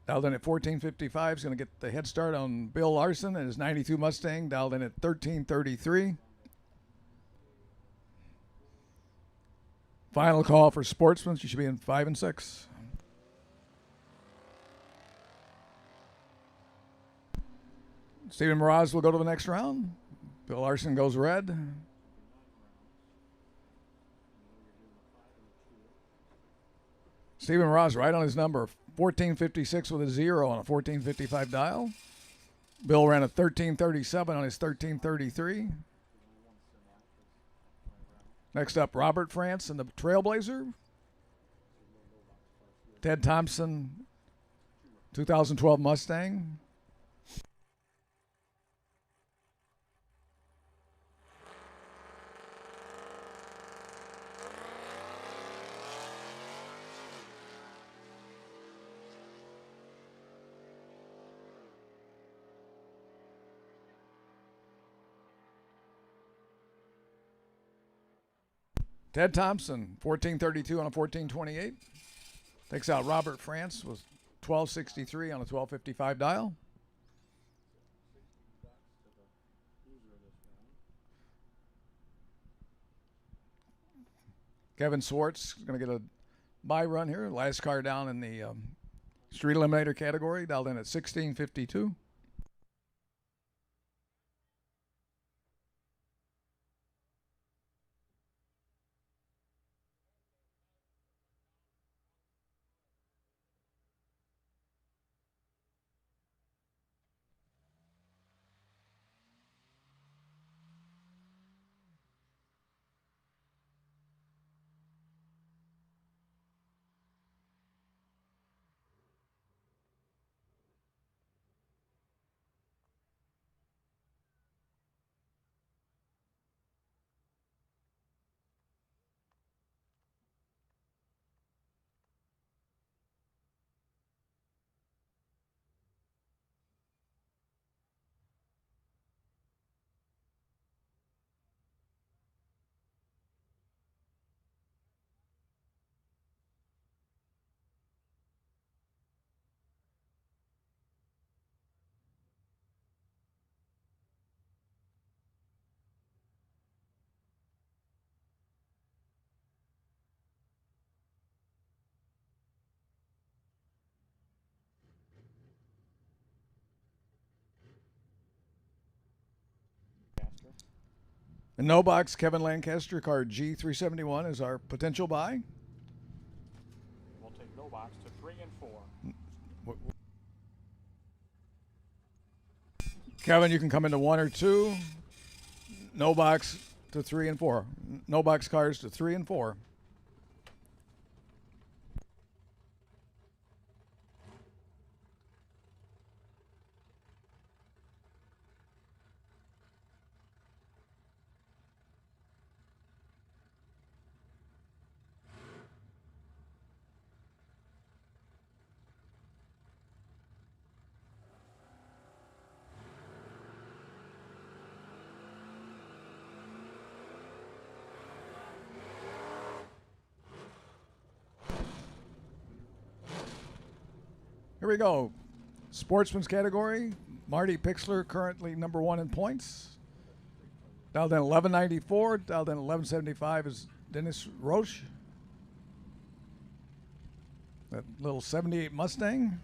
Dialed in at 1455. He's going to get the head start on Bill Larson and his 92 Mustang, dialed in at 1333. Final call for Sportsmen. You should be in 5 and 6. Stephen Mraz will go to the next round. Bill Larson goes red. Stephen Mraz right on his number, 1456 with a 0 on a 1455 dial. Bill ran a 1337 on his 1333. Next up, Robert France and the Trailblazer. Ted Thompson, 2012 Mustang. Ted Thompson, 1432 on a 1428. Takes out Robert France with 1263 on a 1255 dial. Kevin Swartz is going to get a bye run here. Last car down in the Street Eliminator category, dialed in at 1652. And no box, Kevin Lancaster, card G371 is our potential buy. We'll take no box to 3 and 4. Kevin, you can come into 1 or 2. No box to 3 and 4. No box cards to 3 and 4. Here we go. Sportsman's category. Marty Pixler currently number 1 in points. Dialed in 1194. Dialed in 1175 is Dennis Roche. That little 78 Mustang.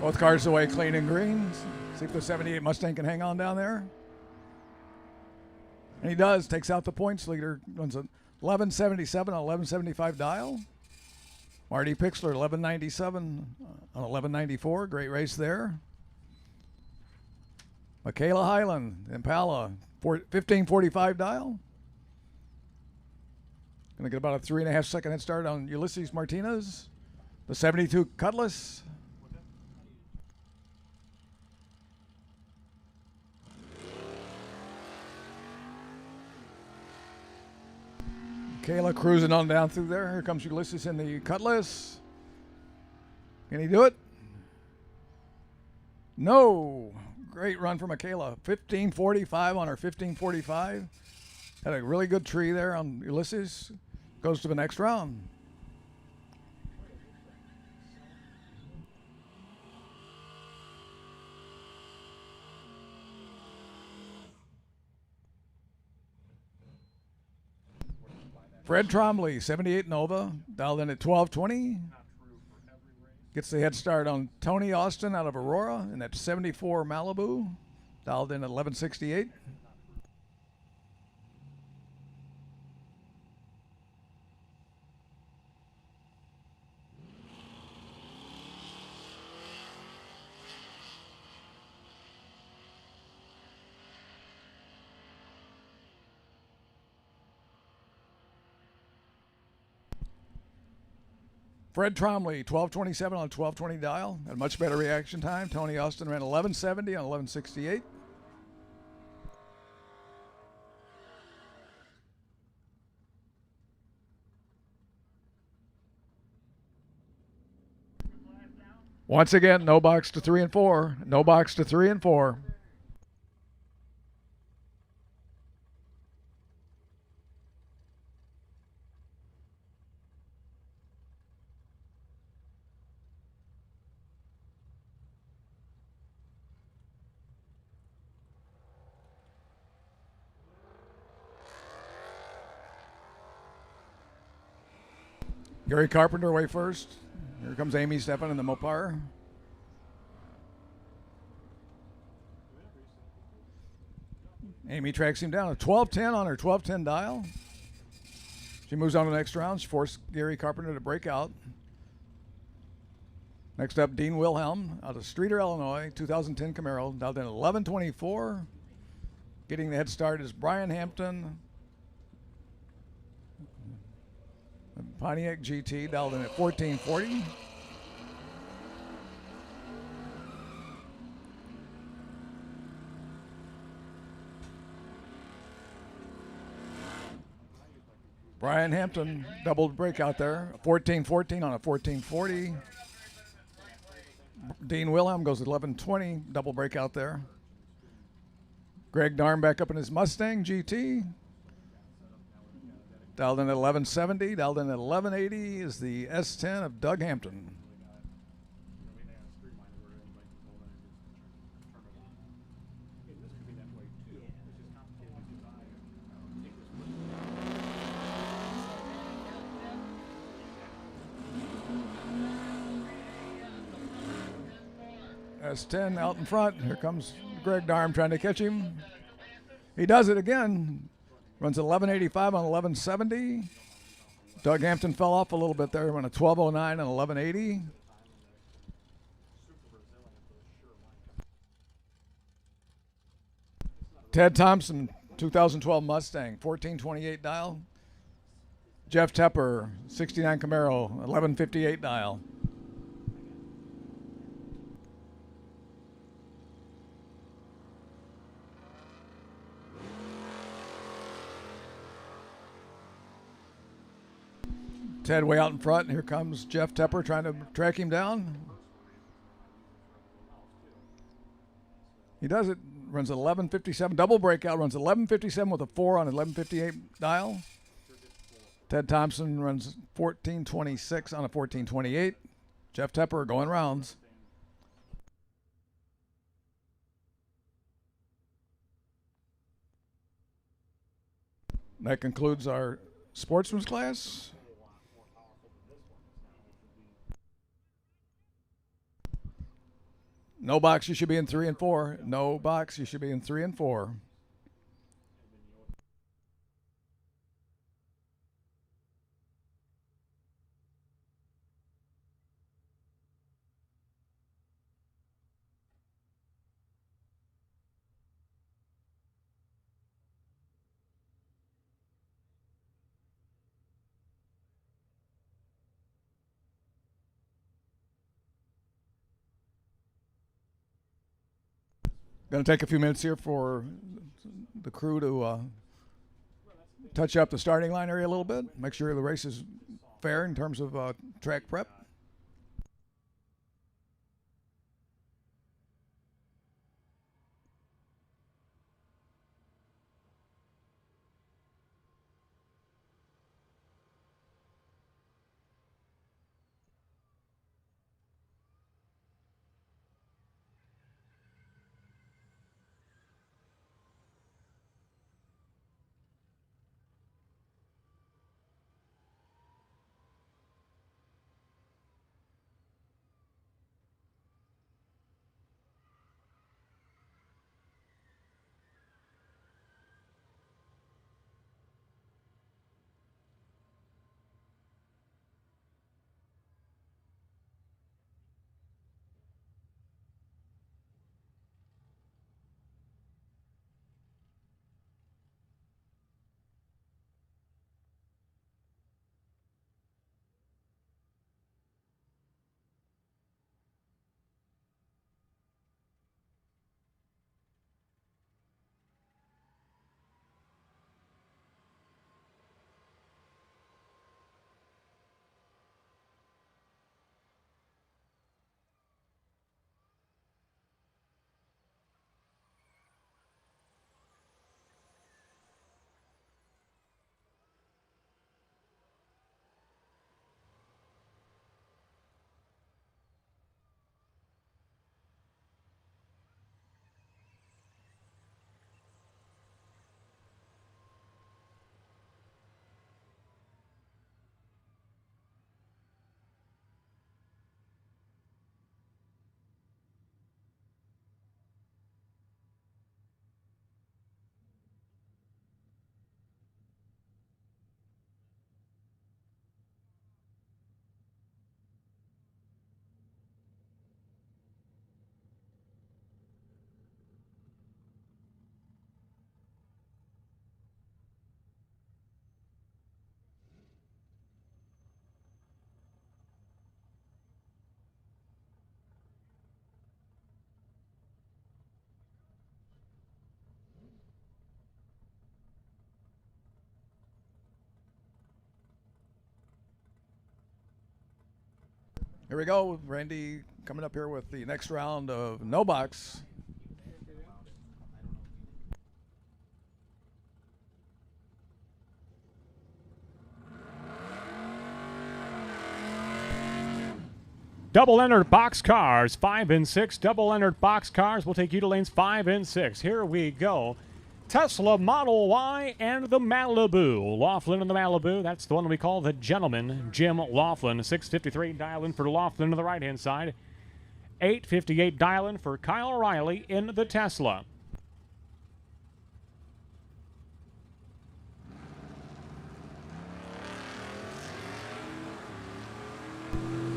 Both cars away clean and green. See if the 78 Mustang can hang on down there. And he does. Takes out the points leader. Runs a 1177 on 1175 dial. Marty Pixler 1197 on 1194. Great race there. Michaela Hyland, Impala 1545 dial. Gonna get about a 3.5 second head start on Ulysses Martinez. The 72 Cutlass. Kayla cruising on down through there. Here comes Ulysses in the Cutlass. Can he do it? No. Great run for Michaela. 1545 on her 1545. Had a really good tree there on Ulysses. Goes to the next round. Fred Trombley, 78 Nova, dialed in at 1220. Gets the head start on Tony Austin out of Aurora in that 74 Malibu, dialed in at 1168. Fred Trombley, 1227 on 1220 dial. Had a much better reaction time. Tony Austin ran 1170 on 1168. Once again, no box to 3 and 4. No box to 3 and 4. Gary Carpenter away first. Here comes Amy Steffen in the Mopar. Amy tracks him down. A 1210 on her 1210 dial. She moves on to the next round. She forced Gary Carpenter to break out. Next up, Dean Wilhelm out of Streeter, Illinois, 2010 Camaro. Dialed in 1124. Getting the head start is Brian Hampton. Pontiac GT dialed in at 1440. Brian Hampton double breakout there. 1414 on a 1440. Dean Wilhelm goes at 1120, double breakout there. Greg Darn back up in his Mustang GT. Dialed in at 1170, dialed in at 1180 is the S10 of Doug Hampton. S10 out in front. Here comes Greg Darm trying to catch him. He does it again. Runs 1185 on 1170. Doug Hampton fell off a little bit there. Went a 1209 on 1180. Ted Thompson, 2012 Mustang, 1428 dial. Jeff Tepper, 69 Camaro, 1158 dial. Ted way out in front, and here comes Jeff Tepper trying to track him down. He does it, runs 1157, double breakout, runs 1157 with a 4 on 1158 dial. Ted Thompson runs 1426 on a 1428. Jeff Tepper going rounds. That concludes our sportsman's class. No box, you should be in 3 and 4. No box, you should be in 3 and 4. Going to take a few minutes here for the crew to touch up the starting line area a little bit. Make sure the race is fair in terms of track prep. Here we go. Randy coming up here with the next round of no box. Double entered box cars, 5 and 6. Double entered box cars will take you to lanes 5 and 6. Here we go. Tesla Model Y and the Malibu. Laughlin and the Malibu. That's the one we call the gentleman, Jim Laughlin. 653 dial in for Laughlin to the right-hand side. 858 dial-in for Kyle Riley in the Tesla.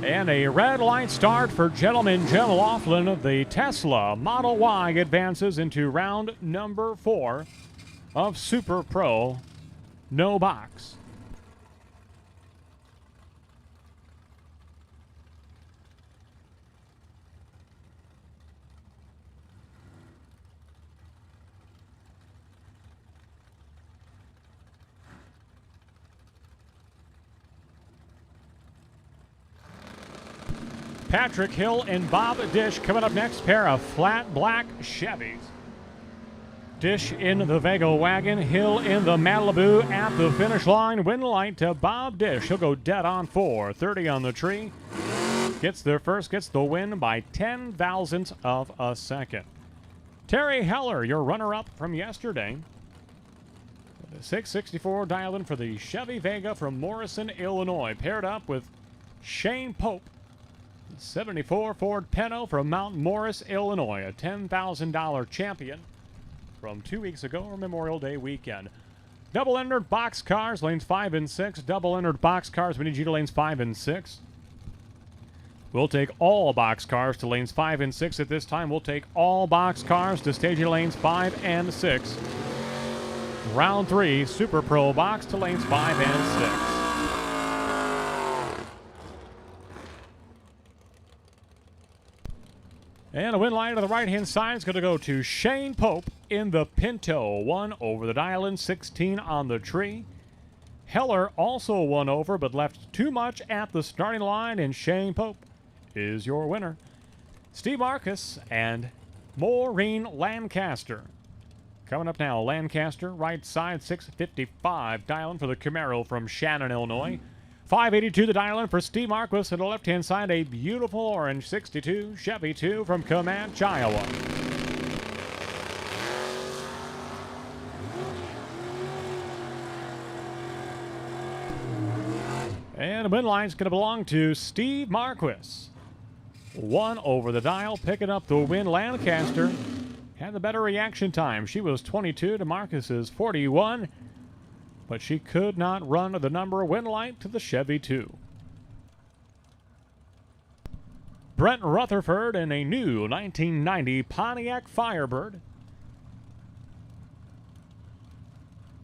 And a red light start for Gentleman Jim Laughlin. The Tesla Model Y advances into round number 4 of Super Pro No Box. Patrick Hill and Bob Dish coming up next, pair of flat black Chevys. Dish in the Vega wagon, Hill in the Malibu at the finish line. Win light to Bob Dish. He'll go dead on 4. 30 on the tree. Gets there first, gets the win by 10 thousandths of a second. Terry Heller, your runner-up from yesterday. 664 dial-in for the Chevy Vega from Morrison, Illinois. Paired up with Shane Pope. 74 Ford Pinto from Mount Morris, Illinois, a $10,000 champion from 2 weeks ago or Memorial Day weekend. Double-entered box cars, lanes 5 and 6. Double-entered box cars, we need you to lanes 5 and 6. We'll take all box cars to lanes 5 and 6 at this time. We'll take all box cars to staging lanes 5 and 6. Round 3, Super Pro box to lanes 5 and 6. And a win line to the right-hand side is going to go to Shane Pope in the Pinto. 1 over the dial-in, 16 on the tree. Heller also 1 over, but left too much at the starting line, and Shane Pope is your winner. Steve Marcus and Maureen Lancaster. Coming up now, Lancaster, right side, 655 dial-in for the Camaro from Shannon, Illinois. 582 the dial-in for Steve Marquis. On the left-hand side, a beautiful orange 62 Chevy 2 from Comanche, Iowa. And the win line's going to belong to Steve Marquis. 1 over the dial, picking up the win. Lancaster had the better reaction time. She was 22 to Marcus's 41. But she could not run the number win light to the Chevy 2. Brent Rutherford in a new 1990 Pontiac Firebird.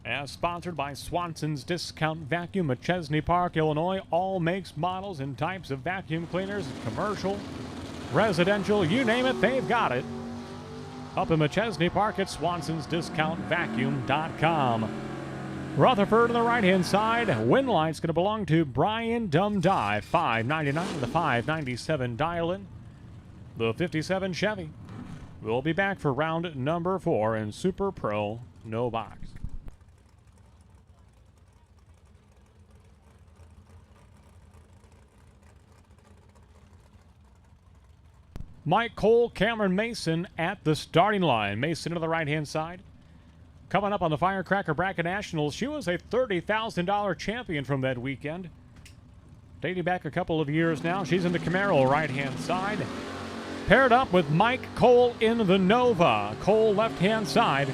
As sponsored by Swanson's Discount Vacuum at Chesney Park, Illinois. All makes, models, and types of vacuum cleaners, commercial, residential, you name it, they've got it. Up in Chesney Park at Swanson'sDiscountVacuum.com. Rutherford on the right-hand side. Win light's going to belong to Brian Dumdye. 599 to the 597 dial-in. The 57 Chevy. We'll be back for round number 4 in Super Pro No Box. Mike Cole, Cameron Mason at the starting line. Mason to the right-hand side. Coming up on the Firecracker Bracket Nationals, she was a $30,000 champion from that weekend. Dating back a couple of years now, she's in the Camaro right-hand side. Paired up with Mike Cole in the Nova. Cole left-hand side,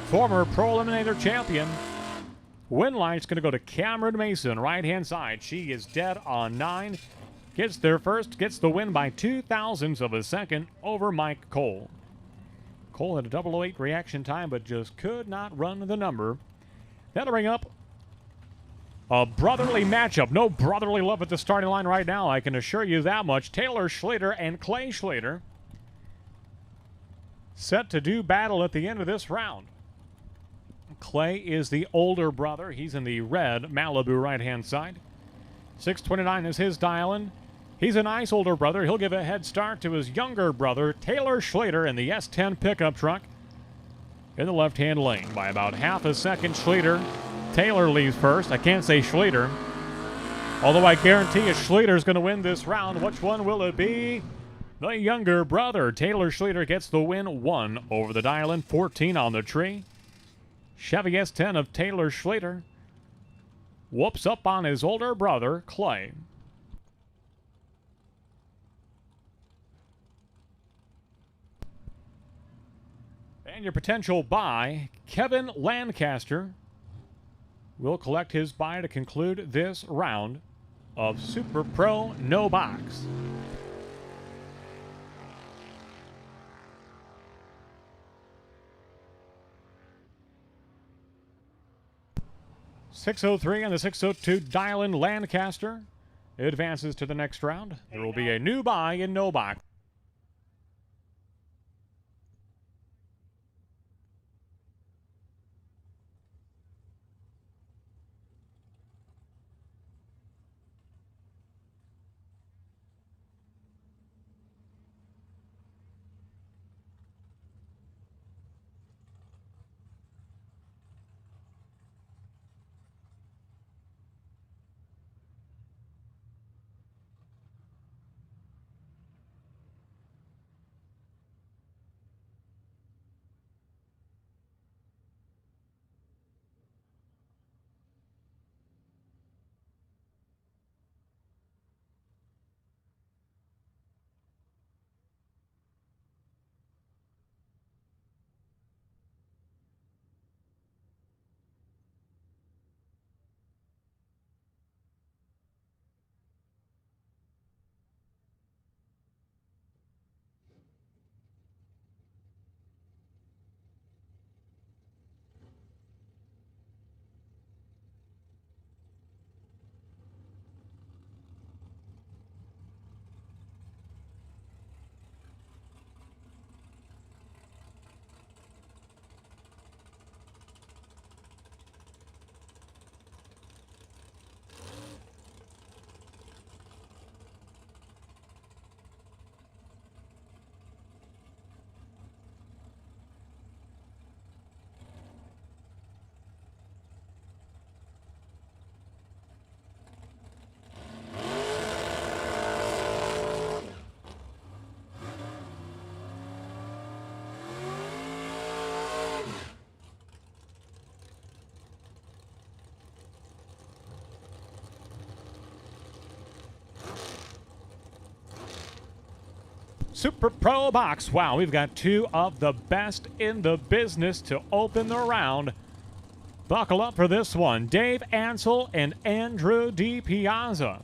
former Pro Eliminator champion. Win line's going to go to Cameron Mason, right-hand side. She is dead on 9. Gets there first, gets the win by 2 thousandths of a second over Mike Cole. Cole had a 008 reaction time, but just could not run the number. That'll bring up a brotherly matchup. No brotherly love at the starting line right now, I can assure you that much. Taylor Schlater and Clay Schlater set to do battle at the end of this round. Clay is the older brother. He's in the red Malibu right-hand side. 629 is his dial-in. He's a nice older brother. He'll give a head start to his younger brother, Taylor Schlater, in the S10 pickup truck in the left-hand lane. By about half a second, Schlater. Taylor leaves first. I can't say Schlater, although I guarantee you Schlater's going to win this round. Which one will it be? The younger brother, Taylor Schlater, gets the win. 1 over the dial-in, 14 on the tree. Chevy S10 of Taylor Schlater whoops up on his older brother, Clay. And your potential buy, Kevin Lancaster, will collect his buy to conclude this round of Super Pro No Box. .603 and the .602 dial-in Lancaster advances to the next round. There will be a new buy in No Box. Super Pro Box. Wow, we've got two of the best in the business to open the round. Buckle up for this one. Dave Ansel and Andrew DiPiazza.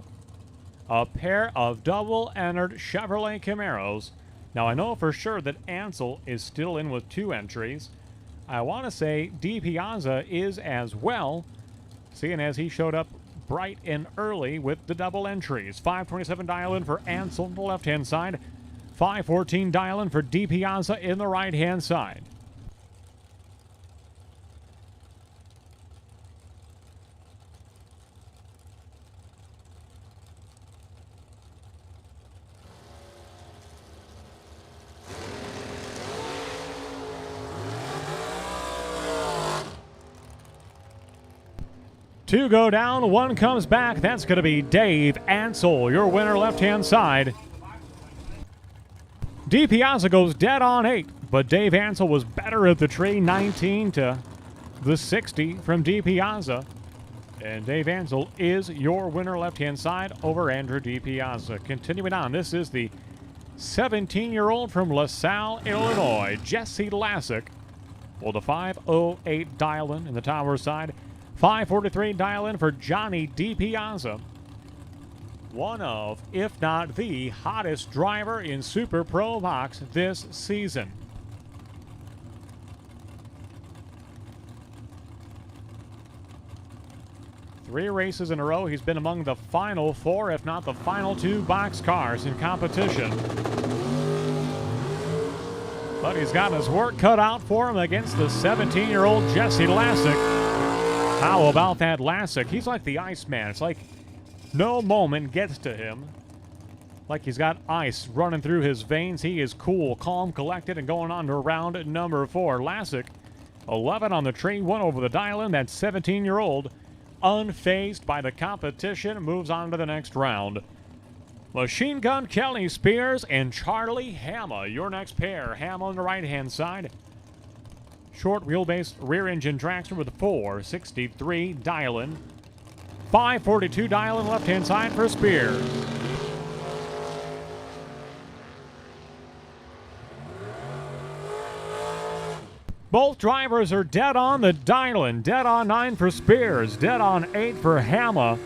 A pair of double-entered Chevrolet Camaros. Now, I know for sure that Ansel is still in with 2 entries. I want to say DiPiazza is as well, seeing as he showed up bright and early with the double entries. 527 dial-in for Ansel on the left-hand side. 514 dial-in for DiPiazza in the right-hand side. Two go down, one comes back. That's going to be Dave Ansel, your winner left-hand side. DiPiazza goes dead on 8, but Dave Ansel was better at the tree, 19 to the 60 from DiPiazza. And Dave Ansel is your winner left-hand side over Andrew DiPiazza. Continuing on, this is the 17-year-old from LaSalle, Illinois, Jesse Lasik. Well, the 508 dial-in in the tower side. 543 dial-in for Johnny DiPiazza. One of, if not the hottest driver in Super Pro Box this season. Three races in a row, he's been among the final 4, if not the final 2 box cars in competition. But he's got his work cut out for him against the 17-year-old Jesse Lasik. How about that Lasik? He's like the Iceman. It's like no moment gets to him. Like he's got ice running through his veins. He is cool, calm, collected, and going on to round number 4. Lasik, 11 on the tree, 1 over the dial-in. That 17-year-old, unfazed by the competition, moves on to the next round. Machine Gun Kelly Spears and Charlie Hama, your next pair. Hama on the right-hand side. Short wheelbase rear engine dragster with a 463 dial-in. 542 dial-in left-hand side for Spears. Both drivers are dead on the dial-in. Dead on 9 for Spears. Dead on 8 for Hama.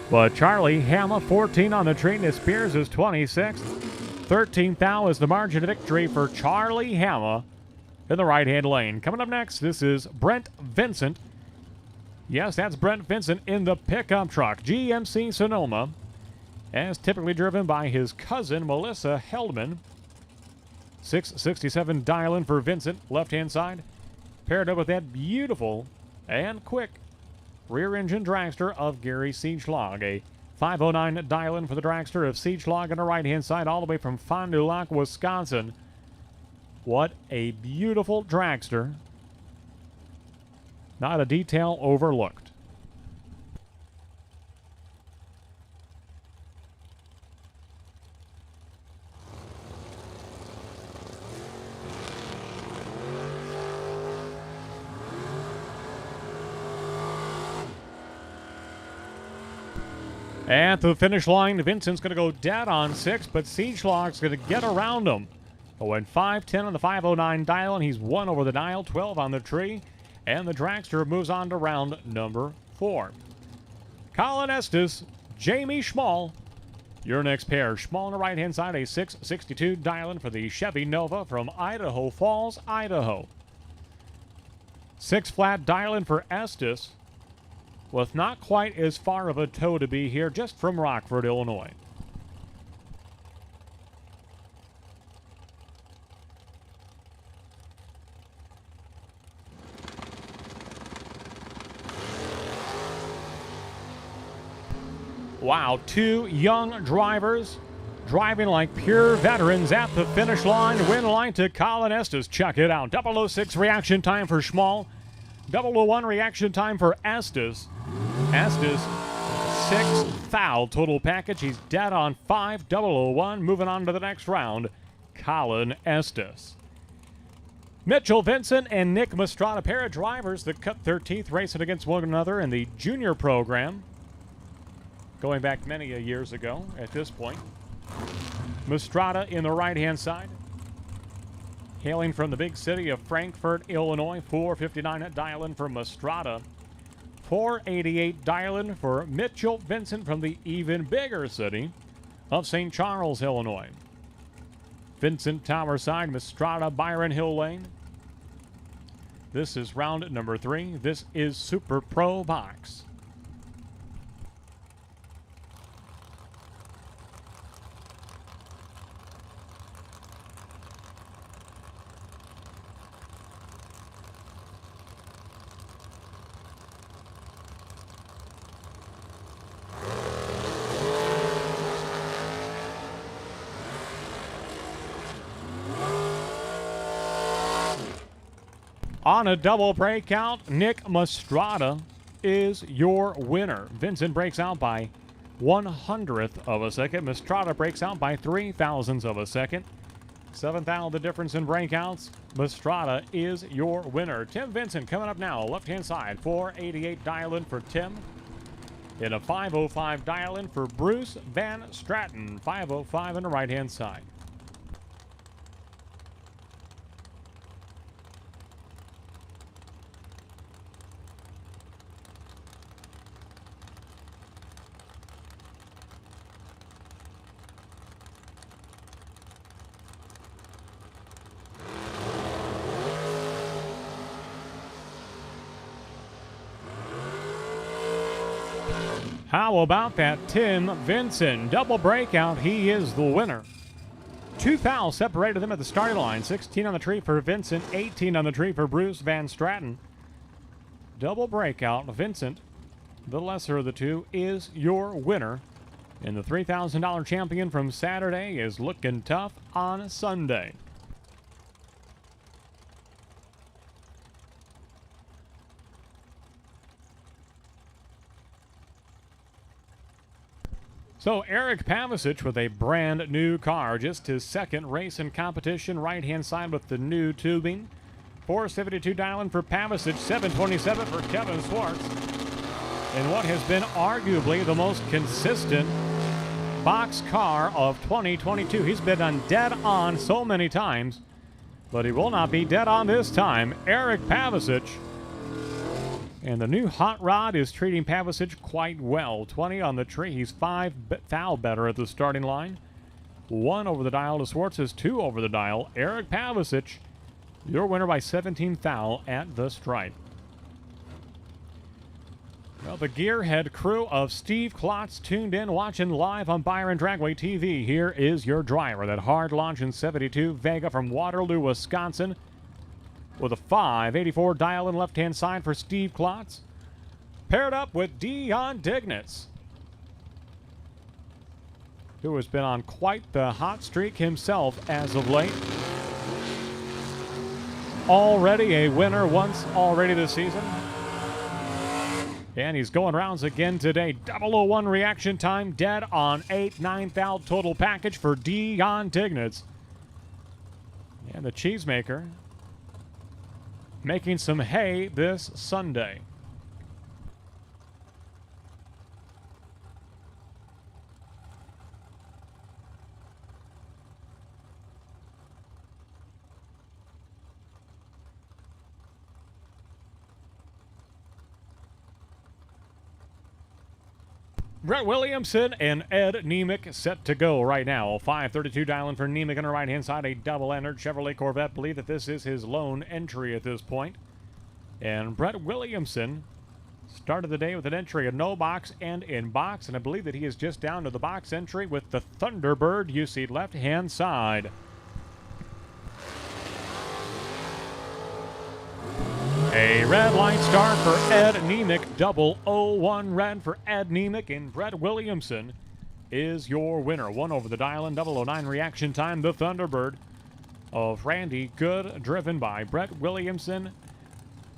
But Charlie Hama, 14 on the tree. And Spears is 26th. 13th thou is the margin of victory for Charlie Hama in the right-hand lane. Coming up next, this is Brent Vincent. Yes, that's Brent Vincent in the pickup truck. GMC Sonoma, as typically driven by his cousin, Melissa Heldman. 667 dial-in for Vincent, left-hand side. Paired up with that beautiful and quick rear-engine dragster of Gary Siegelaug. A 509 dial-in for the dragster of Siegelaug on the right-hand side, all the way from Fond du Lac, Wisconsin. What a beautiful dragster. Not a detail overlooked. At the finish line, Vincent's going to go dead on 6, but Siegelaug's going to get around him. Going 5-10 on the 509 dial, and he's 1 over the dial, 12 on the tree, and the dragster moves on to round number 4. Colin Estes, Jamie Schmall, your next pair. Schmall on the right-hand side, a 662 dial-in for the Chevy Nova from Idaho Falls, Idaho. 6 flat dial-in for Estes, with not quite as far of a tow to be here, just from Rockford, Illinois. Wow, 2 young drivers driving like pure veterans at the finish line. Win line to Colin Estes. Check it out. 006 reaction time for Schmall. 001 reaction time for Estes. Estes, 6th thou total package. He's dead on 5. 001. Moving on to the next round, Colin Estes. Mitchell Vincent and Nick Mastrata, pair of drivers that cut 13th, racing against one another in the junior program, going back many years ago at this point. Mastrata in the right-hand side, hailing from the big city of Frankfort, Illinois. 459 dial-in for Mastrata. 488 dial-in for Mitchell Vincent from the even bigger city of St. Charles, Illinois. Vincent Tower side, Mastrata, Byron Hill Lane. This is round number 3. This is Super Pro Box. On a double breakout, Nick Mastrata is your winner. Vincent breaks out by 1/100th of a second. Mastrata breaks out by 0.003 of a second. 7th the difference in breakouts. Mastrata is your winner. Tim Vincent coming up now, left-hand side. 488 dial-in for Tim. In a 505 dial-in for Bruce Van Stratton. 505 on the right-hand side. How about that Tim Vincent? Double breakout, he is the winner. 2 fouls separated them at the starting line. 16 on the tree for Vincent, 18 on the tree for Bruce Van Stratton. Double breakout, Vincent, the lesser of the two, is your winner. And the $3,000 champion from Saturday is looking tough on Sunday. So Eric Pavicic with a brand new car, just his second race in competition, right-hand side with the new tubing. 472 dial-in for Pavicic, 727 for Kevin Swartz. And what has been arguably the most consistent box car of 2022. He's been on dead on so many times. but he will not be dead on this time. Eric Pavicic. And the new hot rod is treating Pavicic quite well. 20 on the tree. He's 5 thou better at the starting line. 1 over the dial to Swartz's 2 over the dial. Eric Pavicic, your winner by 17 thou at the stripe. Well, the gearhead crew of Steve Klotz tuned in, watching live on Byron Dragway TV. Here is your driver, that hard launch in 72 Vega from Waterloo, Wisconsin, with a 584 dial in left-hand side for Steve Klotz, paired up with Dion Dignitz, who has been on quite the hot streak himself as of late. Already a winner once already this season. And he's going rounds again today. 001 reaction time, dead on 8-9 thou total package for Dion Dignitz. And the cheesemaker making some hay this Sunday. Brett Williamson and Ed Nemec set to go right now. 532 dialing for Nemec on the right-hand side. A double-entered Chevrolet Corvette. Believe that this is his lone entry at this point. And Brett Williamson started the day with an entry of no box and in box. And I believe that he is just down to the box entry with the Thunderbird. You see left-hand side. A red line start for Ed Nemec. 001 red for Ed Nemec, and Brett Williamson is your winner. 1 over the dial in 009 reaction time. The Thunderbird of Randy Good, driven by Brett Williamson,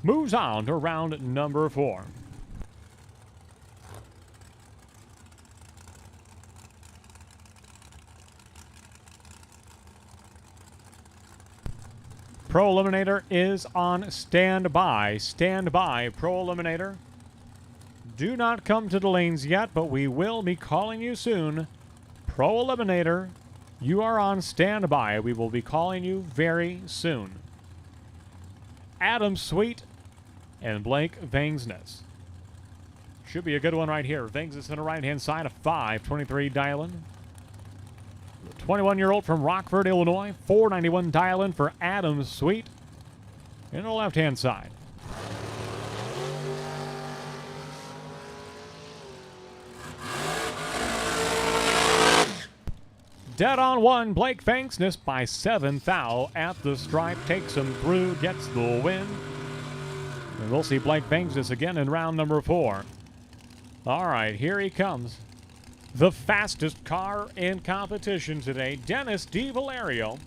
moves on to round number 4. Pro Eliminator is on standby. Standby, Pro Eliminator. Do not come to the lanes yet, but we will be calling you soon. Pro Eliminator, you are on standby. We will be calling you very soon. Adam Sweet and Blake Vangsness. Should be a good one right here. Vangsness on the right-hand side, a 523 dial-in. 21-year-old from Rockford, Illinois. 491 dial-in for Adam Sweet in the left-hand side. Dead on 1, Blake Vangsness by 7 thou at the stripe. Takes him through, gets the win. And we'll see Blake Vangsness again in round number 4. All right, here he comes. The fastest car in competition today, Dennis DiValerio,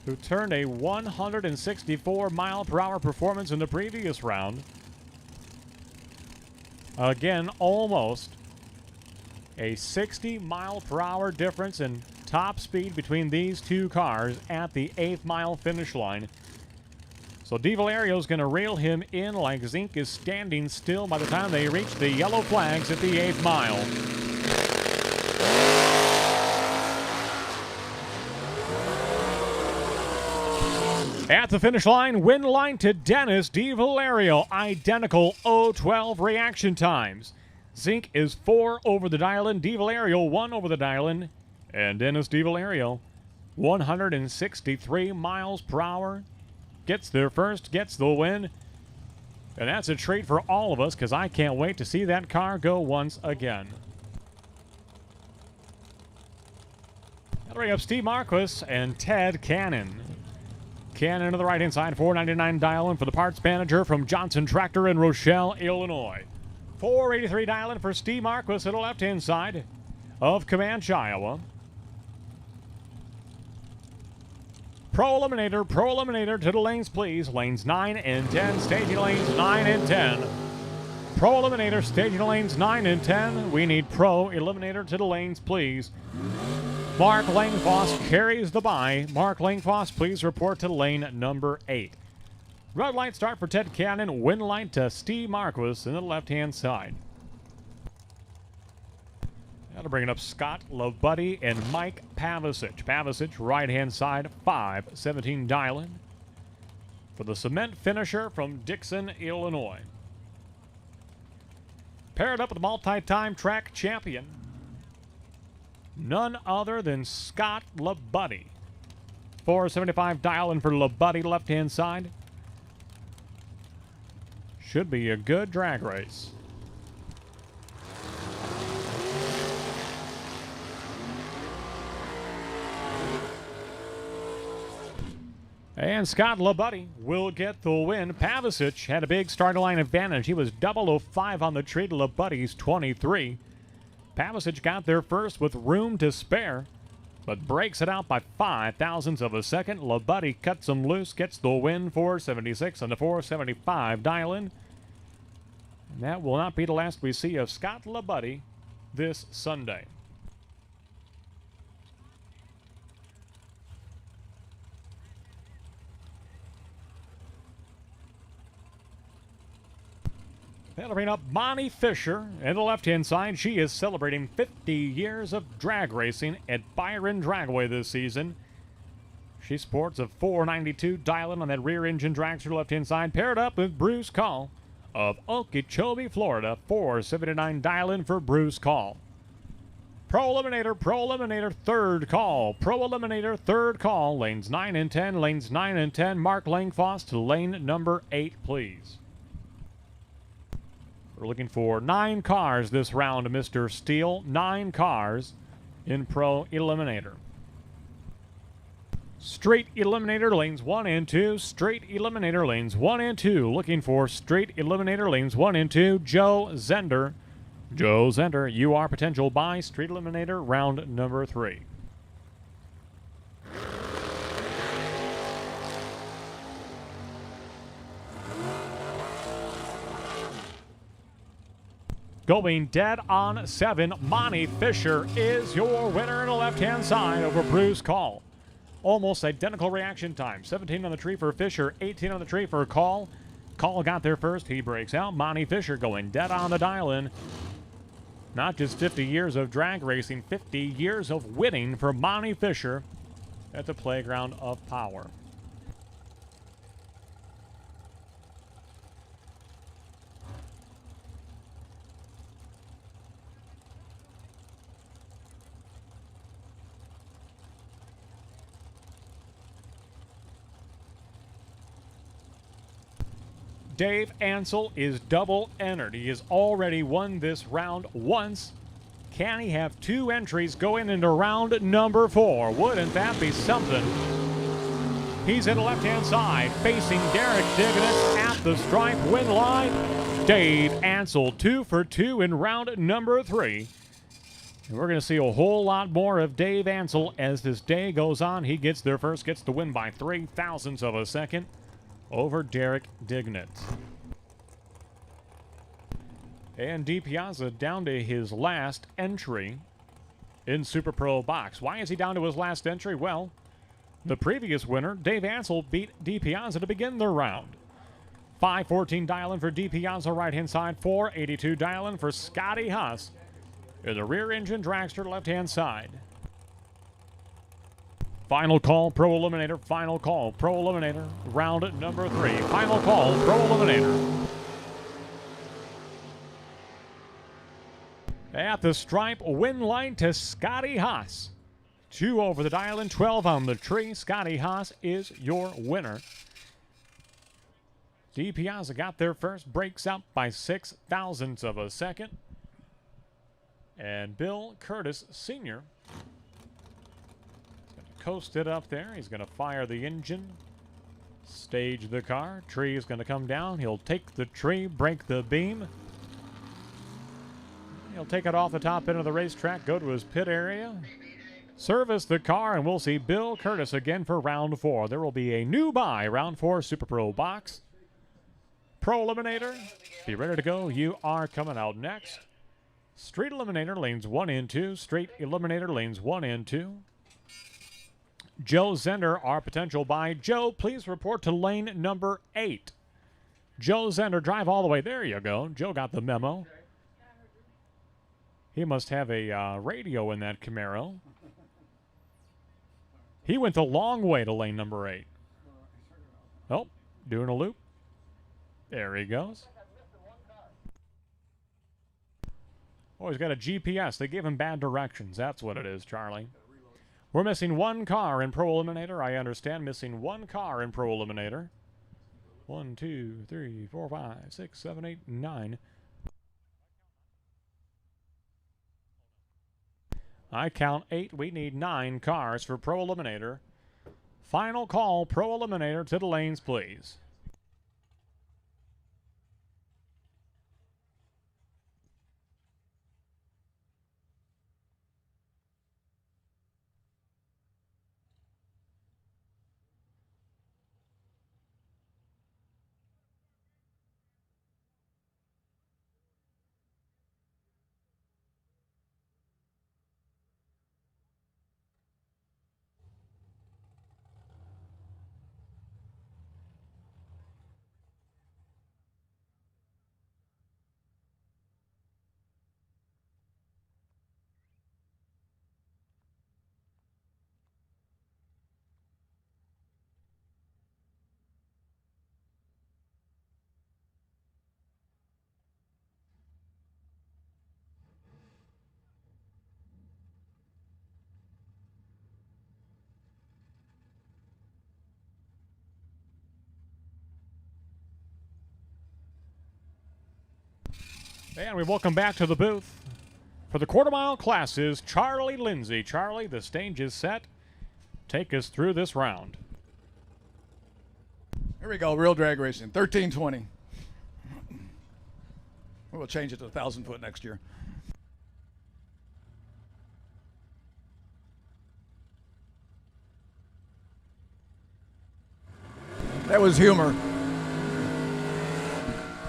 who turned a 164-mile-per-hour performance in the previous round. Again, almost a 60-mile-per-hour difference in top speed between these two cars at the 8th mile finish line. So DiValerio's going to reel him in like Zink is standing still by the time they reach the yellow flags at the 8th mile. At the finish line, win line to Dennis DiValerio. Identical 0-12 reaction times. Zink is 4 over the dial-in, DiValerio 1 over the dial-in, and Dennis DiValerio 163 miles per hour. Gets there first, gets the win. And that's a treat for all of us because I can't wait to see that car go once again. That'll bring up Steve Marquis and Ted Cannon. Cannon to the right-hand side, 499 dial-in for the parts manager from Johnson Tractor in Rochelle, Illinois. 483 dial-in for Steve Marquis at the left-hand side of Comanche, Iowa. Pro Eliminator to the lanes, please. Lanes 9 and 10, staging lanes 9 and 10. Pro Eliminator, staging lanes 9 and 10. We need Pro Eliminator to the lanes, please. Mark Langfoss carries the bye. Mark Langfoss, please report to lane number 8. Red light start for Ted Cannon. Win light to Steve Marquis in the left-hand side. That'll bring it up Scott Labuddy and Mike Pavicic. Pavicic, right-hand side, 5-17 dialing for the cement finisher from Dixon, Illinois. Paired up with the multi-time track champion, none other than Scott Labuddy. 475 dialing for Labuddy, left-hand side. Should be a good drag race. And Scott Labuddy will get the win. Pavicic had a big starting line advantage. He was 005 on the tree to Labuddy's 23. Pavicic got there first with room to spare, but breaks it out by 5 thousandths of a second. Labuddy cuts him loose, gets the win, 476 on the 475 dial-in. And that will not be the last we see of Scott Labuddy this Sunday. That'll bring up Monty Fisher in the left-hand side. She is celebrating 50 years of drag racing at Byron Dragway this season. She sports a 492 dial-in on that rear-engine dragster left-hand side, paired up with Bruce Call of Okeechobee, Florida. 479 dial-in for Bruce Call. Pro Eliminator, third call. Pro Eliminator, third call. Lanes 9 and 10, lanes 9 and 10. Mark Langfoss to lane number 8, please. We're looking for 9 cars this round, Mr. Steele. 9 cars in Pro Eliminator. Straight Eliminator lanes 1 and 2. Straight Eliminator lanes 1 and 2. Looking for Straight Eliminator lanes 1 and 2. Joe Zender. Joe Zender, you are potential by Straight Eliminator round number 3. Going dead on 7, Monty Fisher is your winner in the left-hand side over Bruce Call. Almost identical reaction time. 17 on the tree for Fisher, 18 on the tree for Call. Call got there first. He breaks out. Monty Fisher going dead on the dial-in. Not just 50 years of drag racing, 50 years of winning for Monty Fisher at the Playground of Power. Dave Ansel is double entered. He has already won this round once. Can he have 2 entries going into round number 4? Wouldn't that be something? He's in the left-hand side, facing Derek Digness at the stripe win line. Dave Ansel, 2 for 2 in round number 3. And we're going to see a whole lot more of Dave Ansel as this day goes on. He gets there first, gets the win by 3 thousandths of a second over Derek Dignett. And DiPiazza down to his last entry in Super Pro Box. Why is he down to his last entry? Well, the previous winner, Dave Ansel, beat DiPiazza to begin the round. 514 dial-in for DiPiazza, right-hand side. 482 dial-in for Scotty Haas in the rear-engine dragster, left-hand side. Final call, Pro Eliminator. Final call, Pro Eliminator. Round number 3. Final call, Pro Eliminator. At the stripe, win line to Scotty Haas. 2 over the dial-in, 12 on the tree. Scotty Haas is your winner. DiPiazza got there first, breaks out by 6 thousandths of a second. And Bill Curtis Sr. coast it up there. He's going to fire the engine, stage the car. Tree is going to come down. He'll take the tree, break the beam. He'll take it off the top end of the racetrack, go to his pit area, service the car, and we'll see Bill Curtis again for round 4. There will be a new buy, round 4 Super Pro Box. Pro Eliminator, be ready to go. You are coming out next. Street Eliminator, lanes 1 and 2. Straight Eliminator, lanes 1 and 2. Joe Zender, our potential buy. Joe, please report to lane number 8. Joe Zender, drive all the way. There you go. Joe got the memo. He must have a radio in that Camaro. He went the long way to lane number 8. Oh, doing a loop. There he goes. Oh, he's got a GPS. They gave him bad directions. That's what it is, Charlie. We're missing one car in Pro Eliminator. I understand missing one car in Pro Eliminator. 1, 2, 3, 4, 5, 6, 7, 8, 9. I count 8. We need 9 cars for Pro Eliminator. Final call, Pro Eliminator, to the lanes, please. And we welcome back to the booth for the quarter-mile classes, Charlie Lindsay. Charlie, the stage is set. Take us through this round. Here we go, real drag racing, 1320. We'll change it to 1,000 foot next year. That was humor.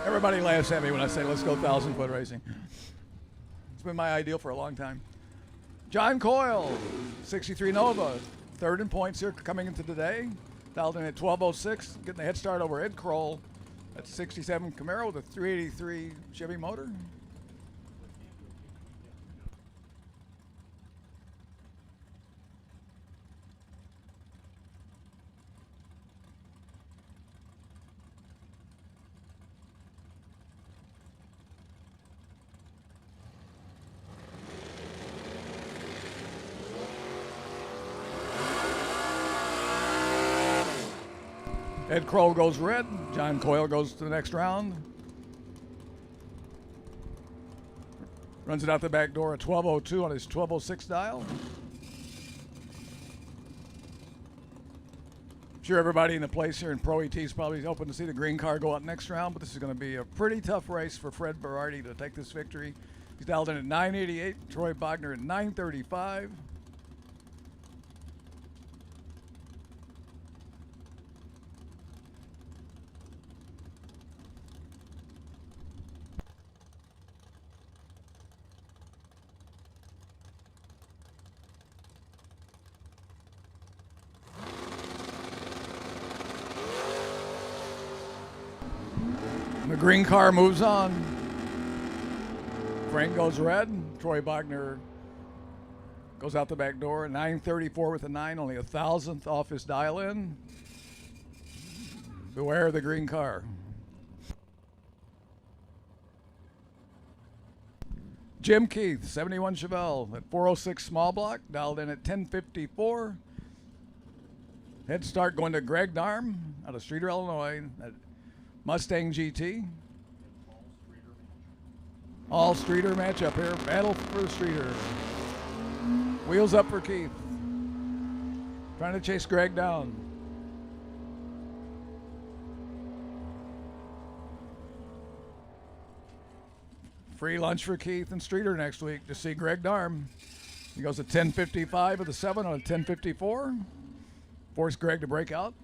Everybody laughs at me when I say let's go 1,000 foot racing. It's been my ideal for a long time. John Coyle, 63 Nova, third in points here coming into today. Dialed in at 12:06, getting the head start over Ed Kroll. That's 67 Camaro with a 383 Chevy motor. Ed Kroll goes red. John Coyle goes to the next round. Runs it out the back door at 12:02 on his 12:06 dial. I'm sure everybody in the place here in Pro ET is probably hoping to see the green car go out next round, but this is going to be a pretty tough race for Fred Berardi to take this victory. He's dialed in at 988. Troy Bogner at 935. The green car moves on. Frank goes red. Troy Bogner goes out the back door. 934 with a 9, only a 1,000th off his dial-in. Beware of the green car. Jim Keith, 71 Chevelle at 406 small block, dialed in at 1054. Head start going to Greg Darm out of Streeter, Illinois. Mustang GT. All Streeter matchup here. Battle for the Streeter. Wheels up for Keith. Trying to chase Greg down. Free lunch for Keith and Streeter next week to see Greg Darm. He goes to 1055 with a 7 on a 1054. Force Greg to break out.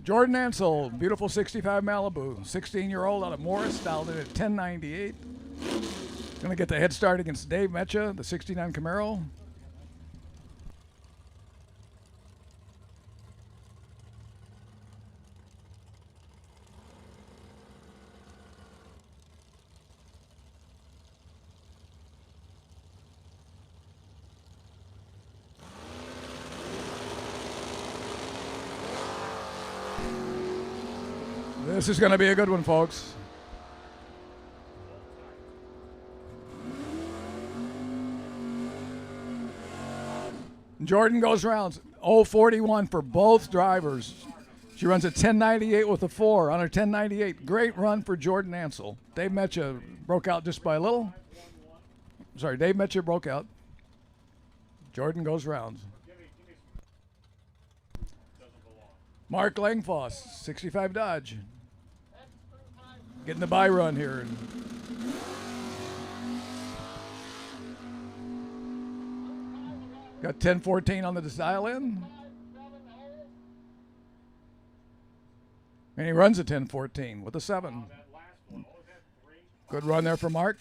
Jordan Ansel, beautiful 65 Malibu, 16-year-old out of Morris, dialed in at 1098. Going to get the head start against Dave Metcha, the 69 Camaro. This is going to be a good one, folks. Jordan goes rounds. 0:41 for both drivers. She runs a 1098 with a 4 on her 1098. Great run for Jordan Ansel. Dave Metcha broke out just by a little. Sorry, Dave Metcha broke out. Jordan goes rounds. Mark Langfoss, 65 Dodge. Getting the bye run here. Got 1014 on the dial in. And he runs a 1014 with a 7. Good run there for Mark.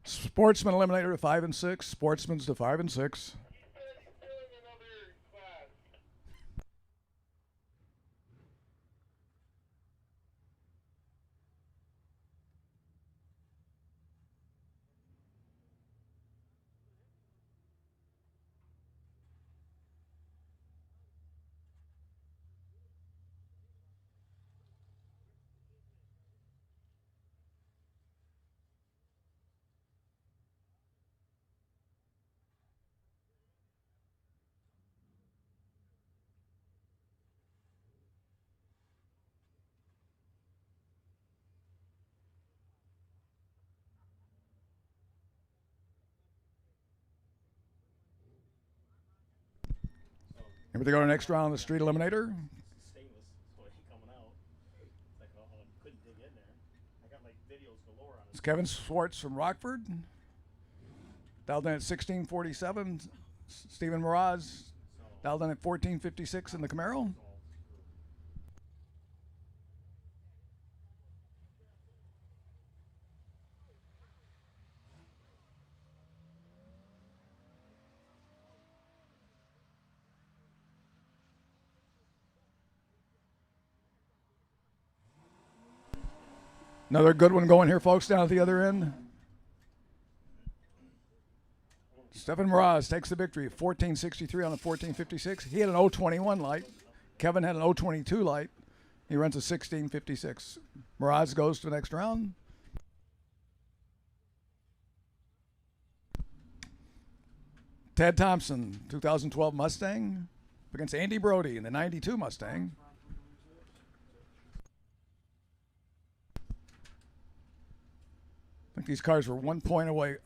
Sportsman Eliminator to 5 and 6. Sportsman's to 5 and 6. And we go to the next round of the Street Eliminator. Stainless, so it ain't coming out. It's like, oh, I couldn't dig in there. I got like videos galore on it. It's Kevin Swartz from Rockford. Dialed in at 1647. Stephen Mraz dialed in at 1456 in the Camaro. Another good one going here, folks, down at the other end. Stephen Mraz takes the victory, 1463 on the 1456. He had an 021 light. Kevin had an 022 light. He runs a 1656. Mraz goes to the next round. Ted Thompson, 2012 Mustang, against Andy Brody in the 92 Mustang. I think these cars were 1 point away.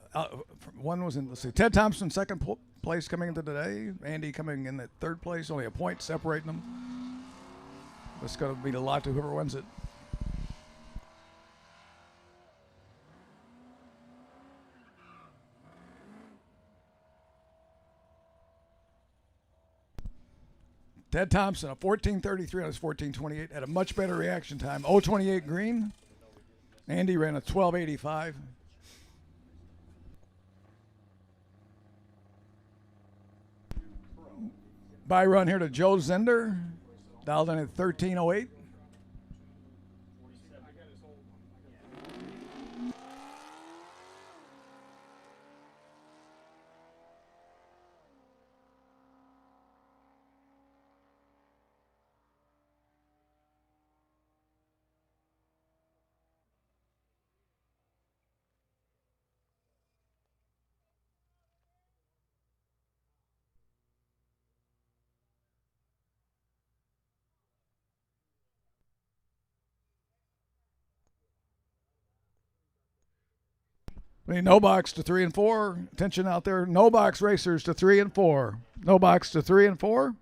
One was in, let's see, Ted Thompson, second place coming into today. Andy coming in at third place, only a point separating them. It's going to be a lot to whoever wins it. Ted Thompson, a 1433 on his 1428, had a much better reaction time. 028 green. Andy ran a 1285. By run here to Joe Zender, dialed in at 1308. No box to 3 and 4. Attention out there. No box racers to 3 and 4. No box to 3 and 4.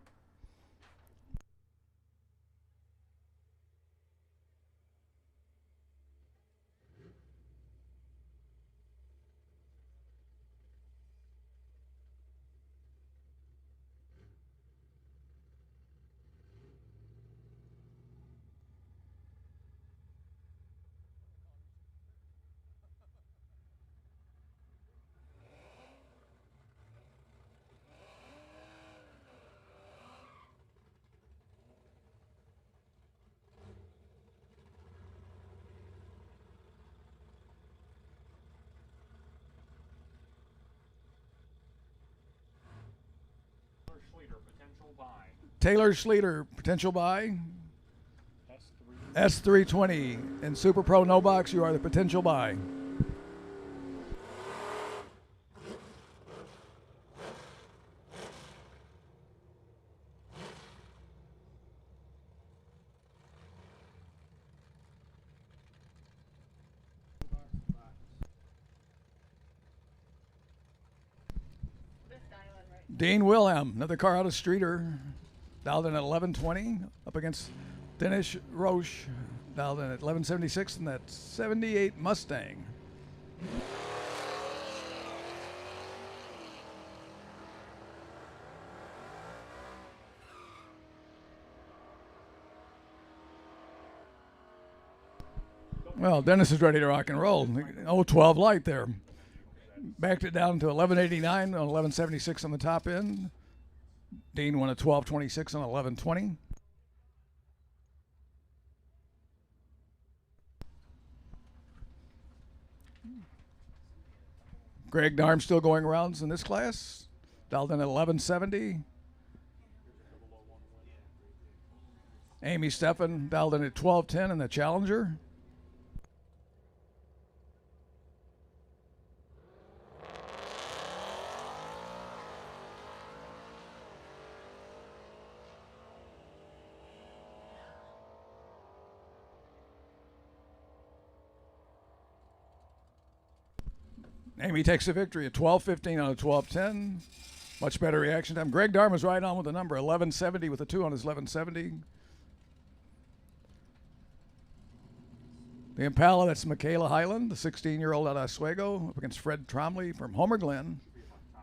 Taylor Schleter, potential buy. S320 in Super Pro no box, you are the potential buy. Dean Wilhelm, another car out of Streeter, dialed in at 1120, up against Dennis Roche, dialed in at 1176 in that 78 Mustang. Well, Dennis is ready to rock and roll. 012 light there. Backed it down to 1189 on 1176 on the top end. Dean won a 1226 on 1120. Greg Darm still going rounds in this class. Dialed in at 1170. Amy Steffen dialed in at 1210 in the Challenger. Amy takes the victory at 12:15 on a 12:10. Much better reaction time. Greg Darma's right on with the number 1170 with a 2 on his 1170. The Impala, that's Michaela Highland, the 16-year-old out of Oswego, up against Fred Tromley from Homer Glen.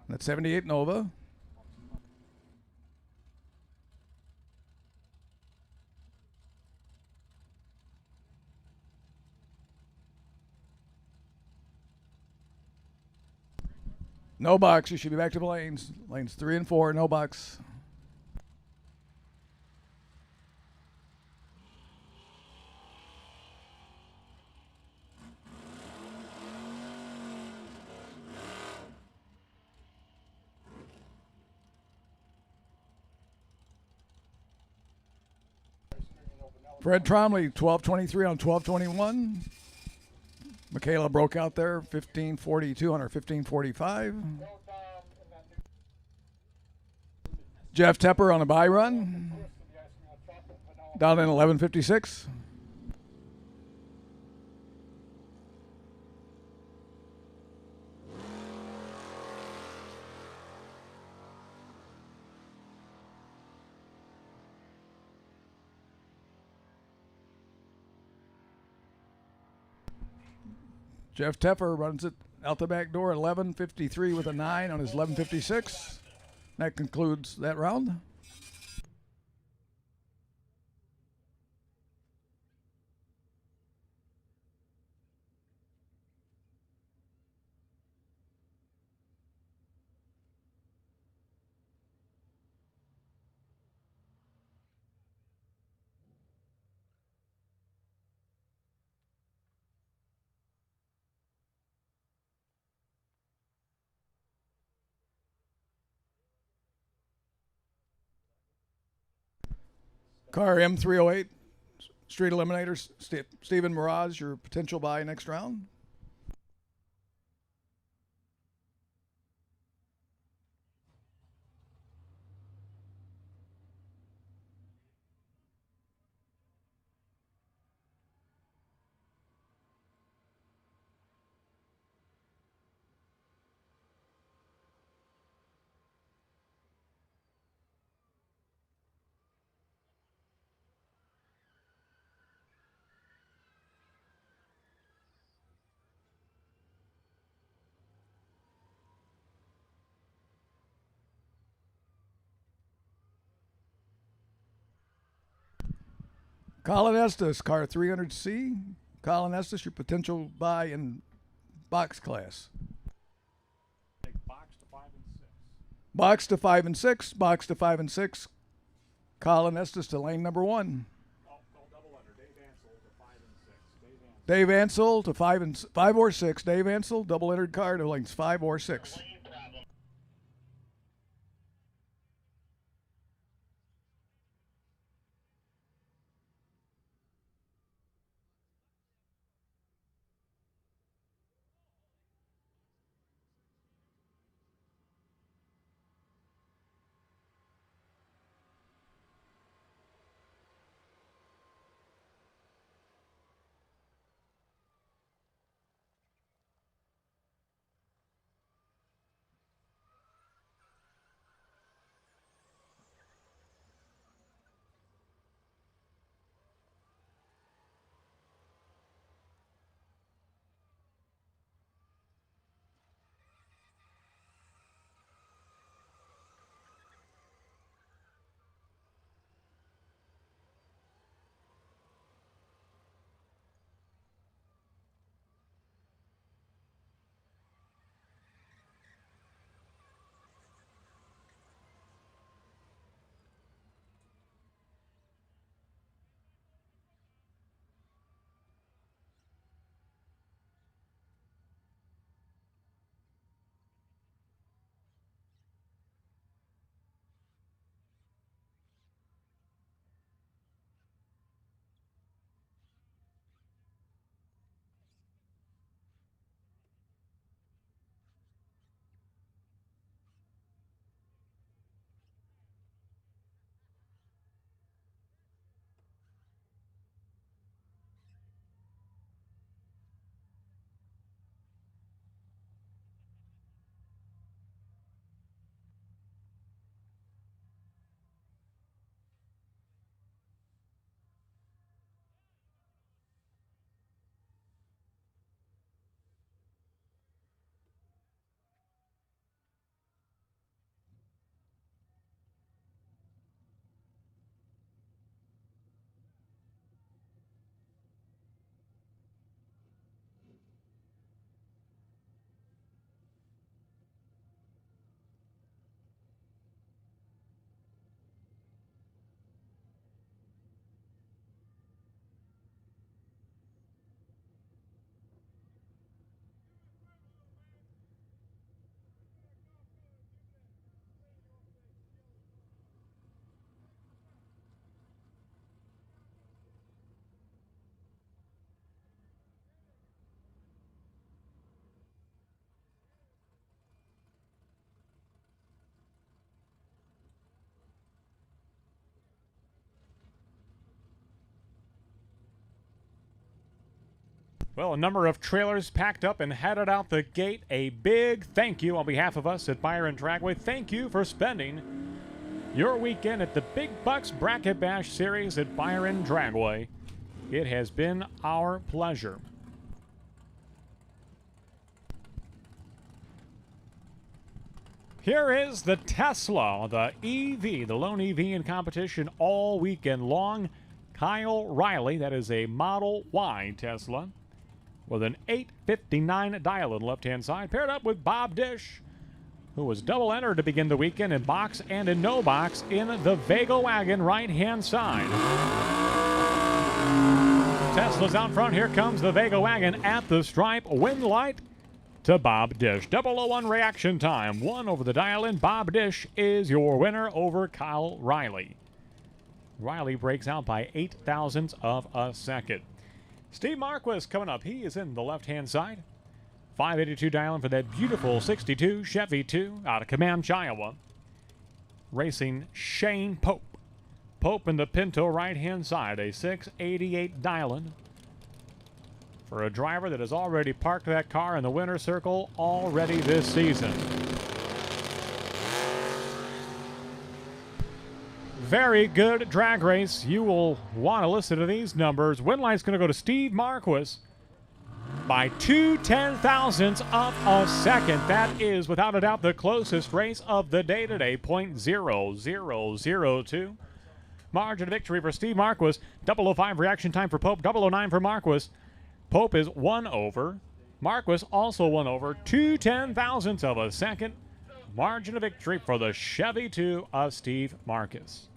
That's 78 Nova. No box. You should be back to the lanes. Lanes 3 and 4, no box. Fred Tromley, 12:23 on 12:21. Michaela broke out there, 15:42 on her 15:45. Jeff Tepper on a buy run, down in 11:56. Jeff Tepper runs it out the back door, 11:53 with a 9 on his 11:56. That concludes that round. Car M308, Street Eliminators, Stephen Mirage, your potential buy next round. Colin Estes, car 300C. Colin Estes, your potential buy in box class. Take box to 5 and 6. Box to 5 and 6. Box to 5 and 6. Colin Estes to lane number 1. Oh, double under. Dave Ansel to 5 and 6. Dave Ansel to 5 or 6. Dave Ansel, double entered car to lanes 5 or 6. Well, a number of trailers packed up and headed out the gate. A big thank you on behalf of us at Byron Dragway. Thank you for spending your weekend at the Big Bucks Bracket Bash Series at Byron Dragway. It has been our pleasure. Here is the Tesla, the EV, the lone EV in competition all weekend long. Kyle Riley, that is a Model Y Tesla, with an 859 dial on the left-hand side, paired up with Bob Dish, who was double entered to begin the weekend in box and in no box in the Vega wagon right-hand side. Tesla's out front. Here comes the Vega wagon at the stripe. Win light to Bob Dish. 001 reaction time. 1 over the dial-in. Bob Dish is your winner over Kyle Riley. Riley breaks out by 8 thousandths of a second. Steve Marquis coming up. He is in the left-hand side. 582 dial-in for that beautiful 62 Chevy 2 out of Comanche, Iowa. Racing Shane Pope. Pope in the Pinto right-hand side. A 688 dial-in for a driver that has already parked that car in the winner's circle already this season. Very good drag race. You will want to listen to these numbers. Win light's going to go to Steve Marquis by 2 10,000ths of a second. That is, without a doubt, the closest race of the day today. .0002. Margin of victory for Steve Marquis. 005 reaction time for Pope. 009 for Marquis. Pope is 1 over. Marquis also 1 over. 2/10,000ths of a second. Margin of victory for the Chevy 2 of Steve Marquis.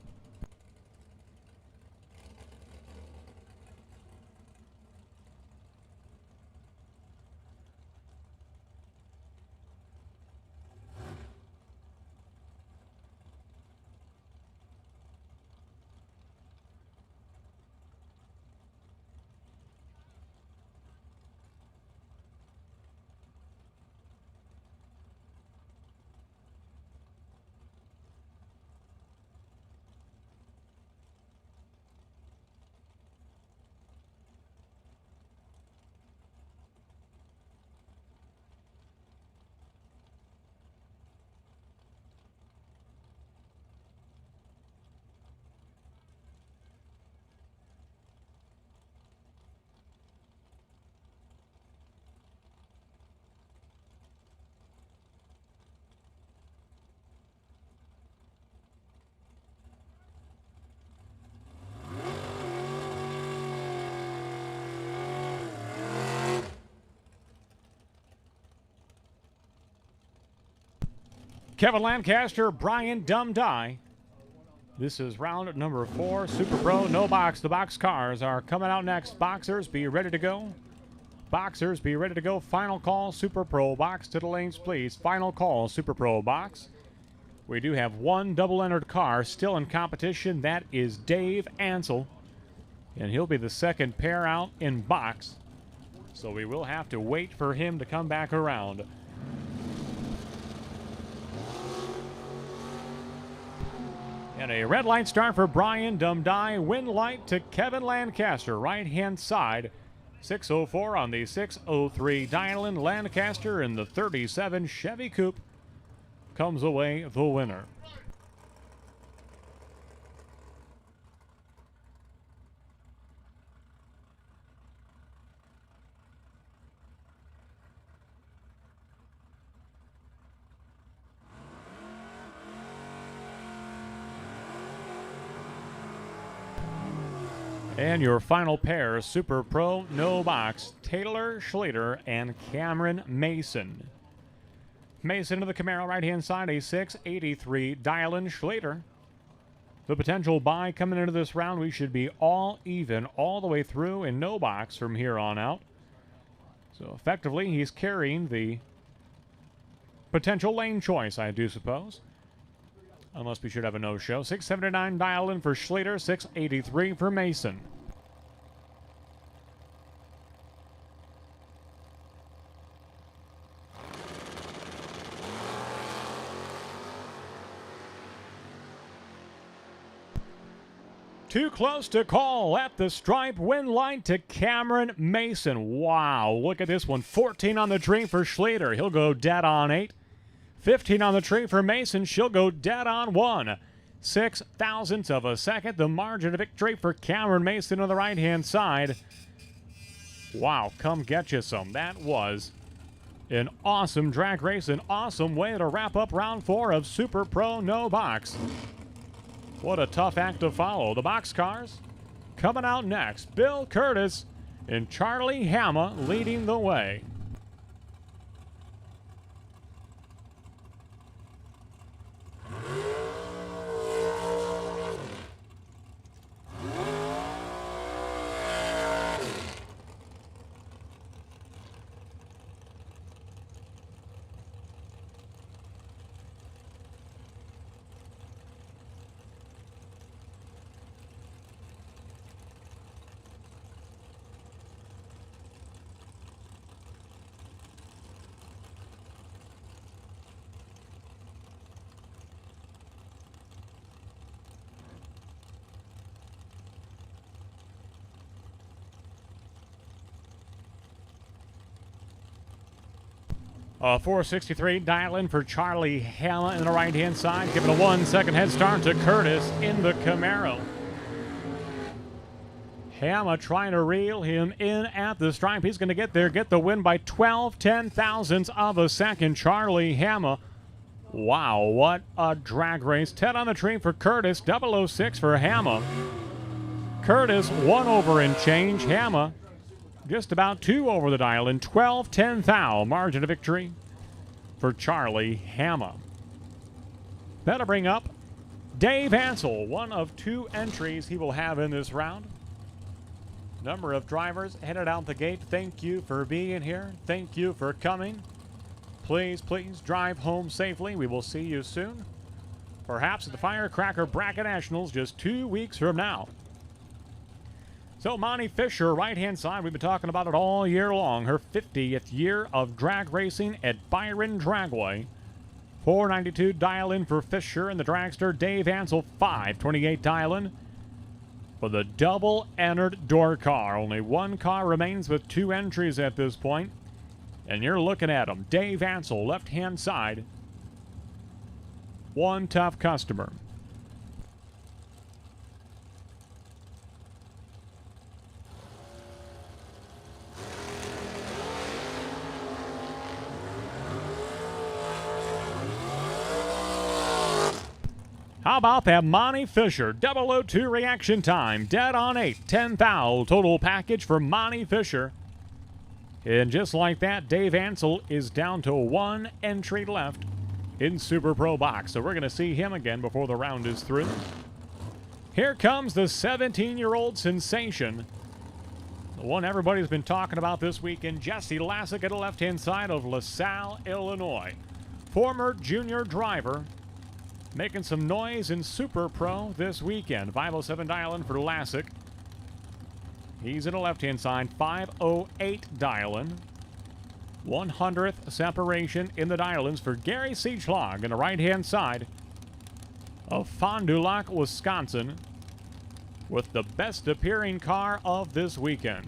Kevin Lancaster, Brian Dumb Die. This is round number 4, Super Pro, no box. The box cars are coming out next. Boxers, be ready to go. Boxers, be ready to go. Final call, Super Pro box to the lanes, please. Final call, Super Pro box. We do have one double-entered car still in competition. That is Dave Ansel, and he'll be the second pair out in box. So we will have to wait for him to come back around. And a red light start for Brian Dumb Die. Win light to Kevin Lancaster, right-hand side. 604 on the 603 dial-in. Lancaster in the 37 Chevy Coupe comes away the winner. And your final pair, Super Pro, no box, Taylor Schlueter and Cameron Mason. Mason to the Camaro, right-hand side, a 683 dial-in. Schlueter. The potential buy coming into this round, we should be all even all the way through in no box from here on out. So effectively, he's carrying the potential lane choice, I do suppose. Unless we should have a no-show. 679 dial-in for Schlueter, 683 for Mason. Too close to call at the stripe. Win line to Cameron Mason. Wow, look at this one. 14 on the tree for Schlueter. He'll go dead on 8. 15 on the tree for Mason. She'll go dead on 1. 0.06 of a second. The margin of victory for Cameron Mason on the right-hand side. Wow, come get you some. That was an awesome drag race. An awesome way to wrap up round 4 of Super Pro No Box. What a tough act to follow. The box cars coming out next. Bill Curtis and Charlie Hama leading the way. A 463 dial-in for Charlie Hama in the right-hand side, giving a 1 second head start to Curtis in the Camaro. Hama trying to reel him in at the stripe. He's going to get there, get the win by 12/10,000ths of a second. Charlie Hama Wow, what a drag race. 10 on the tree for Curtis, 006 for Hammer. Curtis 1 over and change. Hammer just about 2 over the dial in 12-10 thou. Margin of victory for Charlie Hammer. That'll bring up Dave Ansel, one of 2 entries he will have in this round. Number of drivers headed out the gate. Thank you for being here. Thank you for coming. Please, please drive home safely. We will see you soon. Perhaps at the Firecracker Bracket Nationals just 2 weeks from now. So Monty Fisher, right-hand side, we've been talking about it all year long. Her 50th year of drag racing at Byron Dragway. 492 dial-in for Fisher and the dragster. Dave Ansel, 528 dial-in for the double-entered door car. Only 1 car remains with 2 entries at this point. And you're looking at him. Dave Ansel, left-hand side. 1 tough customer. How about that Monty Fisher 002 reaction time? Dead on 8. 10 thou total package for Monty Fisher. And just like that, Dave Ansel is down to 1 entry left in Super Pro Box. So we're going to see him again before the round is through. Here comes the 17-year-old sensation. The one everybody's been talking about this weekend, Jesse Lasik at the left-hand side of LaSalle, Illinois. Former junior driver, making some noise in Super Pro this weekend. 507 dial-in for Lasik. He's in the left-hand side, 508 dial-in. 100th separation in the dial-ins for Gary Siegelaug in the right-hand side of Fond du Lac, Wisconsin, with the best appearing car of this weekend.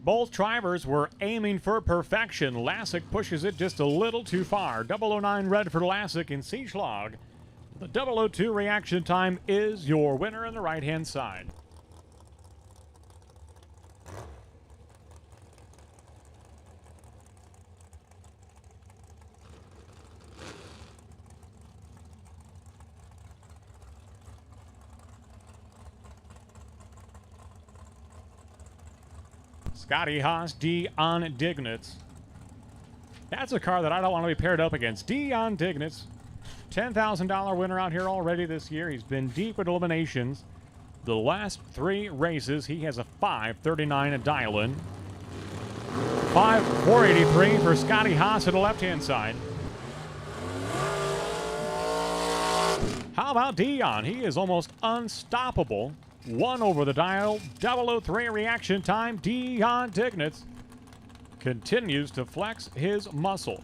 Both drivers were aiming for perfection. Lasik pushes it just a little too far. 009 red for Lasik and Siegelaug. The 002 reaction time is your winner on the right-hand side. Scotty Haas, Dion Dignitz. That's a car that I don't want to be paired up against. Dion Dignitz, $10,000 winner out here already this year. He's been deep with eliminations. The last 3 races, he has a 539 dial-in. 483 for Scotty Haas at the left-hand side. How about Dion? He is almost unstoppable. 1 over the dial, 003 reaction time. Dion Dignitz continues to flex his muscle.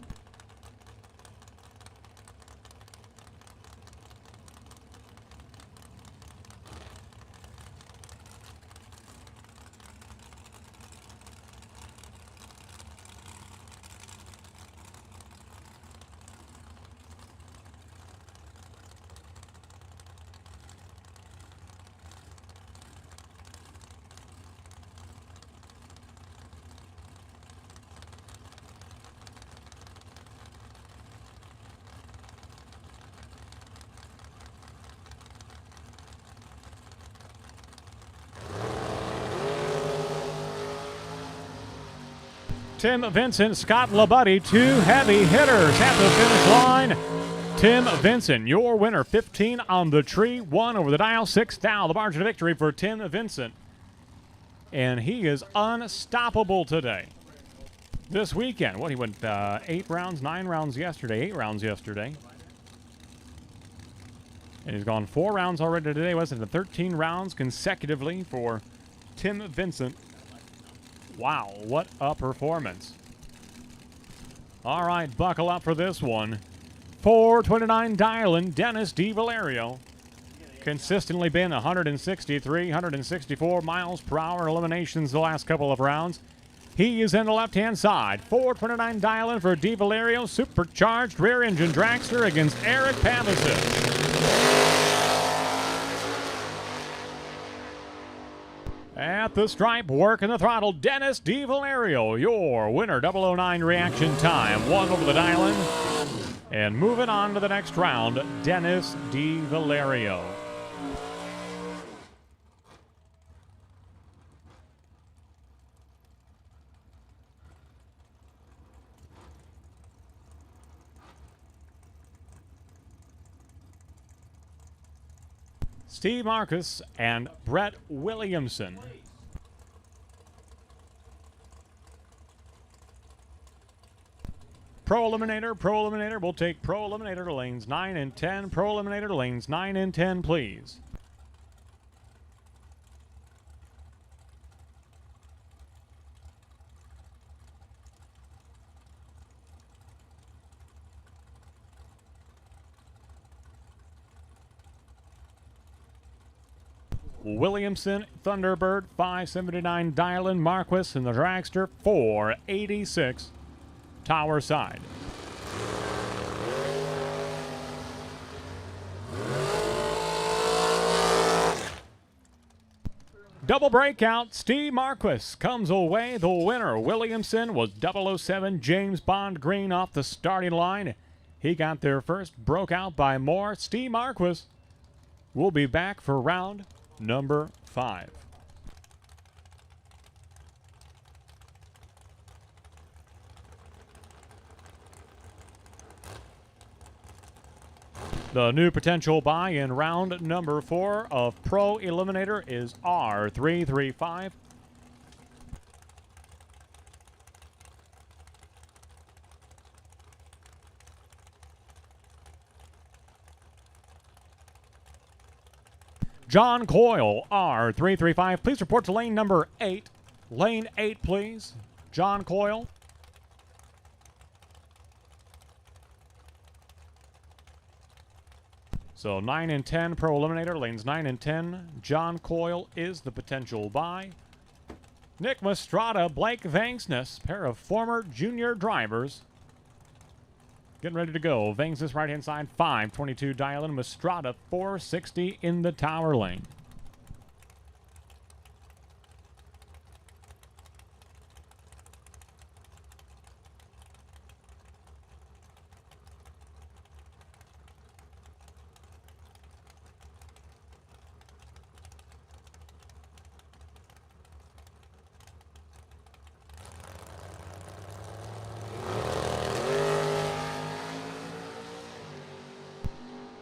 Tim Vincent, Scott Labuddy, 2 heavy hitters at the finish line. Tim Vincent, your winner, 15 on the tree, 1 over the dial, 6 thou. The margin of victory for Tim Vincent. And he is unstoppable today. This weekend, he went 8 rounds, 9 rounds yesterday, 8 rounds yesterday. And he's gone 4 rounds already today. Wasn't it 13 rounds consecutively for Tim Vincent? Wow, what a performance. All right, buckle up for this one. 429 dial-in, Dennis DiValerio. Consistently been 163, 164 miles per hour eliminations the last couple of rounds. He is in the left-hand side. 429 dial-in for Di Valerio, supercharged rear engine dragster against Eric Pavicic. At the stripe, working the throttle, Dennis Di Valerio, your winner. 009 reaction time. 1 over the dial-in. And moving on to the next round, Dennis Di Valerio. Steve Marcus and Brett Williamson. Pro Eliminator. We'll take Pro Eliminator to lanes 9 and 10. Pro Eliminator to lanes 9 and 10, please. Williamson, Thunderbird, 579 dial-in. Marquis in the dragster, 486. Tower side. Double breakout. Steve Marquis comes away the winner. Williamson was 007 James Bond Green off the starting line. He got there first, broke out by more. Steve Marquis will be back for round number 5. The new potential buy in round number 4 of Pro Eliminator is R335. John Coyle, R335. Please report to lane number 8. Lane 8, please. John Coyle. So 9 and 10, Pro Eliminator, lanes 9 and 10. John Coyle is the potential buy. Nick Mastrada, Blake Vangsness, pair of former junior drivers. Getting ready to go. Vangsness right-hand side, 522 dial-in. Mastrada, 460 in the tower lane.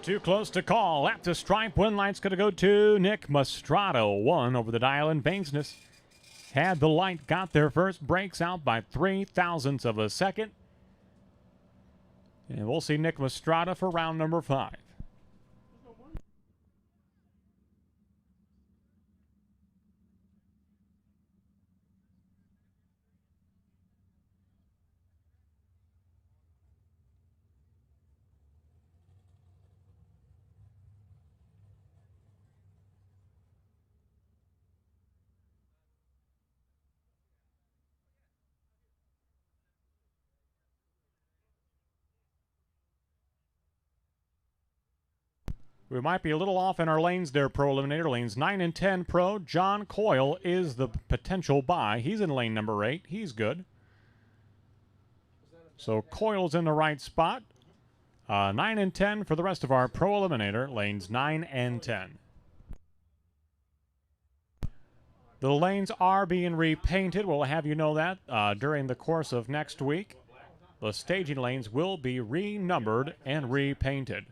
Too close to call. At the stripe, win light's going to go to Nick Mastrada. 1 over the dial-in. Vangsness had the light, got there first, breaks out by 0.03 of a second. And we'll see Nick Mastrada for round number 5. We might be a little off in our lanes there, Pro Eliminator. Lanes 9 and 10, Pro. John Coyle is the potential buy. He's in lane number 8. He's good. So Coyle's in the right spot. 9 and 10 for the rest of our Pro Eliminator. Lanes 9 and 10. The lanes are being repainted. We'll have you know that during the course of next week. The staging lanes will be renumbered and repainted.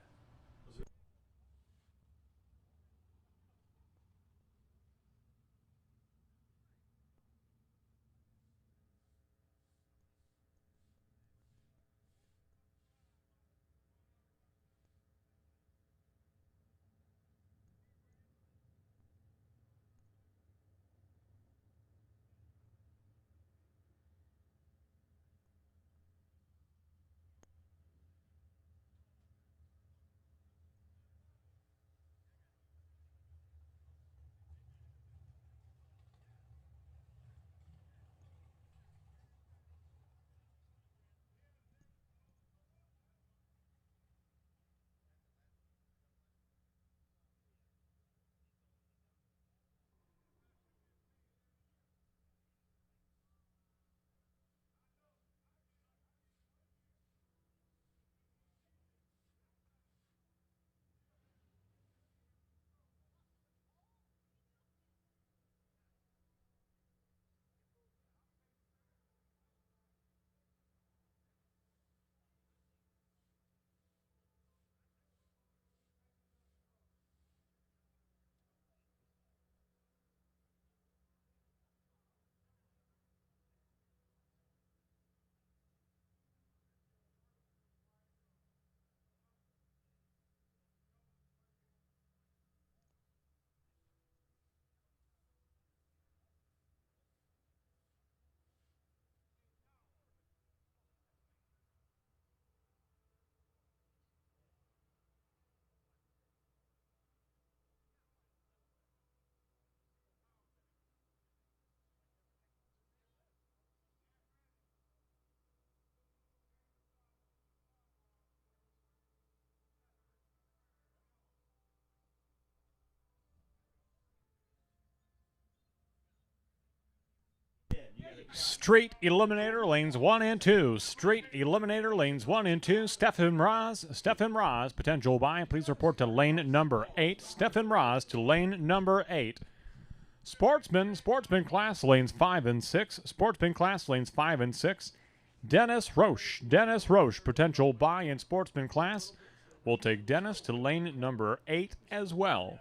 Street Eliminator lanes 1 and 2. Street Eliminator lanes 1 and 2. Stephen Raz, potential buy. Please report to lane number 8. Stephen Raz to lane number 8. Sportsman Class lanes 5 and 6. Sportsman Class lanes 5 and 6. Dennis Roche, potential buy in Sportsman Class. We'll take Dennis to lane number 8 as well.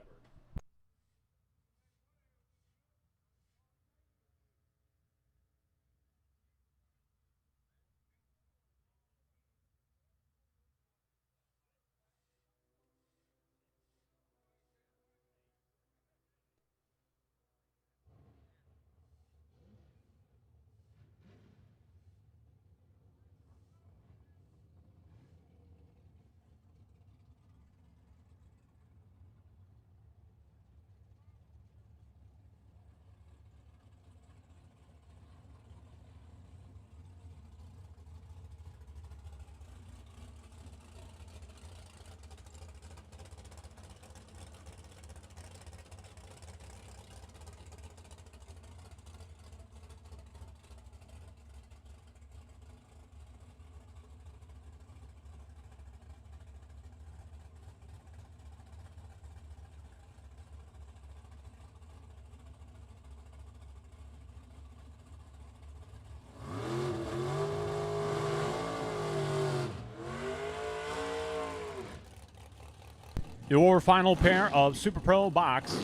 Your final pair of Super Pro box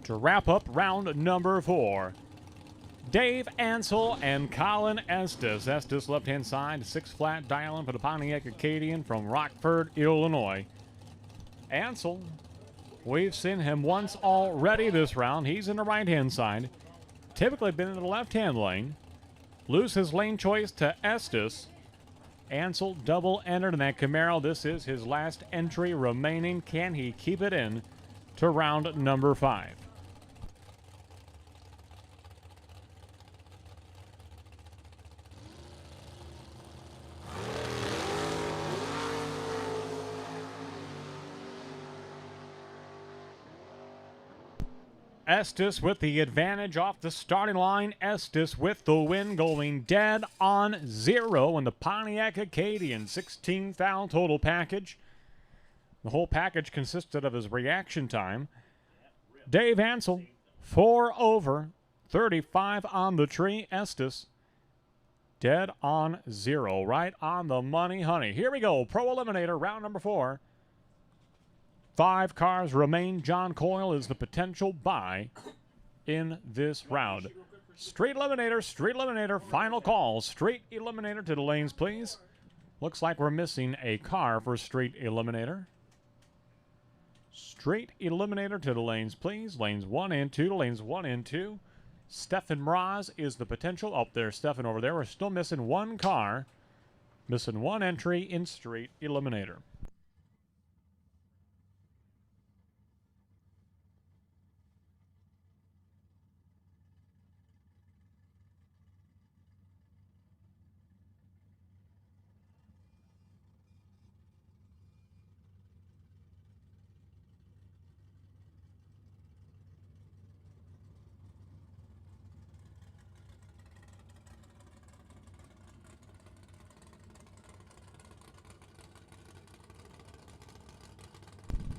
to wrap up round number 4. Dave Ansel and Colin Estes. Estes left-hand side, 6-flat dialing for the Pontiac Acadian from Rockford, Illinois. Ansel, we've seen him once already this round. He's in the right-hand side. Typically been in the left-hand lane. Lose his lane choice to Estes. Ansel double entered in that Camaro. This is his last entry remaining. Can he keep it in to round number 5? Estes with the advantage off the starting line. Estes with the win, going dead on 0 in the Pontiac Acadian. 16 foul total package. The whole package consisted of his reaction time. Dave Ansel, 4 over, 35 on the tree. Estes, dead on 0. Right on the money, honey. Here we go. Pro Eliminator, round number 4. 5 cars remain. John Coyle is the potential buy in this round. Street Eliminator, final call. Street Eliminator to the lanes, please. Looks like we're missing a car for Street Eliminator. Street Eliminator to the lanes, please. Lanes 1 and 2 to lanes 1 and 2. Stephen Mraz is the potential. Up there, Stephen over there. We're still missing 1 car. Missing 1 entry in Street Eliminator.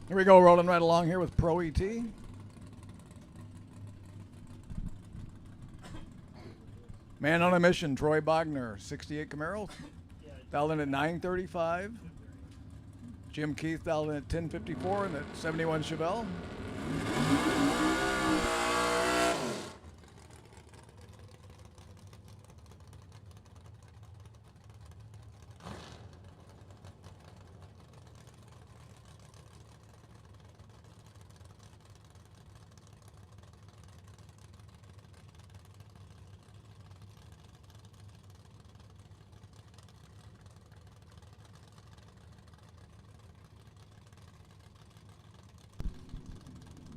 Here we go, rolling right along here with Pro ET. Man on a mission, Troy Bogner, 68 Camaro, dialed in at 935. Jim Keith dialed in at 1054 and at 71 Chevelle.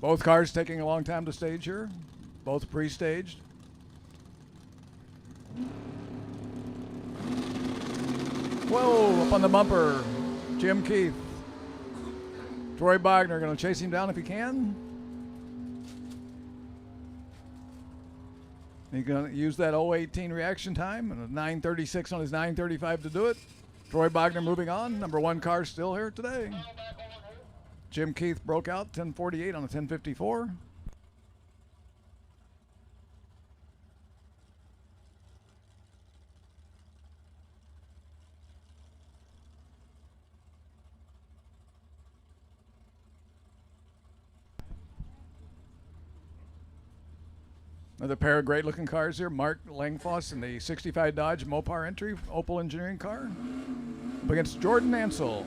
Both cars taking a long time to stage here. Both pre-staged. Whoa, up on the bumper. Jim Keith. Troy Bogner going to chase him down if he can. He's going to use that 018 reaction time and a 9:36 on his 9:35 to do it. Troy Bogner moving on. Number 1 car still here today. Jim Keith broke out 10:48 on a 10:54. Another pair of great-looking cars here. Mark Langfoss in the 65 Dodge Mopar entry, Opel engineering car. Up against Jordan Ansel,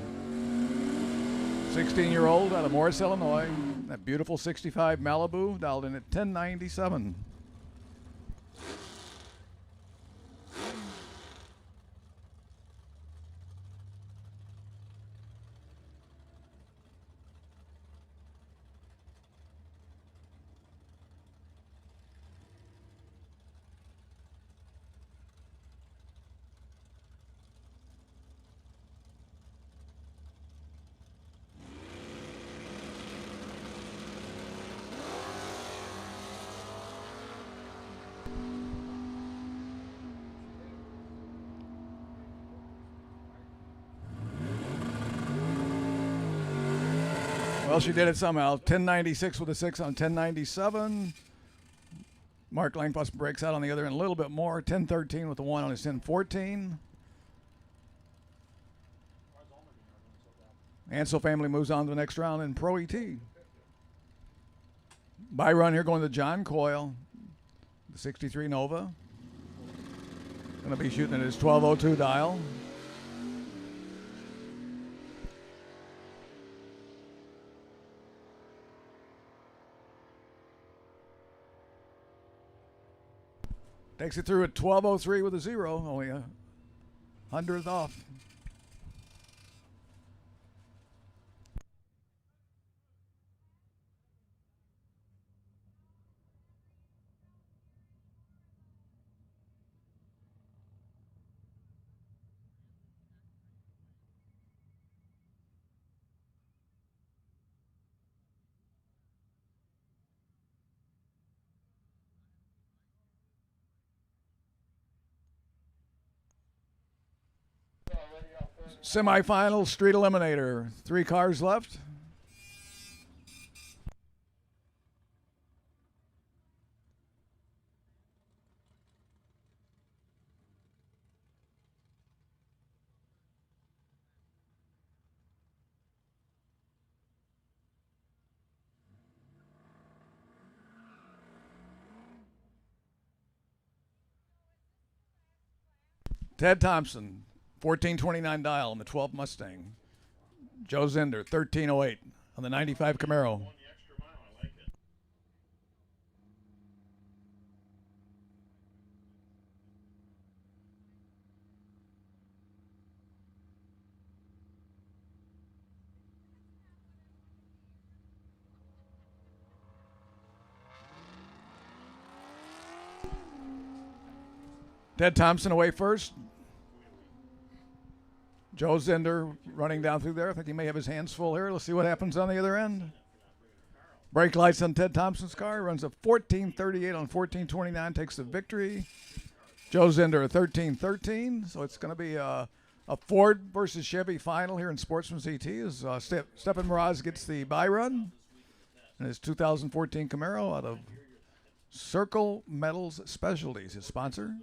16-year-old out of Morris, Illinois. That beautiful 65 Malibu, dialed in at 1097. Well, she did it somehow. 1096 with a 6 on 1097. Mark Langfoss breaks out on the other end a little bit more. 1013 with a 1 on his 1014. Ansel family moves on to the next round in Pro ET. Byron here going to John Coyle, the 63 Nova. Going to be shooting at his 1202 dial. Takes it through at 1203 with a 0, only a 100th off. Semifinal Street Eliminator. 3 cars left. Ted Thompson, 1429 dial on the 12 Mustang. Joe Zender, 1308 on the 95 Camaro. Ted Thompson away first. Joe Zender running down through there. I think he may have his hands full here. Let's see what happens on the other end. Brake lights on Ted Thompson's car. Runs a 1438 on 1429. Takes the victory. Joe Zender a 1313. So it's going to be a Ford versus Chevy final here in Sportsman's ET as Stephen Mraz gets the bye run. And his 2014 Camaro out of Circle Metals Specialties, his sponsor.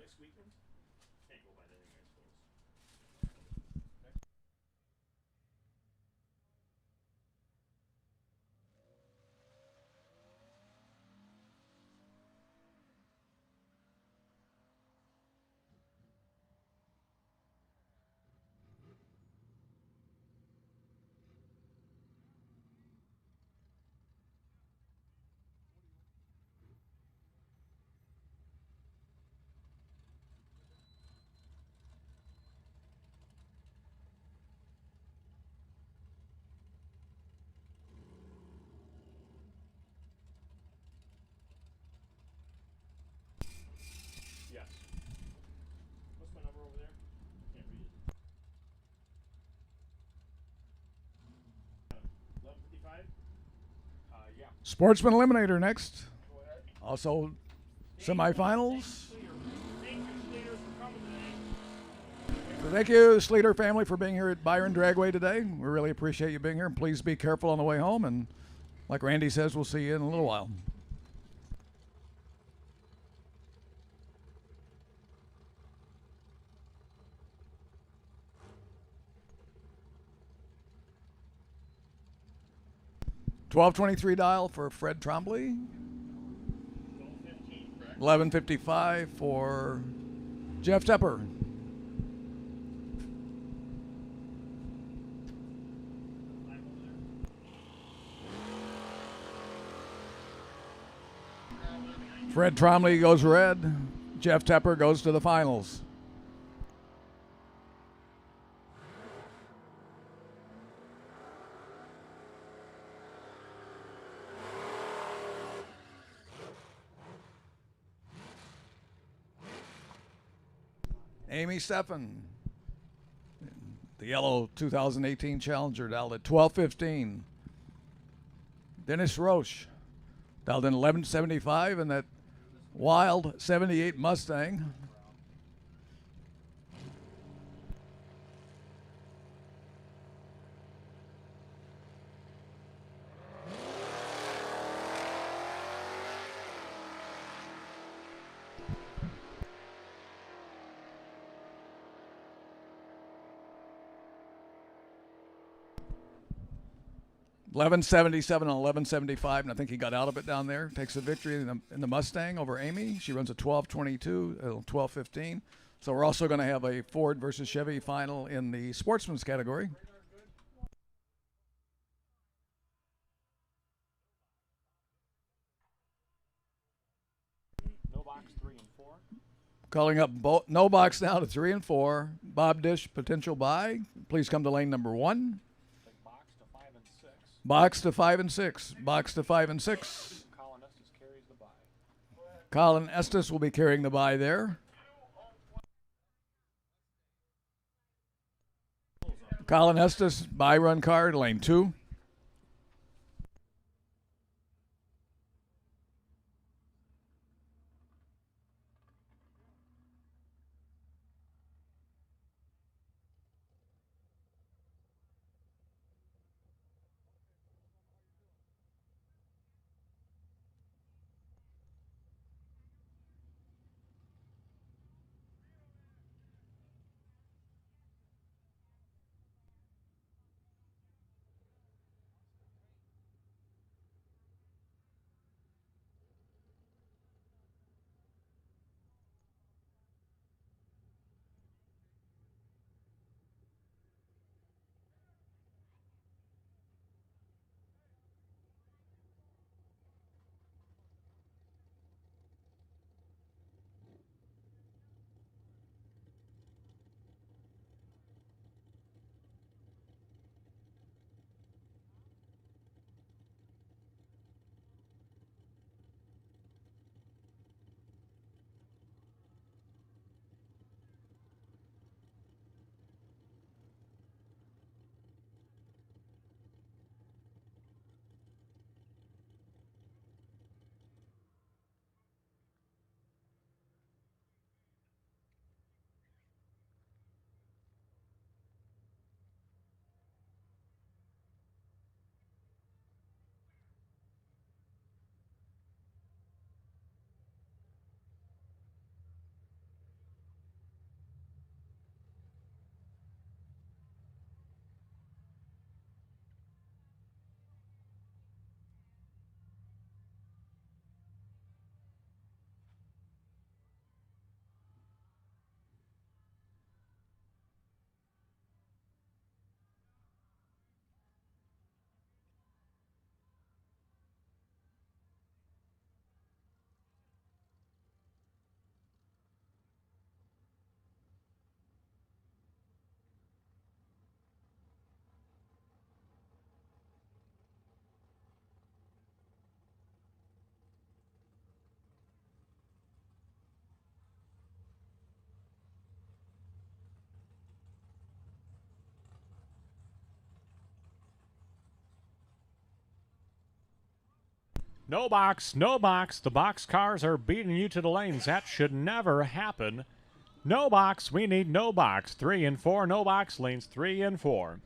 Yes. What's my number over there? Can't read it. 1155? Yeah. Sportsman Eliminator next. Also Semifinals. Thank you, Sleaters, for coming today. So thank you, Sleater family, for being here at Byron Dragway today. We really appreciate you being here. And please be careful on the way home. And like Randy says, we'll see you in a little while. $12.23 dial for Fred Trombley. 11.55 for Jeff Tepper. Fred Trombley goes red. Jeff Tepper goes to the finals. Amy Steffen, the yellow 2018 Challenger, dialed at 12.15. Dennis Roche, dialed in 11.75 in that wild 78 Mustang. $11.77 and $11.75, and I think he got out of it down there. Takes the victory in the Mustang over Amy. She runs a 12.22, 12.15. So we're also going to have a Ford versus Chevy final in the Sportsman's category. No box 3 and 4. Calling up no box now to 3 and 4. Bob Dish, potential buy. Please come to lane number 1. Box to 5 and 6. Box to 5 and 6. Box to 5 and 6. Colin Estes carries the buy. Colin Estes will be carrying the buy there. Colin Estes, buy run card, lane 2. No box, no box. The box cars are beating you to the lanes. That should never happen. No box. We need no box. 3 and 4. No box lanes 3 and 4.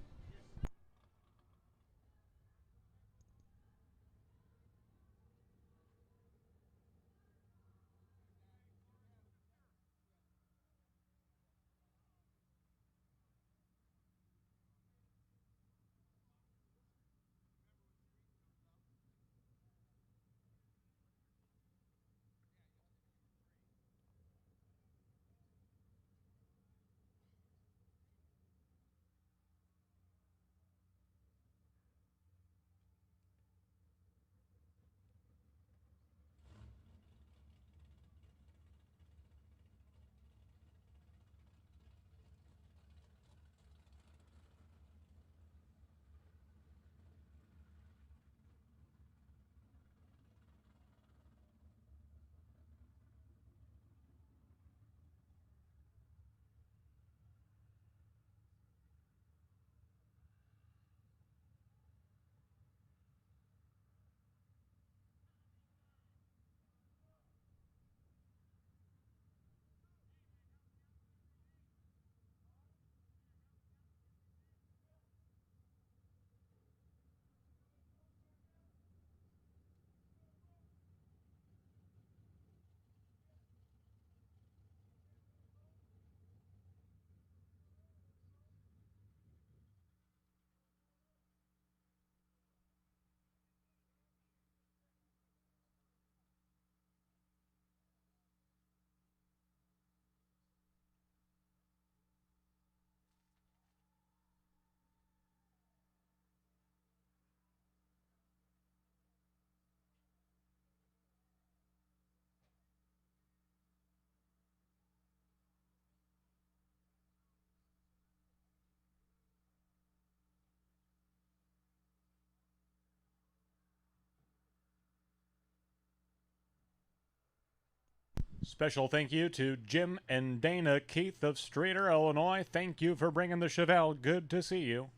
Special thank you to Jim and Dana Keith of Streator, Illinois. Thank you for bringing the Chevelle. Good to see you.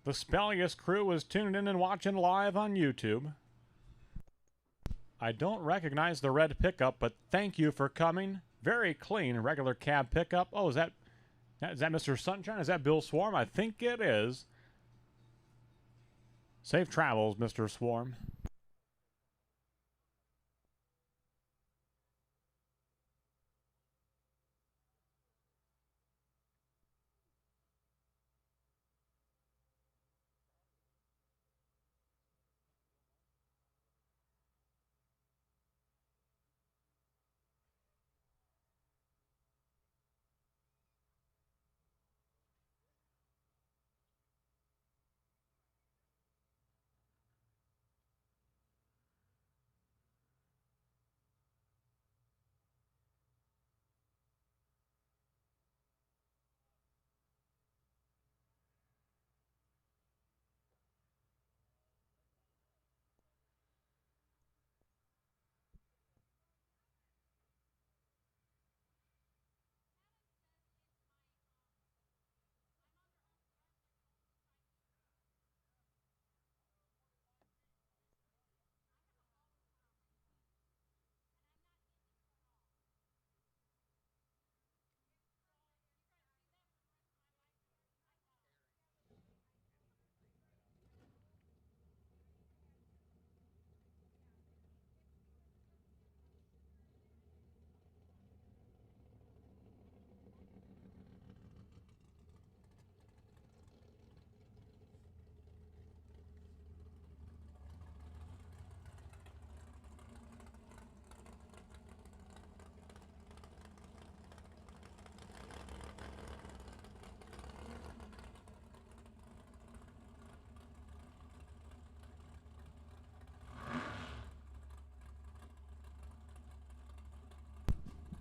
The Spellius crew is tuned in and watching live on YouTube. I don't recognize the red pickup, but thank you for coming. Very clean, regular cab pickup. Oh, is that Mr. Sunshine? Is that Bill Swarm? I think it is. Safe travels, Mr. Swarm.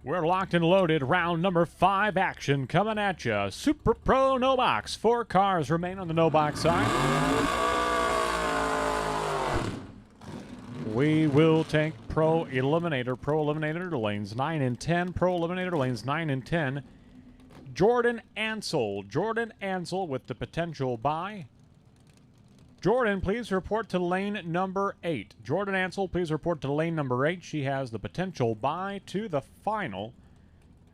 We're locked and loaded. Round number 5 action coming at you. Super Pro no box. 4 cars remain on the no box side. We will take Pro Eliminator to lanes 9 and 10. Pro Eliminator to lanes 9 and 10. Jordan Ansel with the potential bye. Jordan, please report to lane number 8. Jordan Ansel, please report to lane number 8. She has the potential bye to the final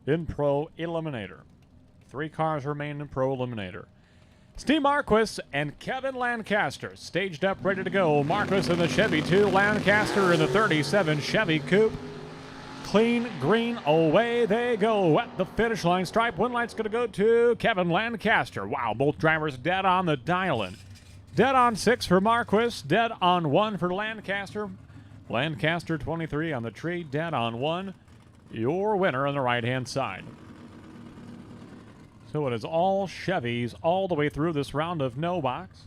in Pro Eliminator. 3 cars remain in Pro Eliminator. Steve Marquis and Kevin Lancaster staged up, ready to go. Marquis in the Chevy 2, Lancaster in the 37 Chevy Coupe. Clean green, away they go at the finish line stripe. One light's going to go to Kevin Lancaster. Wow, both drivers dead on the dial-in. Dead on 6 for Marquis, dead on 1 for Lancaster. Lancaster 23 on the tree, dead on 1. Your winner on the right-hand side. So it is all Chevys all the way through this round of no box.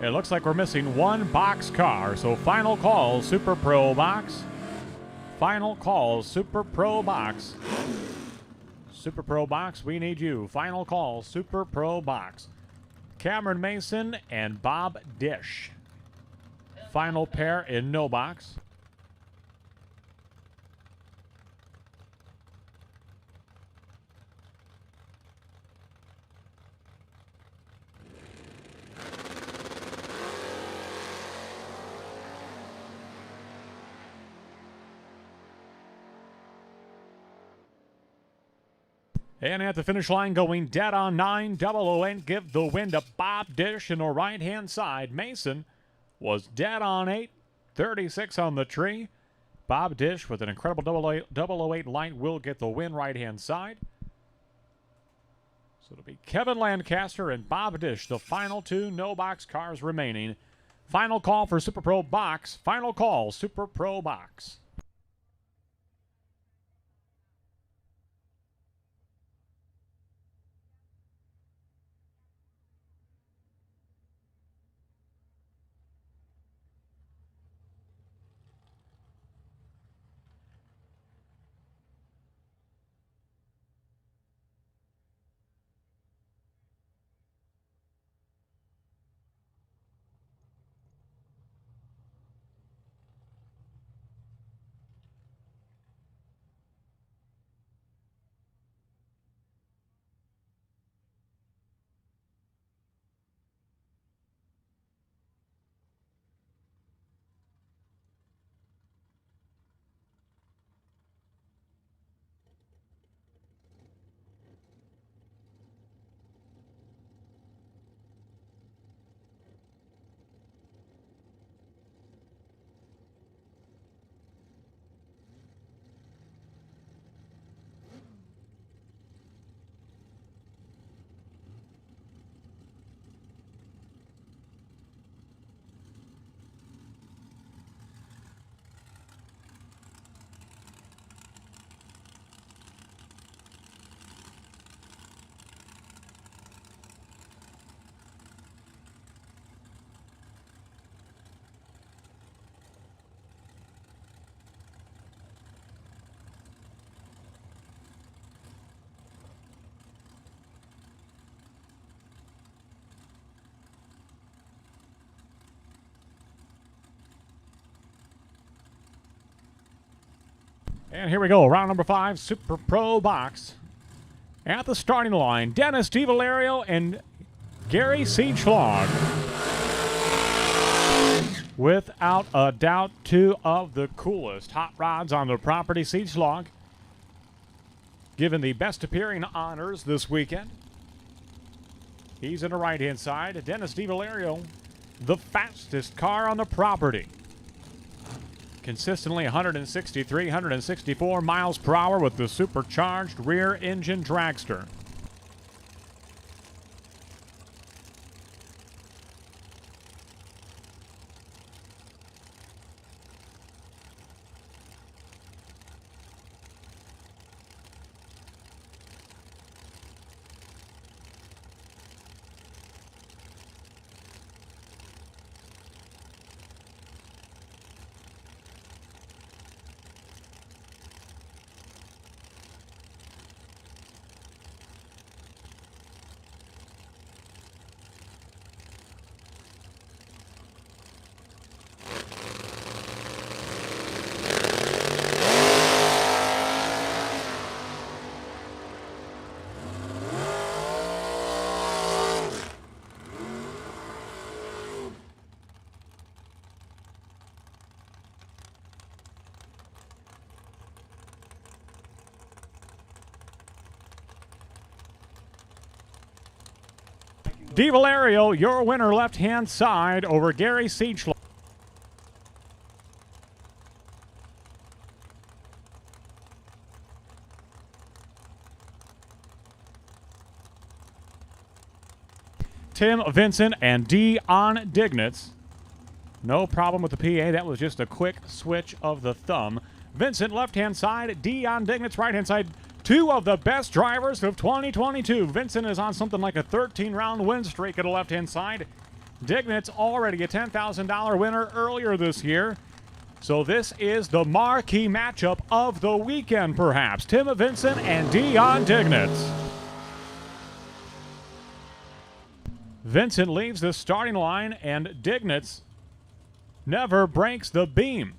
It looks like we're missing 1 box car, so final call, Super Pro box. Final call, Super Pro box. Super Pro box, we need you. Final call, Super Pro box. Cameron Mason and Bob Dish. Final pair in no box. And at the finish line, going dead on 9-008, give the win to Bob Dish in the right-hand side. Mason was dead on 8, 36 on the tree. Bob Dish with an incredible 008 light will get the win right-hand side. So it'll be Kevin Lancaster and Bob Dish, the final 2 no-box cars remaining. Final call for Super Pro box. Final call, Super Pro box. And here we go, round number 5, Super Pro box. At the starting line, Dennis DiValerio and Gary Seachlog. Without a doubt, 2 of the coolest hot rods on the property. Seachlog given the best appearing honors this weekend. He's in the right-hand side. Dennis DiValerio, the fastest car on the property. Consistently 163, 164 miles per hour with the supercharged rear engine dragster. Steve Valerio, your winner left-hand side over Gary Seachler. Tim, Vincent, and Dion Dignitz. No problem with the PA. That was just a quick switch of the thumb. Vincent, left-hand side. Dion Dignitz, right-hand side. Two of the best drivers of 2022. Vincent is on something like a 13-round win streak at the left-hand side. Dignitz already a $10,000 winner earlier this year. So this is the marquee matchup of the weekend, perhaps. Tim Vincent and Dion Dignitz. Vincent leaves the starting line, and Dignitz never breaks the beam.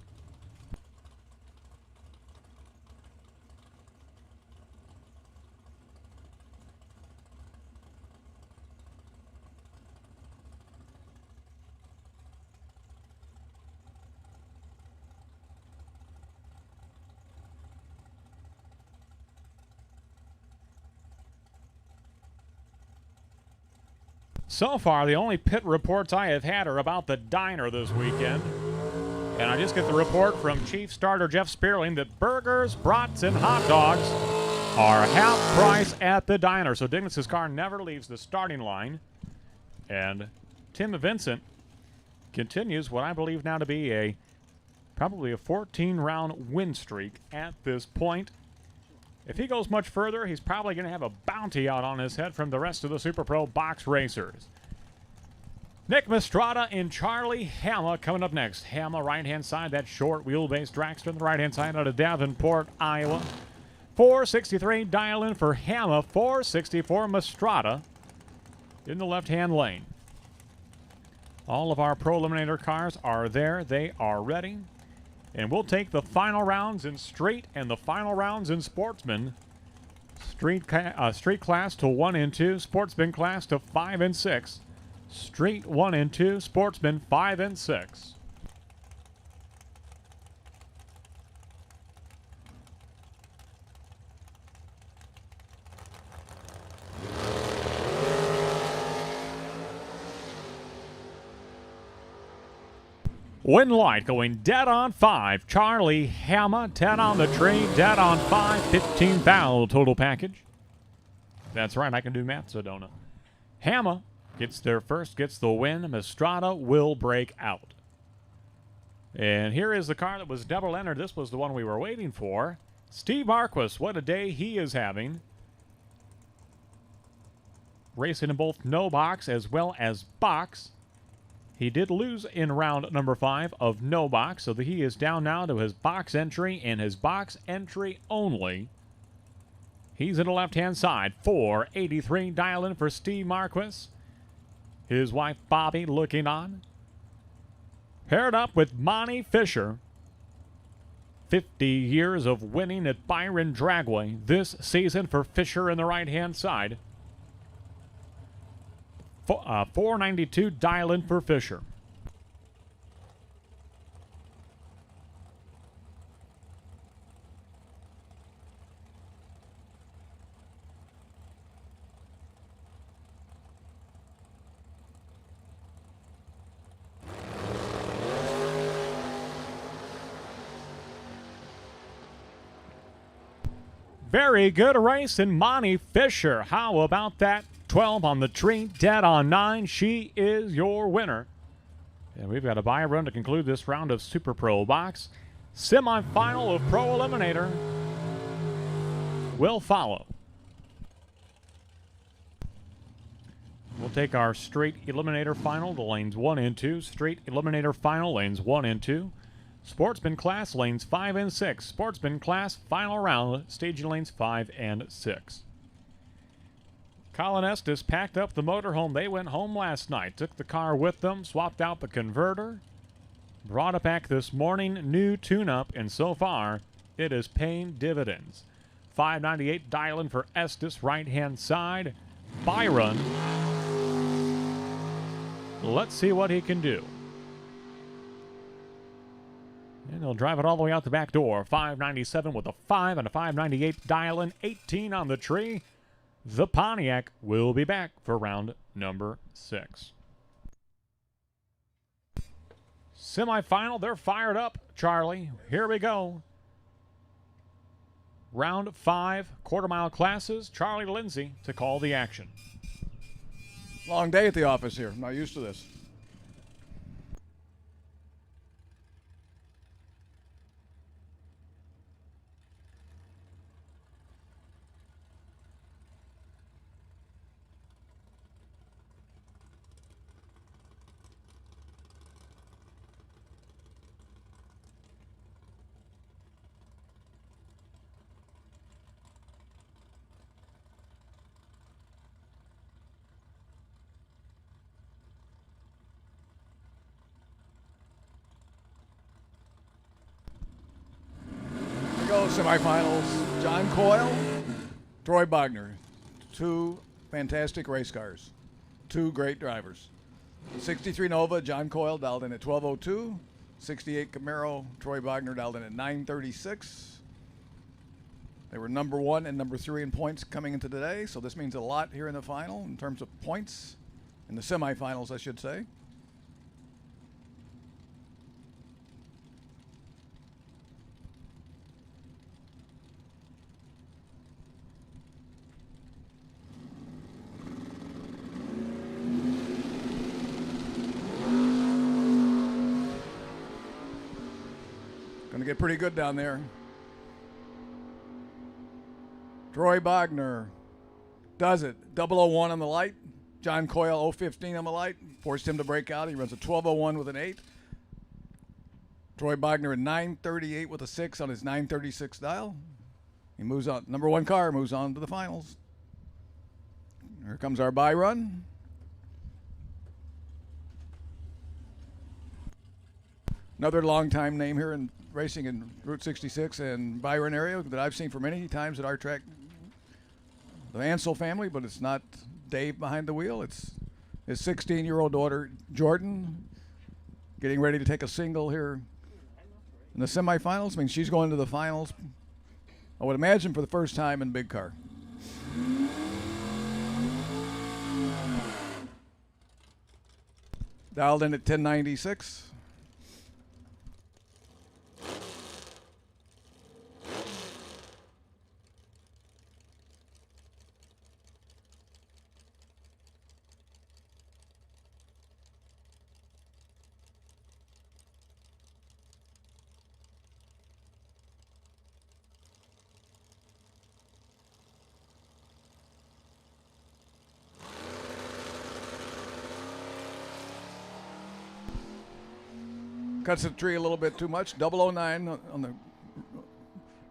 So far, the only pit reports I have had are about the diner this weekend. And I just get the report from Chief Starter Jeff Spearling that burgers, brats, and hot dogs are half price at the diner. So Dignitz's car never leaves the starting line. And Tim Vincent continues what I believe now to be probably a 14-round win streak at this point. If he goes much further, he's probably going to have a bounty out on his head from the rest of the Super Pro box racers. Nick Mistrada and Charlie Hama coming up next. Hama, right-hand side, that short wheelbase dragster on the right-hand side out of Davenport, Iowa. 463 dial-in for Hama, 464 Mistrada in the left-hand lane. All of our Pro Eliminator cars are there. They are ready. And we'll take the final rounds in street and the final rounds in sportsman. Street class to 1 and 2, sportsman class to 5 and 6. Street 1 and 2, sportsman 5 and 6. Win light going dead on 5. Charlie Hama, 10 on the tree, dead on 5, 15,000 total package. That's right, I can do math, Sedona. Hama gets there first, gets the win. Mistrada will break out. And here is the car that was double entered. This was the one we were waiting for. Steve Marquis, what a day he is having. Racing in both no box as well as box. He did lose in round number 5 of no box, so that he is down now to his box entry and his box entry only. He's in the left-hand side. 483 dial-in for Steve Marquis. His wife Bobby looking on. Paired up with Monty Fisher. 50 years of winning at Byron Dragway this season for Fisher in the right-hand side. 492 dial-in for Fisher. Very good race in Monty Fisher. How about that? 12 on the tree, dead on 9. She is your winner. And we've got a buy run to conclude this round of Super Pro Box. Semi-final of Pro Eliminator will follow. We'll take our straight Eliminator final to lanes 1 and 2. Straight Eliminator final, lanes 1 and 2. Sportsman class, lanes 5 and 6. Sportsman class, final round, staging lanes 5 and 6. Colin Estes packed up the motorhome. They went home last night, took the car with them, swapped out the converter, brought it back this morning, new tune-up, and so far, it is paying dividends. 598 dial-in for Estes, right-hand side. Byron. Let's see what he can do. And he'll drive it all the way out the back door. 597 with a 5 and a 598 dial-in. 18 on the tree. The Pontiac will be back for round number 6. Semifinal, they're fired up, Charlie. Here we go. Round 5, quarter-mile classes. Charlie Lindsay to call the action. Long day at the office here. I'm not used to this. Go semifinals. John Coyle, Troy Bogner. 2 fantastic race cars. 2 great drivers. 63 Nova, John Coyle dialed in at 12:02. 68 Camaro, Troy Bogner dialed in at 9:36. They were number 1 and number 3 in points coming into today, so this means a lot here in the final in terms of points. In the semifinals, I should say. Going to get pretty good down there. Troy Bogner does it. 001 on the light. John Coyle 015 on the light. Forced him to break out. He runs a 12:01 with an 8. Troy Bogner at 9:38 with a 6 on his 9:36 dial. He moves on. Number 1 car moves on to the finals. Here comes our Byron. Another long-time name here in racing in Route 66 and Byron area that I've seen for many times at our track. The Ansel family, but it's not Dave behind the wheel. It's his 16-year-old daughter, Jordan, getting ready to take a single here in the semifinals. I mean, she's going to the finals, I would imagine, for the first time in big car. Dialed in at 1096. Cuts the tree a little bit too much. 009 on the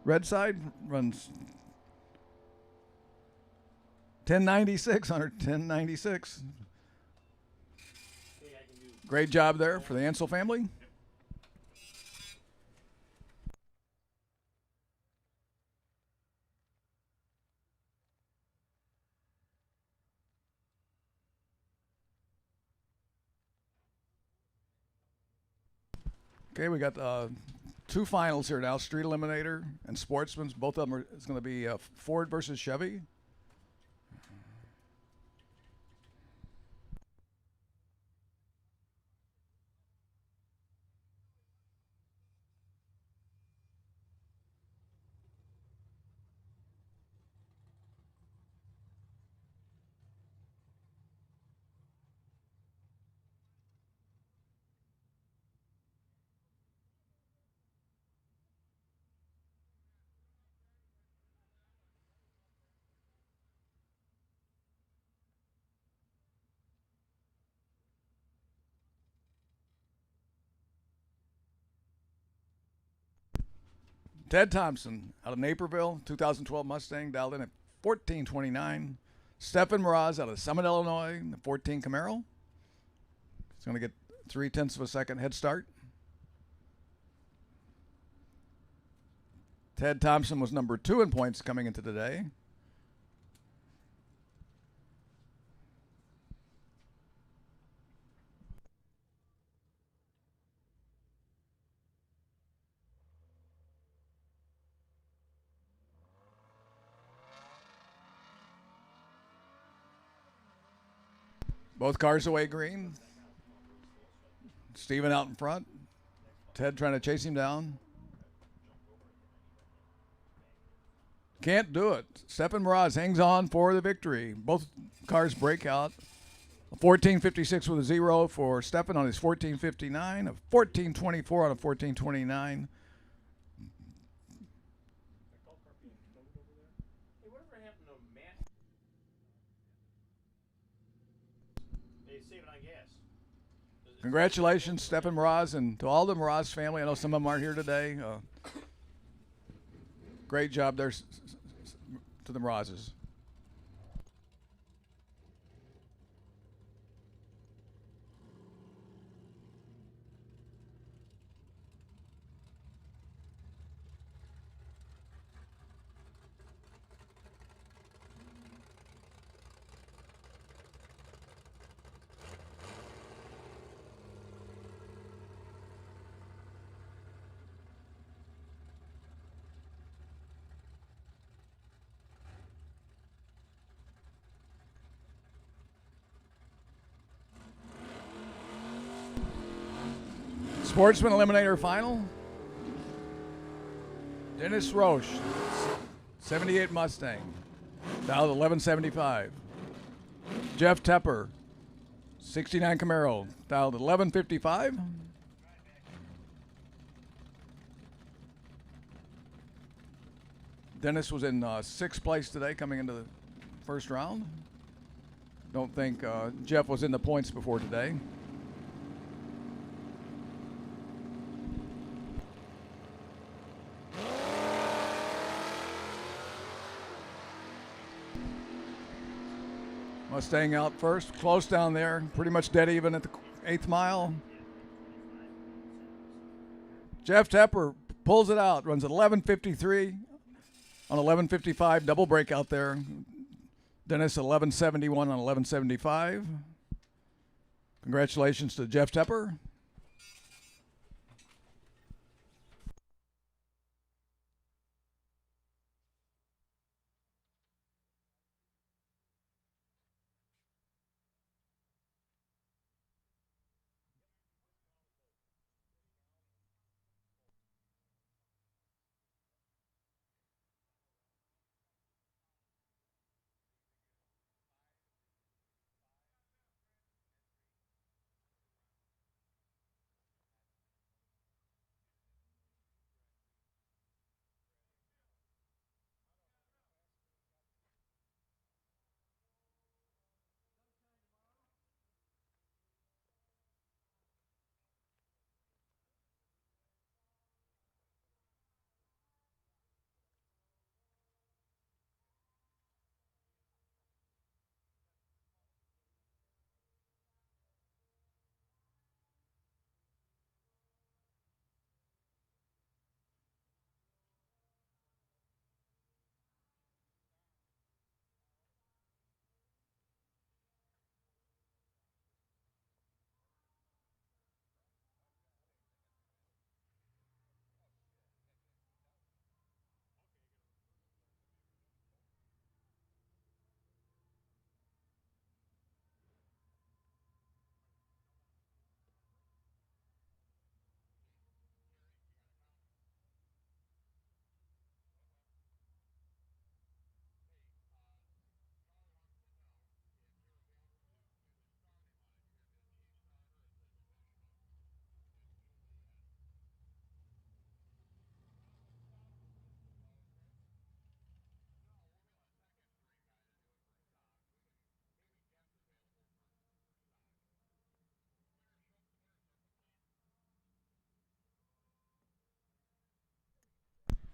red side. Runs 1096 on her 1096. Great job there for the Ansel family. Okay, we got 2 finals here now, Street Eliminator and Sportsman's. Both of them it's going to be Ford versus Chevy. Ted Thompson out of Naperville, 2012 Mustang, dialed in at 1429. Stephen Mraz out of Summit, Illinois, the 14 Camaro. He's going to get 0.3 of a second head start. Ted Thompson was number 2 in points coming into today. Both cars away green. Steven out in front. Ted trying to chase him down. Can't do it. Stefan Mraz hangs on for the victory. Both cars break out. A 14.56 with a 0 for Stefan on his 14.59. A 14.24 on a 14.29. Hey, whatever happened to Matt? They save it on gas. Congratulations, Stefan Mraz, and to all the Mraz family. I know some of them aren't here today. Great job there to the Mrazes. Sportsman Eliminator Final. Dennis Roche, 78 Mustang, dialed 1175. Jeff Tepper, 69 Camaro, dialed 1155. Dennis was in sixth place today coming into the first round. Don't think Jeff was in the points before today. Mustang out first, close down there, pretty much dead even at the 8th mile. Jeff Tepper pulls it out, runs at 11.53 on 11.55, double break out there. Dennis 11.71 on 11.75. Congratulations to Jeff Tepper.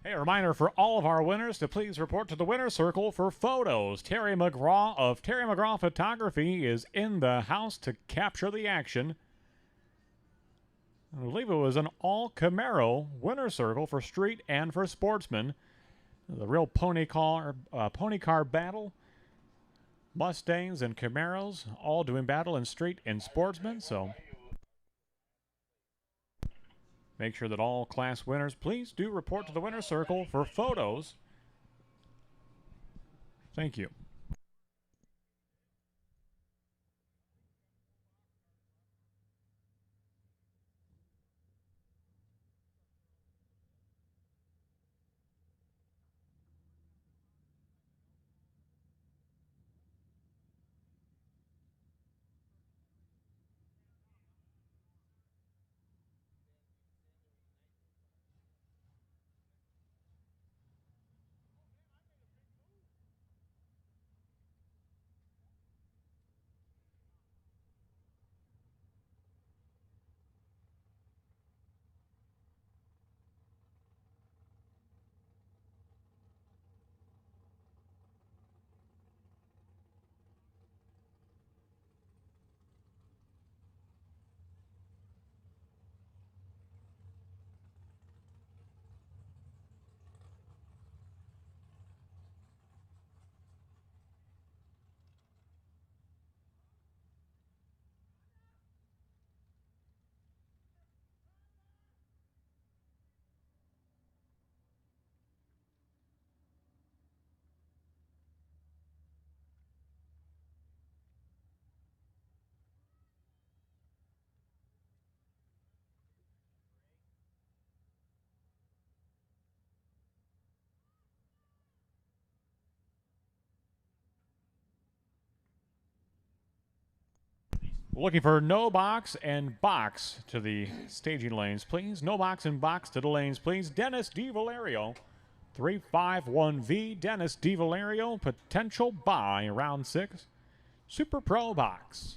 Hey, a reminder for all of our winners to please report to the winner's circle for photos. Terry McGraw of Terry McGraw Photography is in the house to capture the action. I believe it was an all Camaro winner's circle for street and for sportsman. The real pony car battle. Mustangs and Camaros all doing battle in street and sportsman. So make sure that all class winners, please do report to the winner's circle for photos. Thank you. Looking for no box and box to the staging lanes, please. No box and box to the lanes, please. Dennis DiValerio, 351V. Dennis DiValerio, potential buy, round 6. Super Pro box.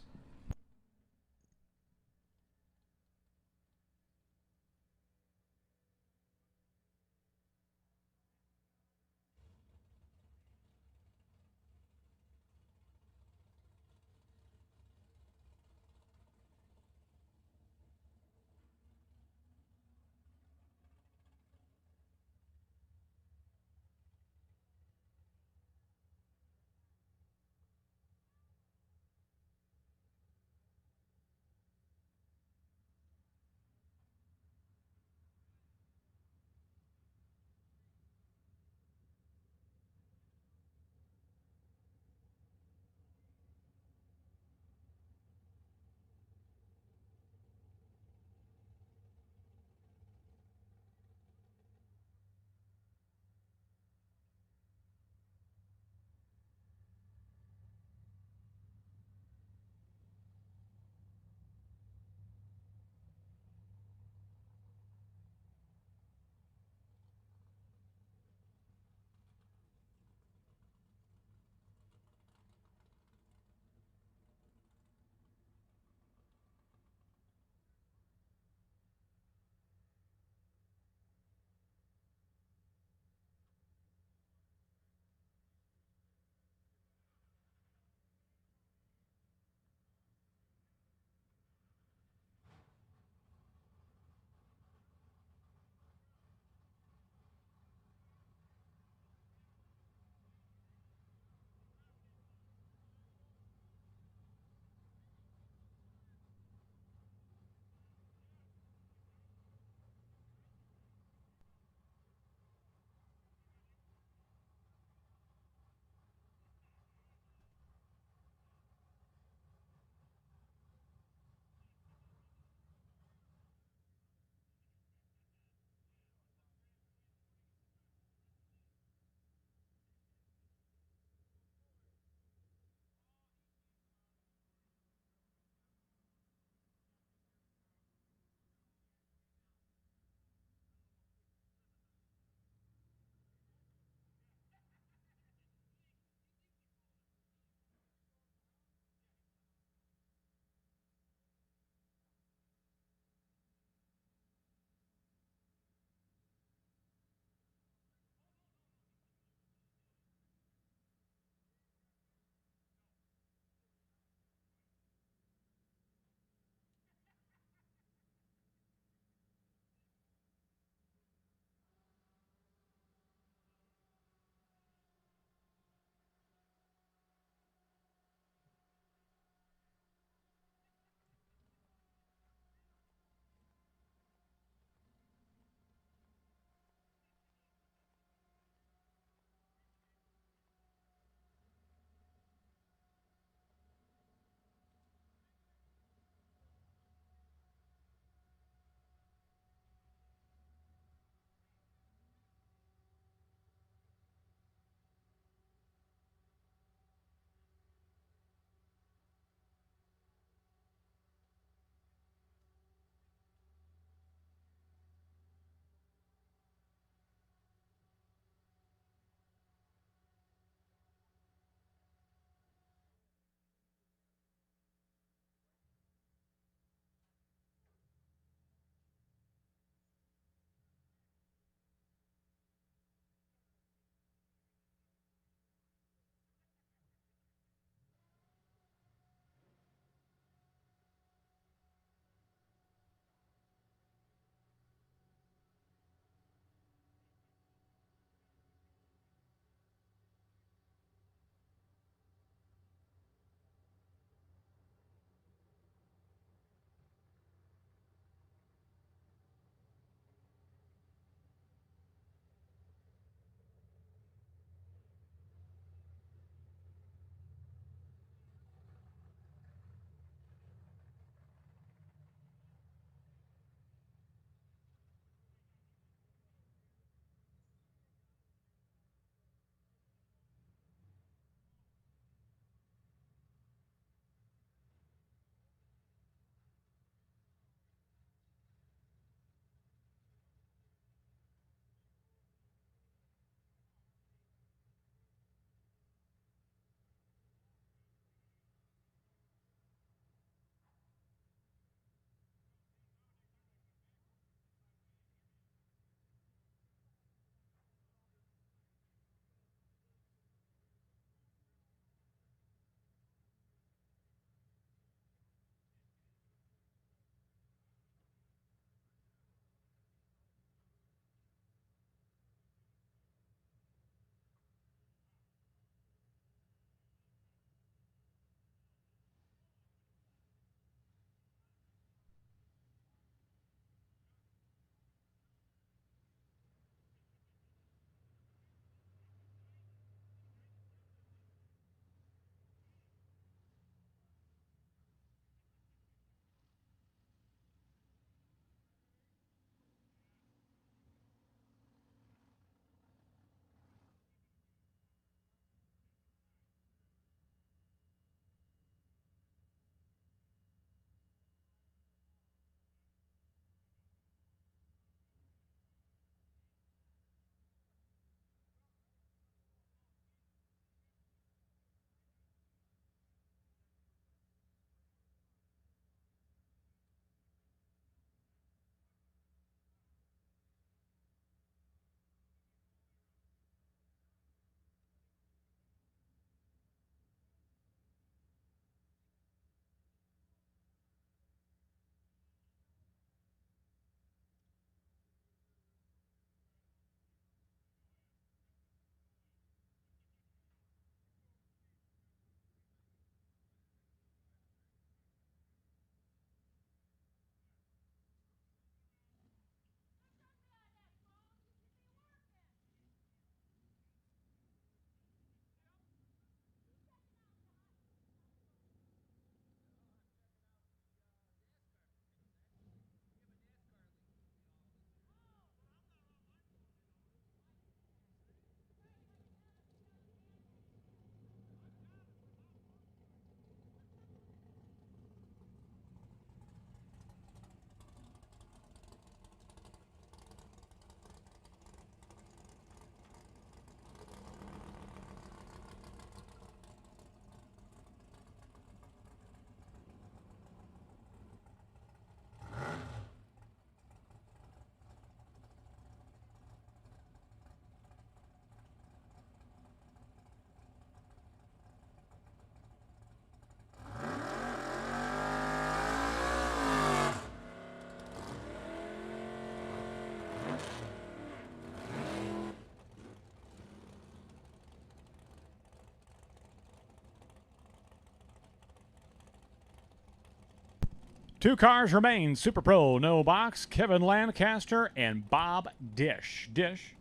Two cars remain. Super Pro, no box. Kevin Lancaster and Bob Dish. Dish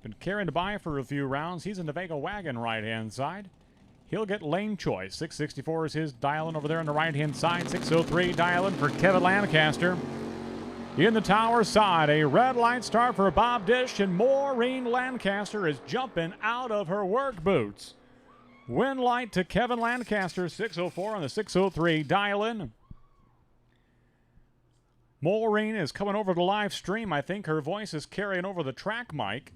been carrying the by for a few rounds. He's in the Vega wagon right-hand side. He'll get lane choice. 664 is his dial-in over there on the right-hand side. 603 dial-in for Kevin Lancaster. In the tower side, a red light start for Bob Dish, and Maureen Lancaster is jumping out of her work boots. Win light to Kevin Lancaster, 604 on the 603 dial-in. Maureen is coming over the live stream. I think her voice is carrying over the track mic,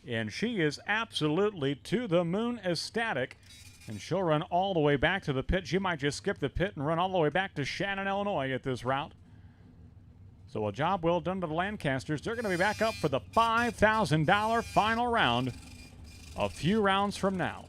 and she is absolutely to the moon ecstatic. And she'll run all the way back to the pit. She might just skip the pit and run all the way back to Shannon, Illinois at this route. So a job well done to the Lancasters. They're going to be back up for the $5,000 final round a few rounds from now.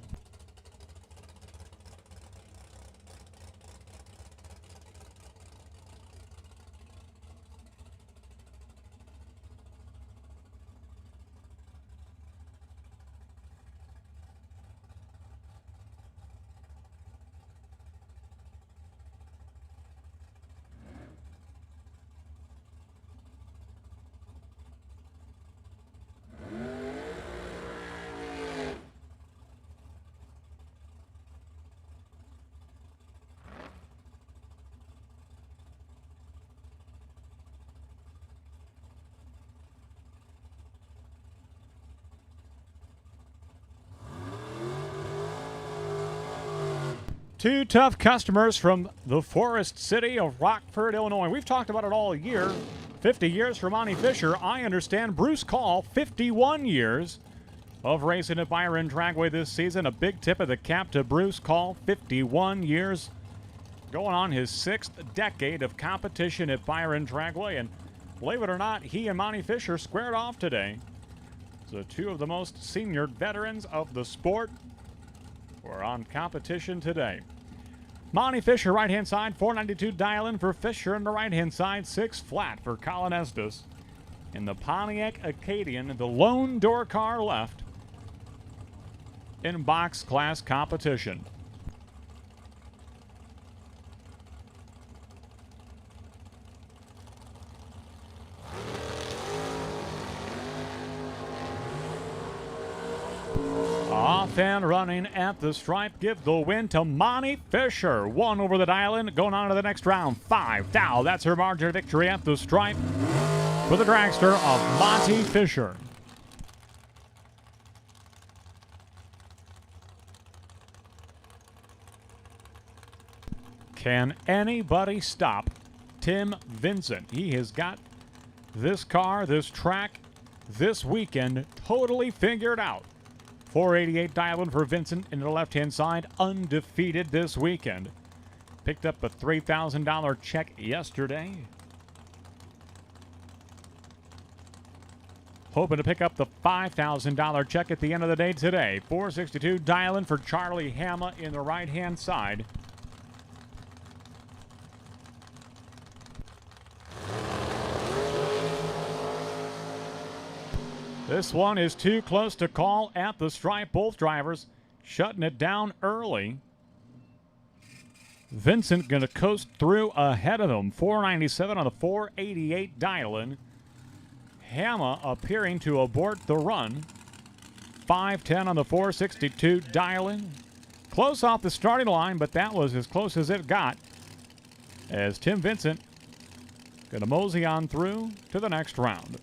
Two tough customers from the forest city of Rockford, Illinois. We've talked about it all year. 50 years for Monty Fisher. I understand Bruce Call, 51 years of racing at Byron Dragway this season. A big tip of the cap to Bruce Call, 51 years. Going on his 6th decade of competition at Byron Dragway. And believe it or not, he and Monty Fisher squared off today. So two of the most senior veterans of the sport we're on competition today. Monty Fisher, right-hand side, 492 dial-in for Fisher, and the right-hand side, 6 flat for Colin Estes. In the Pontiac Acadian, the lone door car left in box class competition. Off and running at the stripe. Give the win to Monty Fisher. 1 over the dial-in. Going on to the next round. 5 thou. That's her margin of victory at the stripe for the dragster of Monty Fisher. Can anybody stop Tim Vincent? He has got this car, this track, this weekend totally figured out. 488 dial-in for Vincent in the left-hand side, undefeated this weekend. Picked up a $3,000 check yesterday. Hoping to pick up the $5,000 check at the end of the day today. 462 dial-in for Charlie Hama in the right-hand side. This one is too close to call at the stripe. Both drivers shutting it down early. Vincent going to coast through ahead of him. 497 on the 488 dial-in. Hama appearing to abort the run. 510 on the 462 dial-in. Close off the starting line, but that was as close as it got. As Tim Vincent going to mosey on through to the next round.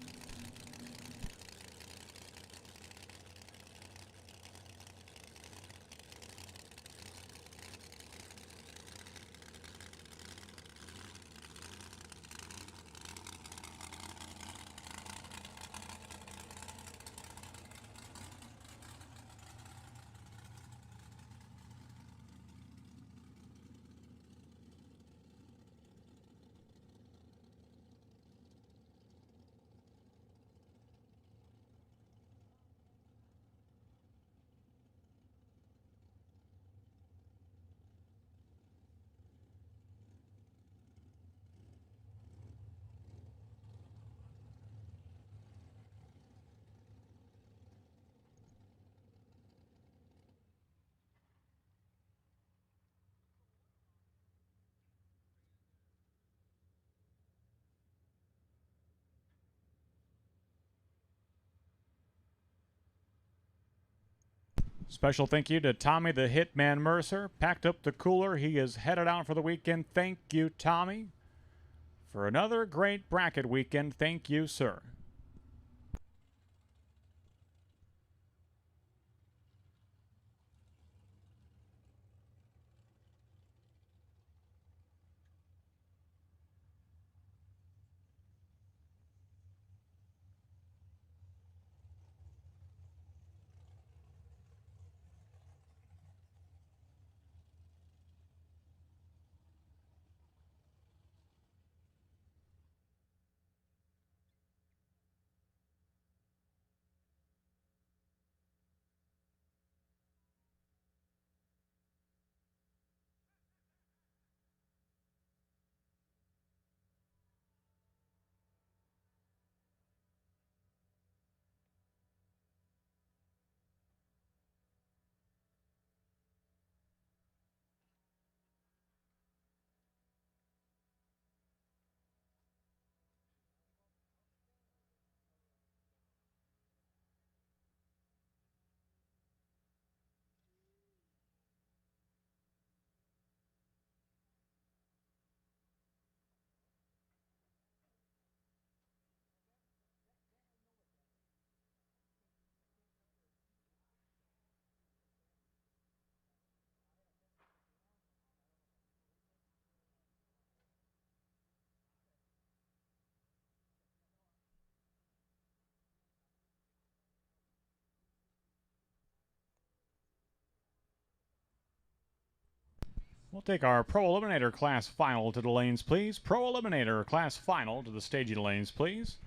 Special thank you to Tommy the Hitman Mercer. Packed up the cooler. He is headed out for the weekend. Thank you, Tommy, for another great bracket weekend. Thank you, sir. We'll take our Pro Eliminator Class Final to the lanes, please. Pro Eliminator Class Final to the staging lanes, please.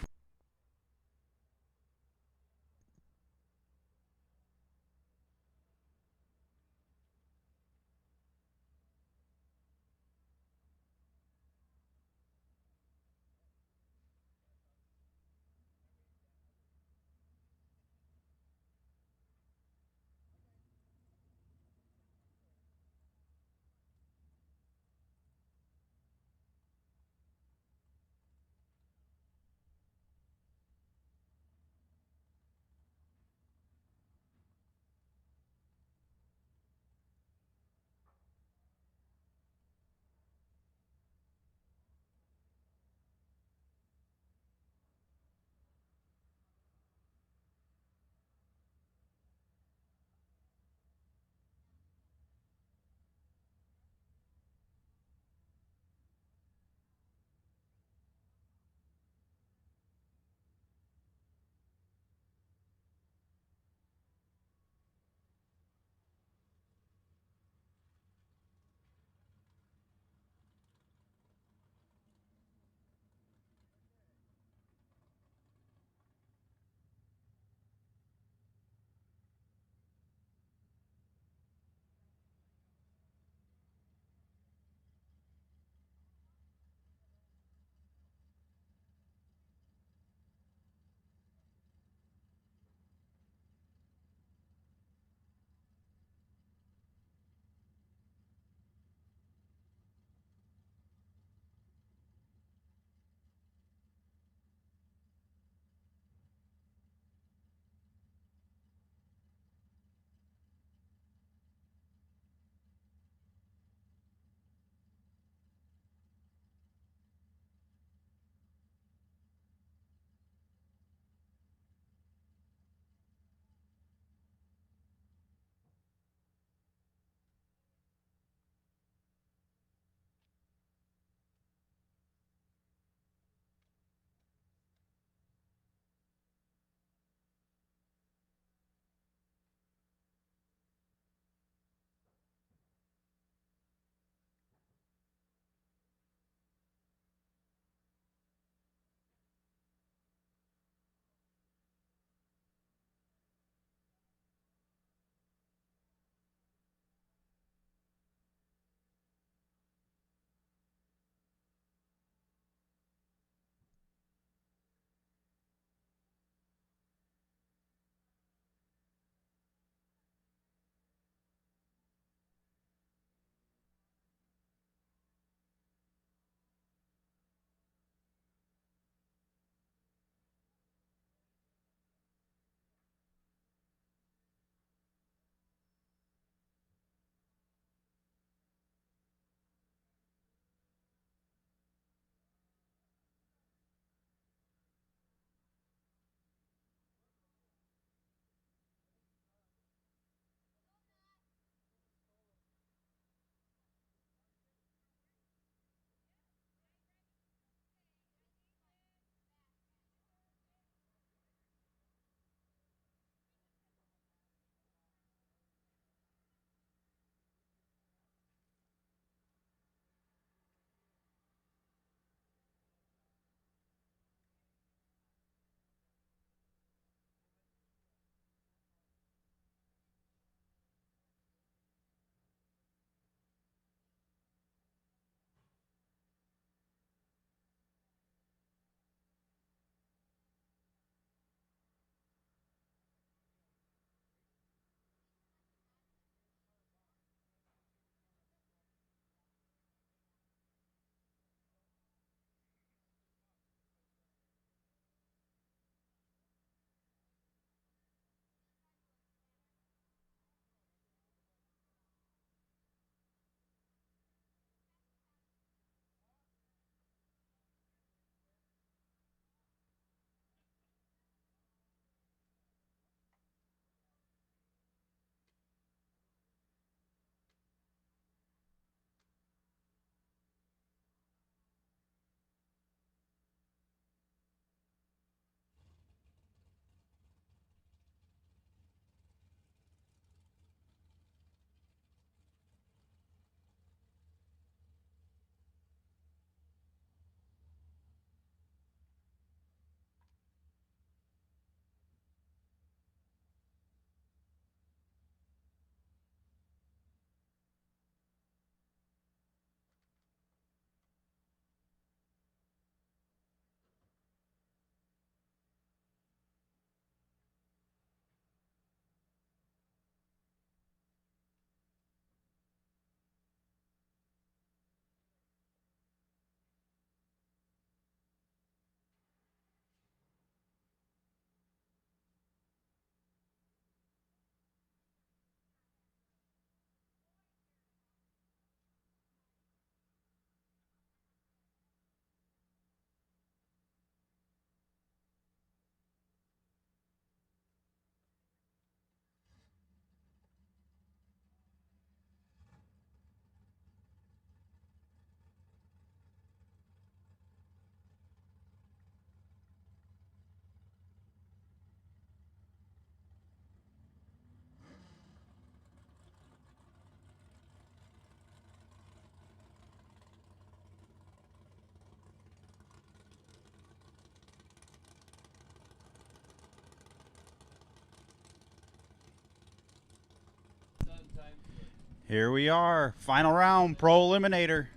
Here we are, final round, Pro Eliminator.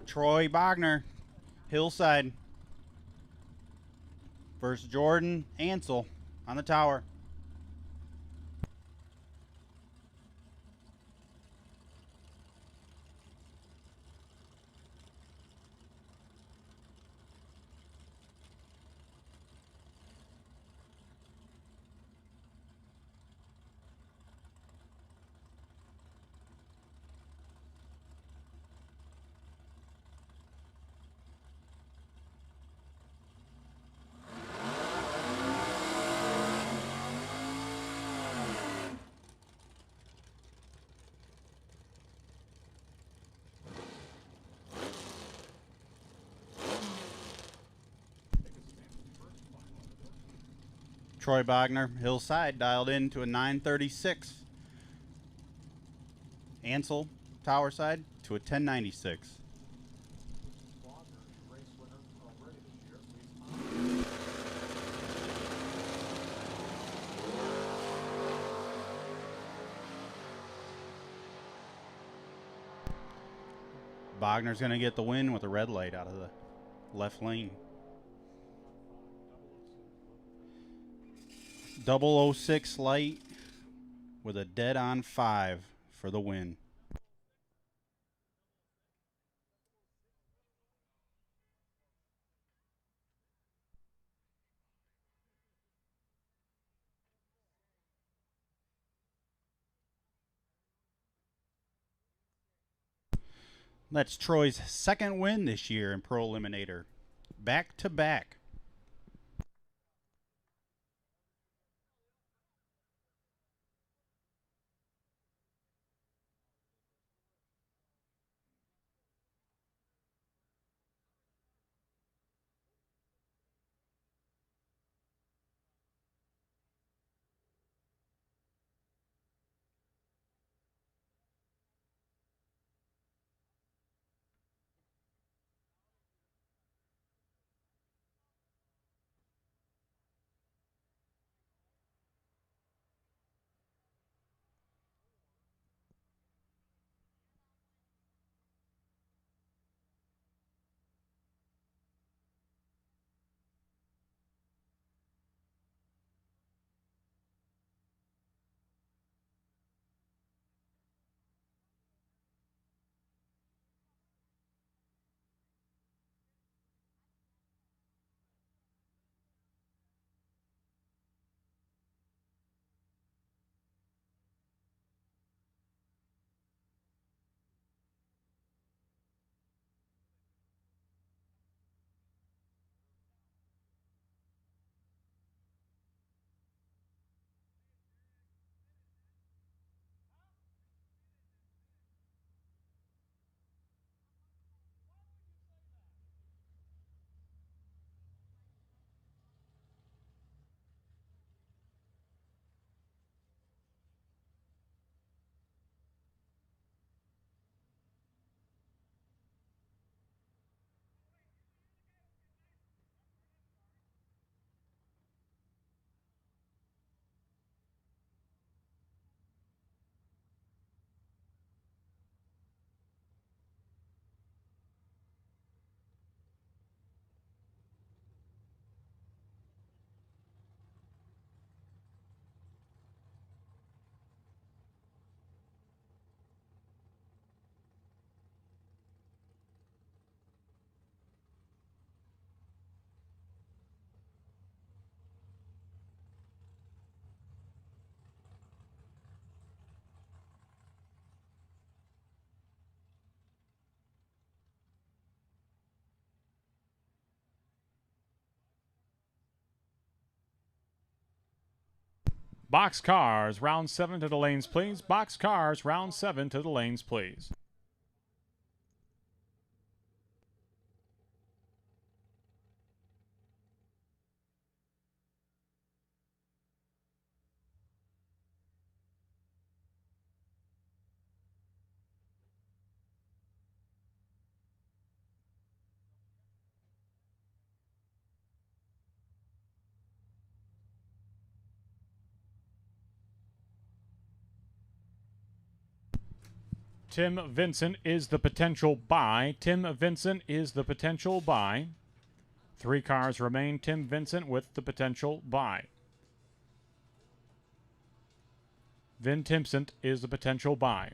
Troy Bogner, Hillside, versus Jordan Ansel on the tower. Troy Bogner, Hillside, dialed in to a 936. Ansel, tower side, to a 1096. Bogner's going to get the win with a red light out of the left lane. 006 light with a dead on 5 for the win. That's Troy's second win this year in Pro Eliminator. Back to back. Box cars, round 7 to the lanes, please. Box cars, round 7 to the lanes, please. Tim Vincent is the potential buy. Tim Vincent is the potential buy. 3 cars remain. Tim Vincent with the potential buy. Vin Timpson is the potential buy.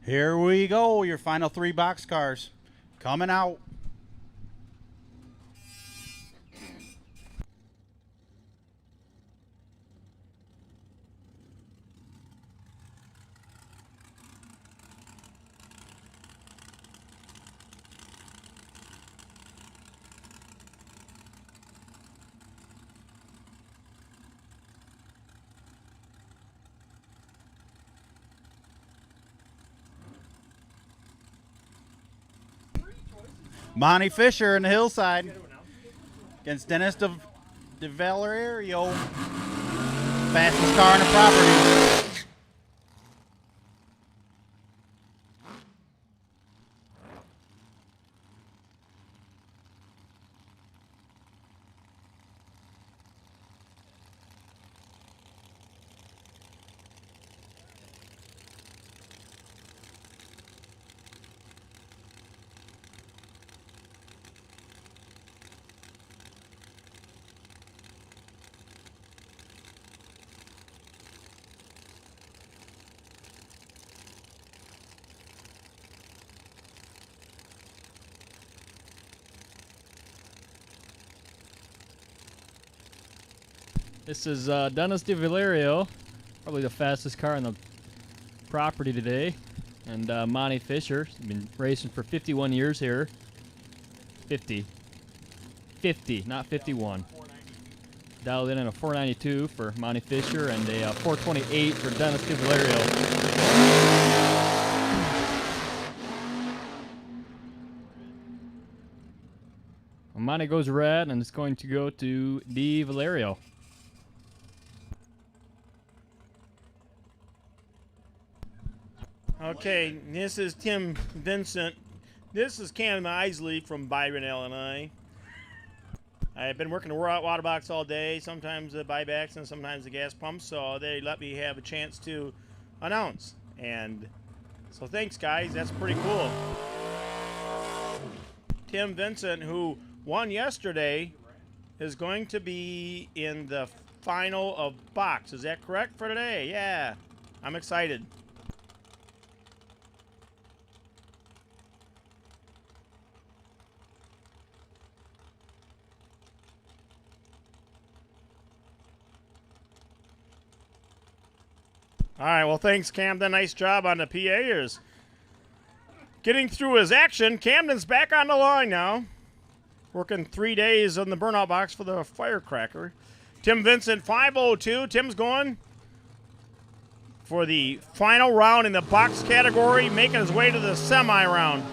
Here we go, your final 3 box cars. Coming out. Monty Fisher in the hillside against Dennis De Valerio. Fastest car on the property. This is Dennis De Valerio, probably the fastest car on the property today. And Monty Fisher, he's been racing for 51 years here. 50, not 51. Dialed in a 492 for Monty Fisher and a 428 for Dennis De Valerio. Monty goes red, and it's going to go to De Valerio. Okay, this is Tim Vincent. This is Cam Isley from Byron, Illinois. I've been working the water box all day, sometimes the buybacks and sometimes the gas pumps, so they let me have a chance to announce. And so thanks, guys. That's pretty cool. Tim Vincent, who won yesterday, is going to be in the final of box. Is that correct for today? Yeah. I'm excited. All right, well, thanks, Camden. Nice job on the PAers. Getting through his action, Camden's back on the line now. Working 3 days on the burnout box for the firecracker. Tim Vincent, 502. Tim's going for the final round in the box category, making his way to the semi-round.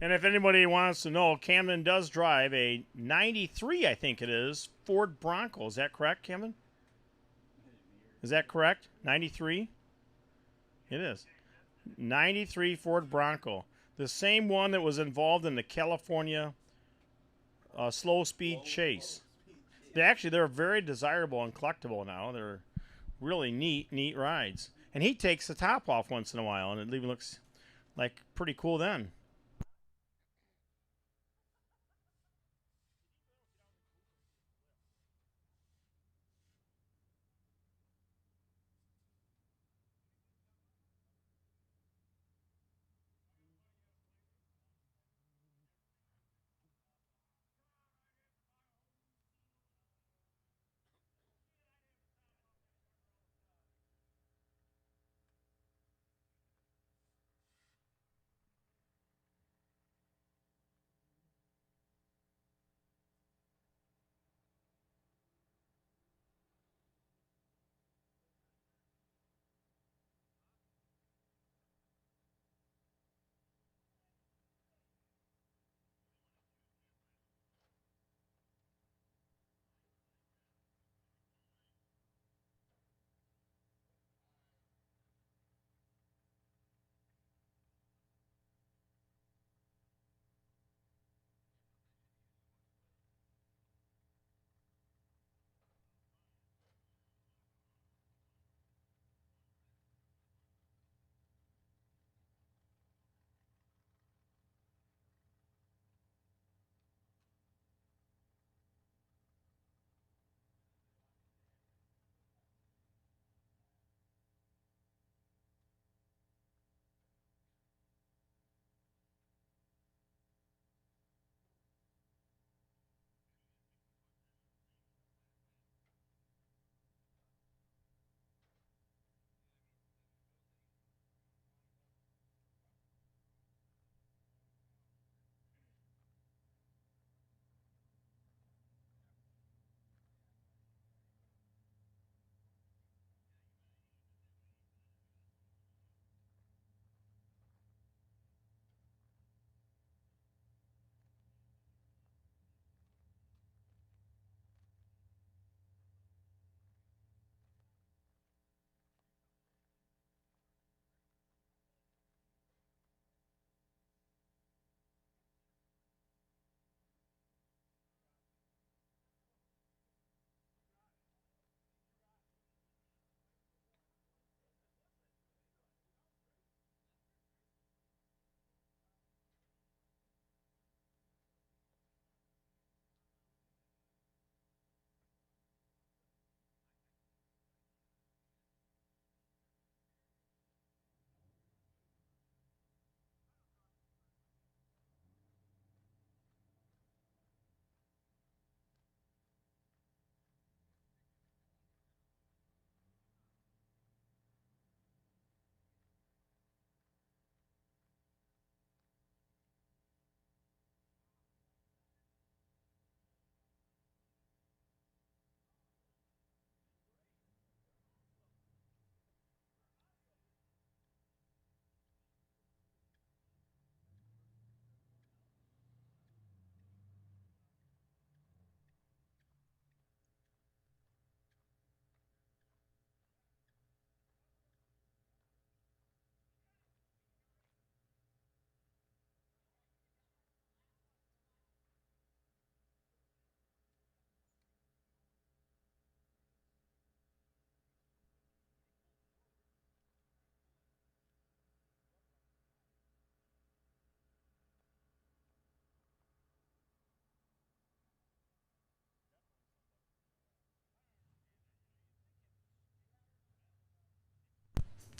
And if anybody wants to know, Camden does drive a 93, I think it is, Ford Bronco. Is that correct, Camden? Is that correct? 93? It is. 93 Ford Bronco. The same one that was involved in the California slow speed chase. They're very desirable and collectible now. They're really neat rides. And he takes the top off once in a while, and it even looks like pretty cool then.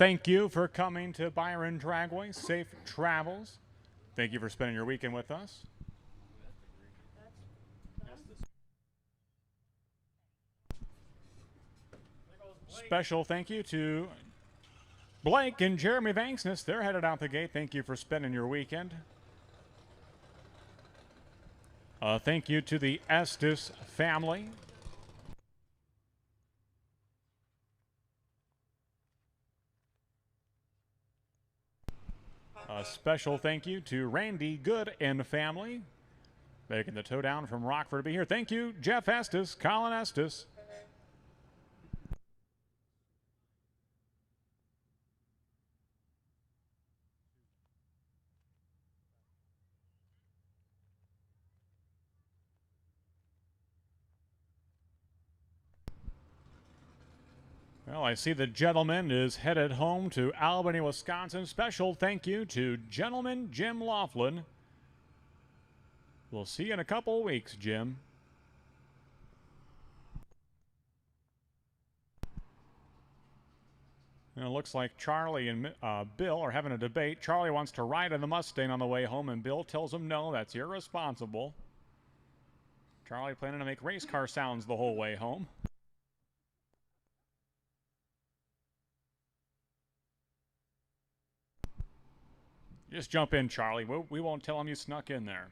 thank you for coming to Byron Dragway. Safe travels. Thank you for spending your weekend with us. Special thank you to Blake and Jeremy Vanksness. They're headed out the gate. Thank you for spending your weekend. Thank you to the Estes family. A special thank you to Randy Good and family, making the tow down from Rockford to be here. Thank you, Jeff Estes, Colin Estes. Well, I see the gentleman is headed home to Albany, Wisconsin. Special thank you to Gentleman Jim Laughlin. We'll see you in a couple of weeks, Jim. And it looks like Charlie and Bill are having a debate. Charlie wants to ride in the Mustang on the way home, and Bill tells him no, that's irresponsible. Charlie planning to make race car sounds the whole way home. Just jump in, Charlie. We won't tell him you snuck in there.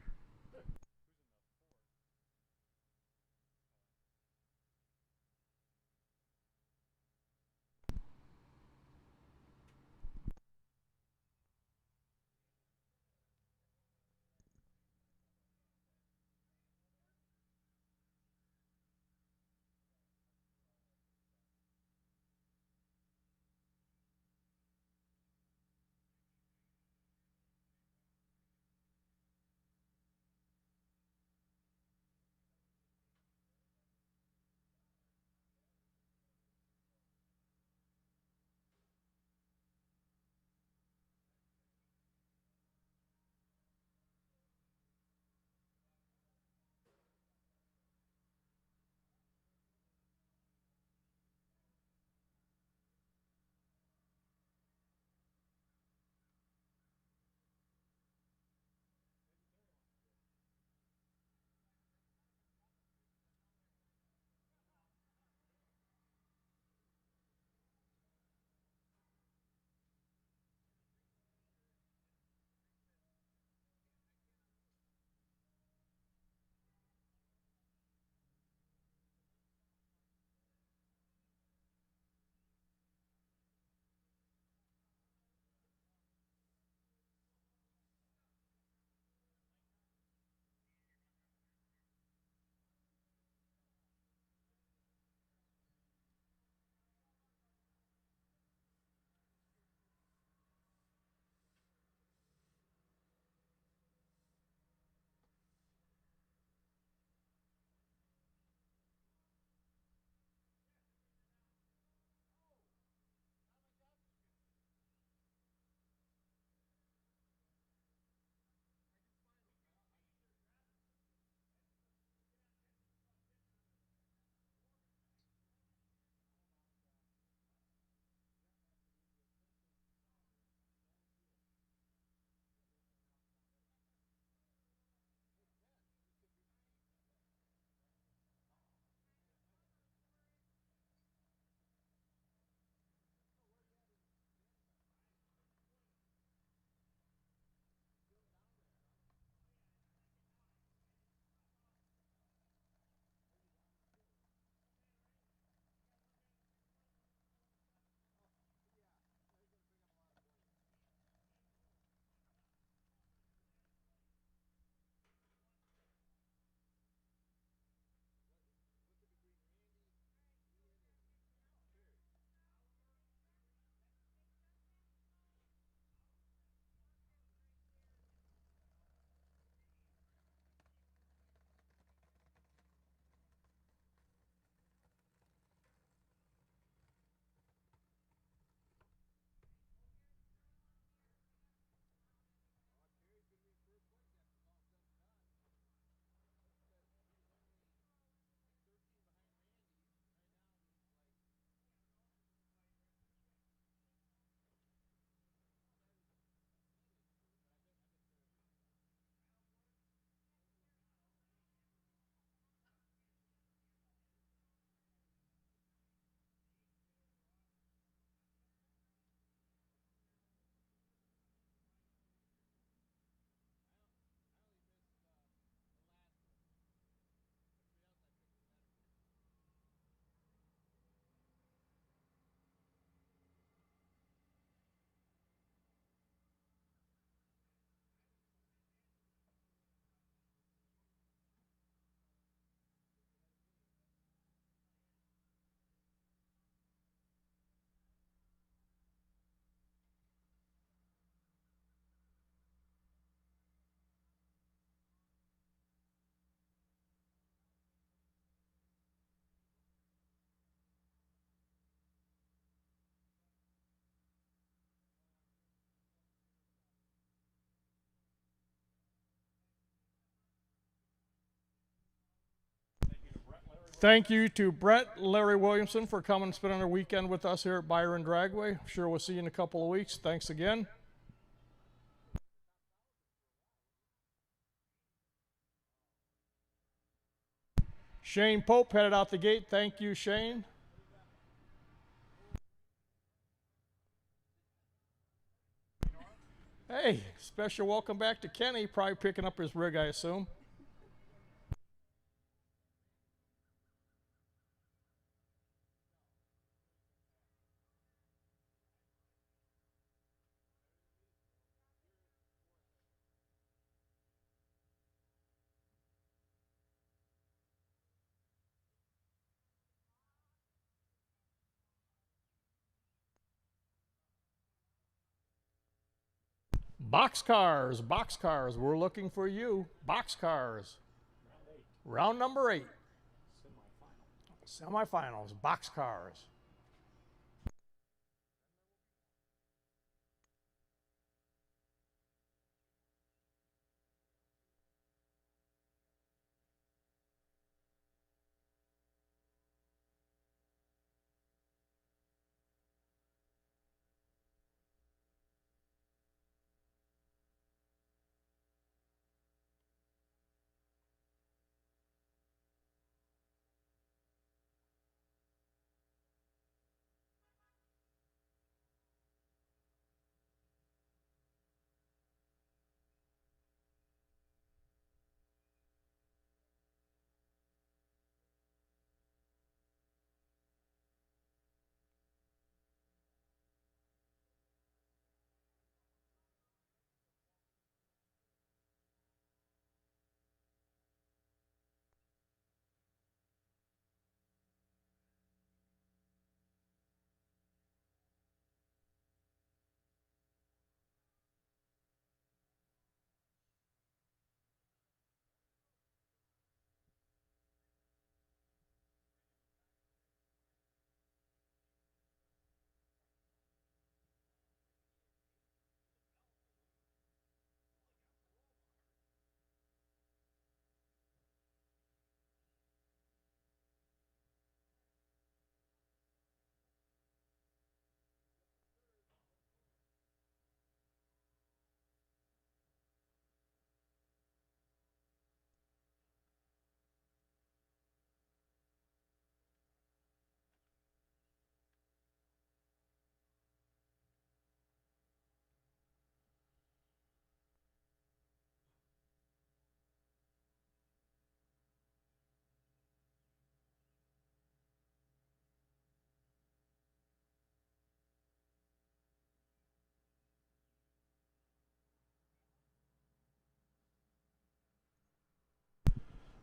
Thank you to Brett and Larry Williamson for coming and spending their weekend with us here at Byron Dragway. I'm sure we'll see you in a couple of weeks. Thanks again. Shane Pope headed out the gate. Thank you, Shane. Hey, special welcome back to Kenny. Probably picking up his rig, I assume. Boxcars, we're looking for you. Boxcars. Round number 8. Semifinals, boxcars.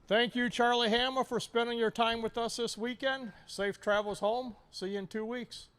Thank you, Charlie Hama, for spending your time with us this weekend. Safe travels home. See you in 2 weeks.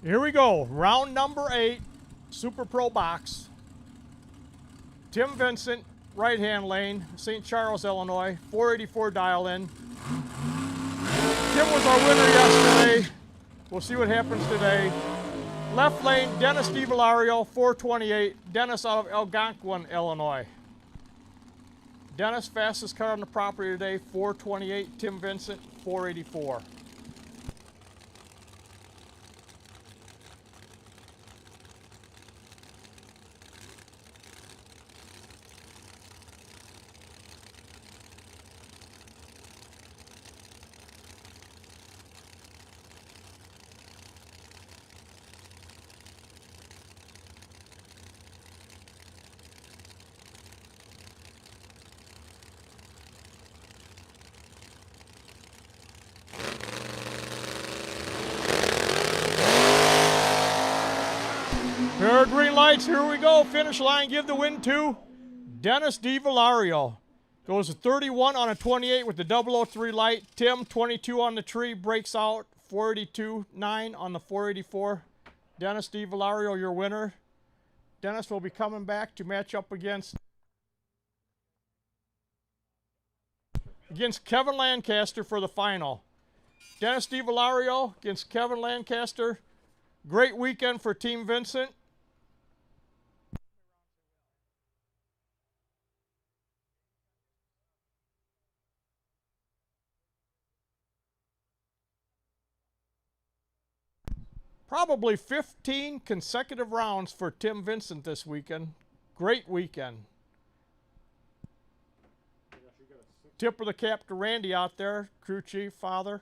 Here we go. Round number 8, Super Pro box. Tim Vincent, right-hand lane, St. Charles, Illinois, 484 dial in. Tim was our winner yesterday. We'll see what happens today. Left lane, Dennis DiValario, 428. Dennis out of Algonquin, Illinois. Dennis, fastest car on the property today, 428. Tim Vincent, 484. Pair of green lights, here we go. Finish line, give the win to Dennis DiValario. Goes to 31 on a 28 with the 003 light. Tim, 22 on the tree, breaks out. 482.9 on the 484. Dennis DiValario, your winner. Dennis will be coming back to match up against Kevin Lancaster for the final. Dennis DiValario against Kevin Lancaster. Great weekend for Team Vincent. Probably 15 consecutive rounds for Tim Vincent this weekend. Great weekend. Tip of the cap to Randy out there, crew chief, father.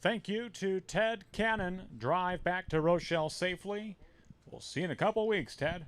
Thank you to Ted Cannon. Drive back to Rochelle safely. We'll see you in a couple weeks, Ted.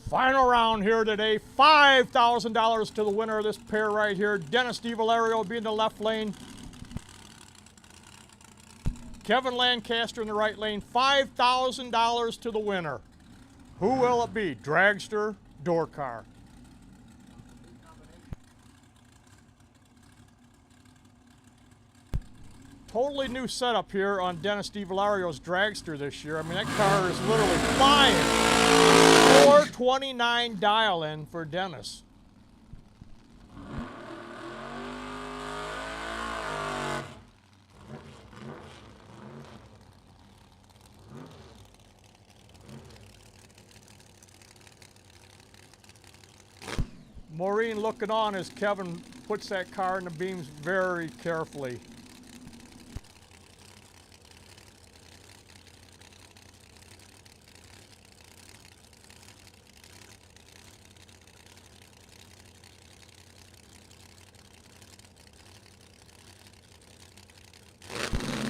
Final round here today. $5,000 to the winner of this pair right here. Dennis DiValerio will be in the left lane. Kevin Lancaster in the right lane. $5,000 to the winner. Who will it be? Dragster, door car. Totally new setup here on Dennis DiValario's Dragster this year. I mean, that car is literally flying. 429 dial-in for Dennis. Maureen looking on as Kevin puts that car in the beams very carefully.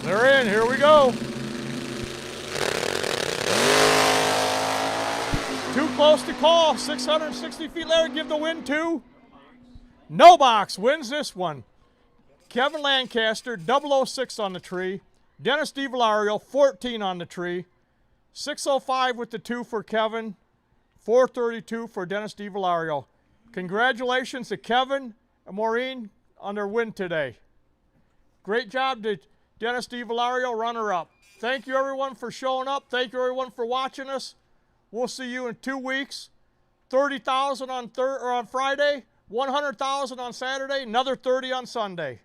They're in, here we go. Too close to call, 660 feet later, give the win to No Box wins this one. Kevin Lancaster, 006 on the tree. Dennis DiValerio, 14 on the tree. 605 with the 2 for Kevin. 432 for Dennis DiValerio. Congratulations to Kevin and Maureen on their win today. Great job to Dennis DiValerio, runner-up. Thank you, everyone, for showing up. Thank you, everyone, for watching us. We'll see you in 2 weeks. 30,000 on Friday, 100,000 on Saturday, another 30 on Sunday.